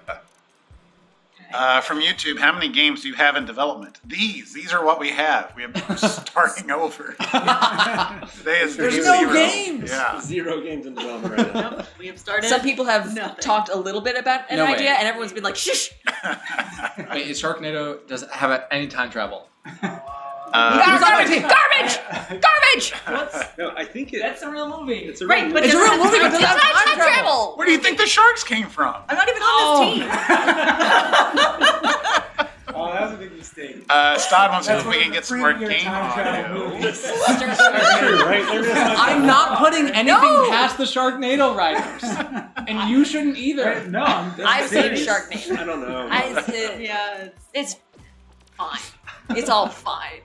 From YouTube, how many games do you have in development? These are what we have. We have starting over. Today is There's zero. no games. Yeah. 0 games in development right now. Nope, we have started. Some people have nothing. talked a little bit about an No way. idea, and everyone's been like, "Shush." Wait, is Sharknado does it have any time travel? Garbage! No, I think That's a real movie. it's a Right, real but movie. it's a real movie, It's not time travel. Where do you think the sharks came from? I'm not even on this team. Oh, that was a big mistake. Stod wants to know if we one can of get the some more freakier game time travel audio. movies. I'm not putting anything past the Sharknado writers, and you shouldn't either. No, I've seen Sharknado. I don't know. Yeah, It's fine. It's all fine.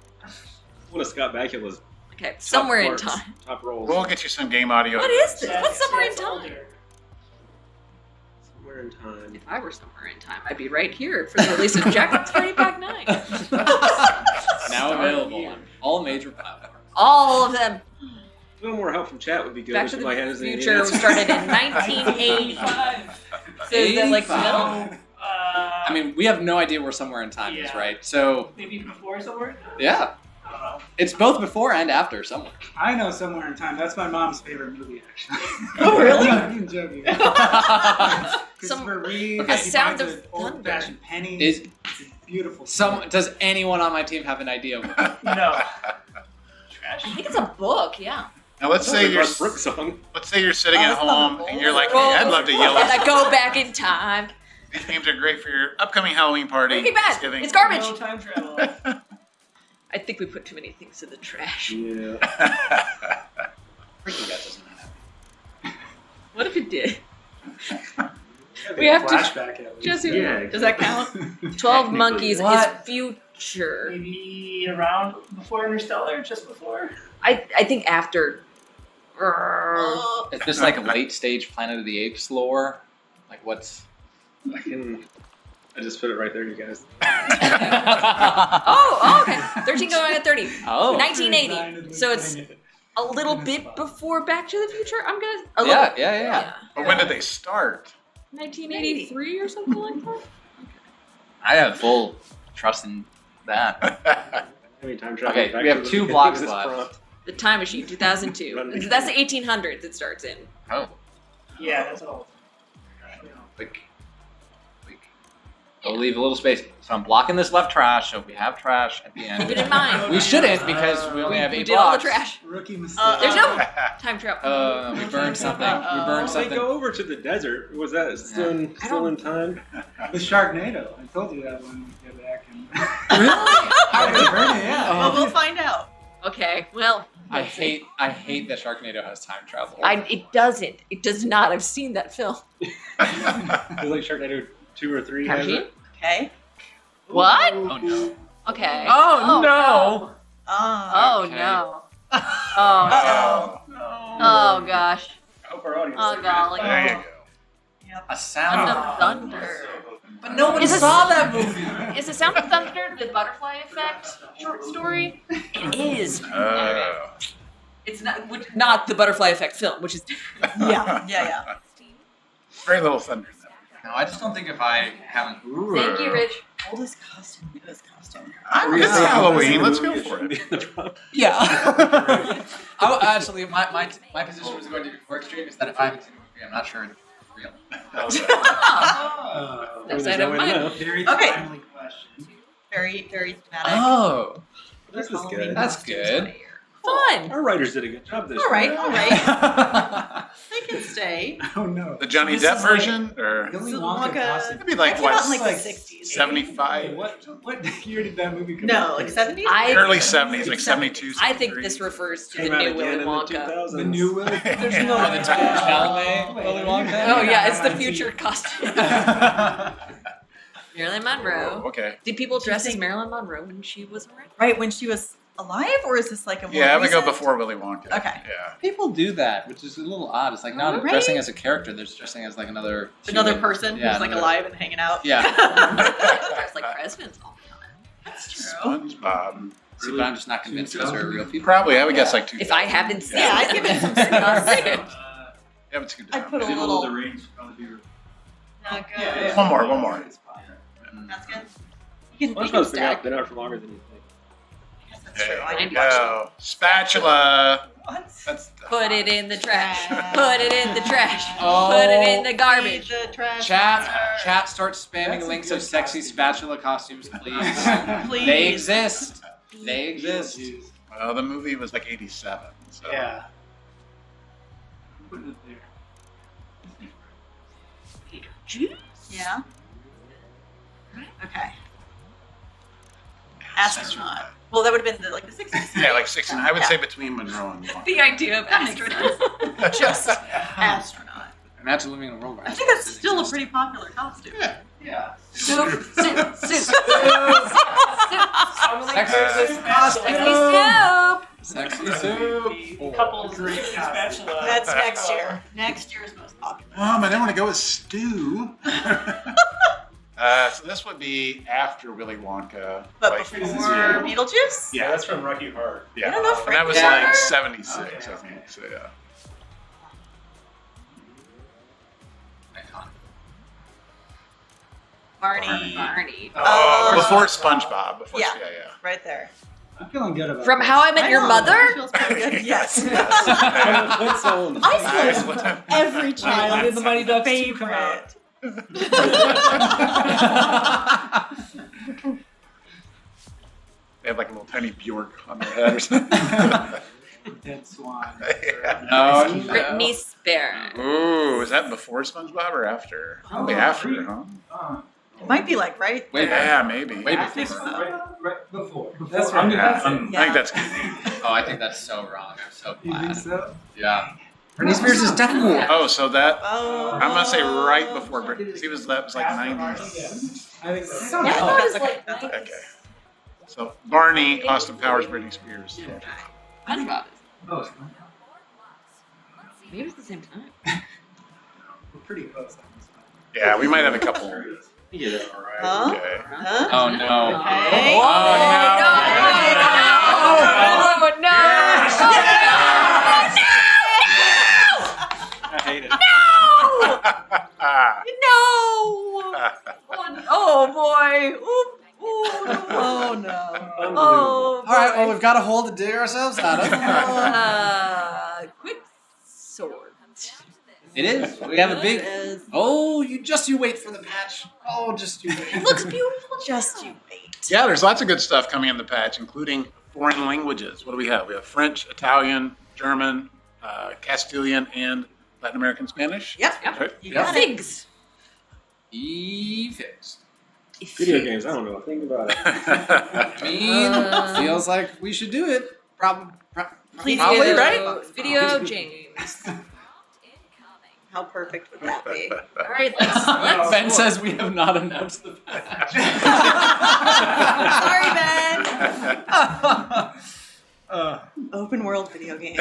One of Scott Bakula's Okay, somewhere in parts, time. top roles. We'll get you some game audio. What is this? Yeah, What's somewhere in it's time? older. Somewhere in time. If I were somewhere in time, I'd be right here for the release of Jackbox Party Pack 9. Now available on all major platforms. All of them. A little more help from chat would be good. Back to Somebody the has any Future answers. started in 1985. So is that like middle? I mean, we have no idea where somewhere in time is, right? So Maybe before somewhere? yeah, I don't know. it's both before and after somewhere. I know Somewhere in Time. That's my mom's favorite movie, actually. Oh, really? I'm not even joking. Christopher Reeve. A Sound of Thunder. Old-fashioned pennies. Is It's a beautiful. does anyone on my team have an idea? No. Trash. I think it's a book, yeah. Now let's say you're Brooks song. let's say you're sitting at home and you're like, hey, I'd love to yell And at I go back in time. These games are great for your upcoming Halloween party. Breaking Bad. Thanksgiving. It's garbage. No time travel. I think we put too many things in the trash. Yeah. Breaking Bad doesn't have. What if it did? We have to. Flashback at least. Jesse, Yeah. Does that count? 12 Monkeys What? is future. Maybe around before Interstellar, just before. I think after. Is this like a late stage Planet of the Apes lore? Like what's? I just put it right there, you guys. Oh, okay. 13 going on 30. Oh. 1980. So it's a little bit before Back to the Future. I'm gonna. A Yeah, little, yeah. But when did they start? 1983 or something like that. I have full trust in that. I mean, time travel. Okay, back we to have the- 2 blocks this left. prompt. The Time Machine, 2002. That's the 1800s it starts in. Oh, Yeah, that's all. like. I'll leave a little space. So I'm blocking this left trash, so we have trash at the end. Keep it in mind. We shouldn't because we only have 8 We did all the blocks. trash. Rookie mistake. There's no time travel. We burned something. We burned They something. go over to the desert. Was that still in time? The Sharknado. I told you that when we get back. And Yeah. Well, we'll find out. Okay, well. I hate that Sharknado has time travel. It doesn't. It does not. I've seen that film. It was like Sharknado 2 or 3. Time has Machine? it? Okay. What? Oh no. Okay. Oh, no. Oh Okay. no. Oh no. Oh gosh. I hope our audience. Oh golly. There you go. A sound Sound of of Thunder. But nobody Is it- saw that movie. Is the Sound of Thunder the Butterfly Effect short story? It is. It's not the Butterfly Effect film, which is different. Yeah. Very little thunder. No, I just don't think if I haven't. Thank you, Rich. Oldest costume, newest costume. It's Halloween. Let's go for it. Yeah. Actually, my position was going to be more extreme is that if I haven't seen the movie, I'm not sure it's real. That's I don't mind. Very Okay. timely question. Very, very thematic. Oh, This is Halloween good. that's costumes good. right here. fun. Our writers did a good job this All right, year. all right. They can stay. Oh no. The Johnny Depp version, or Willy Wonka costume. it'd be like That came out what, in like like the 60s. 75, What year did that movie come No, out? like 70s? early 70s, like 72. I think this refers to Came the out new again Willy in the Wonka. 2000s. The new Willy. There's Or no. the Timothée Chalamet Willy Wonka. Oh yeah, it's the future costume. Marilyn Monroe. Okay. Did people dress as Marilyn Monroe when she was around? Right, when she was alive, or is this like a more Yeah, I would go recent? before Willy Wonka. Okay. Yeah. People do that, which is a little odd. It's like not Right? dressing as a character; they're just dressing as like another human. Person Yeah, who's like another- alive and hanging out. Yeah. Dressed like presidents all the time. That's true. SpongeBob. See, but I'm just not convinced those are real people. Probably, I would guess like 2. If I haven't seen Yeah, I'd them. give it some serious. Yeah, but scoot I'd down. put a Below little. the range would probably be Not good. One more. That's good. You can SpongeBob's stack. been out for longer than you think. That's true. I There you did watch go. Spatula. What? That's Put it in the trash. Put it in the trash. Oh. Put it in the garbage. The trash Chat, start spamming links of sexy spatula costumes, please. Please. They exist. They exist. well, the movie was like 87. So. Yeah. put it there. Yeah. Okay. Astronaut. Well, that would have been like the 60s. Yeah, like 16. I would say between Monroe and Wonka. The idea of astronauts. Just astronaut. Imagine living in a world where I think that's still a pretty popular costume. Yeah. Soup, soup, soup. Sexy soup. Couples spatula. That's next year. Next year's most popular. I didn't want to go with stew. So this would be after Willy Wonka. But like, before Beetlejuice? Yeah, that's from Rocky Horror. Yeah. I don't know if And that was Frank- like 76, I think. So yeah. Barney. Oh, before SpongeBob. Before, Yeah. yeah. Right there. I'm feeling good about From this. How I Met Your Mother? Feels pretty good. Yes. I split every child did the Mighty Ducks too come favorite. They have like a little tiny Bjork on their head or something. Dead swan. Oh, Britney Spears. Ooh, is that before SpongeBob or after? Probably after, huh? It might be like right. Yeah, maybe. Way I think before. so. Right before. That's I'm right. gonna- I think that's good. Oh, I think that's so wrong. I'm so You glad. think so? Yeah. Britney Spears is definitely. Oh, so that Oh. I'm gonna say right before Britney. That was like 90s. I think so. Yeah, I thought it was like Okay. So Barney, Austin Powers, Britney Spears. SpongeBob. Oh, it's fine. Maybe it's the same time. We're pretty close. Yeah, we might have a couple. Yeah, all right. Huh? Okay. Huh? Oh no. Okay. Oh, no! I hate it. Oh boy! Oh no! Oh boy! All right. Well, we've got a hole to dig ourselves out of. Quixort. It is. We have a big. Oh, you wait for the patch. Oh, just you wait. It looks beautiful. Just you wait. Yeah, there's lots of good stuff coming in the patch, including foreign languages. What do we have? We have French, Italian, German, Castilian, and Latin American Spanish. Yep. Right? You got it. Figs. E-figs. Video games, I don't know. Think about it. I mean, feels like we should do it. Probably, Video, right? Video James. How perfect would that be? All right, let's Ben says we have not announced the patch. Sorry, Ben. Open world video games.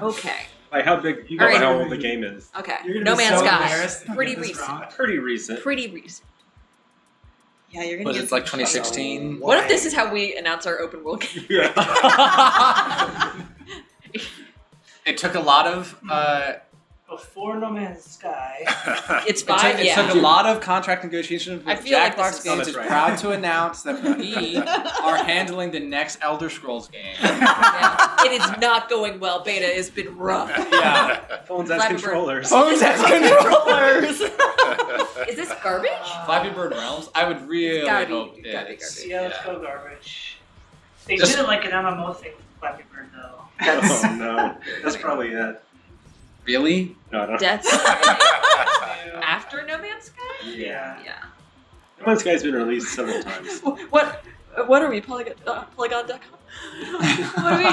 Okay. Like how big? You All know right. how old the game is. Okay. You're gonna No be Man's so Sky. embarrassed if you Pretty get this recent. wrong. Pretty recent. Pretty recent. Yeah, you're gonna Was get it like 2016? What if this is how we announce our open world game? It took a lot of. Before No Man's Sky. It's It fine. took, it took a lot of contract negotiations. I But feel like Jackbox this is- Games that's is right. proud to announce that we are handling the next Elder Scrolls game. Yeah. It is not going well. Beta has been rough. Yeah. Phones as Flappy Bird. controllers. Phones as controllers. Is this garbage? Flappy Bird Realms. I would really Gotta be- hope gotta be it's. Yeah, let's go garbage. They didn't like an MMO thing with Flappy Bird though. Oh no, that's probably it. Really? No, I don't. That's after No Man's Sky? Yeah. Yeah. No Man's Sky's been released several times. What are we? Polygon.com? What are we?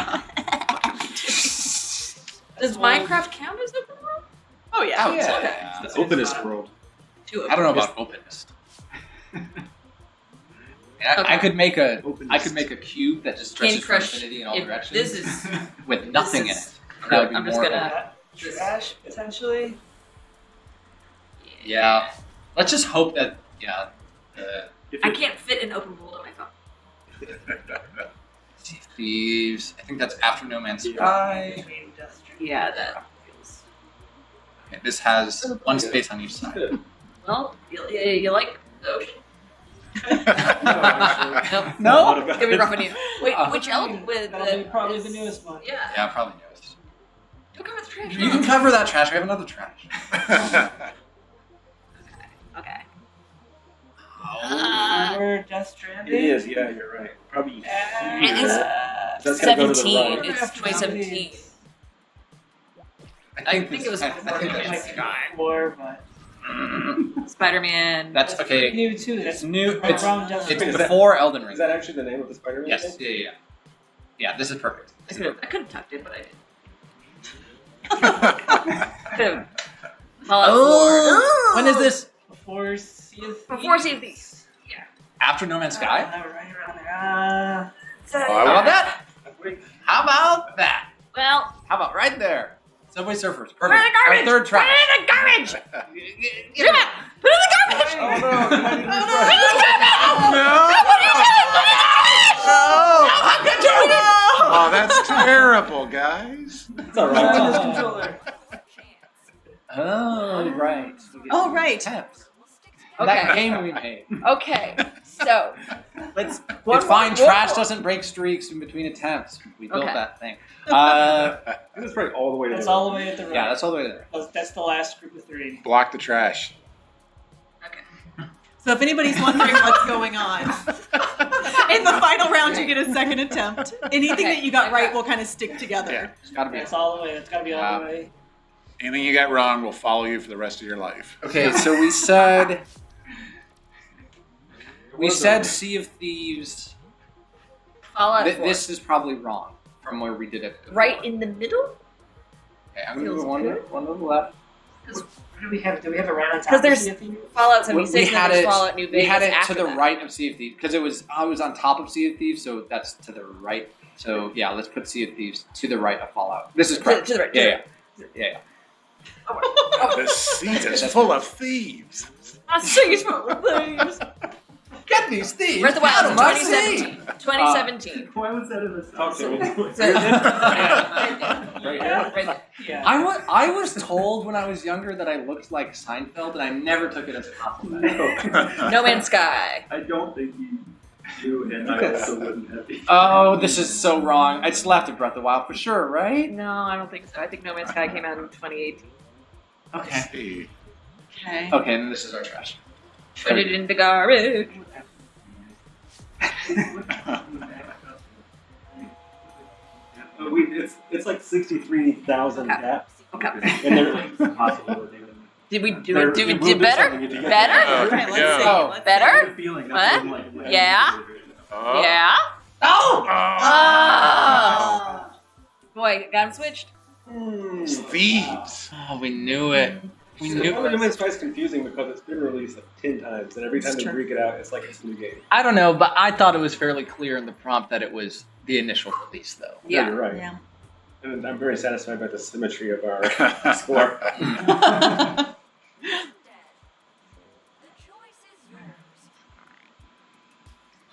Does Minecraft count as open world? Oh yeah. Yeah. It's the openest world. I don't know about openness. I could make a cube that just stretches Candy from Crush. infinity in all If directions. this is with nothing in this it. That would be I'm just more gonna. Trash potentially. Yeah. Let's just hope that I can't fit an open world on my phone. Sea of Thieves. I think that's after No Man's Sky. Yeah, that feels. Okay, this has one space on each side. Well, you like the ocean? No? It's gonna be rough on you. Wait, which element? That'll be probably the newest one. Yeah. Yeah, probably newest. Don't cover the trash. You can cover that trash. We have another trash. Okay. Or Death Stranding. It is. Yeah, you're right. Probably. It's That's gonna go to the 17. right. It's 2017. I think it was before No It Man's might be Sky. before, but Spider-Man. That's okay. new too. It's new. Around Death It's Stranding. before Elden Ring. Is that actually the name of the Spider-Man? Yes. thing? Yeah. Yeah. This is perfect. I could have tucked it, but I didn't. Could have. Oh! When is this? Before Sea of Thieves. Before Sea of Thieves. Yeah. After No Man's Sky? Right around there. How about that? How about that? Well. How about right there? Subway Surfers. Perfect. Put it in the garbage! Our third trash. Put it in the garbage! Get him out! Put it in the garbage! Oh no! Put it in the garbage! Oh, that's terrible, guys. It's all right. Oh, right. Oh, right. Temps. Okay. That game we made. Okay, so. It's fine. Trash doesn't break streaks in between attempts. We built Okay. that thing. That's probably all the way to That's the all the way at the right. Yeah, that's all the way there. That's the last group of three. Block the trash. So if anybody's wondering what's going on, in the final round you get a second attempt. Anything that you got right will kind of stick together. Yeah, it's gotta be. That's all the way. It's got to be all the way. Anything you got wrong will follow you for the rest of your life. Okay, so we said Sea of Thieves. Fallout 4. This is probably wrong from where we did it. Right in the middle? Okay, I'm gonna Feels go one good. to the left. What do we have? Do we have it right on top? Because there's of Sea of Thieves? Fallout 76 and then there's Fallout New We Vegas had it to after the that. right of Sea of Thieves because I was on top of Sea of Thieves, so that's to the right. So yeah, let's put Sea of Thieves to the right of Fallout. This is correct. To the right. Yeah. The seat is full of thieves. I see it's full of thieves. Get these thieves. Where's the Wild? out of my seat. 2017. Why was that in the Talk to me. Right there. Yeah. I was told when I was younger that I looked like Seinfeld, and I never took it as a compliment. No Man's Sky. I don't think you do, and I also wouldn't have been. Oh, this is so wrong. I just laughed at Breath of the Wild for sure, right? No, I don't think so. I think No Man's Sky came out in 2018. Okay. Okay. Okay, and this is our trash. Put it in the garbage. It's like 63,000 gaps. Okay. And they're impossible to do. Did we do They're- it? Do we we moved do better? something to get Better? there. Okay, let's see. Oh. Let's Better? Feeling, What? Yeah? Oh. Yeah? Oh! Oh! Boy, got him switched. Thieves. Oh, we knew it. We knew No it. Man's Sky is confusing because it's been released like 10 times, and every time That's they true. break it out, it's like it's a new game. I don't know, but I thought it was fairly clear in the prompt that it was the initial release, though. Yeah, you're right. Yeah. And I'm very satisfied by the symmetry of our score.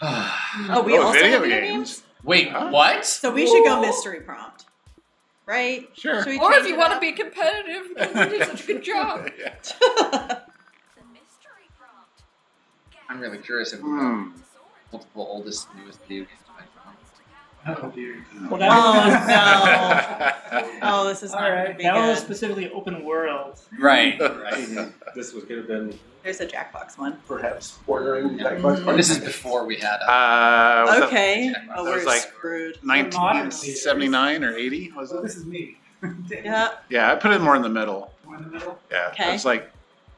Oh, we also video have video games. games? Wait, what? So we should go mystery prompt. Right? Sure. Should we Or change if you it want to up? be competitive, because we did such a good job. I'm really curious if Hmm. multiple oldest, newest video games. Oh dear. Well, Oh, this is not going to be that was good. specifically open world. Right. This was going to have been There's a Jackbox one. perhaps bordering Jackbox Party This is Pack. before we had. Okay. Oh, That was we're like screwed. 1979 or 80, was it? This is me. Yeah. Yeah, I put it more in the middle. More in the middle. Yeah, Okay. it was like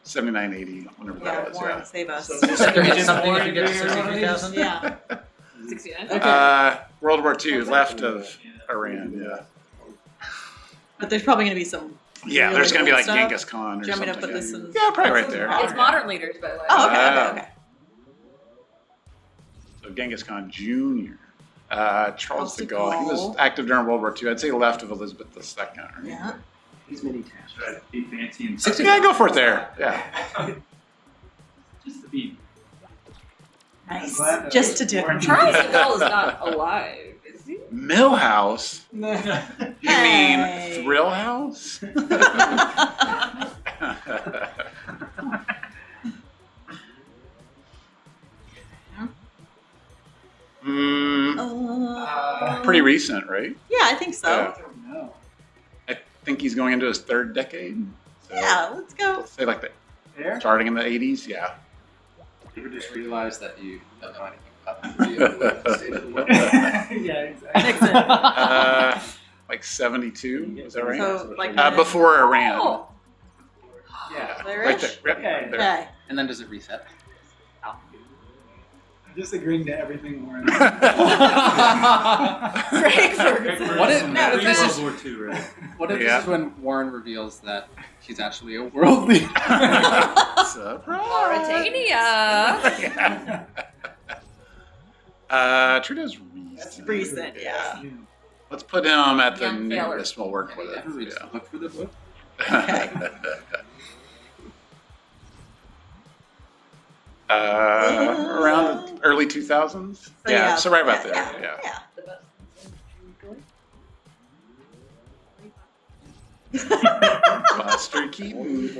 79, 80, whenever Yeah, that was. Warren, save us. Is there something if you get to 63,000? Yeah. 69. Okay. World War II, left of Iran, yeah. But there's probably going to be some. Yeah, really there's going to be cool like stuff. Genghis Khan or Do you want me to something. put this in? Yeah, probably right there. It's modern leaders, by the way. Oh, okay. So Genghis Khan Jr. Charles de Gaulle. He was Gaulle. active during World War II. I'd say left of Elizabeth II. Right? Yeah. These mini tasks. Try to be fancy and Yeah, go for it there. Yeah. just to be. Nice. Just to do. Charles de Gaulle is not alive, is he? Millhouse? You Hey. mean Thrill House? Pretty recent, right? Yeah, I think so. Yeah. I think he's going into his third decade. So Yeah, let's go. let's say like starting in the 80s, yeah. You ever just realize that you don't know anything about the video? Yeah, exactly. Like 72, is that right? So, like before Iran. Oh. Yeah, There right is? there. Yep, Okay. there. Okay. And then does it reset? I'm just agreeing to everything Warren. Craig Ferguson. What if, No, what if this World is War II, right? what if Yeah. this is when Warren reveals that he's actually a world leader? Mauritania. Trudeau's recent. That's recent, yeah. Let's put him at the Young feller. newest. We'll work with it. Ever read the book for the book? Around the early 2000s. So, Yeah, so right about yeah, there. Yeah. Buster Keaton.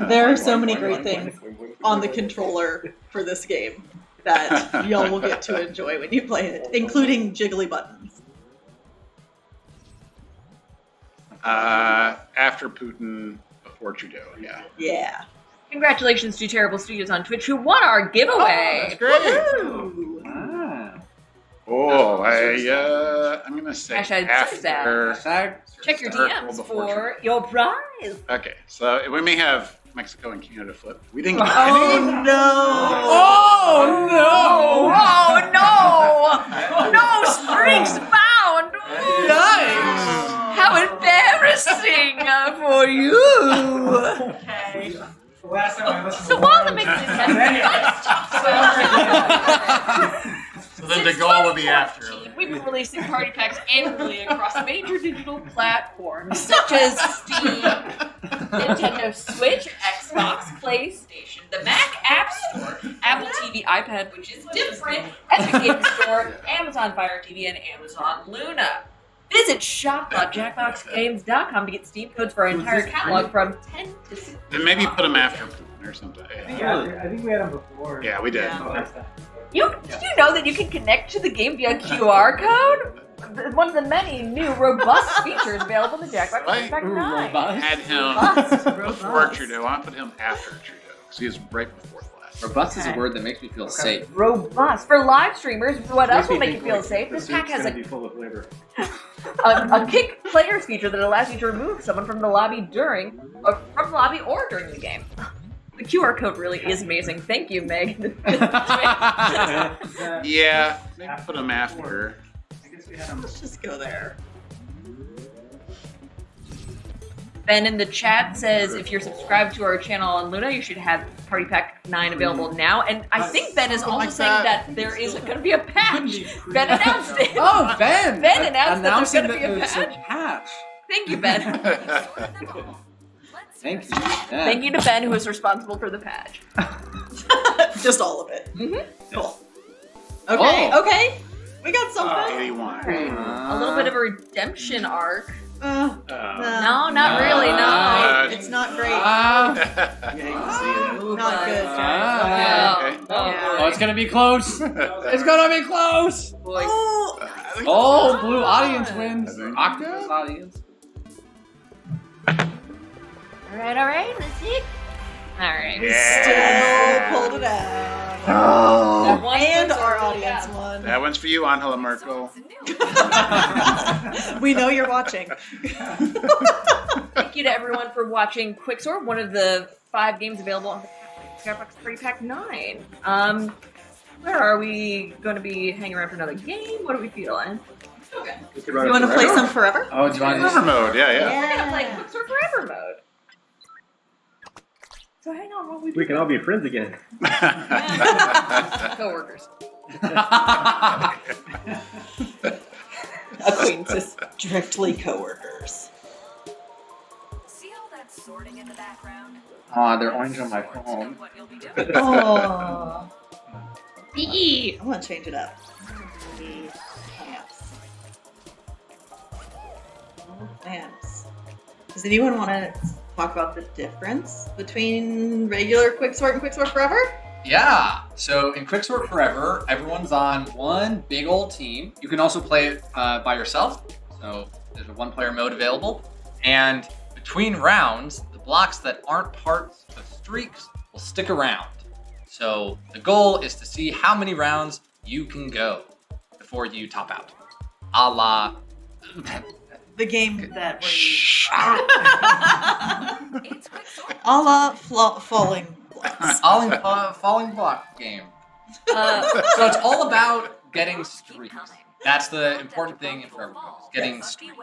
There are so many great things on the controller for this game that y'all will get to enjoy when you play it, including jiggly buttons. After Putin, before Trudeau. Yeah. Yeah. Congratulations to Terrible Studios on Twitch who won our giveaway. That's great. Woo! Oh, I'm gonna say Hashtag after. Check your Circle DMs before for your prize. Okay, so we may have Mexico and Canada flip. We didn't get Oh any. no! Oh no! No strings bound! Nice! How embarrassing for you! Okay. The last time I listened So to while the Warren, mix is So then the goal will be after. we've been releasing party packs annually across major digital platforms such as Steam, Nintendo Switch, Xbox, PlayStation, the Mac App Store, Apple TV, iPad, which is different, Epic Games Store, Amazon Fire TV, and Amazon Luna. Visit shop.jackboxgames.com to get Steam codes for our entire catalog from 10 to 6. Then maybe put them after Putin or something. yeah, I think we had them before. Yeah, we did. Yeah. Did you know that you can connect to the game via QR code? One of the many new robust features available in the Jackbox Right. Pack 9. Had him Robust. before Trudeau. I put him after Trudeau because he was right before the last. Robust is a word that makes me feel safe. Robust. For live streamers, what else will make you feel safe? The This pack soup's has gonna a be full of flavor. kick players feature that allows you to remove someone from the lobby during the lobby or during the game. The QR code really is amazing. Thank you, Meg. Yeah, maybe put him after. I guess we had them. Let's just go there. Ben in the chat says if you're subscribed to our channel on Luna, you should have Party Pack 9 available now. And I think Ben is also saying that there is going to be a patch. Ben announced it. Oh, Ben! Ben announced Announcing that there's going to be a patch. patch. Thank you, Ben. Thank you. Thank you to Ben, who is responsible for the patch. Just all of it. Mm-hmm. Cool. Okay, Oh. okay. We got something. 81. A little bit of a redemption arc. No, No, not really, no. It's not great. Yeah, you can see it. Not good. Okay. Oh, it's gonna be close. It's gonna be close. Oh, blue audience wins. Octa's audience. All right. Let's see. All right. Still pulled it out. Oh. And our audience won. That one's for you, Angela Merkel. We know you're watching. Thank you to everyone for watching Quixort, one of the 5 games available on the Jackbox Party Pack 9. Where are we going to be hanging around for another game? What are we feeling? Okay. You want to play some Forever? Oh, do you want Forever mode? Yeah. We're going to play Quixort Forever mode. So hang on, what We can all be friends again. Co-workers. Acquaintances, strictly co-workers. See all that sorting in the background? They're orange on my phone. Oh. PE. I want to change it up. Plants. Does anyone want to talk about the difference between regular Quixort and Quixort Forever? Yeah. So in Quixort Forever, everyone's on one big old team. You can also play it by yourself. So there's a 1-player mode available. And between rounds, the blocks that aren't parts of streaks will stick around. So the goal is to see how many rounds you can go before you top out. A la... The game that a la falling blocks. Falling block game. So it's all about getting streaks. That's the important thing in Forever Mode, getting streaks.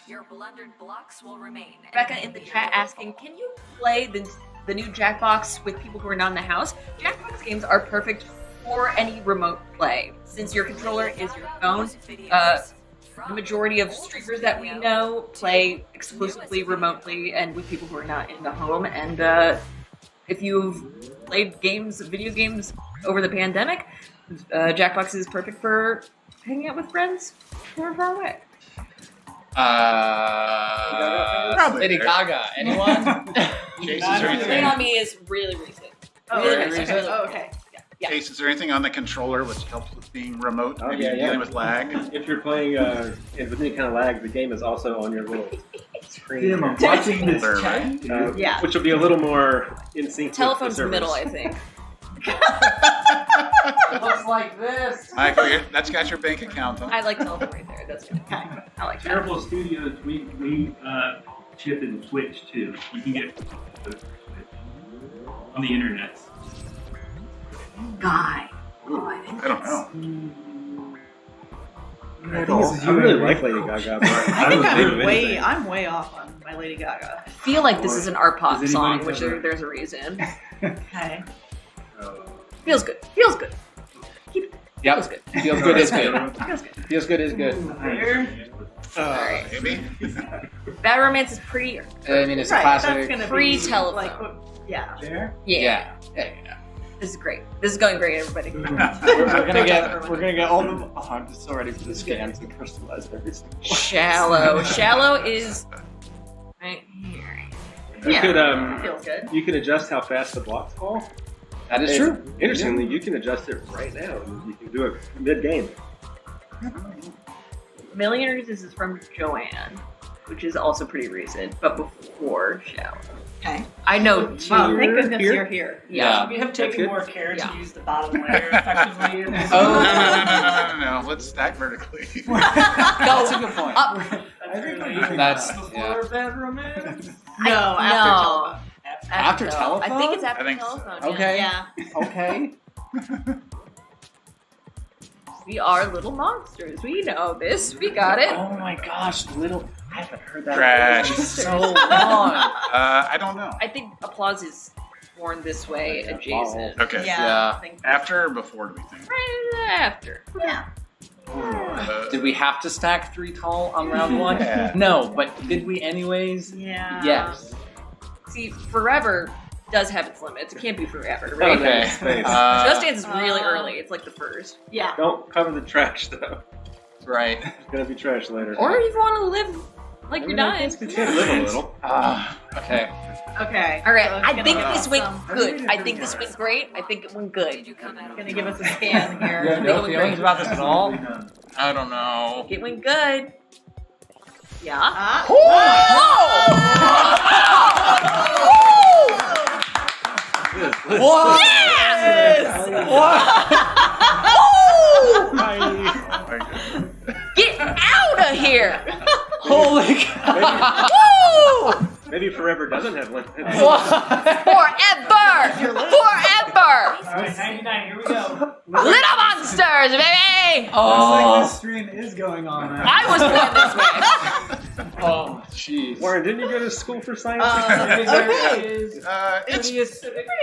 Your blundered blocks will remain. Becca in the chat asking, can you play the new Jackbox with people who are not in the house? Jackbox games are perfect for any remote play. Since your controller is your phone, the majority of streamers that we know play exclusively remotely and with people who are not in the home. And if you've played video games over the pandemic, Jackbox is perfect for hanging out with friends who are far away. Lady Gaga. Anyone? Playing on Me is really recent. Really recent? Oh, okay. Yeah. Case, is there anything on the controller which helps with being remote? Oh, Maybe yeah. dealing with lag? If you're playing with any kind of lag, the game is also on your little screen. Damn, I'm watching this chat. Yeah. Which will be a little more in sync Telephone's with the middle, I servers. think. It looks like this. Michael, that's got your bank account, huh? I like telephone right there. That's good. I like that. Terrible Studios, we chip in Twitch too. You can get on the internet. Guy. I don't know. I really like Lady Gaga. But I think don't think of anything. I'm way off on my Lady Gaga. I feel like this is an art pop Does song, anybody which cover- there's a reason. Okay. Feels good. Feels good. Yep. Feels good. Feels good is good. Feels good. Feels good is good. Alright. Maybe? Bad Romance is pretty. I mean, it's a Right, classic. that's gonna be Pre-telephone. like, yeah. Yeah. This is great. This is going great, everybody. We're gonna get all the. Oh, I'm just so ready for the scans and crystallize everything. Shallow. Shallow is right here. You could Feels good. you can adjust how fast the blocks fall. That is And true. Interestingly, you can adjust it right now. You can do it mid-game. Millionaires is from Joanne, which is also pretty recent, but before Shallow. Okay. I know two. Wow, thank goodness you're here. Yeah. We have taken good. more care Yeah. to use the bottom layer effectively. In this. No. Let's stack vertically. That's a good point. That's yeah. bedroom is. No, after telephone. After telephone? I think it's after I think so. telephone. Okay. Yeah. Okay. We are little monsters. We know this. We got it. Oh my gosh, little. I haven't heard that Trash. in so long. I don't know. I think applause is born this way adjacent. Okay. Yeah. After or before, do we think? Right after. Yeah. Did we have to stack 3 tall on round 1? Yeah. No, but did we anyways? Yeah. Yes. See, forever does have its limits. It can't be forever, right? Okay. Just Dance is really early. It's like the first. Yeah. Don't cover the trash though. Right. It's gonna be trash later. Or if you want to live Like you're dying. Live a little. Okay. Okay. All right, so it's I gonna think give us this went some- good. I think this went great. I think it went good. It's gonna give us a scan here. You have no feelings about this at all? I don't know. It went good. Yeah. What? Yes! Get out of here! Holy cow! Woo! Maybe Forever doesn't have limits. Forever! Forever! Alright, 99, here we go. Little monsters, baby! Looks like this stream is going on. I was born this way. Oh, jeez. Warren, didn't you go to school for science? It's Pretty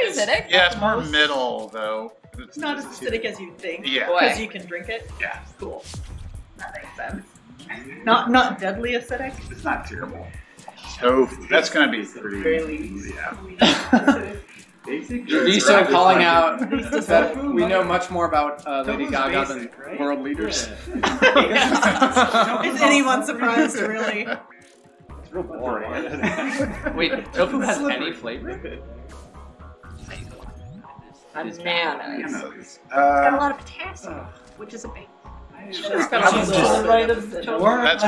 acidic. yeah, it's more middle though. It's not as acidic as you think. Yeah. Because you can drink it. Yeah. Cool. That makes sense. Not deadly acidic. It's not terrible. So that's gonna be pretty. Yeah. Lisa calling out that we know much more about Lady Gaga than world leaders. Is anyone surprised, really? It's real boring. Wait, tofu has any flavor? Bananas. It's Got a lot of potassium, which is a big. That's what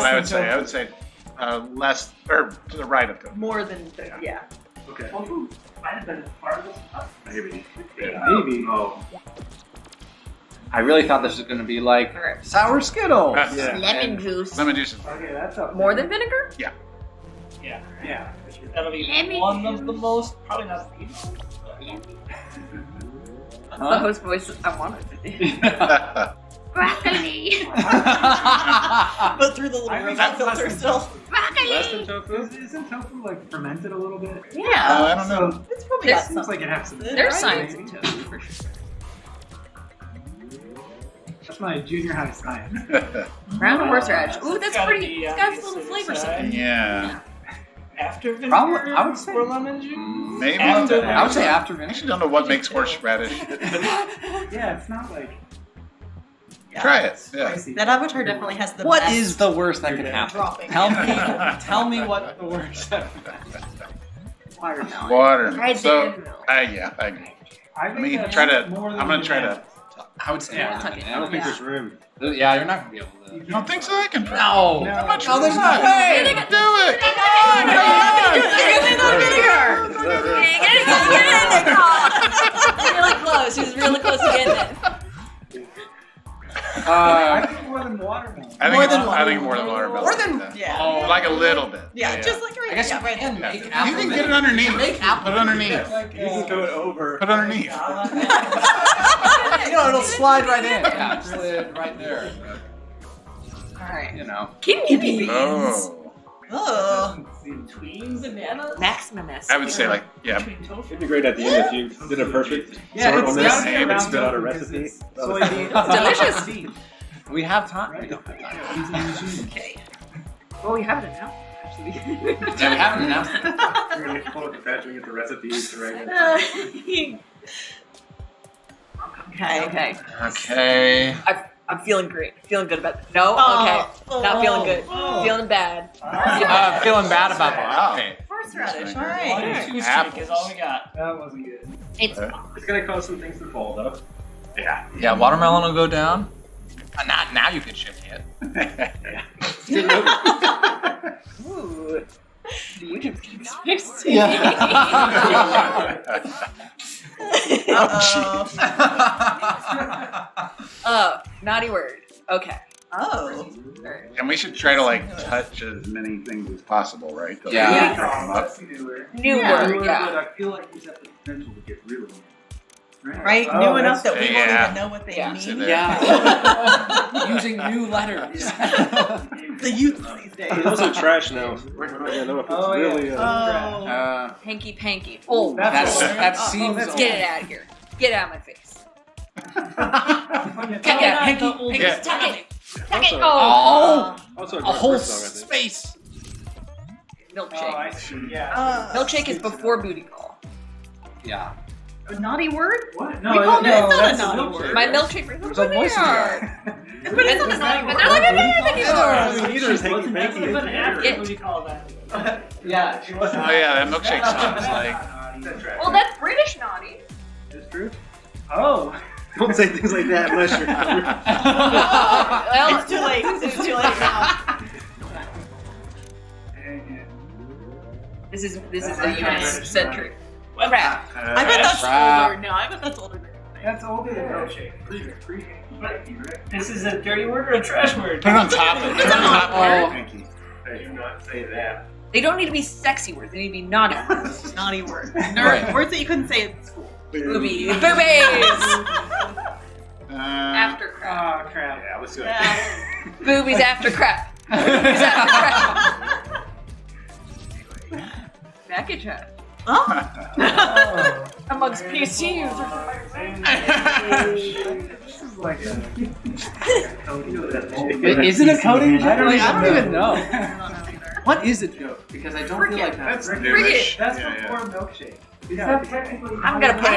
I would say. I would say less, or to the right of tofu. More than yeah. Okay. Tofu might have been part of this. Maybe. Maybe. Oh. I really thought this was going to be like sour Skittles. Yeah. Lemon juice. Lemon juice. Okay, that's up. More than vinegar? Yeah. Yeah. That'll be one of the most, probably not the most. That's the host voice I wanted to do. Broccoli. But through the little robot filter still. Less than tofu? Isn't tofu like fermented a little bit? Yeah. I don't know. It's probably It got seems something. like it has some. There's science in tofu for sure. That's my junior high science. Brown horseradish. Ooh, that's Gotta pretty. be It's on got a the little acidic flavor side. something. Yeah. After vinegar Probably, I would say. or lemon juice? Maybe. After I would say after I vinegar. actually don't know what makes horseradish. Yeah, it's not like. Yeah. Try it. Yeah. Spicy. That avatar definitely has the What best is the worst that could happen? dropping. Tell me what the worst that could happen. Watermelon. Water. So, Watermelon. yeah, I agree. I Let think me that's try to. more than I'm gonna you try have. to. I would say Yeah. after I don't think Yeah. there's room. Yeah, you're not going to be able to. You don't think so? I can try. No. No. How much No, there's room no is way. that? Do it. Really close. He was really close to getting it. I think more than watermelon. I think more than watermelon. More than yeah. Like a little bit. Yeah, just like right. I guess yeah, you right can there. make You apple can get it vinegar. underneath. Make apple Put it underneath. Like, You can go it over. Put it underneath. You know, it'll slide right in. Yeah, slid right there. Alright. You know. Kidney beans. Oh. Oh. Between bananas? Maximum I would say like Between tofu? It'd be great at the end if you did a perfect Yeah, sort it's on this gotta be and around spit out a tofu 'cause recipe. it's soybean. Delicious. We have time. We don't have time. Okay. Well, we have it now. Yeah, we have it now. We're going to pull up the patch and get the recipes right. Okay. Okay. I'm feeling great. Feeling good about it. No? Okay. Not feeling good. Feeling bad. Feeling bad about that. Wow. Okay. Horseradish. All One right. cheesecake Apples. is all we got. That wasn't good. It's It's going to cause some things to fall, though. Yeah. Yeah, watermelon will go down. Not now. You can shift it. Ooh. You can naughty word. Okay. Oh. And we should try to like touch as many things as possible, right? To, Yeah. like, draw 'em up. That's newer. New Yeah. word. Yeah. I feel like these have the potential to get really. Right? Oh, New enough that we won't yeah. even know what they Yeah. See mean. there? Yeah. Using new letters. The youth these days. There's also trash now. We're not going to know if it's Oh, yeah. really. Oh. Hanky Hanky-panky. Oh, that Oh, seems. that's get it out of here. Get it out of my face. Yeah, hanky. Yeah. Tuck it. Tuck it. Also- Oh. Also A whole song, I think. space. Oh, I Milkshake. see. Yeah. Milkshake is before booty call. Yeah. A naughty word? What? We called it. It's not a that's naughty milkshake. word. My milkshake brings There's a voice in yard. But it's not a naughty word. They're like, I mean, either is hanky panky. But after, what do you call that? Yeah, she wasn't. Oh yeah, that milkshake sounds like. well, that's British naughty. It's true. Oh. Don't say things like that unless you're. Well, it's too late. It's too late now. This is the US centric. Crap. I bet that's older. No, I bet that's older than. That's older than milkshake. This is a dirty word or a trash word? Put it on top of it. Put it on top of it. I do not say that. They don't need to be sexy words. They need to be naughty words. Naughty words. Right. Words that you couldn't say in school. Boobies. Boobies. After crap. Oh, crap. Yeah, let's do it. Boobies after crap. Boobies after crap. Back at chat. Huh? Amongst PCs. Is it a coding joke? I don't even know. What is a joke? Because I don't feel like That's that's newish. That's before milkshake. I'm gonna put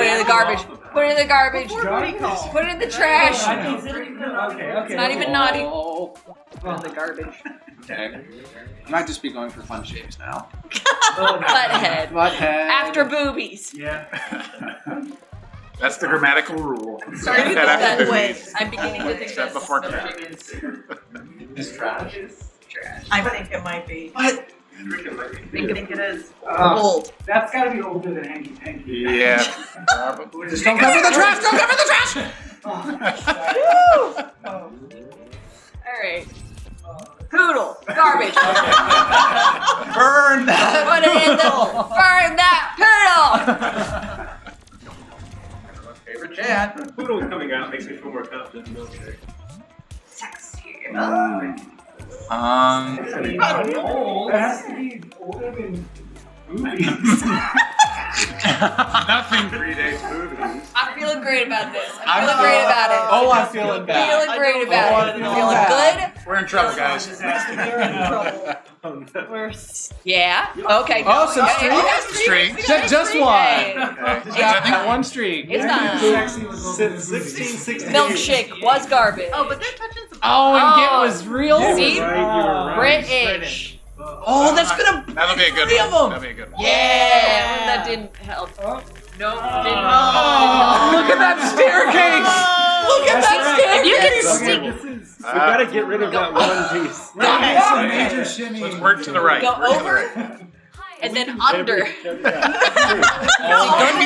it in the garbage. Put it in the garbage. Put it in the trash. It's not even naughty. Put it in the garbage. Okay. I might just be going for fun shapes now. Butthead. Butthead. After boobies. Yeah. That's the grammatical rule. Sorry to go that way. I'm beginning to think Except this before cat. It's trash. I think it might be. What? I think it is. Old. That's gotta be older than hanky panky. Yeah. Just don't cover the trash! Don't cover the trash! Alright. Poodle. Garbage. Burn that! Put it in the. Burn that poodle! Favorite Jan. Poodle coming out makes me feel more confident in milkshake. Sexy. It has to be older than boobies. Nothing predates movies. I'm feeling great about this. I'm feeling great about it. Oh, I'm feeling bad. Feeling great about it. Feeling good. We're in trouble, guys. We're in trouble. Yeah. Okay. Oh, some String. Just one. Yeah. One streak. It's not. 1660. Milkshake was garbage. Oh, but they're touching some. Oh, and Git was real? See? You were right. British. Oh, that's gonna. That'll be a good Three of one. them. That'll be a good one. Yeah. That didn't help. No, didn't help. Look at that staircase! Look at that staircase! If you can stick. We gotta get rid of that one piece. Major shimmy. Let's work to the right. Go over and then under. You can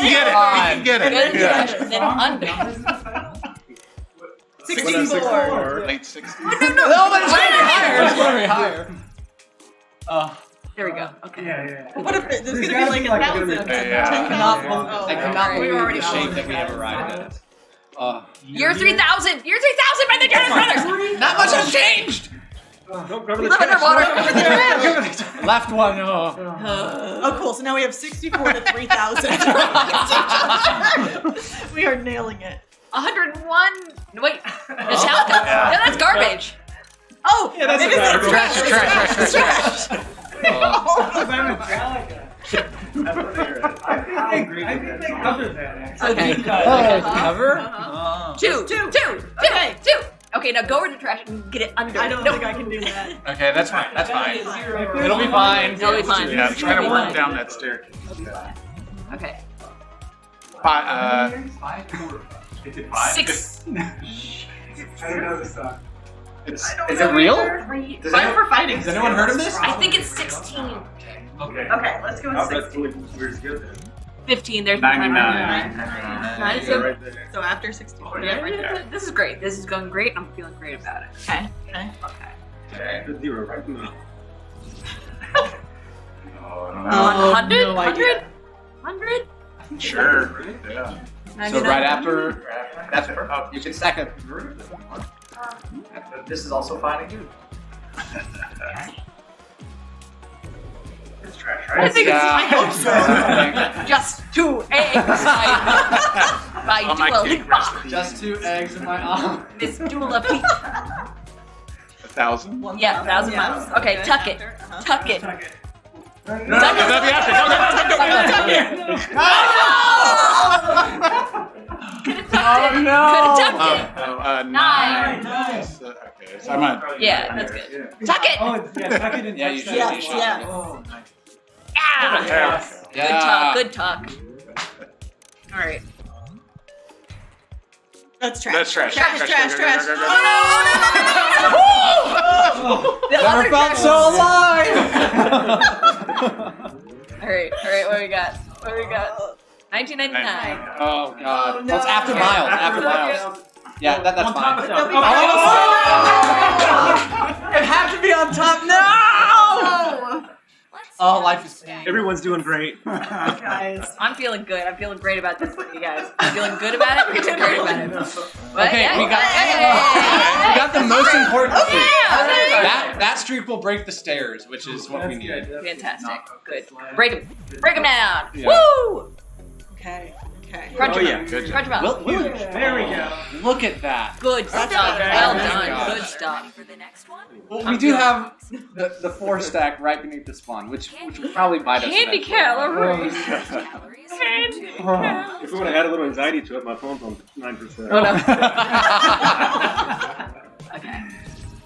get it. You can get it. And then under. 64. Late 60s. No, but it's gonna be higher. It's gonna be higher. There we go. Okay. Yeah. What if there's gonna be like 1,000? Yeah. I cannot we believe already the shape that we have arrived at. Year 3000! Year 3000 by the Jonas Brothers! Not much has changed! Don't cover We the live underwater. Cover the trash. Left one. Oh, cool. So now we have 64 to 3,000. We are nailing it. 101. No, wait. Metallica. Yeah, that's garbage. Oh, Yeah, that's maybe it's trash. trash. I think they covered that, actually. Okay. Cover? Two. Okay, now go over to the trash and get it under. I don't think I can do that. Okay, that's fine. That's fine. It'll be fine. It'll be fine. Yeah, trying to work down that staircase. Okay. 6. I don't know this song. Is it real? Time for fighting. Has anyone heard of this? I think it's 16. Okay. Okay, let's go with 16. Where's good 15. There's 99. So after 64. Yeah, right there. This is great. This is going great. I'm feeling great about it. Okay. The zero right now. 100? 100? Sure. Yeah. So right after, that's you can stack it. This is also fine again. It's trash, I right? think it's, I hope so. Just 2 eggs by Dua Lipa. Just 2 eggs in my arm. Miss Dua Lipa. 1,000? Yeah, 1,000 months. Okay, tuck it. Tuck it. No, that'd be after. Go. Oh no! Could have tucked it. 9. Nice. Okay, so I'm on. Yeah, that's good. Tuck it! Oh, yeah, tuck it in. Yeah, you should. Yeah, you should. yeah. Oh, nice. Yeah! Yeah. Good tuck. All right. That's trash. That's trash. Trash. Never felt so alive. All right, what do we got? 1999. Oh God. Oh, no. Well, it's after Miles. After Miles. Yeah, that's fine. It had to be on top. No. Oh, life is sad. Everyone's doing great. Guys. I'm feeling good. I'm feeling great about this one, you guys. I'm feeling good about it. I'm feeling great about it. But, Okay, yeah. we got the most important streak. That streak will break the stairs, which is what we need. Fantastic. Good. Break them down. Yeah. Woo! Okay. Crunch Oh, them. yeah. Good Crunch job. them up. There we go. Look at that. Good stuff. Well done. Good stuff. Well, we do have the 4 stack right beneath the spawn, which will probably bite us. Candy calories. If we want to add a little anxiety to it, my phone's on 9%. Oh no.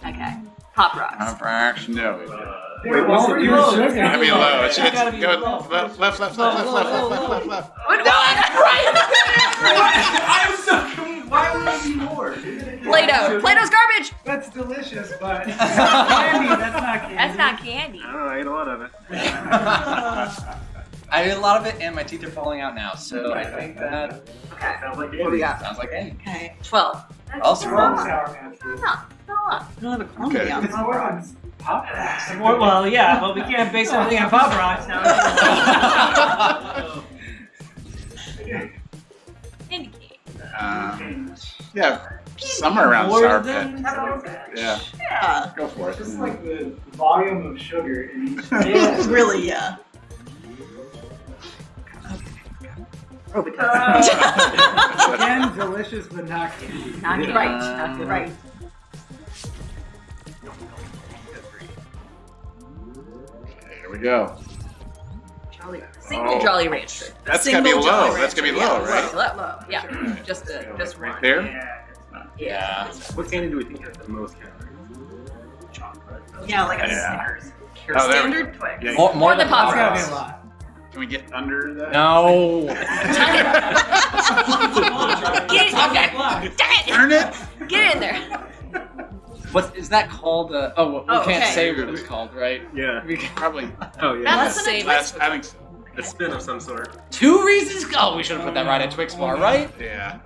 Okay. Pop rocks. No. Wait, what's the Heavy low. It's go left. What? No, that's right. Why would I be more? Play-Doh. Play-Doh's garbage. That's delicious, but candy, that's not candy. That's not candy. I don't know, I ate a lot of it. I ate a lot of it, and my teeth are falling out now, so I think that Sounds like What do we got? sounds like candy. Okay. 12. Also, Okay. It's more on Pop Rocks. Well, yeah, but we can't base everything on Pop Rocks now. Candy cake. Yeah, somewhere around More Sour than Pit. Sour Pit. Yeah. Yeah. Go for it. Just like the volume of sugar in each. Really, yeah. Again, delicious, but not candy. Not candy. Right. Here we go. Single Jolly Rancher. That's gonna be low. That's gonna be low, right? Low. Yeah. Just one. There? yeah. What candy do we think has the most calories? Yeah, like a Yeah. Snickers. Oh, there we Standard go. Twix. Yeah. More than Pop That's gotta be Rocks. a lot. Can we get under that? No. Get it. Dang it. Turn it. Get it in there. What is that called? We can't okay. say what it's called, right? Yeah. We can, Probably. Oh, yeah. That's the Last, I think so. A spin of some sort. 2 Reese's. Oh, we should have put that right at Twix bar, right? Yeah.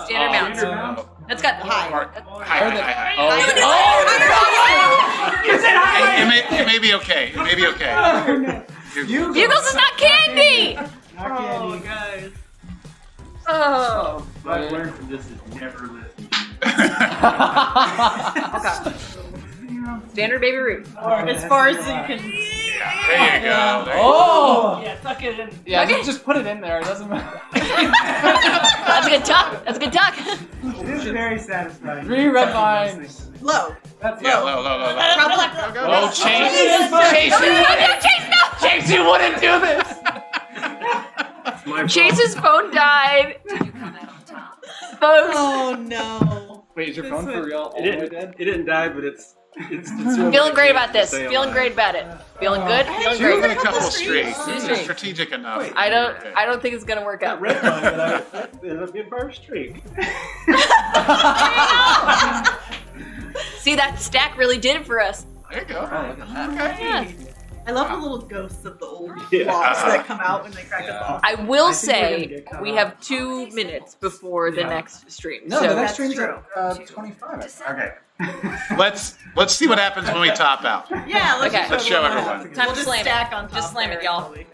Standard mounts. That's got high. High. Oh, It may be okay. It may be okay. Bugles is not candy. Not candy. guys. Oh. What I've learned from this is never listen. Standard Baby Ruth. As far as you can. There you go. There you Oh. Yeah, tuck it in. Yeah, just put it in there. It doesn't matter. That's a good tuck. That's a good tuck. It is very satisfying. 3 red vines. Low. That's Yeah, low. low. Oh, Chase, you wouldn't do this. Chase's phone died. Oh no. Wait, is your phone for real? All It the way didn't, dead? it didn't die, but it's Feeling great about this. Feeling great about it. Feeling good. Feeling Two great. and a couple streaks. Two This is streaks. strategic enough. I don't think it's gonna work out. red line, but I ended up being first streak. See, that stack really did it for us. There you go. Okay. Yeah. I love the little ghosts of the old Yeah. blocks that come out when they crack a ball. I will I think we're gonna say get cut we off. have 2 minutes before the next stream. No, so the next That's stream's true. at 25. Okay. Let's see what happens when we top out. Yeah, let's Okay. Let's show everyone. time We'll to just slam stack it. on top Just slam there it, y'all. until we-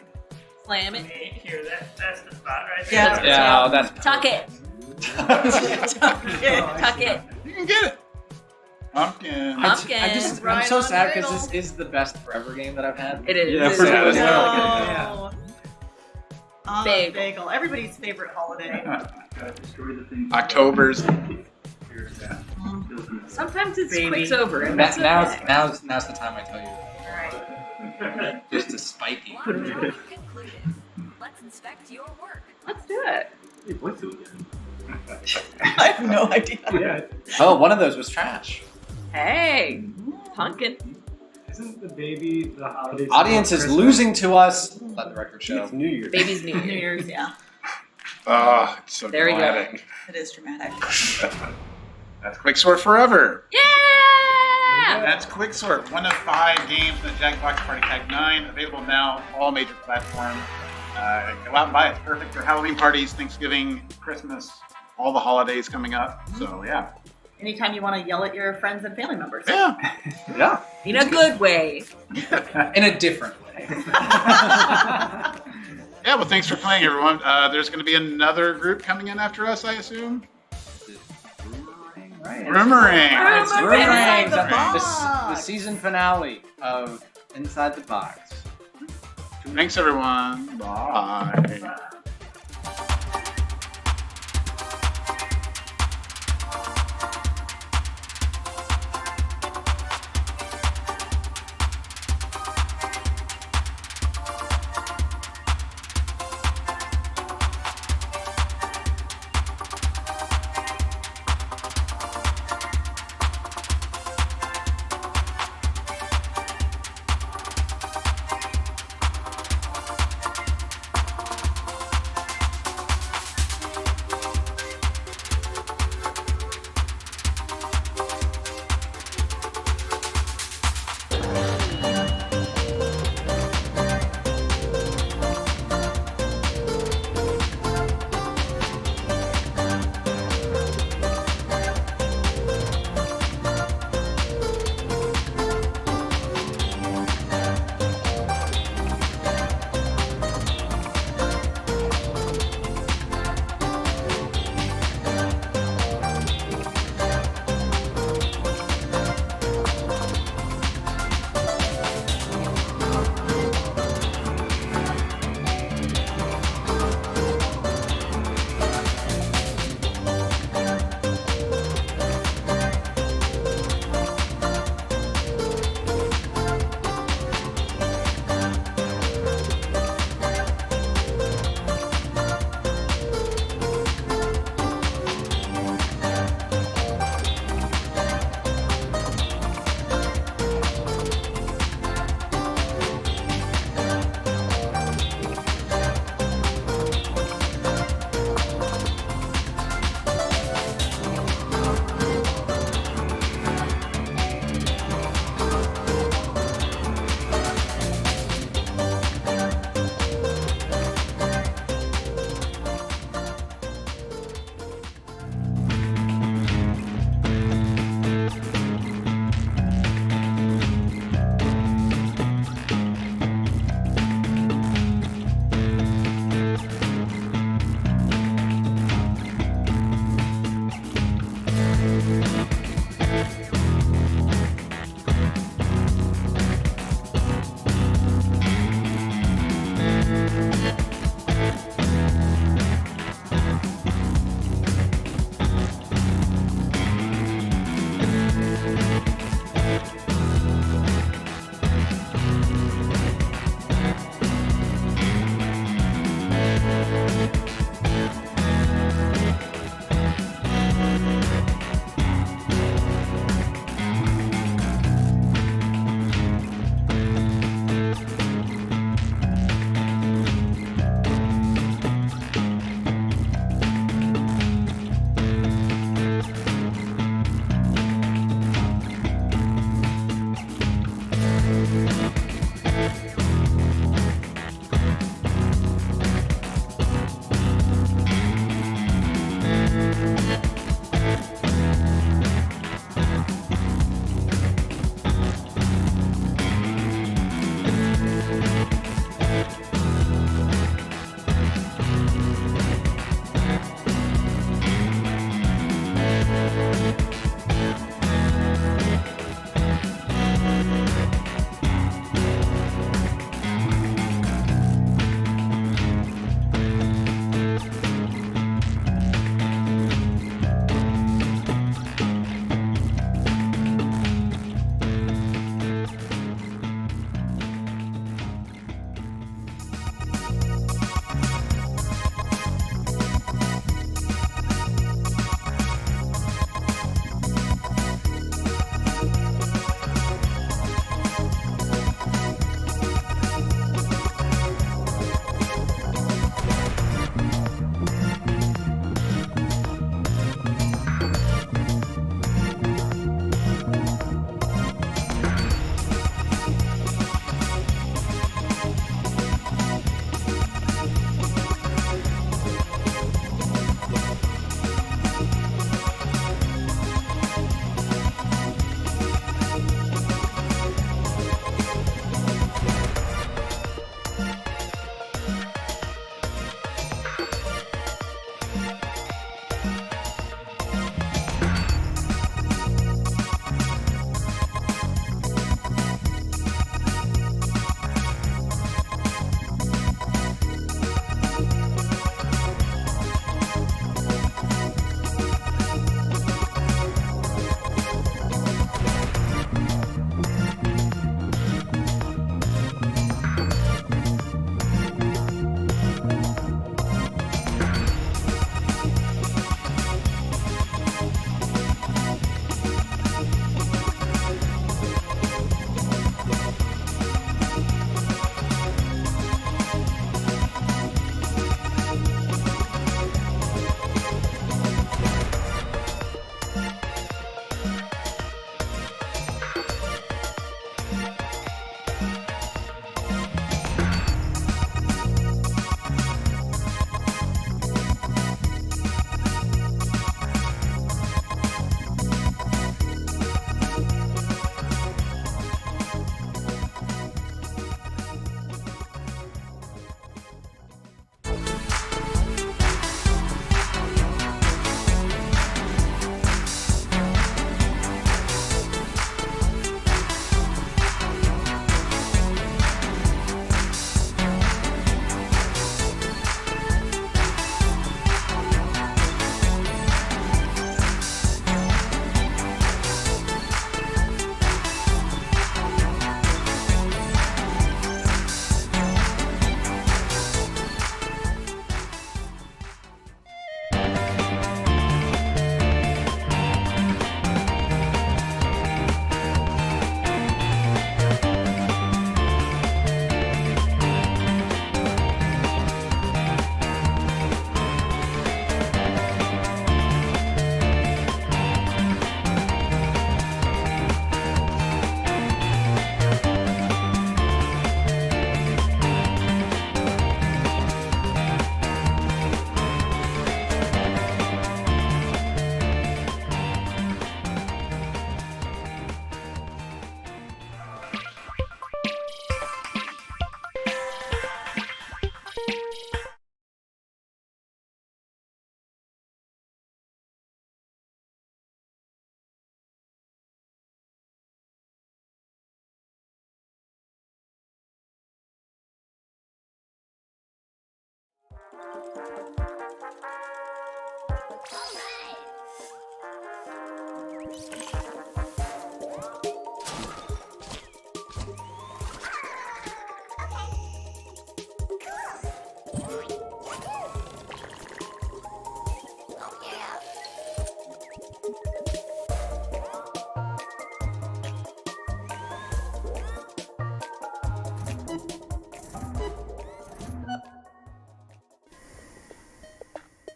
Slam it. Here, that's the spot right there. Yeah. Yeah, oh, that's Tuck it. Tuck it. You can get it. Pumpkin. Pumpkin. I'm so sad because this is the best forever game that I've had. It is. Yeah, It for is. sure. No. Oh, Bagel. bagel. Everybody's favorite holiday. October's. Sometimes it's Baby. quick's over. And Now's that's okay. now's the time I tell you. Alright. Just to spite you. Concluded. Let's inspect your work. Let's do it. Wait, what's it again? I have no idea. Yeah. Oh, one of those was trash. Hey, pumpkin. Isn't the baby the holiday? Audience is losing to us. Let the record show. It's New Year's. Baby's New New Year's. Year's, yeah. Oh, it's so There we go. dramatic. It is dramatic. That's Quixort Forever. Yeah! That's Quixort, one of 5 games in the Jackbox Party Pack 9, available now on all major platforms. Go out and buy it. It's perfect for Halloween parties, Thanksgiving, Christmas, all the holidays coming up. So, yeah. Anytime you want to yell at your friends and family members. Yeah. Yeah. In a good way. In a different way. Yeah, well, thanks for playing, everyone. There's going to be another group coming in after us, I assume. Roomerang. It's Roomerang, the season finale of Inside the Box. Thanks, everyone. Bye.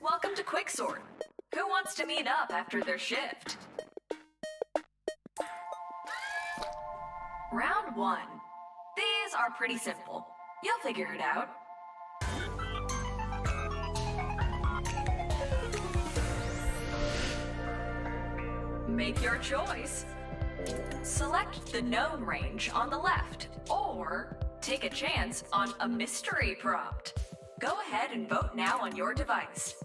Welcome to Quixort. Who wants to meet up after their shift? Round 1. These are pretty simple. You'll figure it out. Make your choice. Select the known range on the left, or take a chance on a mystery prompt. Go ahead and vote now on your device.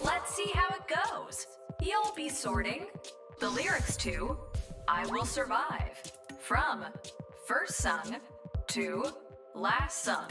Let's see how it goes. You'll be sorting the lyrics to I Will Survive from first sung to last sung.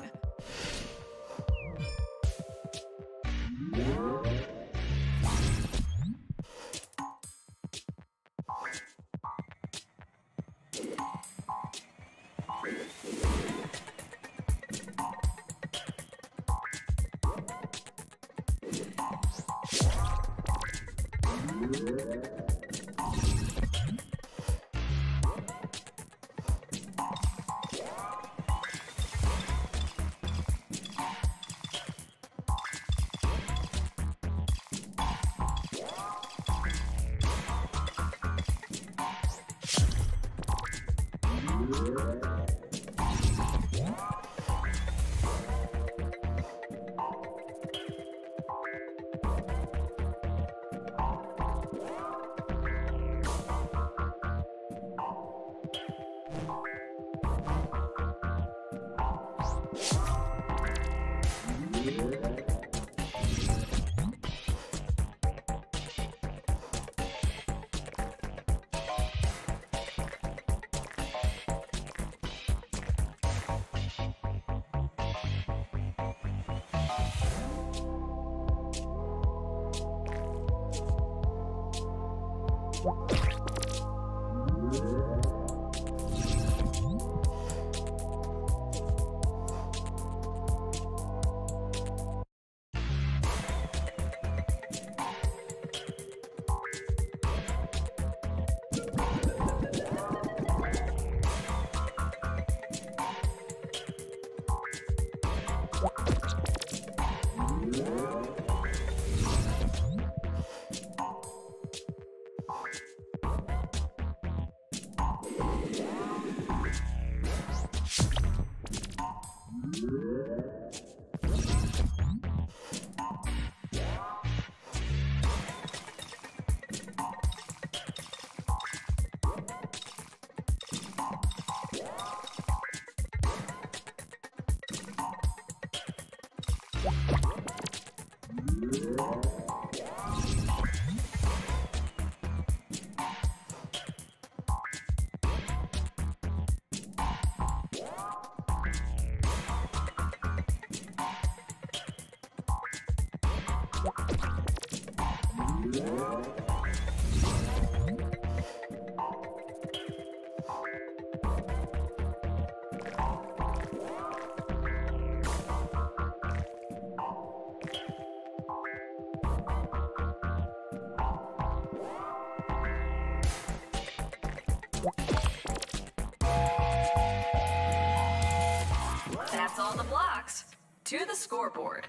That's all the blocks. To the scoreboard.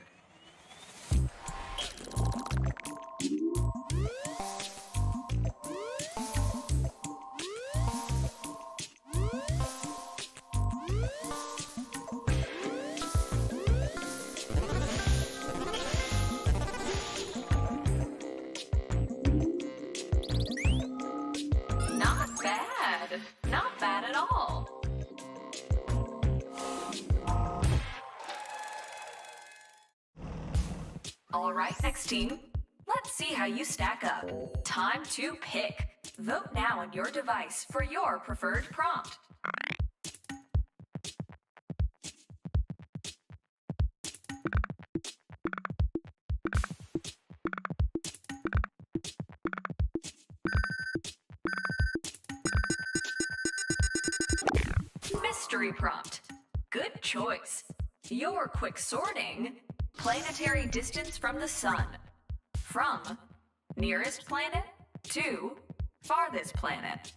Not bad. Not bad at all. All right, next team. Let's see how you stack up. Time to pick Vote now on your device for your preferred prompt. Mystery prompt. Good choice. Your quick sorting. Planetary distance from the sun. From nearest planet to farthest planet.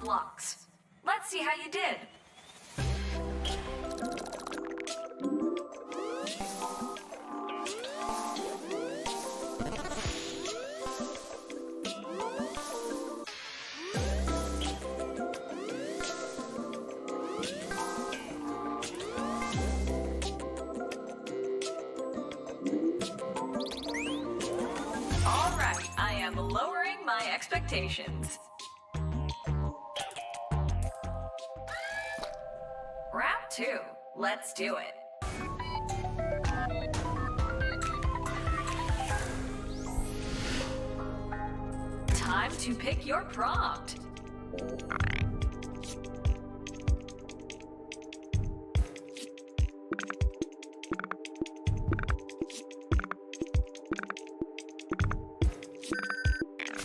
Blocks. Let's see how you did. All right, I am lowering my expectations. Round 2. Let's do it. Time to pick your prompt.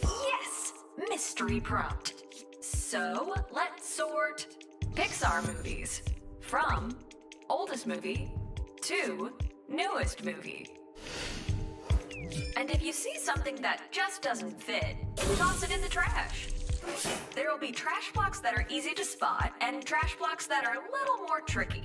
Yes! Mystery prompt. So, let's sort Pixar movies. From oldest movie to newest movie. And if you see something that just doesn't fit, toss it in the trash. There will be trash blocks that are easy to spot and trash blocks that are a little more tricky.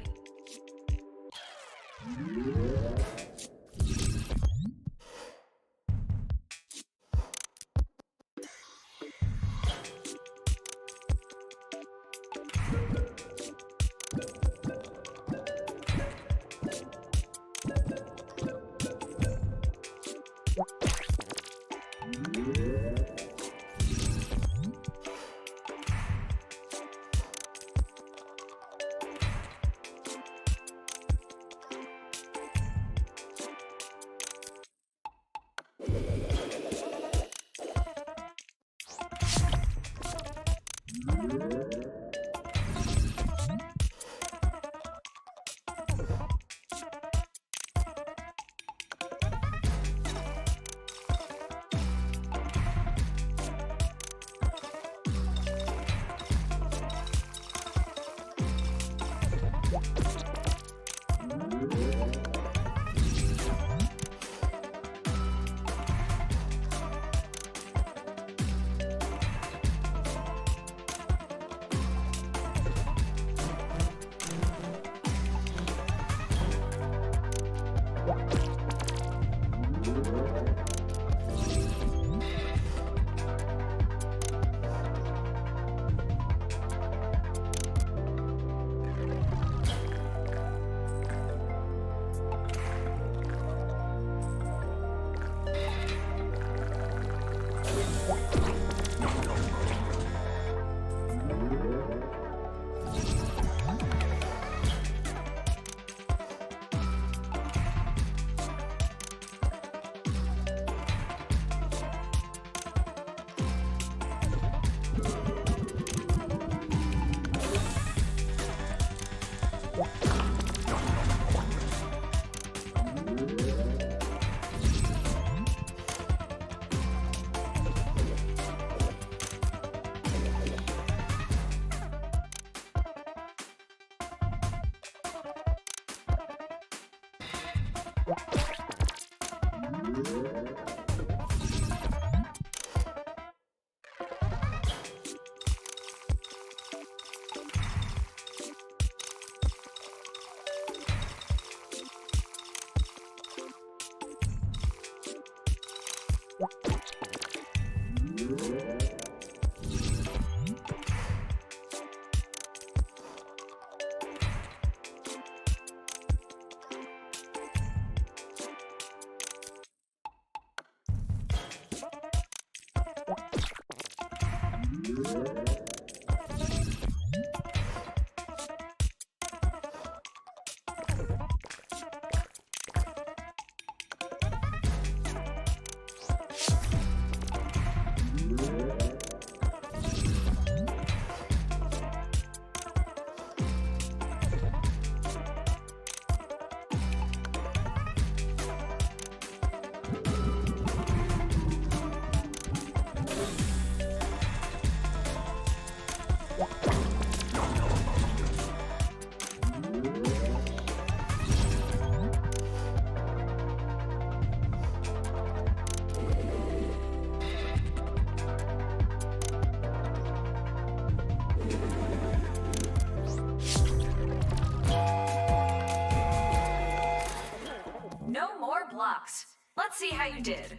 No more blocks. Let's see how you did.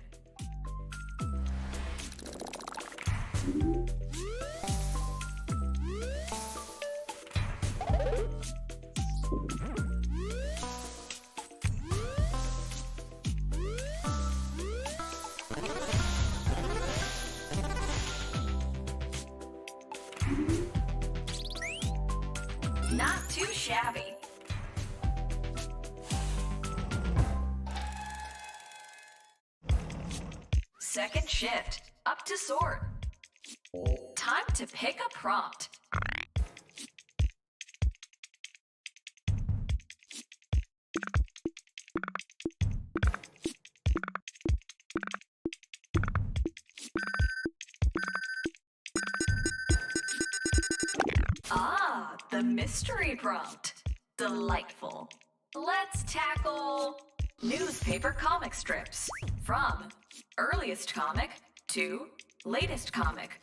Not too shabby. Second shift, up to sort. Time to pick a prompt. Ah, the mystery prompt. Delightful. Let's tackle newspaper comic strips from earliest comic to latest comic.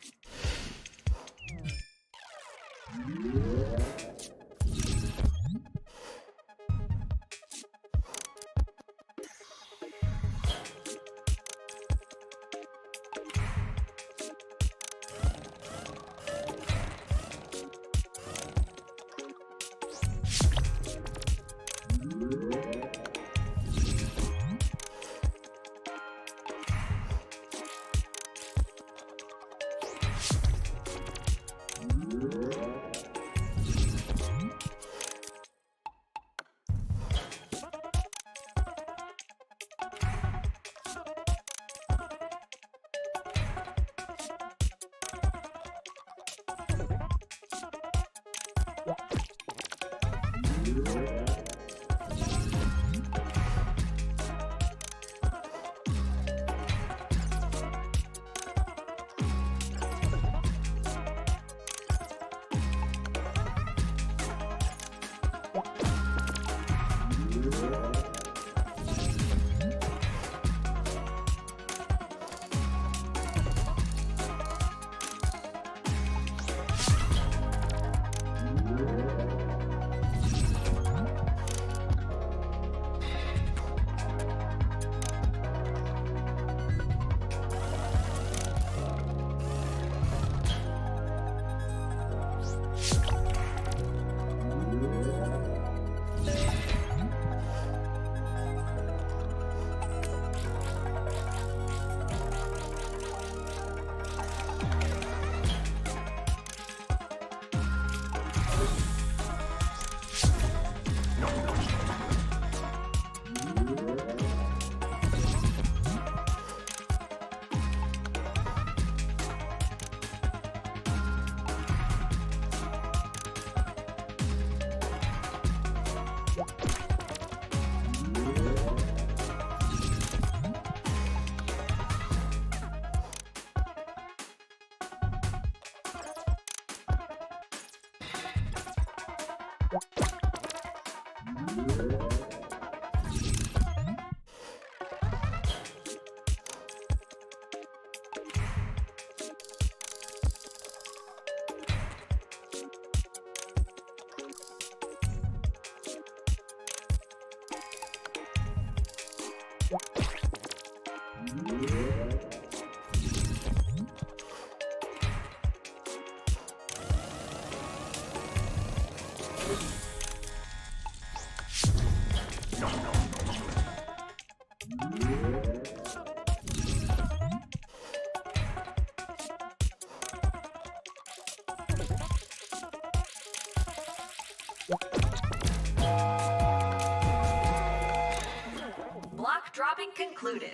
Block dropping concluded.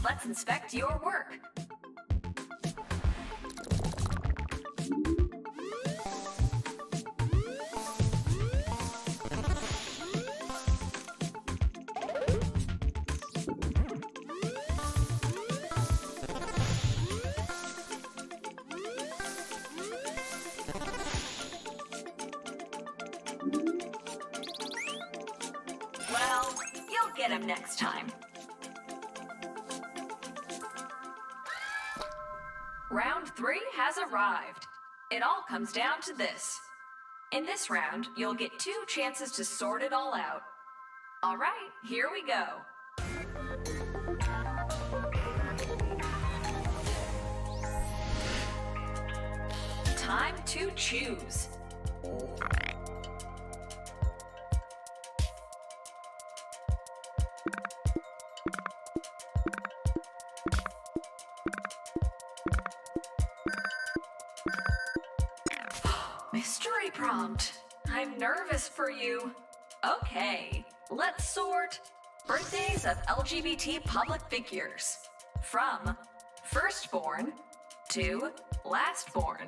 Let's inspect your work. Well, you'll get him next time. Round 3 has arrived. It all comes down to this. In this round, you'll get 2 chances to sort it all out. All right, here we go. Time to choose. Mystery prompt. I'm nervous for you. Okay, let's sort birthdays of LGBT public figures from firstborn to lastborn.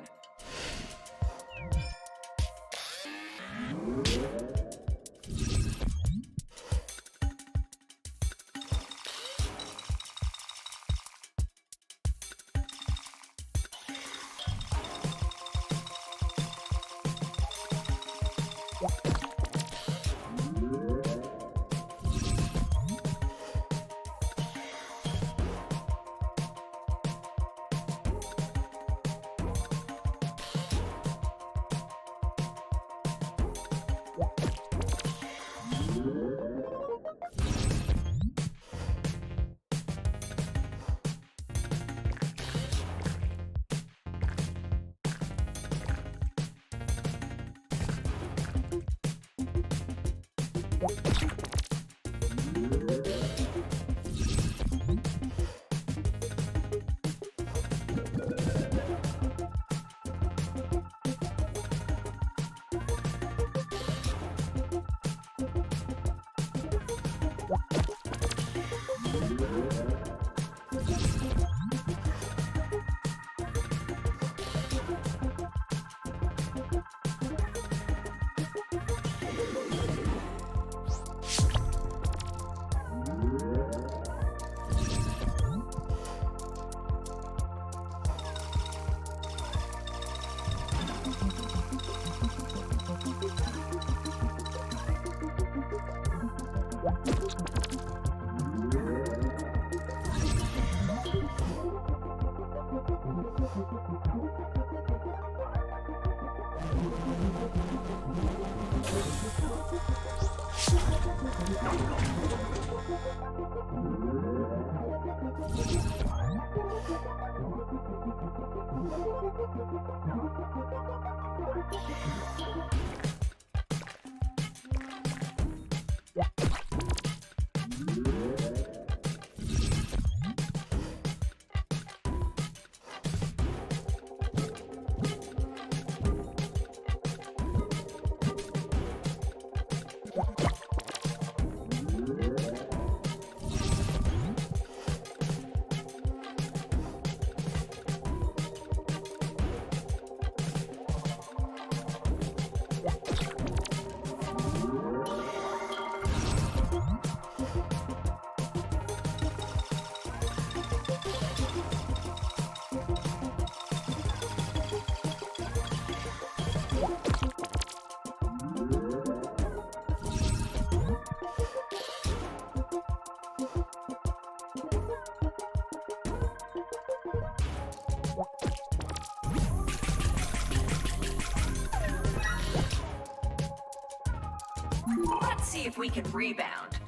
Let's see if we can rebound.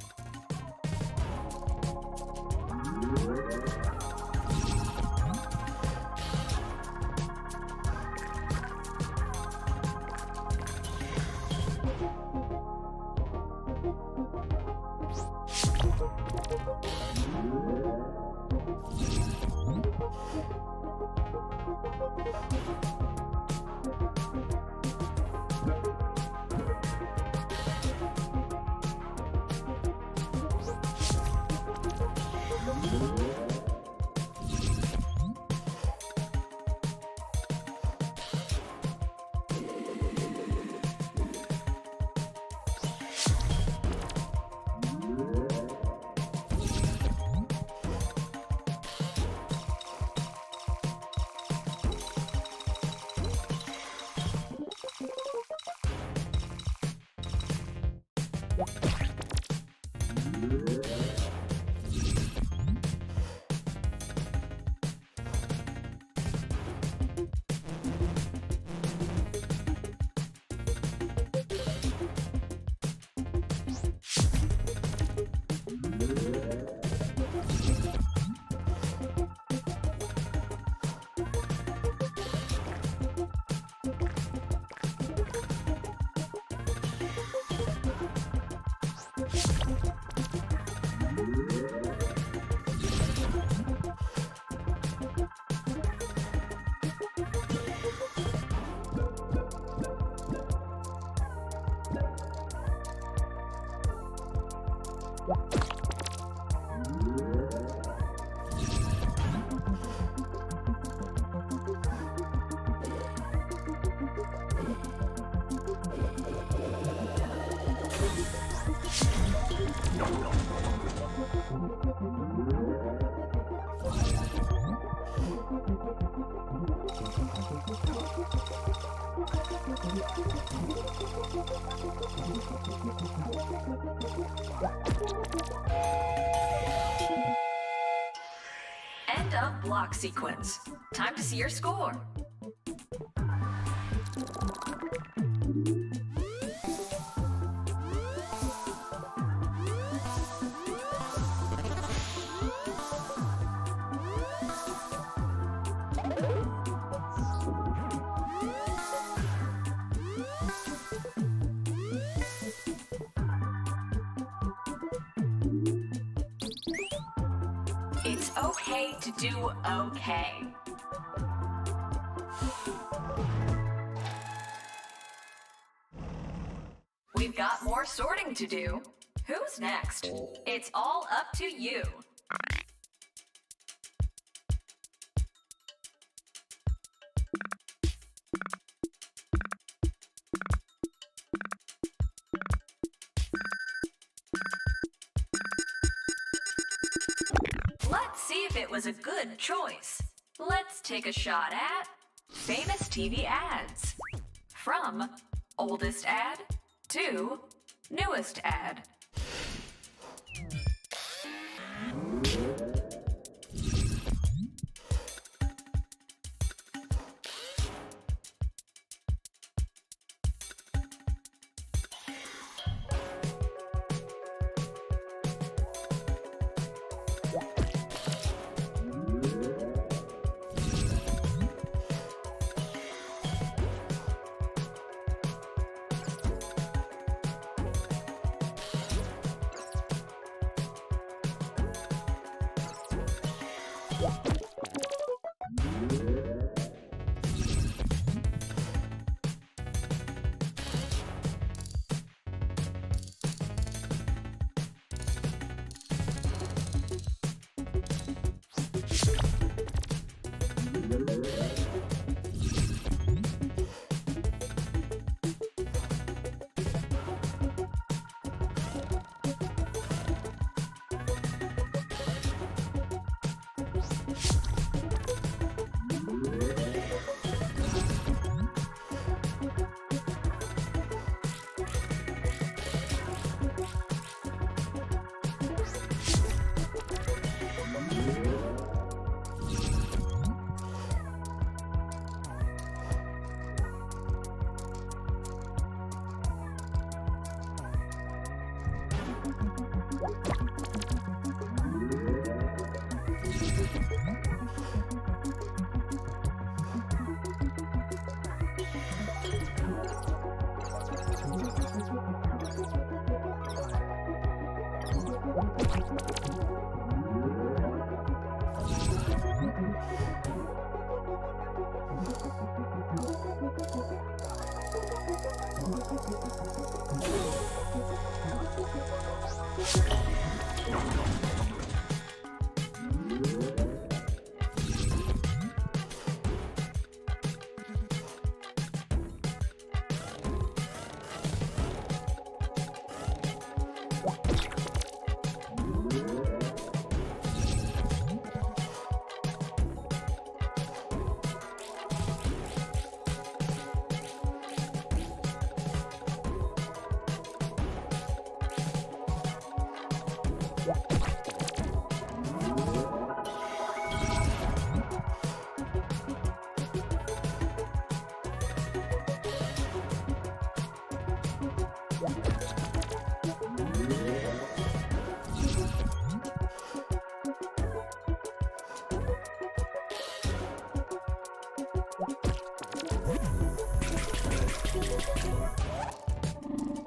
End of block sequence. Time to see your score. It's okay to do okay. We've got more sorting to do. Who's next? It's all up to you. Let's see if it was a good choice. Let's take a shot at famous TV ads. From oldest ad to newest ad.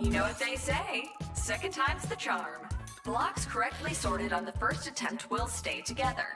You know what they say, second time's the charm. Blocks correctly sorted on the first attempt will stay together.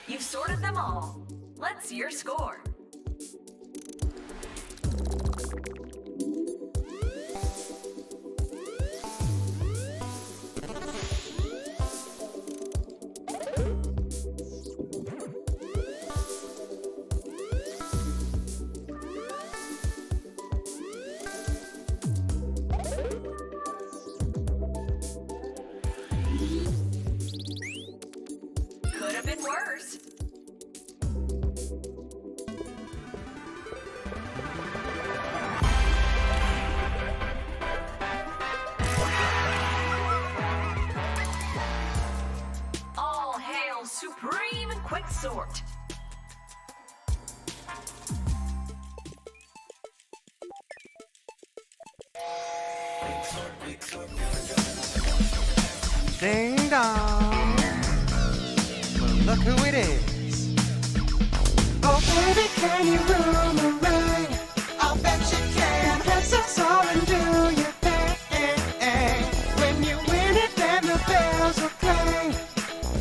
You've sorted them all. Let's see your score. Could have been worse. All hail Supreme Quixort. Ding dong. look who it is. Oh baby, can you Roomerang? I'll bet you can. Press us all and do your thing. When you win it, then the bells will clang.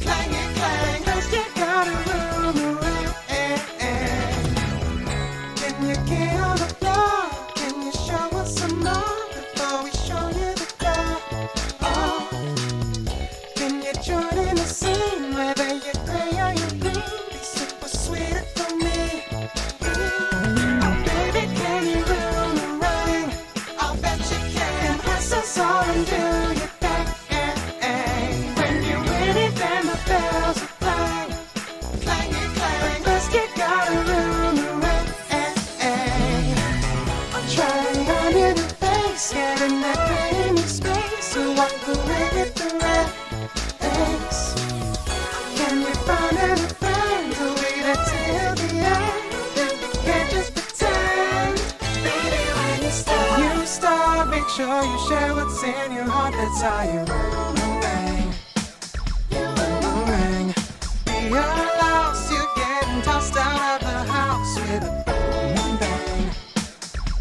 Clang it, clang, 'cause you got a Roomerang. Can you get on the floor? Can you show us some more before we show you the door? Oh, can you join in the scene, whether you're gray or you're green? Be super sweet for me. Oh baby, can you Roomerang? I'll bet you can. Press us all and do your thing. When you win it, then the bells will clang. Clang it, clang, 'cause you got a Roomerang. I'm trying on your face, getting that creamy space, so walk away with the red face. Can we find any friends who wait until the end? Then we can't just pretend. Baby, when you start, make sure you share what's in your heart. That's how you Roomerang. Roomerang. Be a louse, you're getting tossed out of the house with a boomerang.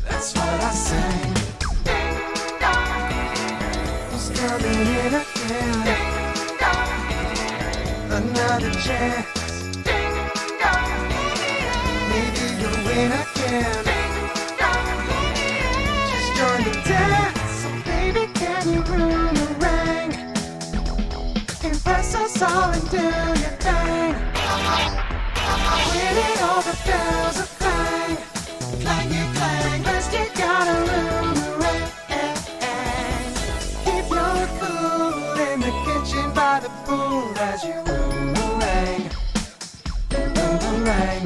That's what I sang. Who's coming in again? Another chance. Maybe you'll win again. Just join the dance. So baby, can you Roomerang? Impress us all and do your thing. Winning all the bells will clang. Clang it, clang, 'cause you got a Roomerang. Keep your cool in the kitchen by the pool as you Roomerang. Roomerang.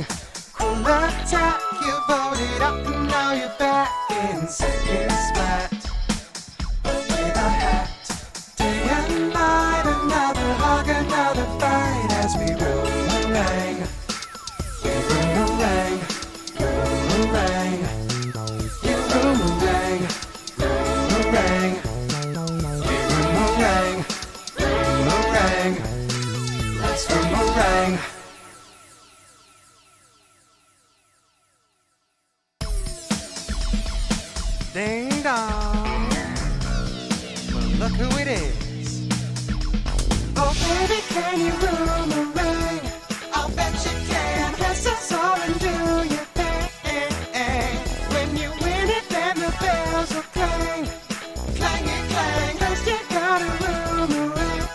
Cool attack, you voted up and now you're back in second spot. With a hat, day and night, another hug, another fight as we Roomerang. We Roomerang. Roomerang. You Roomerang. Roomerang. We Roomerang. Roomerang. Let's Roomerang. Ding dong. Well, look who it is. Oh baby, can you Roomerang? I'll bet you can. Press us all and do your thing. When you win it, then the bells will clang. Clang it, clang, 'cause you got a Roomerang.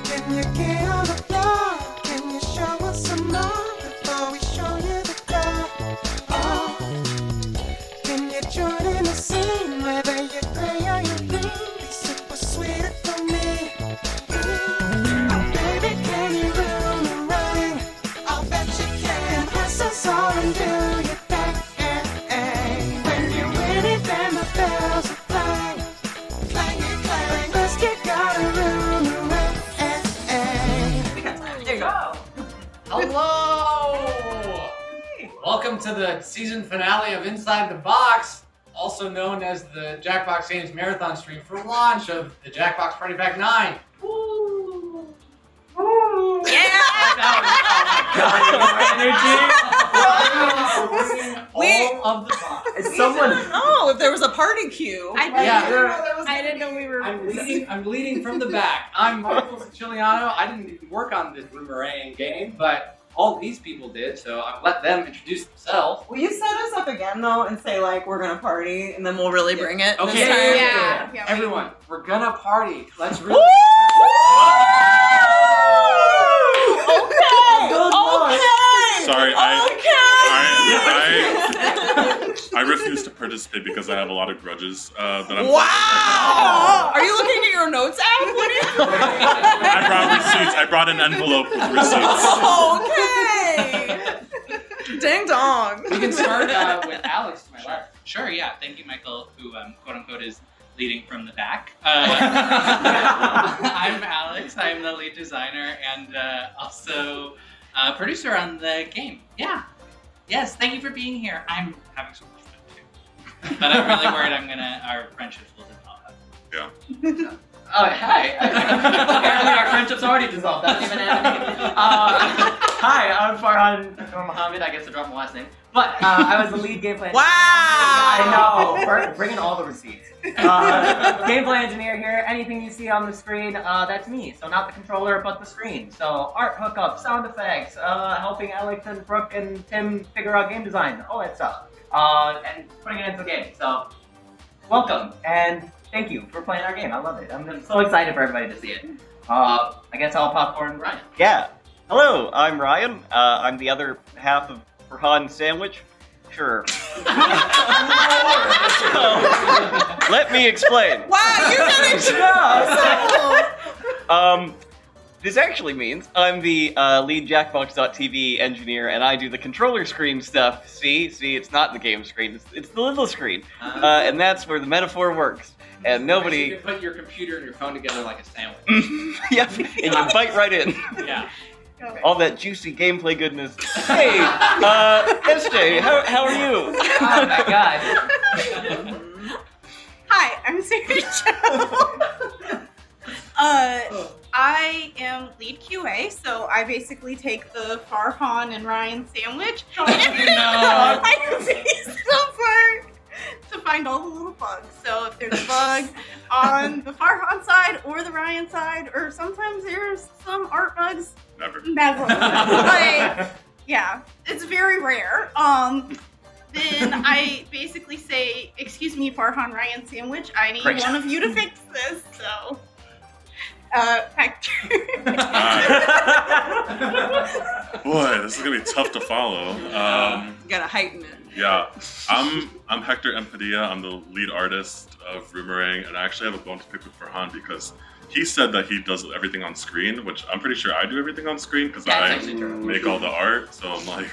Can you get on the floor? Can you show us some more before we show you the door? Oh, can you join in the scene, whether you're gray or you're green? Be super sweet for me. Oh baby, can you Roomerang? I'll bet you can. Press us all and do your thing. When you win it, then the bells will clang. Clang it, clang, 'cause you got a Roomerang. There you go. Hello! Welcome to the season finale of Inside the Box, also known as the Jackbox Games Marathon stream for launch of the Jackbox Party Pack 9. Woo! Woo! Yeah! All of the box. Oh, if there was a party queue. I didn't know we were. I'm leading from the back. I'm Michael Siciliano. I didn't work on this Roomerang game, but all these people did, so I've let them introduce themselves. Will you set us up again though and say like we're gonna party and then we'll really bring it? Okay, this time? Yeah. Everyone, we're gonna party. Let's really. Sorry, I refuse to participate because I have a lot of grudges that I'm. Wow! Are you looking at your notes app? What are you? I brought receipts. I brought an envelope with receipts. Okay. Ding dong. We can start with Alex to my left. Sure, yeah. Thank you, Michael, who quote unquote is leading from the back. I'm Alex. I'm the lead designer and also producer on the game. Yeah. Yes, thank you for being here. I'm having so much fun too. But I'm really worried our friendships will develop. Yeah. Oh, hi. Apparently our friendship's already dissolved. That even happened. Hi, I'm Farhan Mohammed. I guess to drop my last name. But I was the lead gameplay. Wow! I know. Bring in all the receipts. Gameplay engineer here. Anything you see on the screen, that's me. So not the controller, but the screen. So art hookup, sound effects, helping Alex and Brooke and Tim figure out game design, all that stuff. And putting it into the game. So welcome and thank you for playing our game. I love it. I'm so excited for everybody to see it. I guess I'll popcorn Ryan. Yeah. Hello, I'm Ryan. I'm the other half of Farhan Sandwich. Sure. Let me explain. Wow, you did it! This actually means I'm the lead Jackbox.tv engineer, and I do the controller screen stuff. See, it's not the game screen. It's the little screen, and that's where the metaphor works. And nobody. You can put your computer and your phone together like a sandwich. Yep, and you bite right in. Yeah. All that juicy gameplay goodness. Hey, SJ, how are you? Oh my god. Hi, I'm Sarah Jo. I am lead QA, so I basically take the Farhan and Ryan sandwich. I use the to find all the little bugs. So if there's a bug on the Farhan side or the Ryan side, or sometimes there's some art bugs. Never. Like, yeah, it's very rare. Then I basically say, excuse me, Farhan Ryan sandwich, I need one of you to fix this. So, Hector. Boy, this is gonna be tough to follow. You gotta heighten it. Yeah, I'm Hector M. Padilla. I'm the lead artist of Roomerang, and I actually have a bone to pick with Farhan because he said that he does everything on screen, which I'm pretty sure I do everything on screen because I make all the art. So I'm like,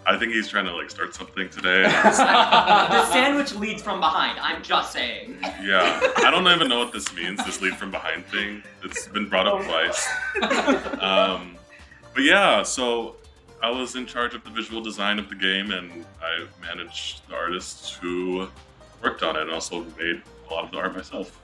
I think he's trying to like start something today. The sandwich leads from behind. I'm just saying. Yeah, I don't even know what this means. This lead from behind thing. It's been brought up twice. But yeah, so I was in charge of the visual design of the game, and I managed the artists who worked on it, and also made a lot of the art myself.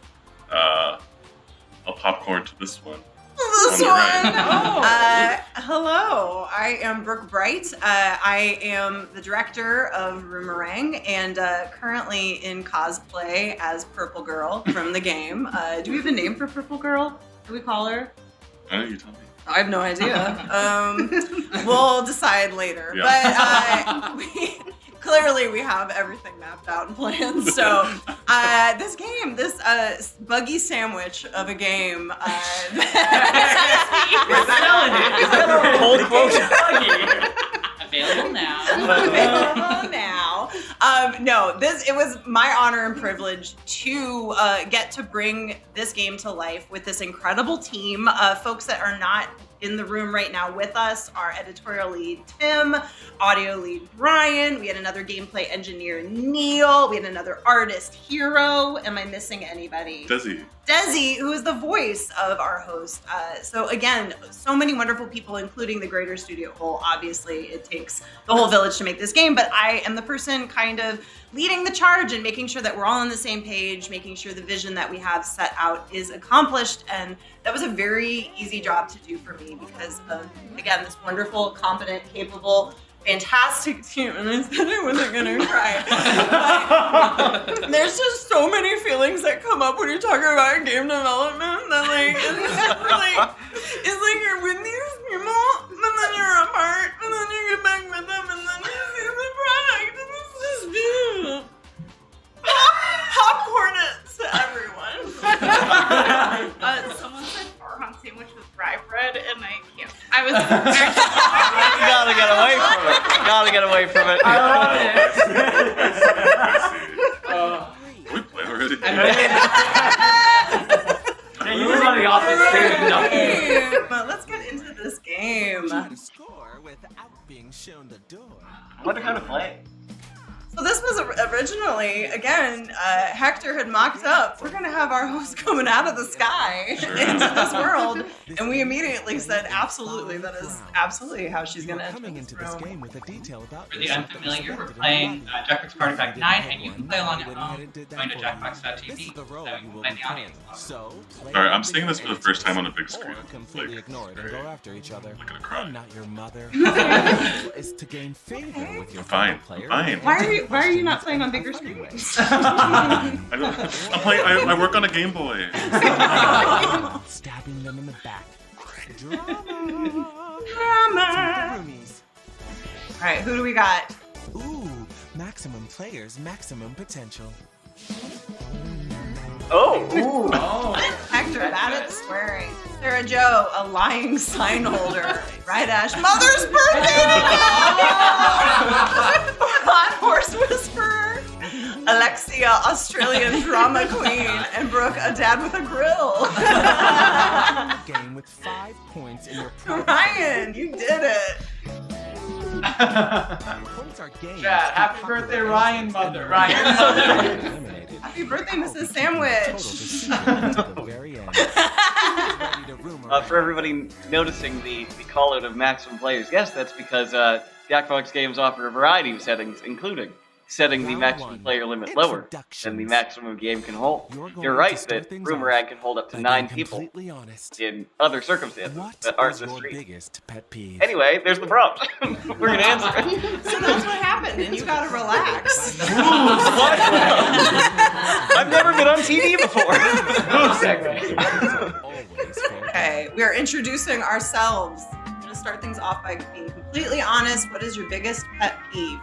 I'll popcorn to this one. This On the right. one. Hello, I am Brooke Bright. I am the director of Roomerang and currently in cosplay as Purple Girl from the game. Do we have a name for Purple Girl? What do we call her? I know, you tell me. I have no idea. We'll decide later. Yeah. But clearly we have everything mapped out and planned. So this game, this buggy sandwich of a game. We're selling it. Hold quote. Available now. Available now. No, it was my honor and privilege to get to bring this game to life with this incredible team. Folks that are not in the room right now with us, our editorial lead, Tim, audio lead, Brian. We had another gameplay engineer, Neil. We had another artist, Hero. Am I missing anybody? Desi, who is the voice of our host. So again, so many wonderful people, including the greater studio whole. Obviously, it takes the whole village to make this game, but I am the person kind of leading the charge and making sure that we're all on the same page, making sure the vision that we have set out is accomplished. And that was a very easy job to do for me because of, again, this wonderful, competent, capable, fantastic team. And I said I wasn't gonna cry. But there's just so many feelings that come up when you're talking about game development that like, it's like you're with these people, and then you're apart, and then you get back with them, and then you see the product, and it's just beautiful. Popcorn it to everyone. Someone said Farhan sandwich with rye bread, and I can't. I was. You gotta get away from it. You gotta get away from it. Can we play already? You were on the office. But let's get into this game. Score without being shown the door. I wonder how to play. So this was originally, again, Hector had mocked up, we're going to have our host coming out of the sky into this world. And we immediately said, absolutely, that is absolutely how she's going to enter this game with a detail about For the unfamiliar, we're playing Jackbox Party Pack 9, and you can play along at home going to jackbox.tv. So you can play the audience. Alright, I'm seeing this for the first time on a big screen. Completely ignore it and go after each other. I'm gonna cry. I'm not your mother. The goal is to gain favor with your fellow player. Fine. Why are you not playing on bigger screens? I work on a Game Boy. Stabbing them in the back. Drama. All right, who do we got? Ooh, maximum players, maximum potential. Oh. Hector, bad at swearing. Sarah Joe, a lying sign holder. Right, Ash, mother's birthday! Hot horse whisperer. Alexia, Australian drama queen. And Brooke, a dad with a grill. Game with 5 points in your Ryan, you did it. Points are gained. Chad, happy birthday, Ryan Mother. Happy birthday, Mrs. Sandwich. For everybody noticing the call out of maximum players, yes, that's because Jackbox Games offer a variety of settings, including setting the maximum player limit lower than the maximum game can hold. You're right that Roomerang can hold up to 9 people in other circumstances that aren't the stream. Anyway, there's the prompt. We're going to answer it. So that's what happened, and you gotta relax. I've never been on TV before. Okay, we are introducing ourselves. I'm gonna start things off by being completely honest. What is your biggest pet peeve?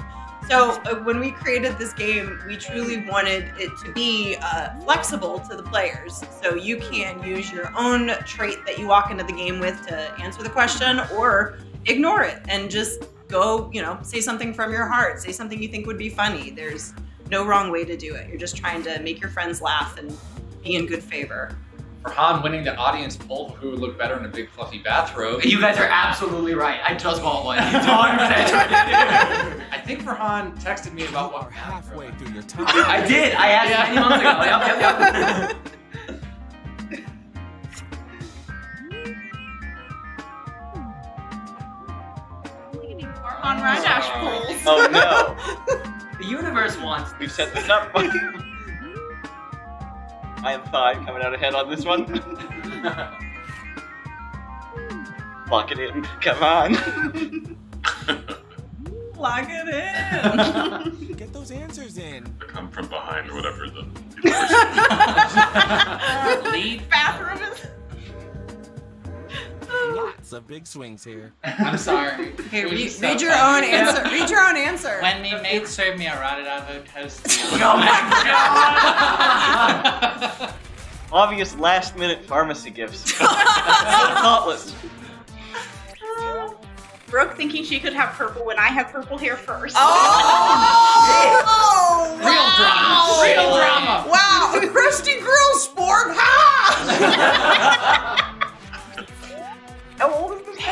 So when we created this game, we truly wanted it to be flexible to the players. So you can use your own trait that you walk into the game with to answer the question, or ignore it and just go, say something from your heart, say something you think would be funny. There's no wrong way to do it. You're just trying to make your friends laugh and be in good favor. For Han winning the audience poll, who would look better in a big fluffy bathrobe? You guys are absolutely right. I just bought one. I think Farhan texted me about what halfway through your time. I did. I asked 9 months ago. Yep. On Rajash polls. Oh no. The universe wants. We've set this up. I am 5 coming out ahead on this one. Lock it in. Come on. Lock it in. Get those answers in. Come from behind or whatever the lead bathroom is. Lots of big swings here. I'm sorry. Okay, read your own answer. Read your own answer. When me mate served me a rotted avocado toast. Oh my god! Obvious last-minute pharmacy gifts. Thoughtless. Brooke thinking she could have purple when I have purple hair first. Oh! Real drama. Real drama. Wow! A crusty grill sport! Ha! How old is this guy?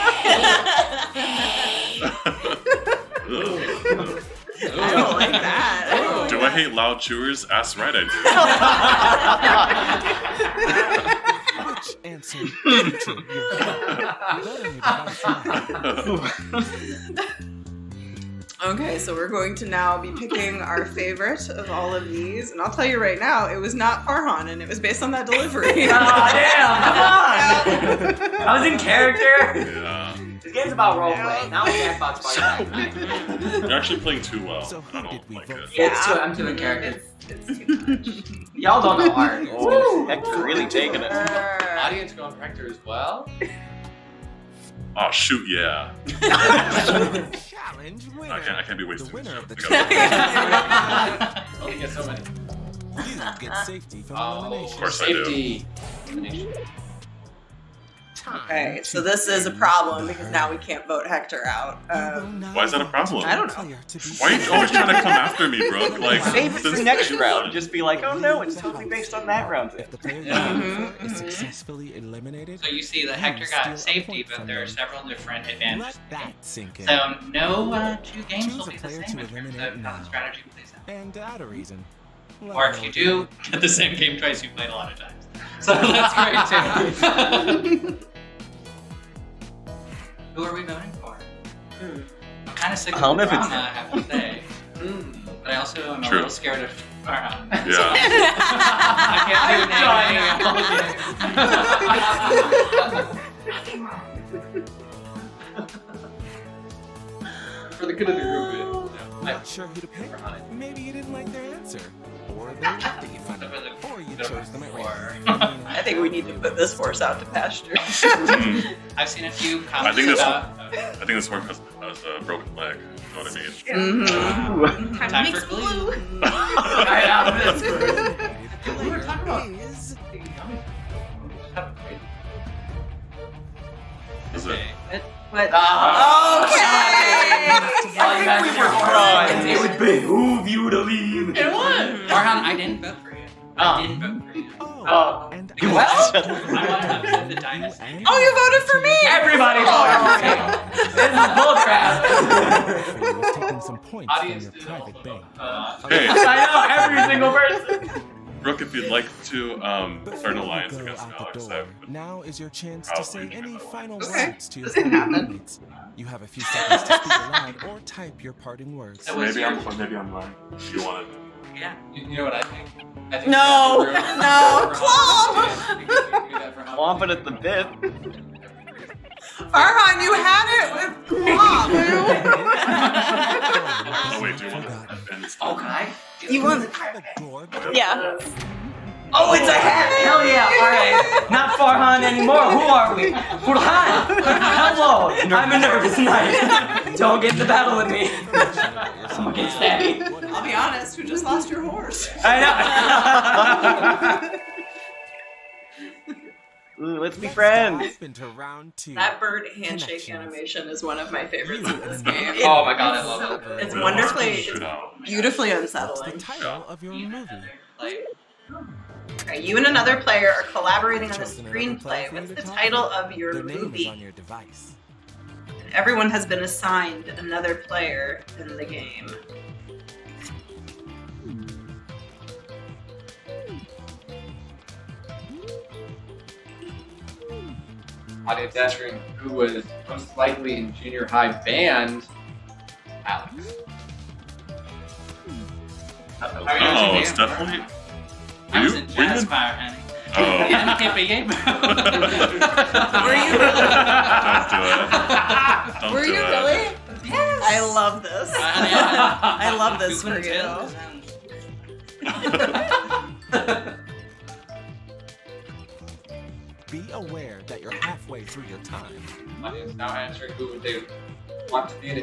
I don't like that. Do I hate loud chewers? Ask right, I do. Which answer? Okay, so we're going to now be picking our favorite of all of these, and I'll tell you right now, it was not Farhan, and it was based on that delivery. Oh damn! Come on! I was in character. Yeah. This game's about roleplay, not Jackbox Party Pack. You're actually playing too well. I don't like it. Yeah, I'm too in character. Y'all don't know art. Oh, Hector really taking it. Audience going for Hector as well. Oh shoot, yeah. Challenge winner. I can't be wasting. The winner of the Only get so many. You get safety from elimination. Of course Safety. I do. Okay, so this is a problem because now we can't vote Hector out. Why is that a problem? I don't know. Why are you always trying to come after me, Brooke? Like, Save it for next round. Just be like, oh no, it's totally based on that round. Successfully eliminated. So you see that Hector got safety, but there are several different advantages. So no 2 games will be the same in terms of how the strategy plays out. And out of reason. Or if you do get the same game twice, you played a lot of times. So that's great too. Who are we voting for? I'm kind of sick of I'll the never drama, tell. I have to say. But I also am a True. little scared of Farhan. Yeah. I can't For the good of the group. Not sure who to pick? Maybe you didn't like their answer. Or they looked at you funny. Or you chose them at random. I think we need to put this horse out to pasture. I've seen a few I comments think this about horse has a broken leg. You know what I mean? Time to mix blue. We were talking about Is it? What? Oh, Okay. It would behoove you to leave. It would. Farhan, I didn't vote for you. I didn't vote for you. And I wanted to upset the dynasty. Oh, you voted for me! Everybody voted for me. This is bullcrap. was taking some points from your private bank. Hey. I know, every single person. Brooke, if you'd like to start an alliance against Alex, that would Now is your chance to probably say be any my final Okay. words to your fellow roommates. You have a few seconds to speak aloud or type your parting words. So what's maybe your- I'm lying. You want it? Yeah. You know what I think? I think No, we have to no, Clomp! Whomping at the bit. Farhan, you had it with Clomp. Oh wait, do you want it? Okay. You want? Yeah. Oh, it's a hat! Hell yeah! Alright. Not Farhan anymore. Who are we? Farhan! Hello! I'm a nervous knight. Don't get in the battle with me. Someone get stabby. I'll be honest, who just lost your horse? I know. Ooh, let's be friends. Into round 2. That bird handshake animation is one of my favorites in this game. Oh my god, I love it. It's wonderfully, it's beautifully The unsettling. title of your movie. Okay, you and another player are collaborating on a screenplay. What's the title of your Their name is movie? on your device. Everyone has been assigned another player in the game. Audience answering who was most likely in junior high band. Alex. Oh, it's definitely. I was in jazz choir, honey. Oh. And hippie. Were you really? Yes. I love this. I love this for you. Be aware that you're halfway through your time. Audience now answering who would they want to be in a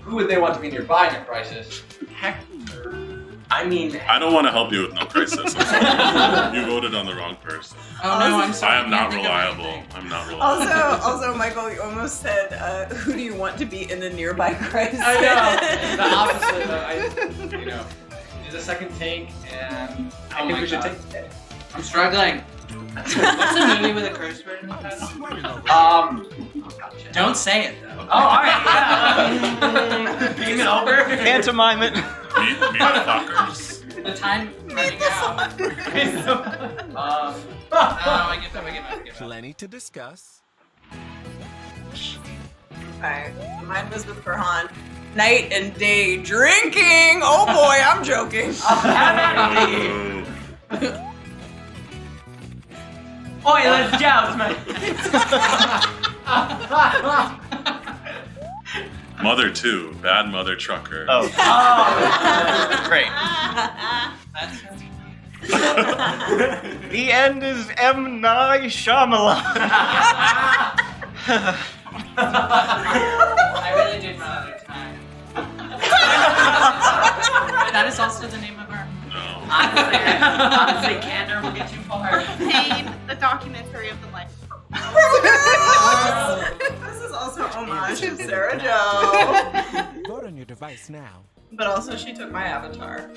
who would they want to be nearby in a crisis? Hector. I mean, I don't want to help you with no crisis. I'm sorry. You voted on the wrong person. Oh no, I'm sorry. I am not reliable. I'm not reliable. Also, Michael, you almost said, "Who do you want to be in the nearby crisis?" I know. The opposite. Need a second take, and I think we should take. I'm struggling. What's a movie with a curse word in the title? Don't say it though. Oh, alright. Game over. Pantomime it. Meet the fuckers. The time running out. I get that. Plenty to discuss. Okay, mine was with Farhan. Night and day drinking. Oh boy, I'm joking. Oi, let's joust, man. Mother 2, Bad Mother Trucker. Oh. Great. The end is M. Night Shyamalan. I really did run out of time. That is also the name of our. No. Honestly, candor will get too far. Pain, the documentary of the life. Sarah Jo. Vote on your device now. But also, she took my avatar.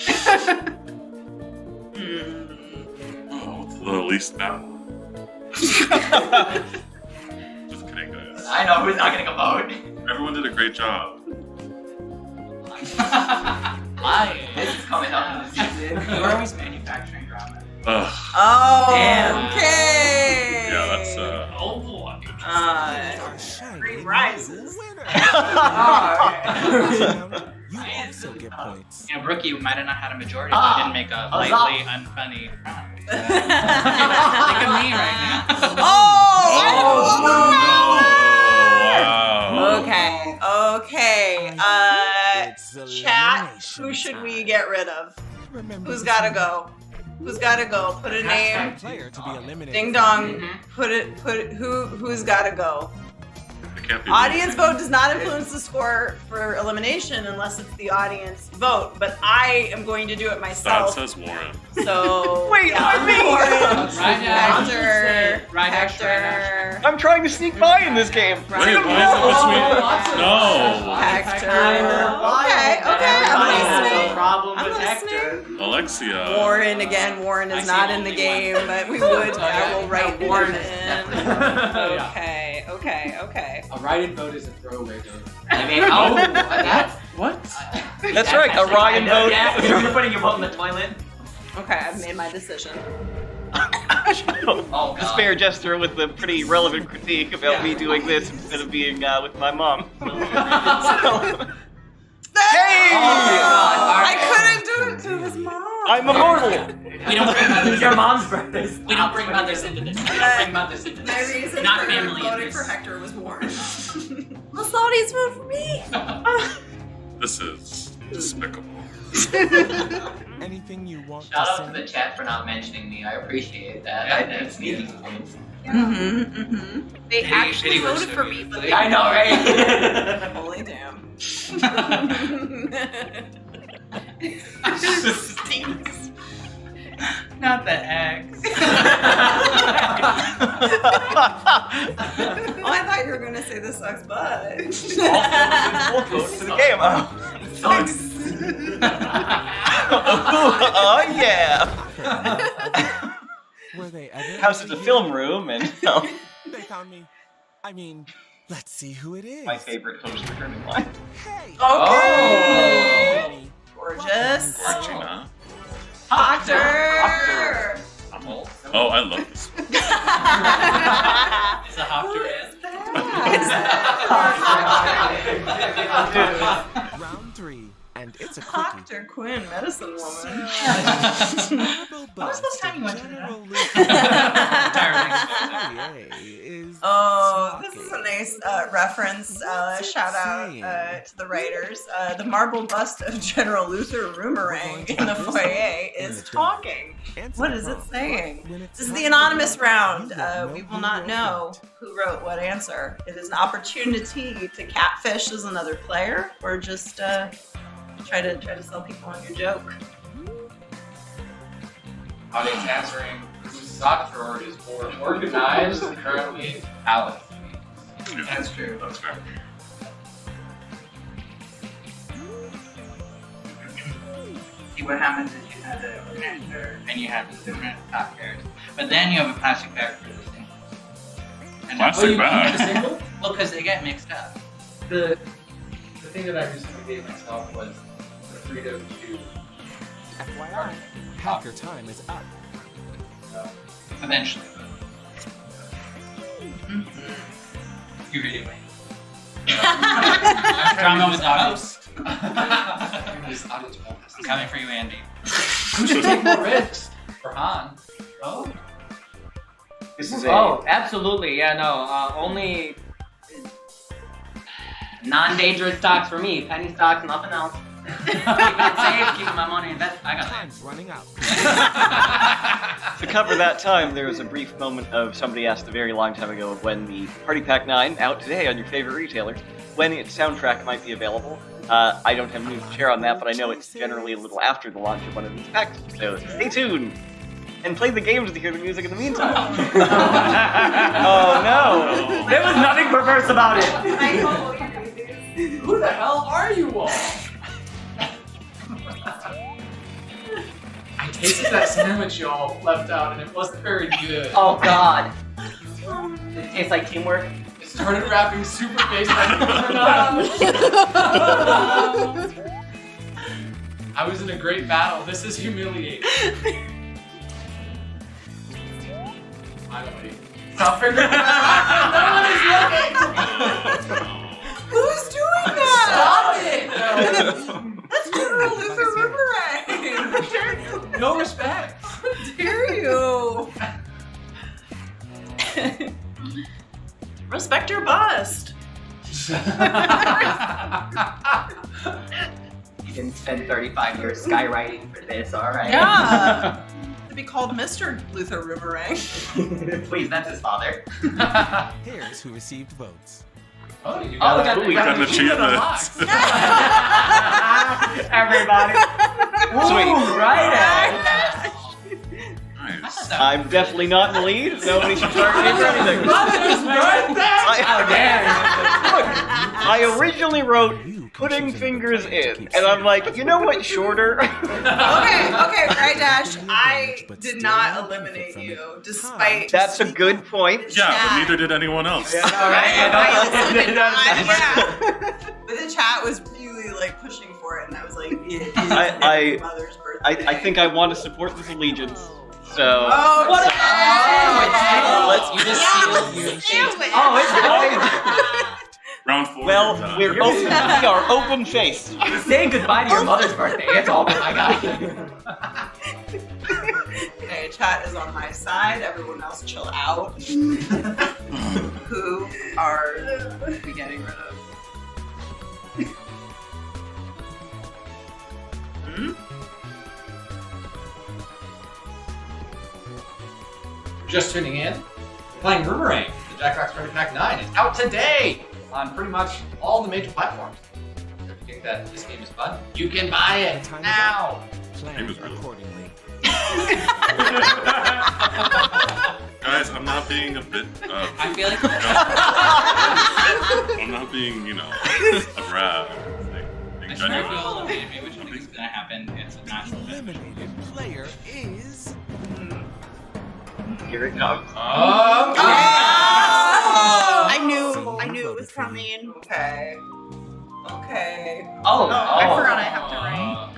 The least bad. Just kidding, guys. I know who's not getting a vote. Everyone did a great job. This is coming up in the season. We're always manufacturing drama. Ugh. Oh, Damn. okay. Yeah, that's Oh boy. Green rises. You also get points. You know, Rookie might have not had a majority, but I didn't make a lightly unfunny round. Think of me right now. Wow. Okay. Chat. Who should we get rid of? Who's gotta go? Who's gotta go? Put a name. Player to be eliminated. Ding dong. Put it. Who's gotta go? Can't be Audience vote does not influence the score for elimination unless it's the audience vote, but I am going to do it That myself. says Warren. So Wait, I'm me! Warren, Hector. Hector. I'm trying to sneak by in this game. Wait, why is it between? No. Hector. Okay. I'm listening. Problem I'm with listening. Hector. Alexia. Warren again. Warren is not in the game, but we would. I will write Warren in. Okay. A write-in vote is a throwaway vote. I mean, What? That's right, a Ryan vote. You're putting your vote in the toilet. Okay, I've made my decision. Oh, The spare gesture with the pretty relevant critique about me doing this instead of being with my mom. Hey! God. I couldn't do it to his mom. I'm immortal. We don't bring mothers. Your mom's birthday. We don't bring mothers into this. We don't bring mothers into My this. reason Not for family voting interests. for Hector was Warren. Let's the audience vote for me. This is despicable. Anything you want Shout to out say? to the chat for not mentioning me. I appreciate that. I think sneaking points. They actually voted for me, but they I know, right? Holy damn. Stinks. Not the X. Oh, I thought you were going to say this sucks butt. We'll vote for the game. Oh yeah. Were they ever? House is a film room, and They found me. I mean, let's see who it is. my favorite host returning line. Hey. Okay. Gorgeous. Regina. Hector. Oh, I love this one. It's a Hector. Round 3, and it's a quickie. Dr. Quinn, medicine woman. What was the time you went to Oh, this is a nice reference. Shout out to the writers. The marble bust of General Luther Roomerang in the foyer is talking. What is it saying? This is the anonymous round. We will not know who wrote what answer. It is an opportunity to catfish as another player, or just try to sell people on your joke. Audience answering whose sock drawer is more organized currently Alex. That's true. That's fair. See, what happens is you have the organizer and you have the different top pairs. But then you have a plastic bag for the singles. And Plastic bag? Well, because they get mixed up. The thing that I recently gave myself was the freedom to FYI, half your time is up. Eventually. You really win. Drama was host. I'm coming for you, Andy. Who should take more risks? For Han. Oh? This is Absolutely. Yeah, no. Only non-dangerous stocks for me. Penny stocks, nothing else. Keeping it safe, keeping my money invested. I got Time's running out. To cover that time, there was a brief moment of somebody asked a very long time ago of when the Party Pack 9, out today on your favorite retailer, when its soundtrack might be available. I don't have news to share on that, but I know it's generally a little after the launch of one of these packs, so stay tuned! And play the games to hear the music in the meantime. Oh no! There was nothing perverse about it. I hope you do. Who the hell are you all? I tasted that sandwich y'all left out, and it wasn't very good. Oh God. It tastes like teamwork. It started rapping super bass. I was in a great battle. This is humiliating. Finally. Stop figuring it out. No one is looking. Who's doing that? Stop it! That's General Luther Roomerang. No respect. How dare you? Respect your bust. You didn't spend 35 years skywriting for this, alright? Yeah. To be called Mr. Luther Roomerang. Please, that's his father. Here's who received votes. Oh, you got got we got achievements. Everybody. Sweet. Ooh, right. Nice. I'm definitely not in the lead. Nobody should start me for anything. How dare you? Look, I originally wrote putting fingers in, and I'm like, you know what, shorter? Okay, right, Dash. I did not eliminate you, despite. That's a good point. Yeah, but neither did anyone else. But the chat was really like pushing for it, and I was like, it is your mother's birthday. I think I want to support this allegiance. So. Oh, what? Let's you just sealed your Round 4. Well, we are open faced. Saying goodbye to your mother's birthday. It's all I got. Okay, chat is on my side. Everyone else, chill out. Who are we getting rid of? Just tuning in, we're playing Roomerang, the Jackbox Party Pack 9. It's out today on pretty much all the major platforms. So if you think that this game is fun, you can buy it now. Plan accordingly. Guys, I'm not being a bit. I feel like. I'm not being, a brat. Being genuine. Maybe which one is gonna happen? It's a natural. Eliminated player is. Here it comes. I knew it was coming. Okay. Oh, I forgot I have to write.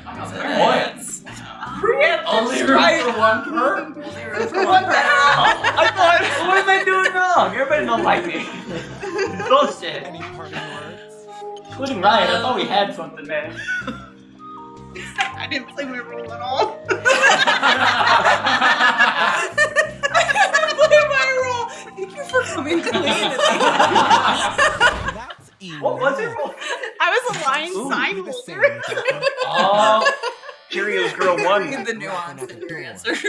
Only room for one per? I thought, what am I doing wrong? Everybody don't like me. Bullshit. Any parting words? Including Ryan, I thought we had something, man. I didn't play my role at all. Thank you for coming to me. That's easy. What was it? I was a line sign holder. Oh, Cheerios Girl 1. The nuance in your answers.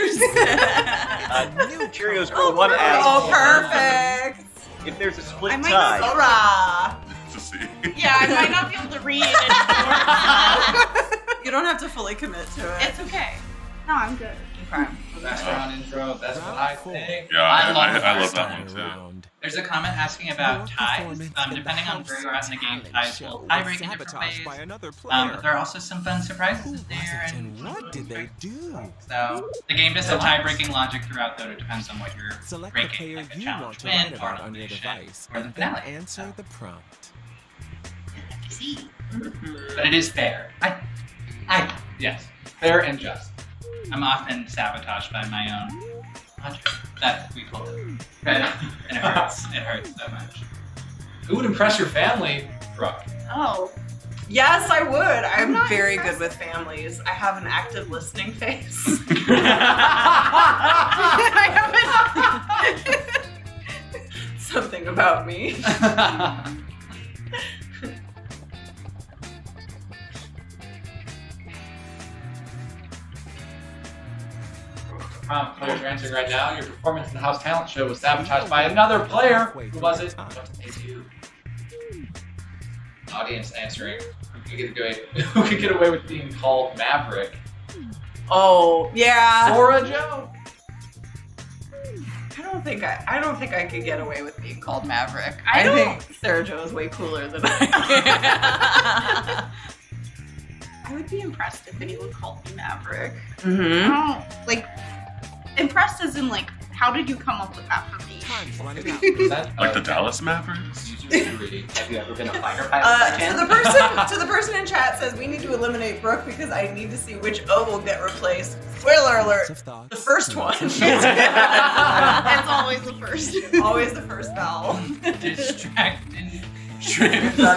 Cheerios Girl 1 asks. Oh, perfect. If there's a split I might tie. Hurrah. To see. Yeah, I might not be able to read it anymore. You don't have to fully commit to it. It's okay. No, I'm good. Okay. Best round intro, that's what I think. Yeah, I love that one too. There's a comment asking about ties. Depending on where you're at in the game, ties will tie break in different ways. But there are also some fun surprises there. And what did they do? So the game does have tie-breaking logic throughout, though. It depends on what you're Select the breaking, player like a you challenge want to write win or about an on your elimination device, or the and then finale. answer the prompt. But it is fair. Yes, fair and just. I'm often sabotaged by my own logic. That we call it. And it hurts. It hurts so much. Who would impress your family, Brooke? Oh. Yes, I would. I'm very good with families. I have an active listening face. Something about me. Players are answering right now. Your performance in the House Talent Show was sabotaged by another player. Who was it? What did they do? Audience answering. Who could get away with being called Maverick? Oh, yeah. Sora Joe. I don't think I could get away with being called Maverick. I don't- think Sarah Jo is way cooler than I am. I would be impressed if anyone called me Maverick. Mhm. I don't, like, impressed as in, like, how did you come up with that for me? Like the Dallas Mavericks? Have you ever been a fighter pilot? To the person in chat says we need to eliminate Brooke because I need to see which O will get replaced. Spoiler alert: the first one. That's always the first. Always the first vowel. Distracted. Shrimp. I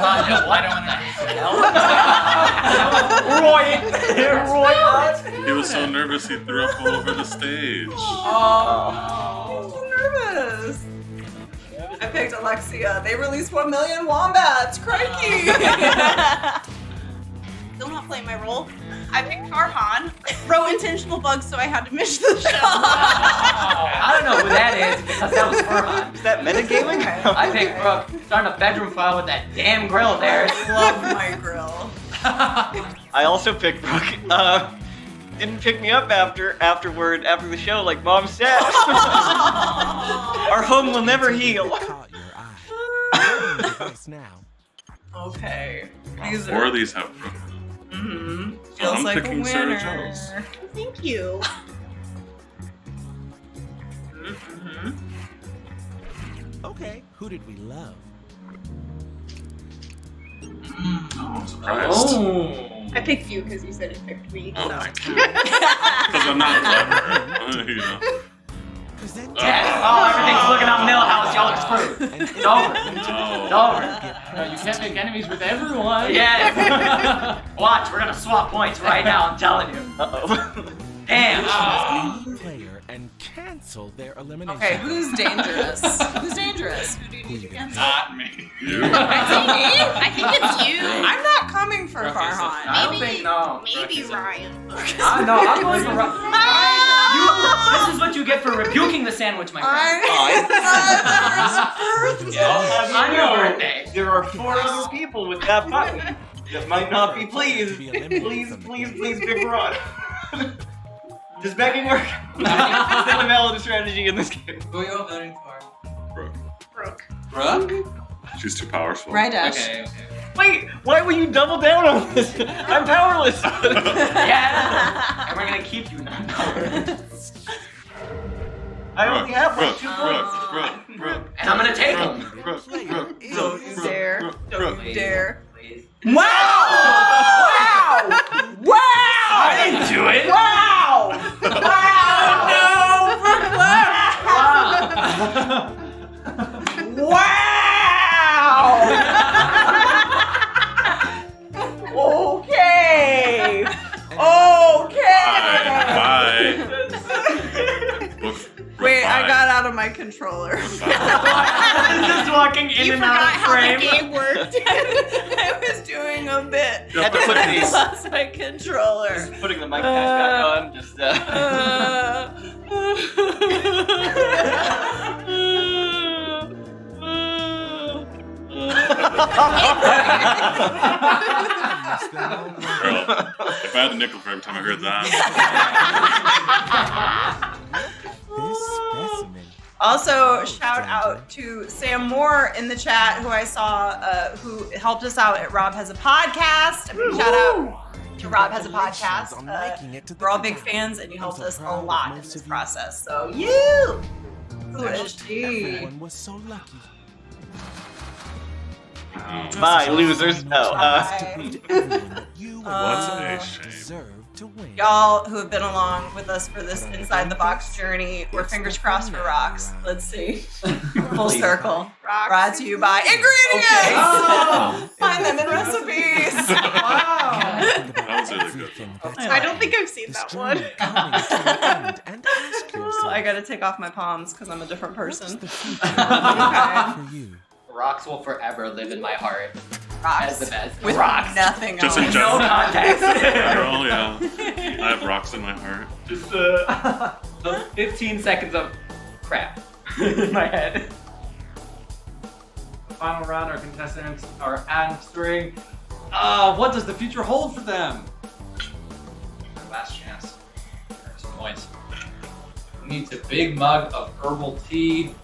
Roy. He was so nervous he threw up all over the stage. Oh, so nervous. I picked Alexia. They released 1 million wombats. Crikey. Still not playing my role. I picked Farhan. Wrote intentional bugs, so I had to miss the show. I don't know who that is because that was Farhan. Is that metagaming? I picked Brooke. Starting a bedroom file with that damn grill there. Love my grill. I also picked Brooke. Didn't pick me up after the show, like Mom said. Our home will never heal. Okay. Four of these have Brooke. Mm-hmm. So Feels I'm like a picking Sarah winner. Jones. Thank you. Okay, who did we love? Oh, I'm surprised. I picked you because you said you picked me. Oh, so. thank you. Because I'm not clever. You know. Oh, everything's looking up Millhouse. Y'all are screwed. It's over. It's over. No, you can't make enemies with everyone. Yeah. Watch, we're gonna swap points right now. I'm telling you. Uh-oh. Damn. Player and cancel their elimination. Okay, who's dangerous? Who's dangerous? Who do you need to cancel? Not me. You. I think it's you. I'm not coming for Farhan. I don't think no. Maybe Ryan. No, I'm going for Ryan. This is what you get for rebuking the sandwich, my friend. On your birthday. There are 4 other people with that button. That might not be pleased. Please pick Rod. Does begging work? Is that a valid strategy in this game? Who are you all voting for? Brooke. Brooke? She's too powerful. Right, Ash. Okay. Wait, why will you double down on this? I'm powerless. Yeah. And we're gonna keep you non-powerless. I only have like 2 points. Brooke. And I'm gonna take them. Don't dare. Don't dare. Please. Wow! Wow! I didn't do it. Wow! Wow! No! Brooke left! Wow! Okay! Okay! Bye. Wait, I got out of my controller. Just walking in You and forgot out of how frame. the game worked. I was doing a bit. Had to put I these. lost my controller. Just putting the mic back on. Just Girl, if I had a nickel for every time I heard that. This specimen. Also, shout out to Sam Moore in the chat, who I saw, who helped us out at Rob Has a Podcast. A big shout out to Rob Has a Podcast. We're all big fans, and you helped us a lot in this process. So, you! Who is she? Everyone was so lucky. bye, losers. Oh, What's a shame? Deserve to win. Y'all who have been along with us for this Inside the Box journey, we're fingers crossed for rocks. Let's see. Full circle. Brought to you by ingredients! Okay. Oh, find them in recipes! Wow. That was really good. I don't think I've seen that one. I gotta take off my palms because I'm a different person. Rocks will forever live in my heart. Rocks. As the best. With rocks. nothing Just else. in general. No context. General, yeah. I have rocks in my heart. Just those 15 seconds of crap in my head. The final round, our contestants are answering. What does the future hold for them? Last chance. Some points. needs a big mug of herbal tea,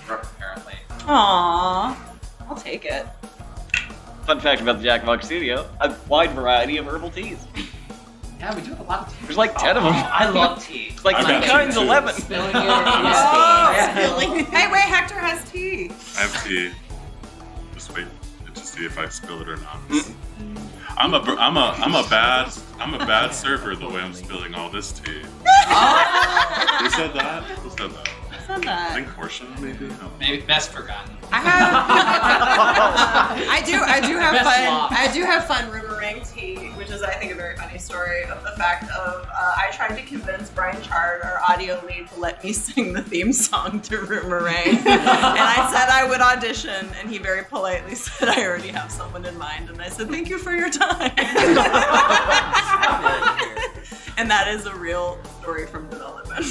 apparently. Aww. I'll take it. Fun fact about the Jackbox Studio: a wide variety of herbal teas. Yeah, we do have a lot of tea. There's like 10 of them. I love tea. It's like I 10 got kinds tea, of too. lemon. Spilling your Hey, wait, Hector has tea. I have tea. Just wait to see if I spill it or not. I'm a bad server the way I'm spilling all this tea. Who said that? Who said that? Who said that? I think Portia, maybe. No. Maybe best forgotten. I do have Best fun. law. I do have fun Roomerang tea, which is I think a very funny story of the fact of I tried to convince Brian Chard, our audio lead, to let me sing the theme song to Roomerang, and I said I would audition, and he very politely said I already have someone in mind, and I said thank you for your time. And that is a real story from development.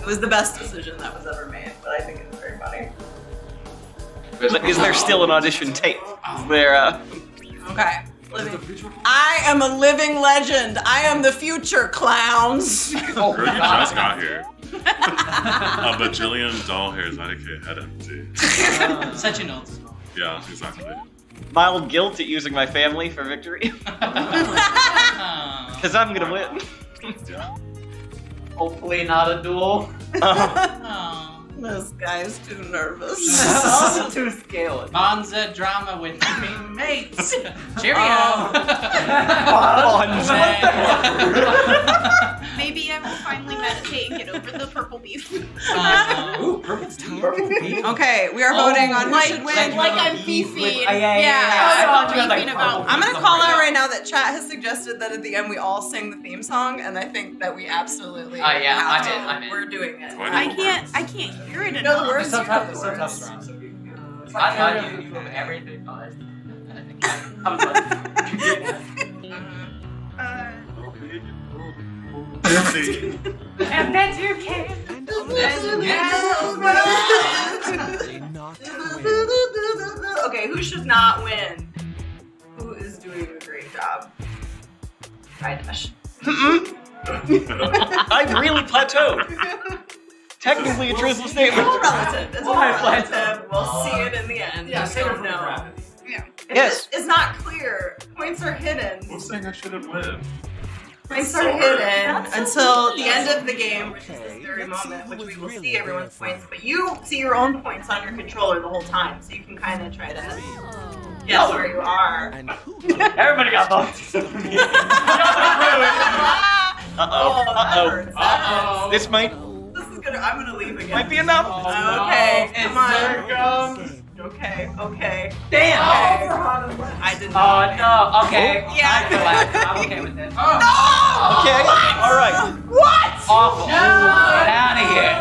It was the best decision that was ever made, but I think it's very funny. Is there still an audition tape? Is there? Okay. I am a living legend. I am the future, clowns. Girl, you just got here. A bajillion doll hairs, IDK head empty. Such a note. Yeah, exactly. Mild guilt at using my family for victory. Because I'm gonna win. Yeah. Hopefully not a duel. This guy's too nervous. Too scared. Monza drama with mates. Cheerio. Maybe I will finally meditate and get over the purple beef. Ooh, purple beef. Okay, we are voting on who should win. Like I'm beefy. yeah. I'm thinking about. I'm gonna call out right now that chat has suggested that at the end we all sing the theme song, and I think that we absolutely yeah, have I'm in. We're doing it. I can't hear it You know the enough. words. You know the words. I you do everything, guys. And that's your case. Okay, who should not win? Who is doing a great job? Hi, Dash. I've really plateaued. Technically a truthful statement. It's all relative. It's all relative. We'll see it in the end. Yeah, We don't know. Yes. It's not clear. Points are hidden. Who's saying I shouldn't win? Points are hidden until the end of the game, which is this very moment, which we will see everyone's points. But you see your own points on your controller the whole time, so you can kind of try to guess where you are. Everybody got votes. Uh-oh. This might This is gonna. I'm gonna leave again. might be enough. Okay, come on. Okay. Damn. Okay. I did not. Oh no. Okay. Yeah. I'm okay with this. Okay. All right. What? Awful. No. Get out of here.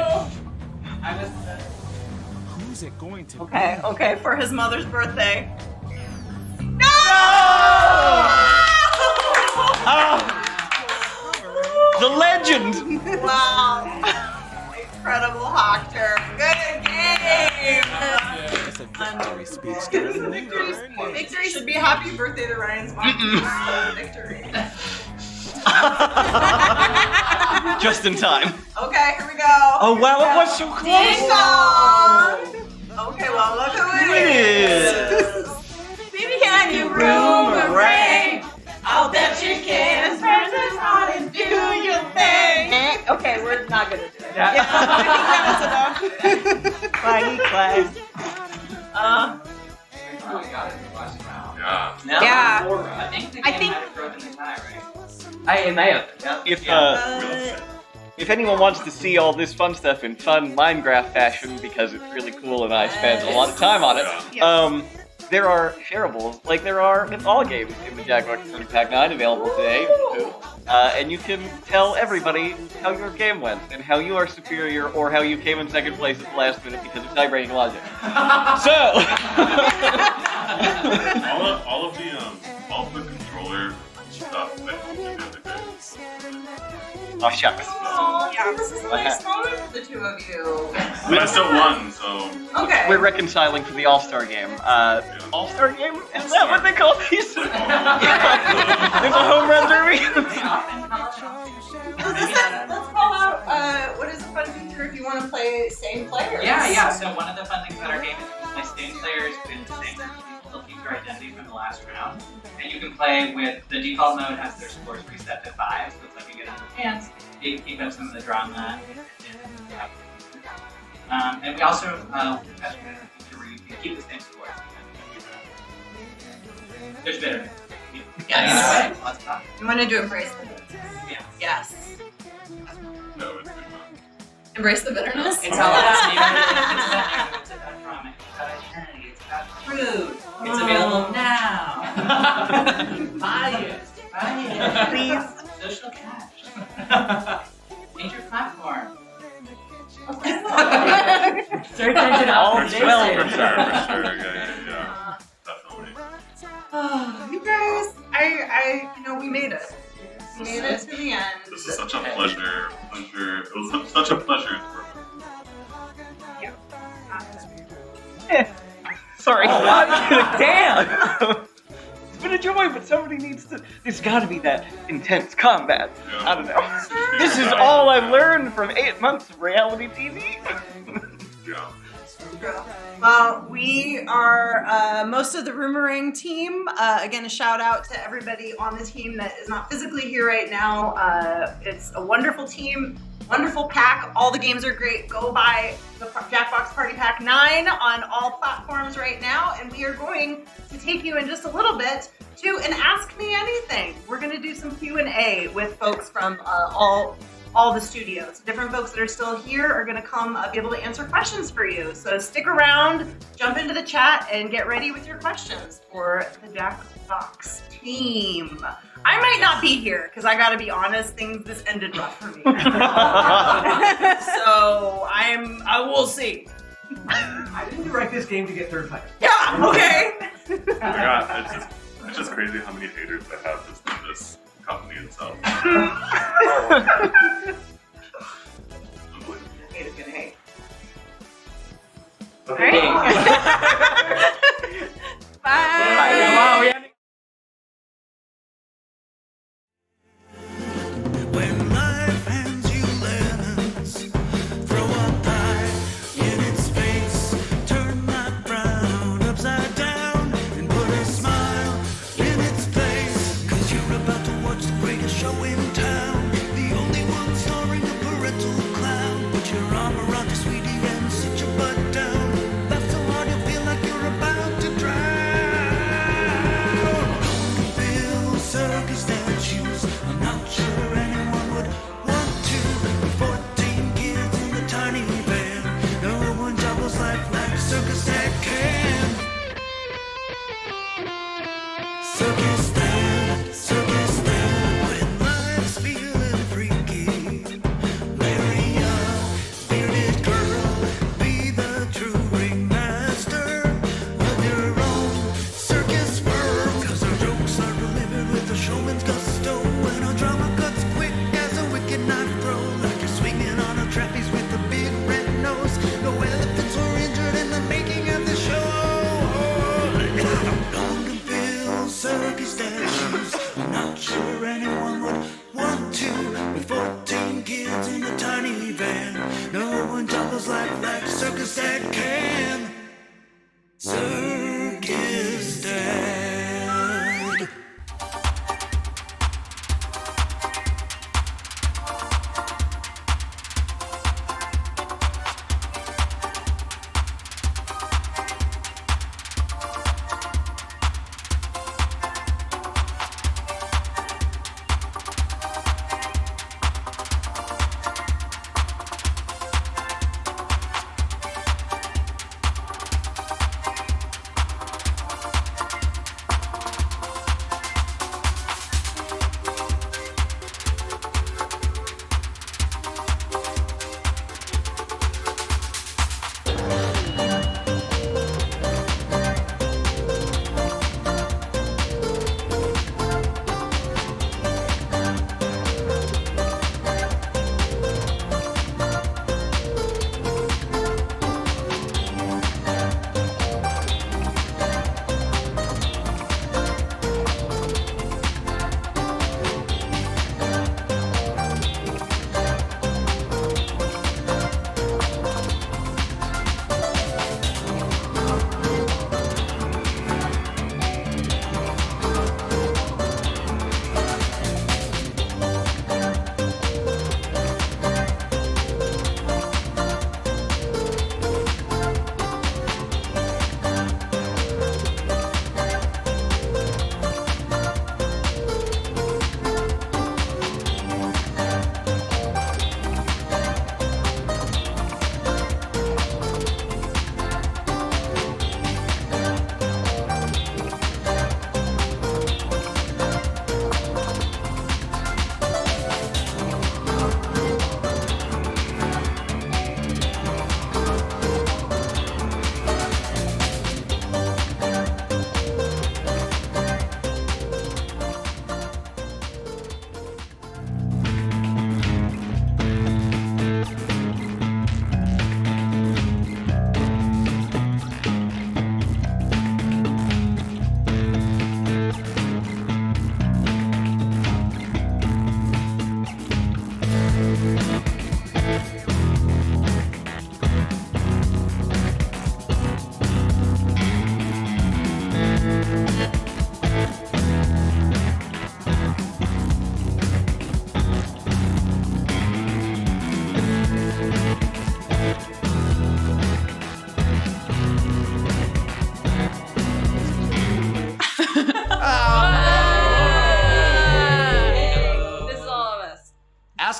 Who's it going to Okay. For his mother's birthday. The legend. Wow. Incredible Hector. Good game. It's a victory speech. Victory should be happy birthday to Ryan's mom. Victory. Just in time. Okay, here we go. Oh wow, it was so close. Ding dong. Okay, well look who it is. Baby, can you Roomerang? I'll bet you can. Press it on and do your thing. Okay, we're not gonna do it. Yeah, I think that's enough. Bye, class. Yeah. I think. It may have. If anyone wants to see all this fun stuff in fun Minecraft fashion, because it's really cool and I spent a lot of time on it, there are shareables, like there are in all games in the Jackbox Party Pack 9 available today, and you can tell everybody how your game went, and how you are superior, or how you came in second place at the last minute because of tie-breaking logic. So... all of the controller stuff that you did the other day. Oh, shucks. Oh, yeah, this is a nice moment for the two of you. But I still won, so... Okay. We're reconciling for the All-Star game. All-Star game? Is that what they call these? There's a home run derby? Is this play same players. Yeah. So one of the fun things about our game is you can play same players with the same group of people. They'll keep their identity from the last round. And you can play with, the default mode has their scores reset to 5, so it's like you get under pants, you keep up some of the drama. And we also have a feature where you can keep the same scores. There's bitter. Yeah, either way, lots of fun. You want to do embrace the bitterness? Yeah. Yes. No, it's good. Embrace the bitterness? It's all about neighborhood, it's about neighborhood, it's about drama, it's about identity, it's about food. It's available now. Buy it. Please. Social cash. Change your platform. Search engine optimization. For sure. Yeah. Definitely. Oh, you guys, we made it. We made it to the end. This is such a pleasure. It was such a pleasure to work with. Sorry. Oh, Damn! It's been a joy, but somebody needs to. There's gotta be that intense combat. Yeah. I don't know. This is all I've learned from 8 months of reality TV. Yeah. We are most of the Roomerang team. Again, a shout out to everybody on the team that is not physically here right now. It's a wonderful team, wonderful pack. All the games are great. Go buy the Jackbox Party Pack 9 on all platforms right now. And we are going to take you in just a little bit to an Ask Me Anything. We're going to do some Q&A with folks from all the studios. Different folks that are still here are going to come be able to answer questions for you. So stick around, jump into the chat, and get ready with your questions for the Jackbox team. I might not be here because I got to be honest, this ended rough for me. So I will see. I didn't write this game to get third place. Yeah. Okay. Oh my god, it's just crazy how many haters I have just in this company itself. Hate is gonna hate. Okay. Bye. When life hands you lemons, throw a pie in its face, turn that frown upside down, and put a smile in its place. 'Cause you're about to watch the greatest show in town, the only one starring a parental clown. Put your arm around your sweetie and sit your butt down. Laugh so hard you feel like you're about to drown. Bill circus statues, I'm not sure anyone would want to. 14 kids in the tiny van, no one doubles life like circus that can. Circus stand, when life's feeling freaky. Marry a bearded girl, be the true ringmaster of your own circus world. 'Cause our jokes are delivered with a showman's gusto, and our drama cuts quick as a wicked knife throw. Like you're swinging on a trapeze with a big red nose. No elephants were injured in the making of the show. Duncanville circus statues, I'm not sure anyone would want to. With 14 kids in a tiny van, no one doubles life like circus that can. Circus Dad.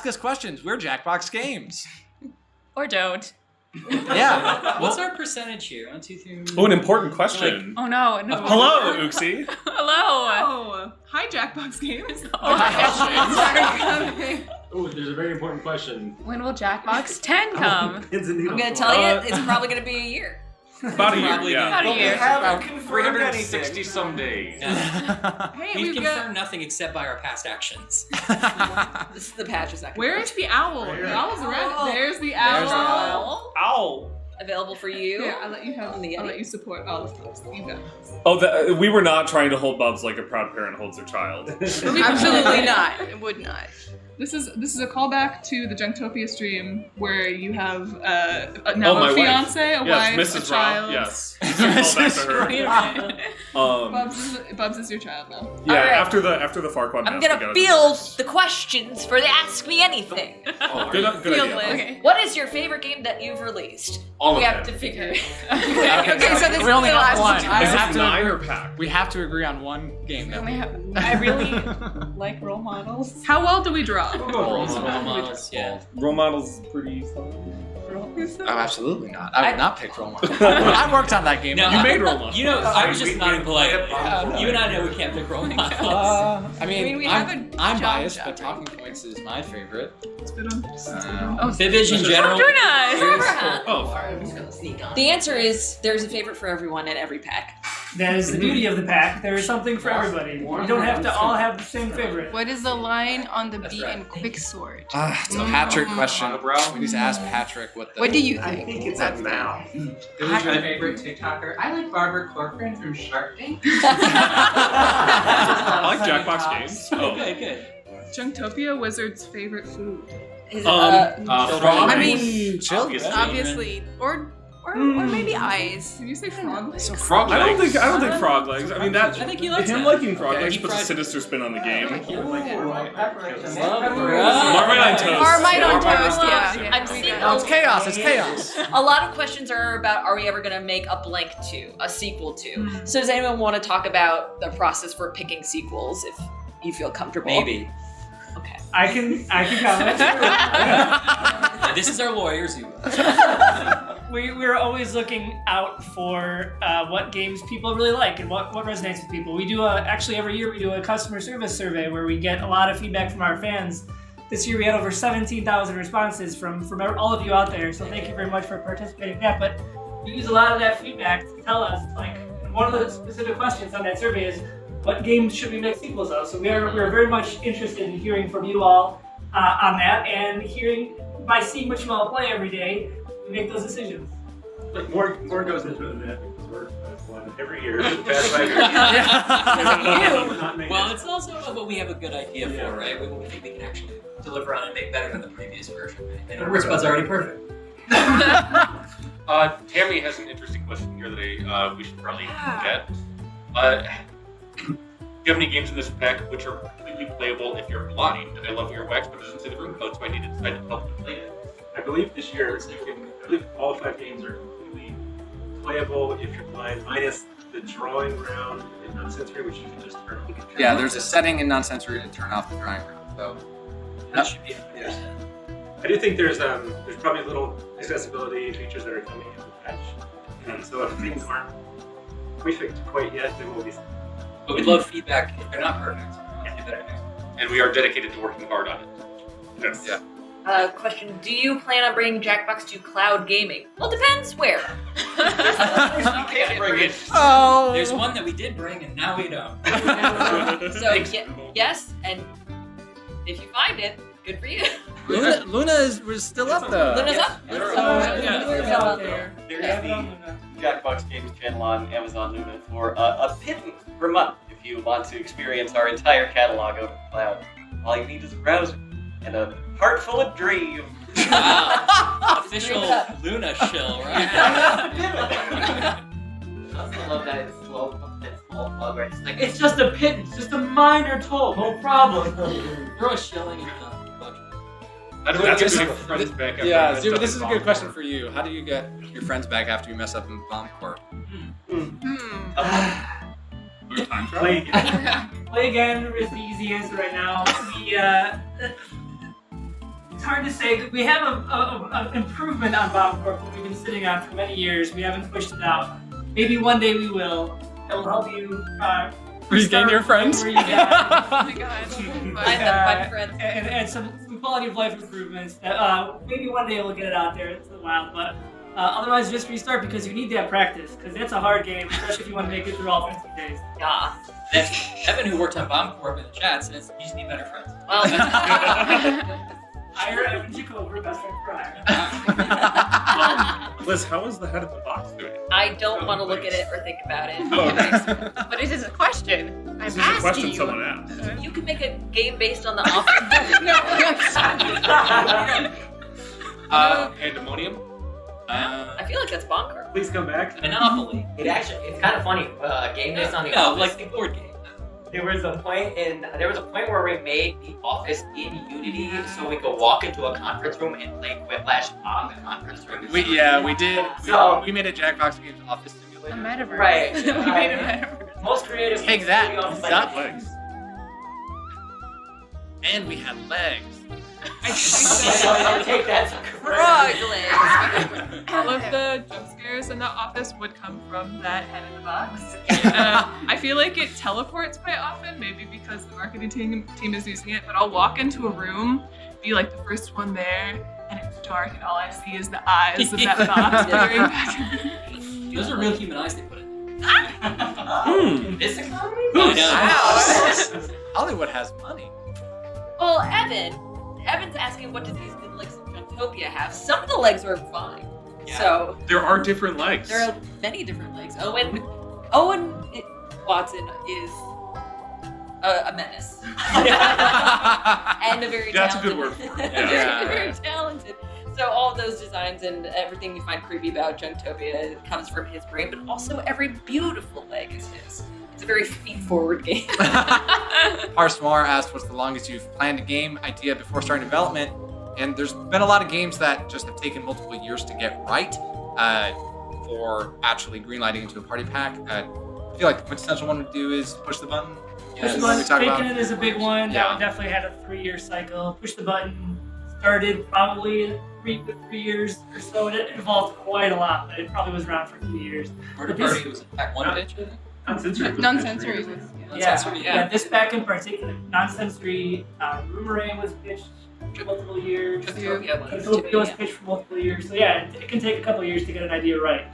ask us questions. We're Jackbox Games. Or don't. Yeah. What's our percentage here? 1, 2, 3. Oh, an important question. Oh no. Hello, Uxie. Hello. Oh, hi, Jackbox Games. Oh, there's a very important question. When will Jackbox 10 come? Pins and needles. I'm gonna tell you, it's probably gonna be a year. About a year, yeah. About a year. About 360 some days. We've confirmed nothing except by our past actions. This is the patches. Where is the owl? The owl's around. There's the owl. Ow. Available for you. Yeah, I'll let you have. I'll let you support all the folks. You got this. Oh, we were not trying to hold Bubs like a proud parent holds their child. Absolutely not. It would not. This is a callback to the Junktopia stream where you have now a fiance, a wife, Mrs. a child. Yes. Callback to her. Bubs is your child now. Yeah, All right. after the Farquaad. I'm gonna field the questions for the Ask Me Anything. Good idea. Okay. What is your favorite game that you've released? All we of have them. to figure. Okay, so this we only is the got last one. time. We have to agree on one game. I really like role models. How well do we draw? Role models, yeah. Role models is pretty fun. Oh, absolutely not. I would not pick role models. I worked on that game. No, you made role models. You know, I was just not polite. You and I know we can't pick role models. I mean, we have I'm a biased, job but Talking Points is my favorite. Fibbage in general. The answer is there's a favorite for everyone in every pack. That is the beauty of the pack. There is something for everybody. You don't have to all have the same favorite. What is the line on the B in Quixort? It's a Patrick question. We need to ask Patrick what the. What do you think? I think it's a mouth. Who's my favorite TikToker? I like Barbara Corcoran from Shark Tank. I like Jackbox Games. Okay, good. Junktopia Wizard's favorite food. Frog. I mean, children. obviously, or maybe eyes. Did you say frog legs? So frog I legs. don't think frog legs. I mean that. I think he likes him that. liking frog legs he puts a fried- sinister spin on the game. Marmite on toast. Marmite on toast, yeah. I'm seeing No, it's chaos. It's chaos. a lot of questions are about are we ever going to make a blank to, a sequel to. So does anyone want to talk about the process for picking sequels if you feel comfortable? Maybe. Okay. I can comment. This is our lawyers. We're always looking out for what games people really like and what resonates with people. We do actually every year we do a customer service survey where we get a lot of feedback from our fans. This year we had over 17,000 responses from all of you out there. So thank you very much for participating in that. But we use a lot of that feedback to tell us, like, one of the specific questions on that survey is, what games should we make sequels of? So we're very much interested in hearing from you all on that, and by seeing what you all play every day, we make those decisions. Like more goes into it than that because we're one every year. Well, it's also what we have a good idea for, right? What we think we can actually deliver on and make better than the previous version. And our spot's already perfect. Tammy has an interesting question here that we should probably get. Do you have any games in this pack which are completely playable if you're blind? I love your wax, but it doesn't say the room code, so I need to decide to help you play it. I believe this year I believe all 5 games are completely playable if you're blind, minus the drawing round in Nonsensory, which you can just turn on. Yeah, there's a setting in Nonsensory to turn off the drawing room. So that should be I do think there's probably little accessibility features that are coming in the patch. And so if things aren't perfect quite yet, there will be some. But we'd love feedback if they're not perfect. And we are dedicated to working hard on it. Yes. Yeah. Question, do you plan on bringing Jackbox to cloud gaming? Well, depends where. Oh. There's one that we did bring and now we don't. So yes, and if you find it, good for you. Luna was still up though. Luna's up. There's the Jackbox Games channel on Amazon Luna for a pittance per month if you want to experience our entire catalog over the cloud. All you need is a browser and a heart full of dreams. Wow. Official Luna shill, right? I also love that it's small plug where it's like, it's just a pittance, just a minor toll, no problem. Throw a shilling in the That's a good friends back after Yeah, I Zuba, messed this is up a in good Bomb question Corps. for you. How do you get your friends back after you mess up in Bomb Corps? Play again is the easy answer right now. It's hard to say. We have an improvement on Bomb Corp that we've been sitting on for many years. We haven't pushed it out. Maybe one day we will. It will help you regain your friends. where you got. Oh my god. Find friends. And some quality of life improvements. Maybe one day we'll get it out there. It's a while, but otherwise just restart because you need that practice because it's a hard game, especially if you want to make it through all 50 days. Yeah. Evan, who worked on Bomb Corp in the chat, says you just need better friends. Well, hire Evan Jacob, best friend for hire. Liz, how is the head of the box doing? I don't want to look at it or think about it. But it is a question. I'm This is a asking question you. someone asked. You can make a game based on the office. Pandemonium. I feel like that's bonker. Please come back. Monopoly. It's kind of funny. A game based on the No, office. like the board game. There was a point where we made the office in Unity so we could walk into a conference room and play Quiplash on the conference room. We did. So- we made a Jackbox Games office simulator. A metaverse. Right. We made a metaverse. Most creative. Take that. studios, like- Stop legs. And we had legs. Take that. All of the jump scares in the office would come from that head in the box. I feel like it teleports quite often, maybe because the marketing team is using it, but I'll walk into a room, be like the first one there, and it's dark and all I see is the eyes of that box staring back at me. Those are real human eyes they put in. This economy? Hollywood has money. Well, Evan's asking what does these good legs of Juntopia have? Some of the legs are fine. Yeah. So There are different legs. there are many different legs. Owen Watson is a menace. And a very That's a talented. good word for it. Very, Yeah. very talented. So all of those designs and everything you find creepy about Junktopia comes from his brain, but also every beautiful leg is his. It's a very feet-forward game. Parsmore asked what's the longest you've planned a game idea before starting development, and there's been a lot of games that just have taken multiple years to get right for actually greenlighting into a party pack. I feel like the quintessential one to do is push the button. Push the button, Faking It is a big one. Yeah. That one definitely had a 3-year cycle. Push the button started probably 3 years or so. It evolved quite a lot, but it probably was around for 2 years. Party Party was pack one pitch, I think. Nonsensory. Nonsensory was, Yeah, this pack in particular. Nonsensory, Roomerang was pitched for multiple years. Junktopia was pitched for multiple years. So yeah, it can take a couple years to get an idea right.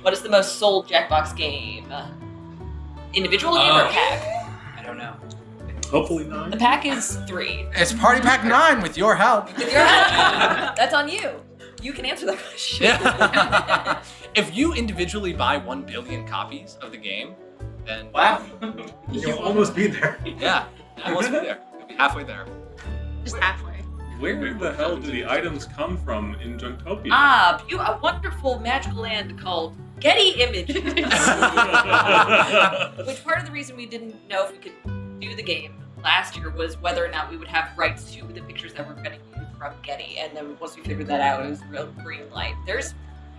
What is the most sold Jackbox game? Individual game or pack? I don't know. Hopefully 9. The pack is 3. It's Party Pack 9 with your help. That's on you. You can answer that question. Yeah. If you individually buy 1 billion copies of the game, then wow, you'll almost be there. Yeah, almost be there. You'll be halfway there. Just halfway. Where the hell do the items come from in Junktopia? A wonderful magical land called Getty Images. Which part of the reason we didn't know if we could do the game last year was whether or not we would have rights to the pictures that were getting used from Getty, and then once we figured that out, it was a real green light. There's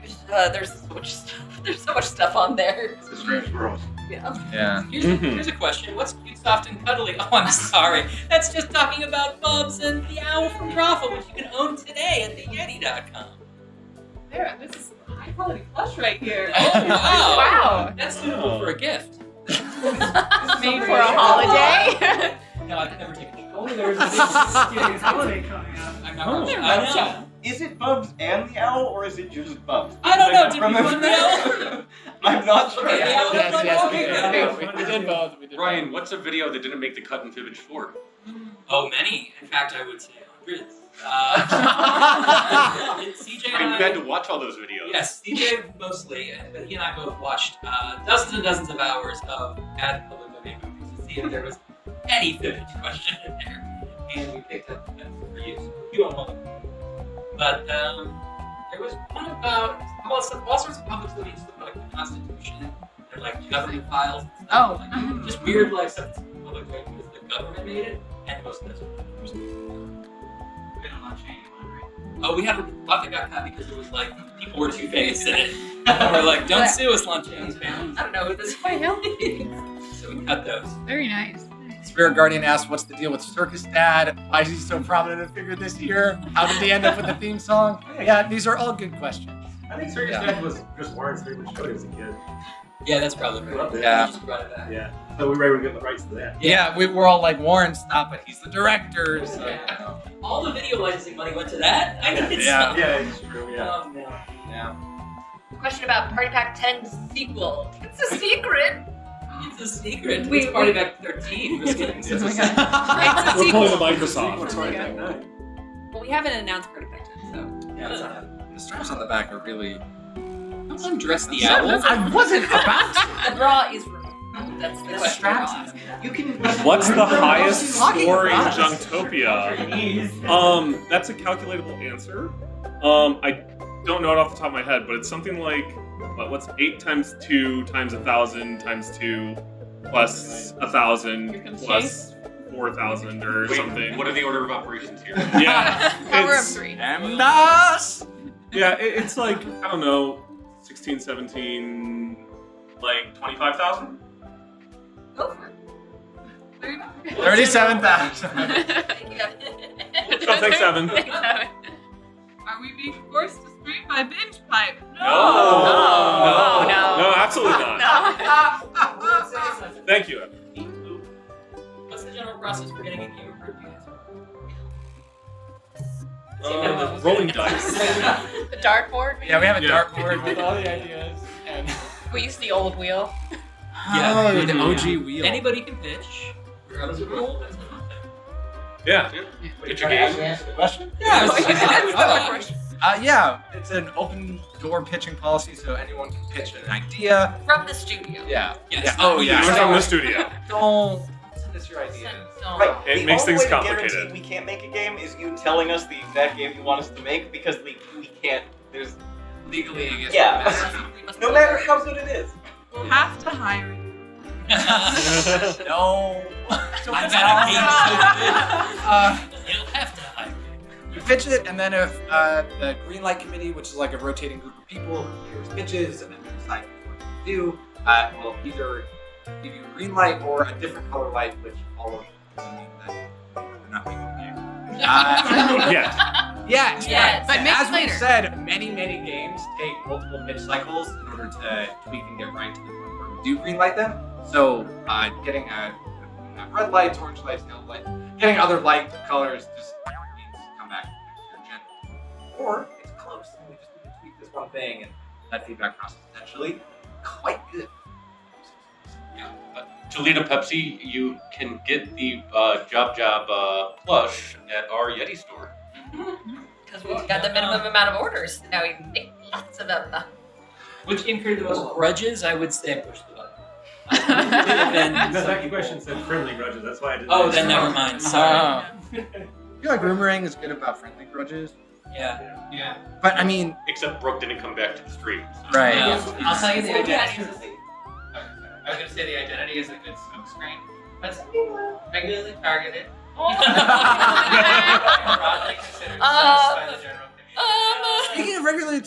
so much stuff. There's so much stuff on there. It's a strange world. Yeah. Here's a question. What's cute, soft, and cuddly? Oh, I'm sorry. That's just talking about Bubs and the owl from Raffle, which you can own today at theyeti.com. There, this is high quality plush right here. Oh, wow. Wow. That's suitable for a gift. Made for a holiday. No, I've never taken it. Only there's a big serious holiday coming up. I know. Is it Bubs and the owl, or is it just Bubs? I don't know. Did we put the owl? I'm not sure. Okay, the owl looked like We did both. Ryan, what's a video that didn't make the cut in Fibbage 4? Oh, many. In fact, I would say hundreds. CJ I mean, and you had to watch all those videos. Yes, CJ mostly, but he and I both watched dozens and dozens of hours of Ad Public Domain movies to see if there was any Fibbage question in there. And we picked up for use. You don't know. But there was one about all sorts of public studies about like the Constitution and like government files and stuff. Like, just weird like stuff that's public right because the government made it, and most of that's what We don't launch anyone, right? Oh, we had a lot that got cut because it was like people were two-faced in it. We're like, don't sue us, Lunch James fans. I don't know who this is. So we cut those. Very nice. Spirit Guardian asked, what's the deal with Circus Dad? Why is he so prominent in figure this year? How did he end up with the theme song? Yeah, these are all good questions. I think Circus Dad was just Warren's favorite show as a kid. Yeah, that's probably right. Yeah. Just brought it back. Yeah. So we were get the rights to that. Yeah, we're all like, Warren's not, but he's the director. So. Yeah. All the video licensing money went to that. I need Yeah. some. Yeah, it's true. Yeah. Oh, no. Yeah. Question about Party Pack 10's sequel. It's a secret. It's a secret. We- It's Party Pack 13. Just kidding. Oh my god. It's a We're pulling sequel. the Microsoft. Well, we haven't announced Party Pack 10, so. Yeah, The straps on the back are really. Someone dress the owl. I wasn't about to. The bra is removed. That's the question. Straps. You can. What's the highest talking score in about? Junktopia? That's a calculatable answer. I don't know it off the top of my head, but it's something like what's 8 times 2 times 1,000 times 2 plus 1,000 plus 4,000 or something. What are the order of operations here? Yeah, Power of it's, 3. Nas! yeah, it's like I don't know, 16, 17, like 25,000. Go for it. 37,000. I'll take 7. Are we being forced to stream by binge pipe? No, absolutely not. Thank you. What's the general process for getting a game approved, you guys? Rolling dice. The dartboard? Yeah, we have a Yeah. dartboard with all the ideas. And We use the old wheel. oh, the OG wheel. Anybody can pitch. Regardless of rule. Yeah. Get your game. Question? Yeah, Yeah, it's an open door pitching policy, so anyone can pitch an idea. From the studio. Yeah. Yes. Yeah. Oh, yeah. We're from the studio. Don't send us your ideas. Right. It the makes only things way to complicated. guarantee we can't make a game is you telling us the exact game you want us to make because we can't. There's Legally against yeah. No matter how good it is. We'll have to hire you. No. I got a game to You'll have to hire. You pitch it, and then if the green light committee, which is like a rotating group of people who hears pitches and then decide what to do, will either give you a green light or a different color light, which all of them mean that they're not making a game. Yeah. Yes. Yes. But But make as it we've later. said, many games take multiple pitch cycles in order to tweak and get right to the point where we do green light them. So getting a red lights, orange lights, yellow lights, getting other light colors just means come back next year gen. Or it's close and we just need to tweak this one thing, and that feedback process is actually quite good. Toledo Pepsi, you can get the Job plush at our Yeti store. Because we've got the minimum amount of orders. Now we can make lots of them. Which game created the most grudges? I would say push the button. No, that question said friendly grudges. That's why I didn't. Oh, then never mind. Sorry. I feel like Roomerang is good about friendly grudges. Yeah. But I mean, Except Brooke didn't come back to the stream. right. I'll tell you the identity. I was gonna say the identity is a good smoke screen, but some people are regularly targeted. Broadly considered sus by the general community. Speaking of regularly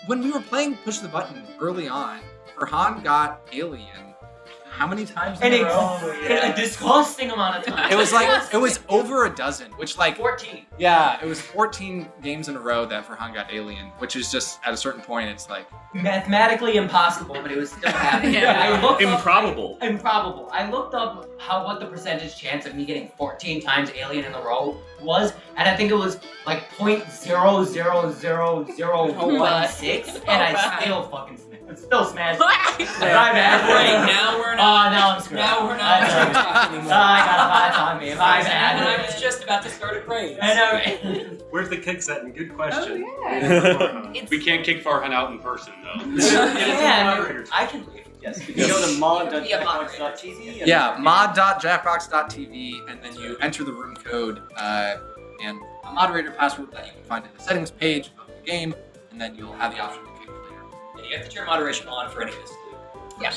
when we were playing Push the Button early on, Farhan got Alien. How many times in a row? A disgusting amount of time. It was over a dozen, which like 14. Yeah, it was 14 games in a row that Farhan got Alien, which is just at a certain point it's like Mathematically impossible, but it was still happening. Improbable. Improbable. I looked up what the percentage chance of me getting 14 times Alien in a row was, and I think it was like 0.000016, and I still fucking smashed. My bad. Right, now we're not. Oh, now I'm screwed. Now we're not talking anymore. I got a bad on me. My bad. And I was just about to start a praise. I know. Where's the kick setting? Good question. We can't kick Farhan out in person, though. Yeah, I can leave. Yes. You go to mod.jackbox.tv. yeah, mod.jackbox.tv, and then you enter the room code and a moderator password that you can find in the settings page of the game, and then you'll have the option to kick later. And you have to turn moderation on for any of this.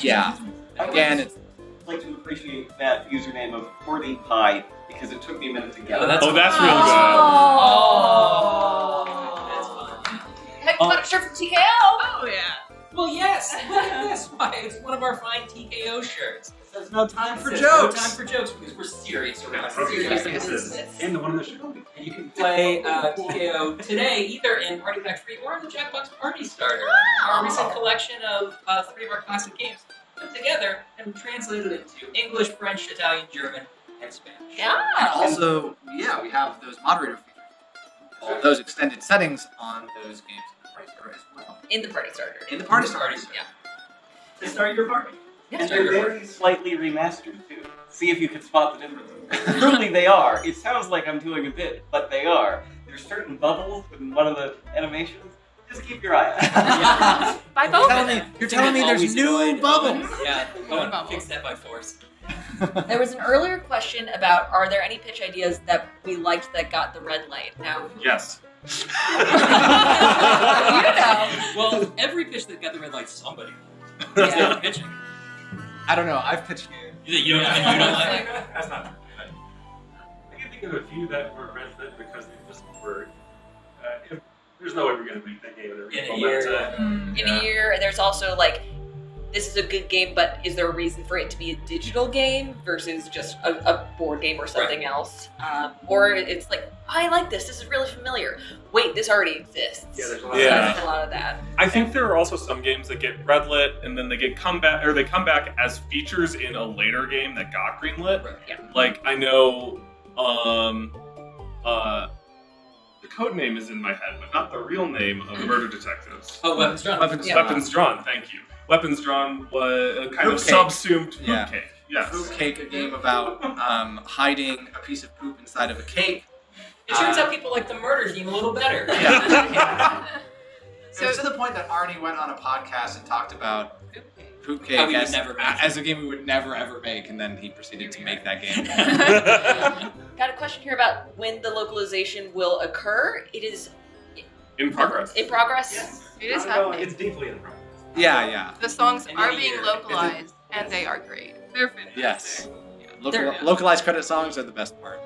Yeah. Again, it's I'd like to appreciate that username of 40 Pie because it took me a minute to get it. That's real good. Heck, got a shirt from TKO. Oh, yeah. Well, yes. That's why it's one of our fine TKO shirts. There's no time for There's jokes. No time for jokes because we're serious around Serious. And the one on the show. And you can play TKO today either in Party Pack 3 or in the Jackbox Party Starter. Our recent collection of 3 of our classic games put together and translated into English, French, Italian, German, and Spanish. And also, yeah, we have those moderator features. All those extended settings on those games in the Party Starter as well. In the Party Starter. In the Party Starter. Yeah. To start your party. And they're very slightly remastered too. See if you can spot the difference. Truly, they are. It sounds like I'm doing a bit, but they are. There's certain bubbles in one of the animations. Just keep your eye out. By both of me, them. you're telling me there's new bubbles. Yeah, Owen fix that by force. There was an earlier question about are there any pitch ideas that we liked that got the red light? Now, Yes. Well, every pitch that got the red light, somebody. Yeah. Pitching. I don't know. I've pitched. You don't like. That's not. I can think of a few that were red lit because they just were. There's no way we're gonna make that game in a reasonable amount of time. in a year, and there's also like, this is a good game, but is there a reason for it to be a digital game versus just a board game or something else? Or it's like, I like this. This is really familiar. Wait, this already exists. Yeah, there's a lot of that. I think there are also some games that get red lit and then they come back as features in a later game that got green lit. Yeah. Like I know the code name is in my head, but not the real name of Murder Detectives. Oh, Weapons Drawn. Weapons Drawn, thank you. Weapons Drawn was a kind of subsumed food cake. Yes. Food Cake, a game about hiding a piece of poop inside of a cake. It turns out people like the murder theme a little better. So to the point that Arnie went on a podcast and talked about Poop Cake How we would as, never make as a game we would never ever make, and then he proceeded to make that game. Got a question here about when the localization will occur. It is in progress. In progress? It is happening. It's deeply in progress. Yeah. The songs And are in a being year. localized, and they are great. They're fantastic. Yes. They're- Localized credit songs are the best part.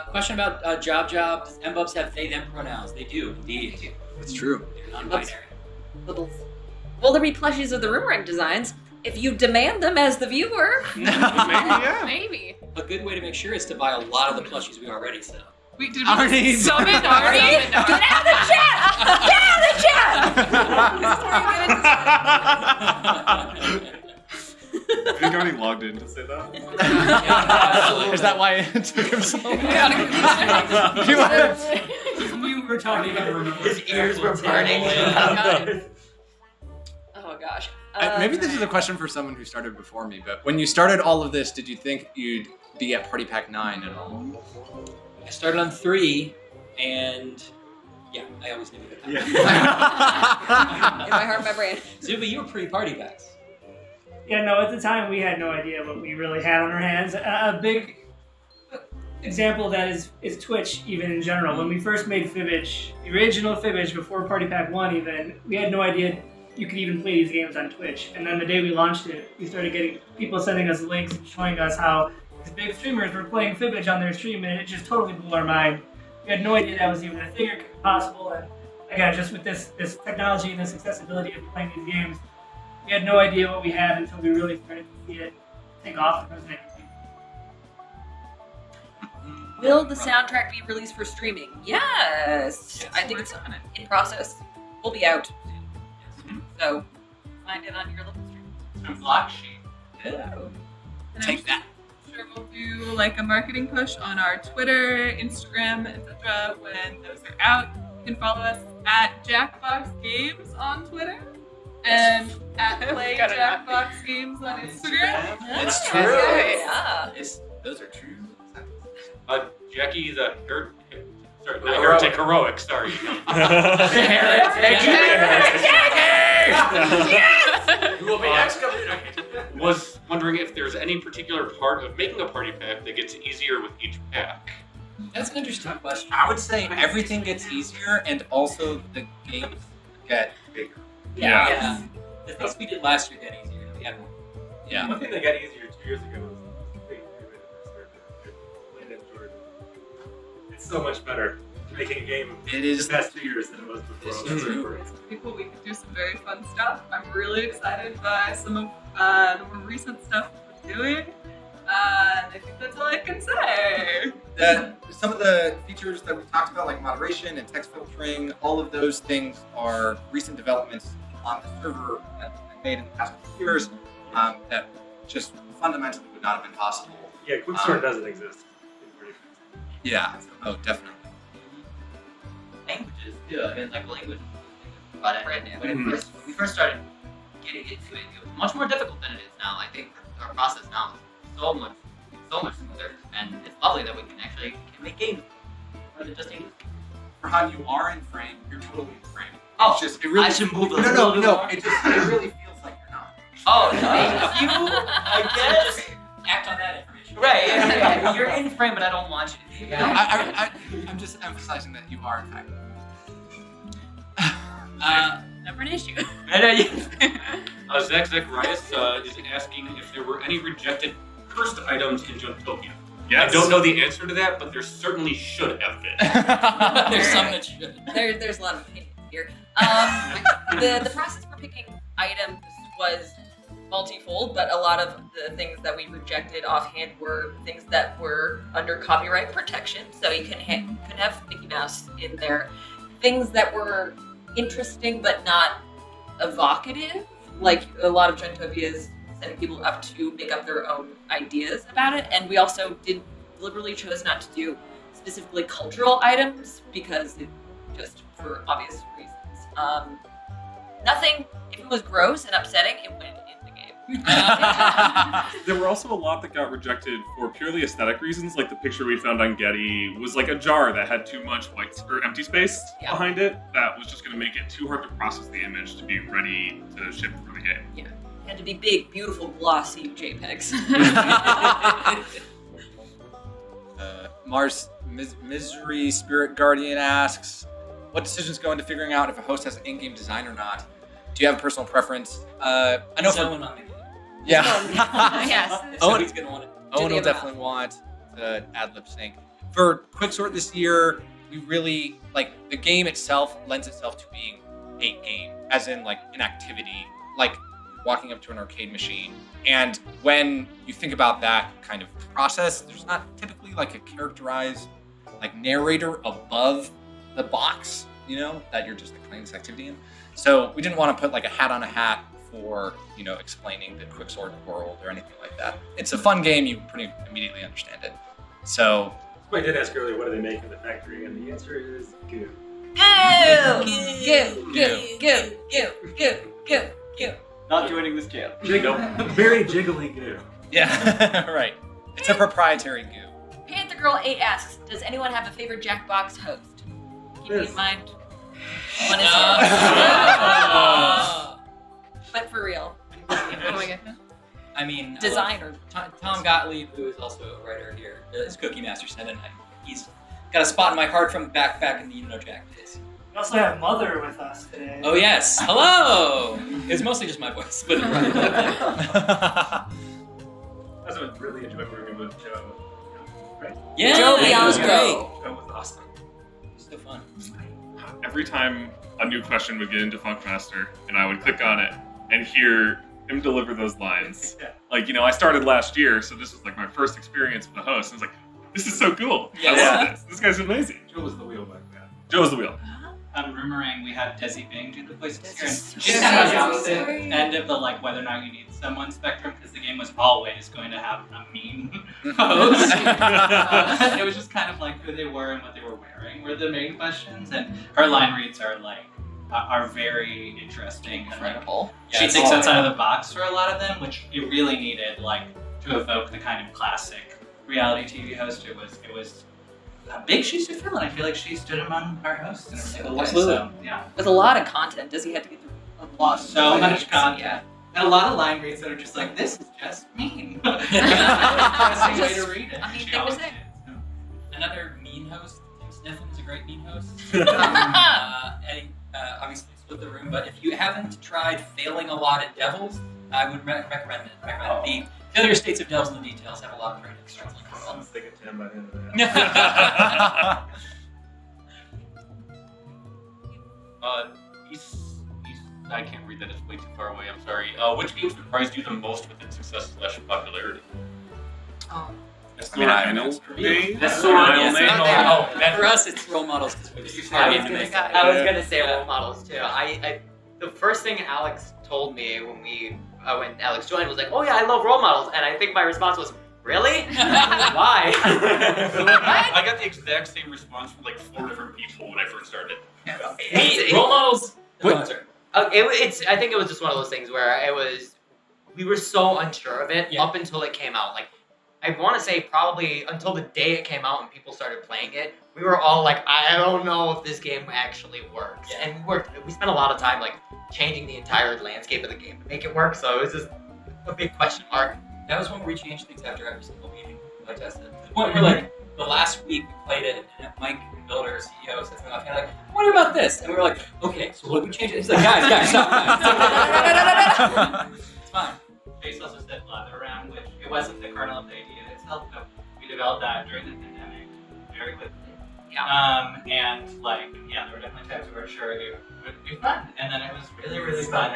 Question about jobs. MBubs have they them pronouns. They do indeed. It's true. They're non-binary. Little. Will there be plushies of the Roomerang designs if you demand them as the viewer? Maybe. A good way to make sure is to buy a lot of the plushies we already sell. We did Arnie. summon Arnie. Get out of the chat! Get out of the chat! I think I already logged in to say that. Is that why it took him so long? We were talking about His ears were burning. Oh gosh. Maybe this is a question for someone who started before me, but when you started all of this, did you think you'd be at Party Pack 9 at all? I started on 3, and yeah, I always knew it. In my heart, my brain. Zuba, you were pre-Party Packs. Yeah, no, at the time we had no idea what we really had on our hands. A big example of that is Twitch, even in general. When we first made Fibbage, the original Fibbage before Party Pack 1 even, we had no idea you could even play these games on Twitch. And then the day we launched it, we started getting people sending us links and showing us how these big streamers were playing Fibbage on their stream, and it just totally blew our mind. We had no idea that was even a thing or could be possible, and again, just with this technology and this accessibility of playing these games, we had no idea what we had until we really started to see it take off and resonate with people. Will the soundtrack be released for streaming? Yes. I think it's in process. Will be out soon. So find it on your local stream. Block sheet. Take that. Sure, we'll do like a marketing push on our Twitter, Instagram, etc. when those are out. You can follow us at Jackbox Games on Twitter and at Play Jackbox Games on Instagram. It's true. Yeah. Those are true. Jackie the sorry, not Heretic Heroic, sorry. Who will be excommunicated? Was wondering if there's any particular part of making a party pack that gets easier with each pack. That's an interesting question. I would say everything gets easier, and also the games get bigger. Yeah. The things we did last year got easier. We had more. Yeah. One thing that got easier 2 years ago was Landon Jordan. It's so much better. making a game It is the past 2 years than it was before. People, we could do some very fun stuff. I'm really excited by some of the more recent stuff we're doing. I think that's all I can say. Some of the features that we talked about, like moderation and text filtering, all of those things are recent developments on the server that have been made in the past few years that just fundamentally would not have been possible. Yeah, Quixort doesn't exist. Yeah. Oh, definitely. Languages too. I mean, like language. But when we first started getting into it, it was much more difficult than it is now. I think our process now is so much smoother, and it's lovely that we can make games. Rather than just English. Farhan, you are in frame. You're totally in frame. Oh, it's just, it really, I should move a no, little bit more. It really feels like you're not. Oh, thank you. I guess. Just act on that information. Right. Yeah. You're in frame, but I don't want you to be. I'm just emphasizing that you are in fact. Never an issue. Zacharias is asking if there were any rejected cursed items in Junktopia. Yes. I don't know the answer to that, but there certainly should have been. There's some that should. There's a lot of opinions here. The process for picking items was multifold, but a lot of the things that we rejected offhand were things that were under copyright protection, so you couldn't have Mickey Mouse in there. Things that were interesting but not evocative, like a lot of Junktopia setting people up to make up their own ideas about it, and we also deliberately chose not to do specifically cultural items because it just for obvious reasons. Nothing, if it was gross and upsetting, it went in the game. There were also a lot that got rejected for purely aesthetic reasons, like the picture we found on Getty was like a jar that had too much empty space behind it that was just going to make it too hard to process the image to be ready to ship for the game. Yeah, it had to be big, beautiful, glossy JPEGs. Mars Misery Spirit Guardian asks, what decisions go into figuring out if a host has an in-game design or not? Do you have a personal preference? I know Someone for... on it. Yeah. Yes. Owen, gonna want it. Owen will definitely want the ad lib sync. For Quixort this year, we really, like, the game itself lends itself to being a game, as in, like, an activity, like walking up to an arcade machine. And when you think about that kind of process, there's not typically, like, a characterized, like, narrator above the box, you know, that you're just like, playing this activity in. So we didn't want to put like a hat on a hat for, you know, explaining the Quixort world or anything like that. It's a fun game, you pretty immediately understand it. So I did ask earlier, what do they make in the factory? And the answer is goo. Goo. Not joining this channel. Very jiggly goo. Yeah, right. It's a proprietary goo. Panther Girl 8 asks, does anyone have a favorite Jackbox host? Keeping in mind one is but for real. I mean, designer. Tom Gottlieb, who is also a writer here, is Cookie Master 7. He's got a spot in my heart from back in the Jack days. We also have Mother with us today. Oh yes, hello! It's mostly just my voice, but I also really enjoyed working with Joe. Right? Yeah, Joe he was great. That was awesome. So fun. Every time a new question would get into Funkmaster, and I would click on it and hear him deliver those lines. Like, you know, I started last year, so this was like my first experience with the host. I was like, this is so cool. I love this. This guy's amazing. Joe was the wheel back then. Joe was the wheel. On Roomerang, we had Desi Bing do the voices here, and so she's kind of the opposite scary. end of the like whether or not you need someone spectrum, because the game was always going to have a mean host. It was just kind of like who they were and what they were wearing were the main questions, and her line reads are like are very interesting and Incredible. she thinks outside of the box for a lot of them, which it really needed like to evoke the kind of classic reality TV host. It was big shoes to fill, and I feel like she stood among our hosts in a really cool way. So, yeah. With a lot of content, does he have to get through a lot? So much content. Yeah. And a lot of line reads that are just like, this is just mean. Interesting way to read it. I mean, She they always was it. did, so. Another mean host, Tim Sniffen, is a great mean host. And obviously split the room, but if you haven't tried failing a lot at Devils, I would recommend it. The failure states of Devils in the Details have a lot of great extras. I'm sick of Tim by the end of that. I can't read that. It's way too far away. I'm sorry. Which game surprised you the most with its success/popularity? That's the right answer. That's the right answer. For us, it's role models. I was gonna say role models too. The first thing Alex told me when Alex joined was like, "Oh yeah, I love role models," and I think my response was, "Really? Why?" I got the exact same response from like 4 different people when I first started. Role models. I think it was just one of those things where we were so unsure of it up until it came out. Like, I want to say probably until the day it came out and people started playing it, we were all like, I don't know if this game actually works. And we spent a lot of time like changing the entire landscape of the game to make it work. So it was just a big question mark. That was when we changed things after every single meeting I tested. To the point where, like, the last week we played it, and Mike Builder, CEO, said something like, I wonder about this. And we were like, okay, so what do we change it? He's like, guys, stop. It's fine. Chase also said blather around, which it wasn't the kernel of the idea itself, but we developed that during the pandemic very quickly. And there were definitely times we were sure it would be fun, and then it was really, really fun.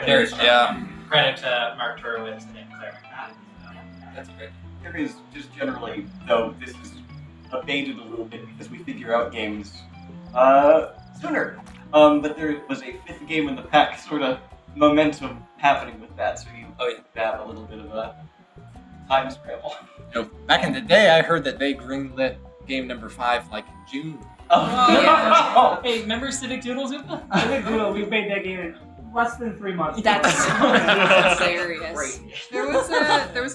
Credit to Mark Turowitz and Claire McNabb. That's great. There is just generally, though, this is abated a little bit because we figure out games sooner. But there was a 5th game in the pack sort of momentum happening with that, so you have a little bit of a time scramble. Back in the day, I heard that they greenlit game number 5 like in June. Hey, remember Civic Doodle, Zupa? Civic Doodle, we made that game in less than 3 months. That's hilarious. There was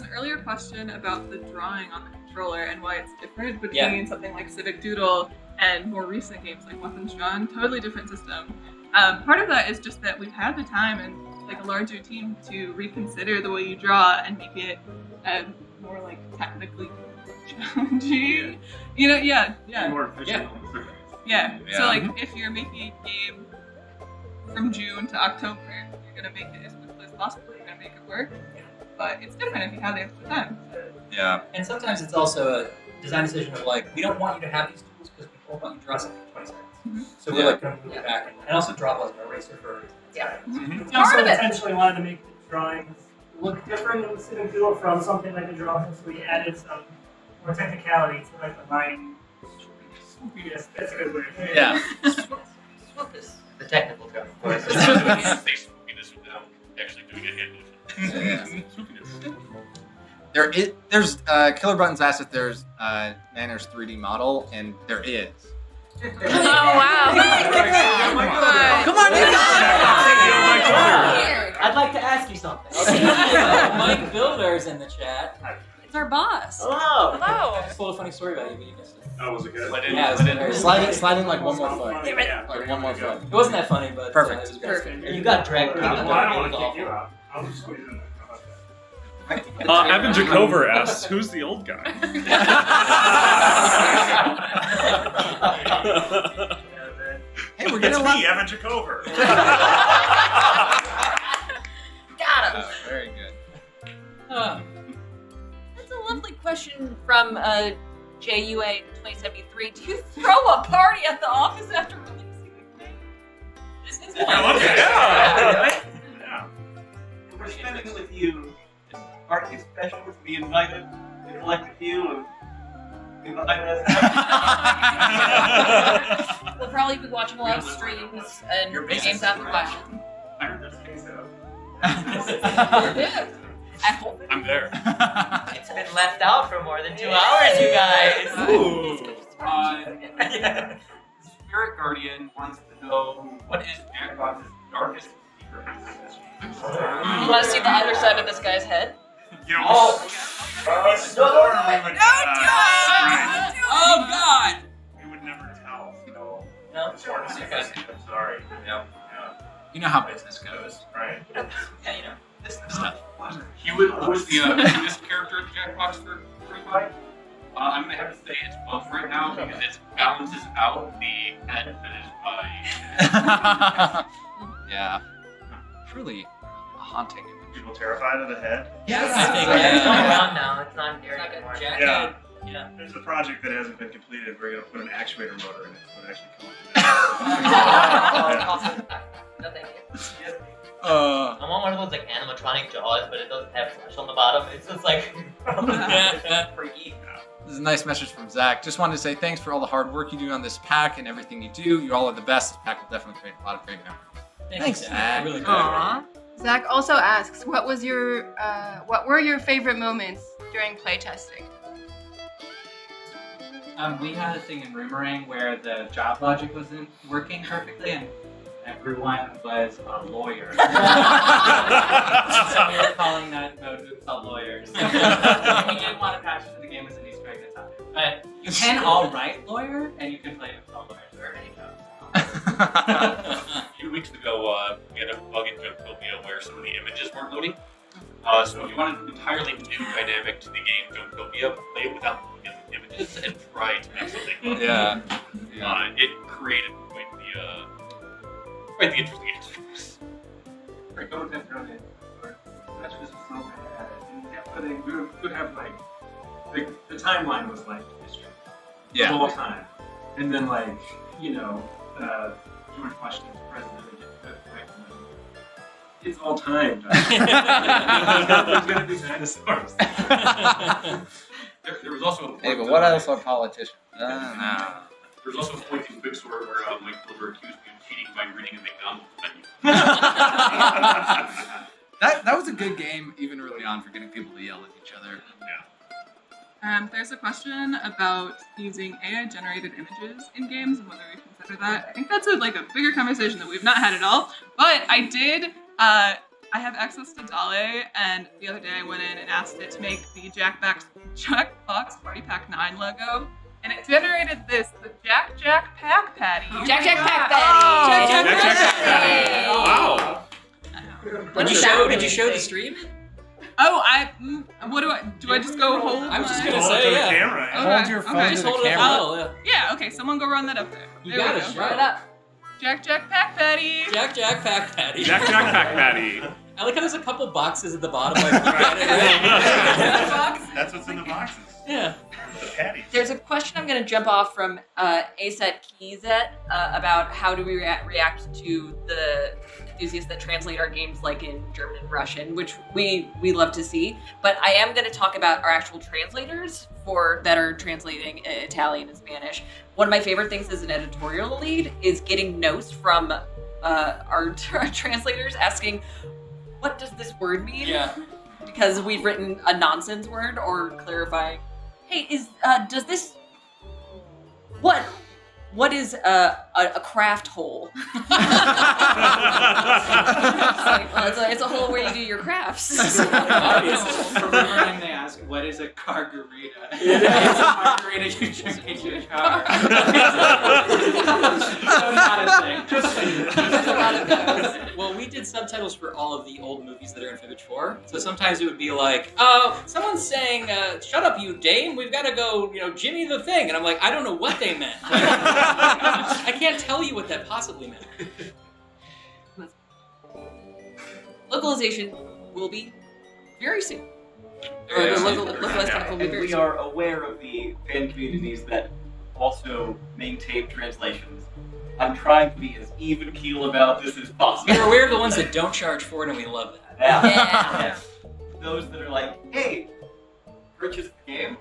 an earlier question about the drawing on the controller and why it's different between something like Civic Doodle and more recent games like Weapons Drawn. Totally different system. Part of that is just that we've had the time and like a larger team to reconsider the way you draw and make it more like technically challenging. More efficient. Yeah. So like if you're making a game from June to October, you're gonna make it as quickly as possible. You're gonna make it work. But it's different if you have the extra time. Yeah. And sometimes it's also a design decision of like, we don't want you to have these tools because we don't want you to draw something in 20 seconds. So we're like going to move it back. And also draw was an eraser for We also intentionally wanted to make the drawings look different in Civic Doodle from something like the drawings. So we added some more technicality to like the line. Swoopiness. That's a good word. Yeah. Swoopiness. The technical term, of course. Say swoopiness without actually doing a hand motion. There's Killer Buttons asked if there's Nanner's 3D model, and there is. Oh wow! Come on, you guys! I'd like to ask you something. Mike Builder's in the chat. It's our boss. Hello. Hello. I told a funny story about you, but you missed it. Oh, was it good? Slide in like one more foot. Like one more foot. It wasn't that funny, but perfect. It was perfect. You got dragged. I don't want to kick you out. I'll just squeeze in there. Evan Jacover asks, who's the old guy? Hey, we're getting It's me, Evan Jacover. Got him. Very good. That's a lovely question from JUA 2073. Do you throw a party at the office after releasing the game? This is Yeah. We're spending with you. Aren't you special to be invited? We elect a few and invite us. We'll probably be watching a lot of streams and games after question. I heard there's queso. I hope. I'm there. It's been left out for more than 2 hours, you guys. Ooh. Spirit Guardian wants to know, what is Jackbox's darkest secret? You want to see the other side of this guy's head? Oh God! We would never tell. No. It's hard to say. I'm sorry. Yeah. You know how business goes. Right. Yeah, you know, this stuff. Who was the cutest character in Jackbox for 45? I'm going to have to say it's both right now because it balances out the head that is by... Yeah. Truly a haunting. People terrified of the head? Yes. It's going around now. It's not here anymore. Yeah. There's a project that hasn't been completed. We're going to put an actuator motor in it. So it actually comes. No, thank you. I want one of those like animatronic jaws, but it doesn't have flesh on the bottom. It's just like freaky. This is a nice message from Zach. Just wanted to say thanks for all the hard work you do on this pack and everything you do. You all are the best. This pack will definitely create a lot of great memories. Thanks, Zach. Really good. Aww. Zach also asks, what were your favorite moments during playtesting? We had a thing in Roomerang where the job logic wasn't working perfectly, and everyone was a lawyer. So we were calling that mode Oops All Lawyers. We didn't want to patch it to the game as an Easter egg at the time. But you can all write lawyer, and you can play Oops All Lawyers or any job. A few weeks ago, we had a bug in Junktopia where some of the images weren't loading. So if you wanted an entirely new dynamic to the game Junktopia, play it without looking at the images and try to make something fun. Yeah. It created quite the interesting experience. I don't necessarily much of this was so bad. But we would have like the timeline was like history. Yeah. The whole time. And then like, George Washington's president. It's all time. There's gonna be dinosaurs. There was also a point Hey, but what else are politicians? There was also a point in Quixort where Mike Silver accused me of cheating by reading a McDonald's menu. That was a good game, even early on, for getting people to yell at each other. There's a question about using AI-generated images in games and whether we consider that. I think that's a bigger conversation that we've not had at all. But I did. I have access to DALL-E, and the other day I went in and asked it to make the Jackbox Party Pack 9 logo, and it generated this, the Jack Pack Patty. Jack Pack Patty. Jack Patty. Wow. Did you show the stream? Oh, what do I just go hold? I was just my- gonna say, yeah. Okay, Hold your phone okay. to the camera. Yeah, okay, someone go run that up there. You There we got it, go. run it up. Jack Pack Patty. Jack Pack Patty. Jack Pack Patty. I like how there's a couple boxes at the bottom. That's what's in the boxes. Yeah. The patties. There's a question I'm going to jump off from Aset Keyset about how do we react to the enthusiasts that translate our games like in German and Russian, which we love to see. But I am going to talk about our actual translators that are translating Italian and Spanish. One of my favorite things as an editorial lead is getting notes from our translators asking, what does this word mean? Yeah. Because we've written a nonsense word or clarifying, hey, does this, what is a craft hole? It's a hole where you do your crafts. For Roomerang, they ask, what is a cargarita? It's a margarita you drink in your car. So not a thing. Well, we did subtitles for all of the old movies that are in Fibbage 4. So sometimes it would be like, someone's saying, shut up, you dame, we've got to go, Jimmy the Thing. And I'm like, I don't know what they meant. I can't tell you what that possibly meant. Localization will be very soon. Or the localized content will be And very we soon. are aware of the fan communities that also maintain translations. I'm trying to be as even keel about this as possible. We're aware of the ones that don't charge for it, and we love that. Yeah. Those that are like, hey, purchase the game,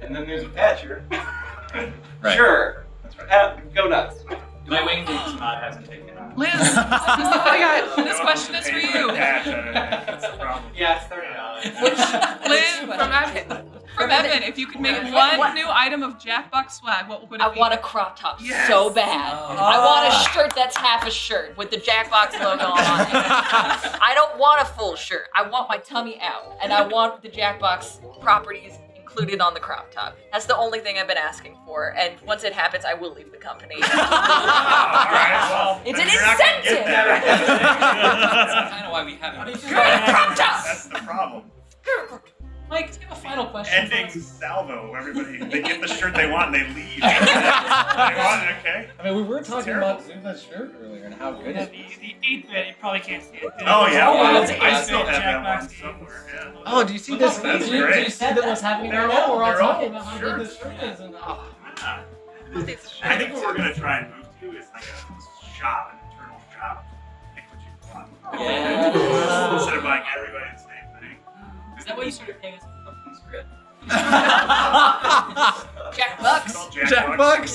and then there's a patcher. Right. Sure. Go nuts. My wingdings mod hasn't taken on. Liz, this question is for you. Yeah, it's $30. Liz, from Evan, if you could make one new item of Jackbox swag, what would it be? I want a crop top so bad. I want a shirt that's half a shirt with the Jackbox logo on it. I don't want a full shirt. I want my tummy out, and I want the Jackbox properties included on the crop top. That's the only thing I've been asking for, and once it happens, I will leave the company. It's an incentive. That's kind of why we haven't. Crop top. That's the problem. Mike, do you have a final question? Ending salvo. Everybody, they get the shirt they want and they leave. They want it, okay. I mean, we were talking about Zuba's shirt earlier and how good it is. The 8-bit, you probably can't see it. Oh, yeah. Well, I still have that one somewhere. Yeah. Oh, do you see this? That's Do you great. see that what's happening They're right now? all- We're all they're all talking about how good shirts. this shirt is. And, oh. I think what we're gonna try and move to is like a shop, an internal shop, like Yeah. Instead of buying everybody the same thing. Is that why you started paying us for company script? Jackbox. Jackbox.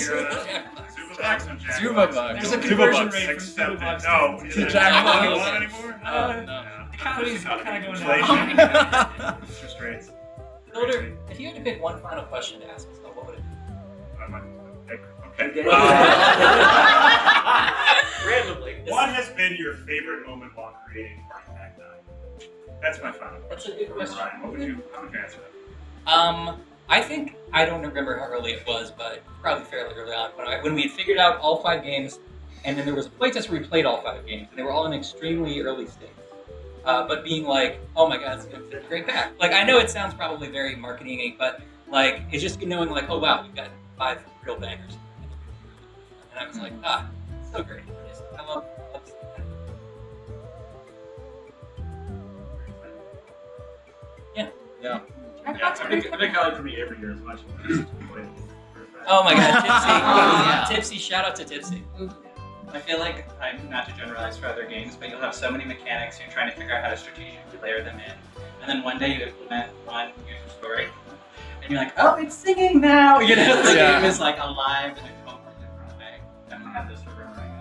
Zuba Bucks. There's a conversion rate from Zuba Bucks No, to to Jackbox. Jackbox anymore? The economy's kind of going Inflation. down. Interest rates. Builder, if you had to pick one final question to ask us, what would it be? Okay. Randomly. What has been your favorite moment while creating Party Pack 9? That's my final question. That's a good question. Ryan, how would you answer that? I think I don't remember how early it was, but probably fairly early on when we had figured out all 5 games, and then there was a playtest where we played all 5 games, and they were all in extremely early stages. But being like, oh my god, it's gonna fit a great pack. Like I know it sounds probably very marketing-y, but like it's just knowing like, oh wow, we've got 5 real bangers, and I was like, so great. I love. Yeah. Yeah, it's a big highlight for me every year is watching Oh my god, Tipsy. Yeah. Tipsy, shout out to Tipsy. I feel like, not to generalize for other games, but you'll have so many mechanics and you're trying to figure out how to strategically layer them in. And then one day you implement one user story, and you're like, oh, it's singing now! You know, the game is like alive in a totally different way. And we have this for Roomerang.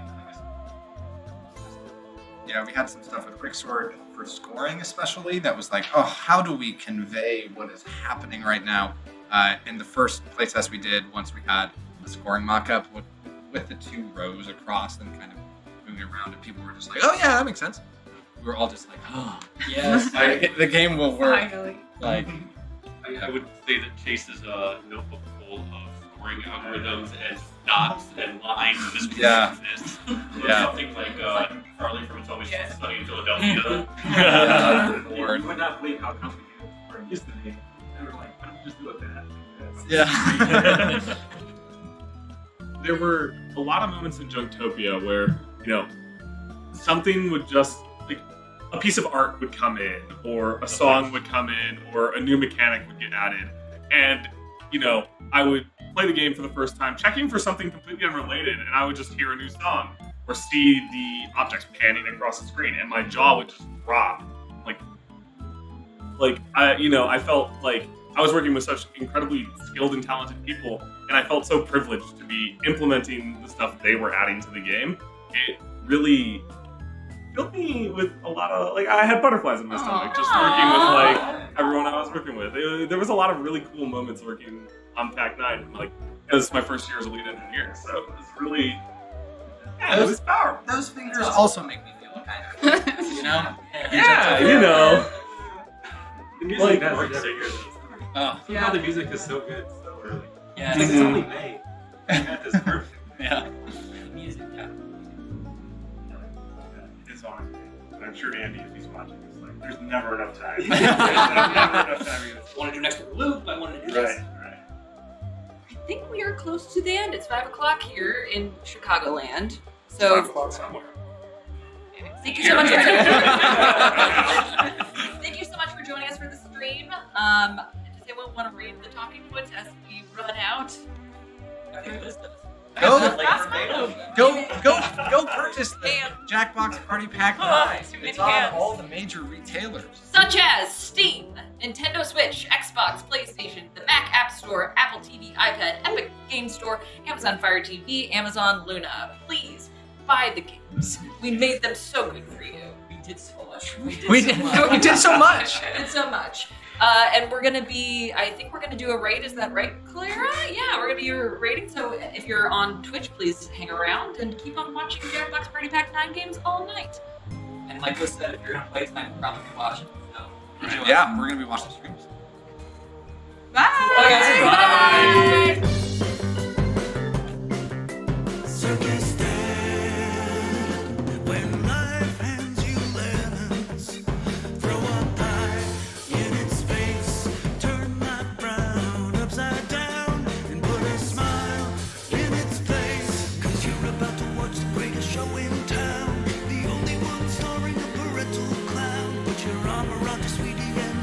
Yeah, we had some stuff with Quixort for scoring especially that was like, oh, how do we convey what is happening right now? In the first playtest we did, once we had a scoring mock-up with the 2 rows across and kind of moving around, and people were just like, oh yeah, that makes sense. We were all just like, oh, yes, the game will work. Finally. Like, I would say that Chase is a notebook full of scoring algorithms and dots and lines and this exist. Something like Charlie from It's Always Sunny in Philadelphia. You would not believe how complicated it used to be. They were like, why don't you just do it that? Yeah. There were a lot of moments in Junktopia where, something would just, like, a piece of art would come in, or a song would come in, or a new mechanic would get added. And, I would play the game for the first time, checking for something completely unrelated, and I would just hear a new song, or see the objects panning across the screen, and my jaw would just drop. I felt like I was working with such incredibly skilled and talented people, and I felt so privileged to be implementing the stuff they were adding to the game. It really filled me with a lot of, I had butterflies in my stomach just working with, everyone I was working with. There was a lot of really cool moments working on Pack 9. It was my first year as a lead engineer, so it was really, it was powerful. Those fingers also make me feel kind of, The music does it every year. Yeah. The music is so good so early. Yeah. It's like it's only May. You got this perfect. Yeah. Music, yeah. It's on. And I'm sure Andy, if he's watching, is like, there's never enough time. There's never enough time. I want to do an extra loop. I want to do this. Right. I think we are close to the end. It's 5 o'clock here in Chicagoland. So 5 o'clock somewhere. Thank you so much for Thank you so much for joining us for the stream. Does anyone want to read the talking points as we run out? Go purchase the Jackbox Party Pack 9. It's on all the major retailers. Such as Steam, Nintendo Switch, Xbox, PlayStation, the Mac App Store, Apple TV, iPad, Epic Game Store, Amazon Fire TV, Amazon Luna. Please buy the games. We made them so good for you. We did so much. We did so much. And we're gonna be, I think we're gonna do a raid, is that right, Clara? Yeah, we're gonna be raiding, so if you're on Twitch, please hang around and keep on watching Jackbox Party Pack 9 games all night. And like Liz said, if you're gonna play tonight, we'll probably be watching. So enjoy. Yeah, we're gonna be watching streams. Bye! Bye, guys. Bye! Circus when life hands you lemons, throw a pie in its face, turn that frown upside down, and put a smile in its place. 'Cause you're about to watch the greatest show in town, the only one starring a parental clown. Put your arm around your sweetie and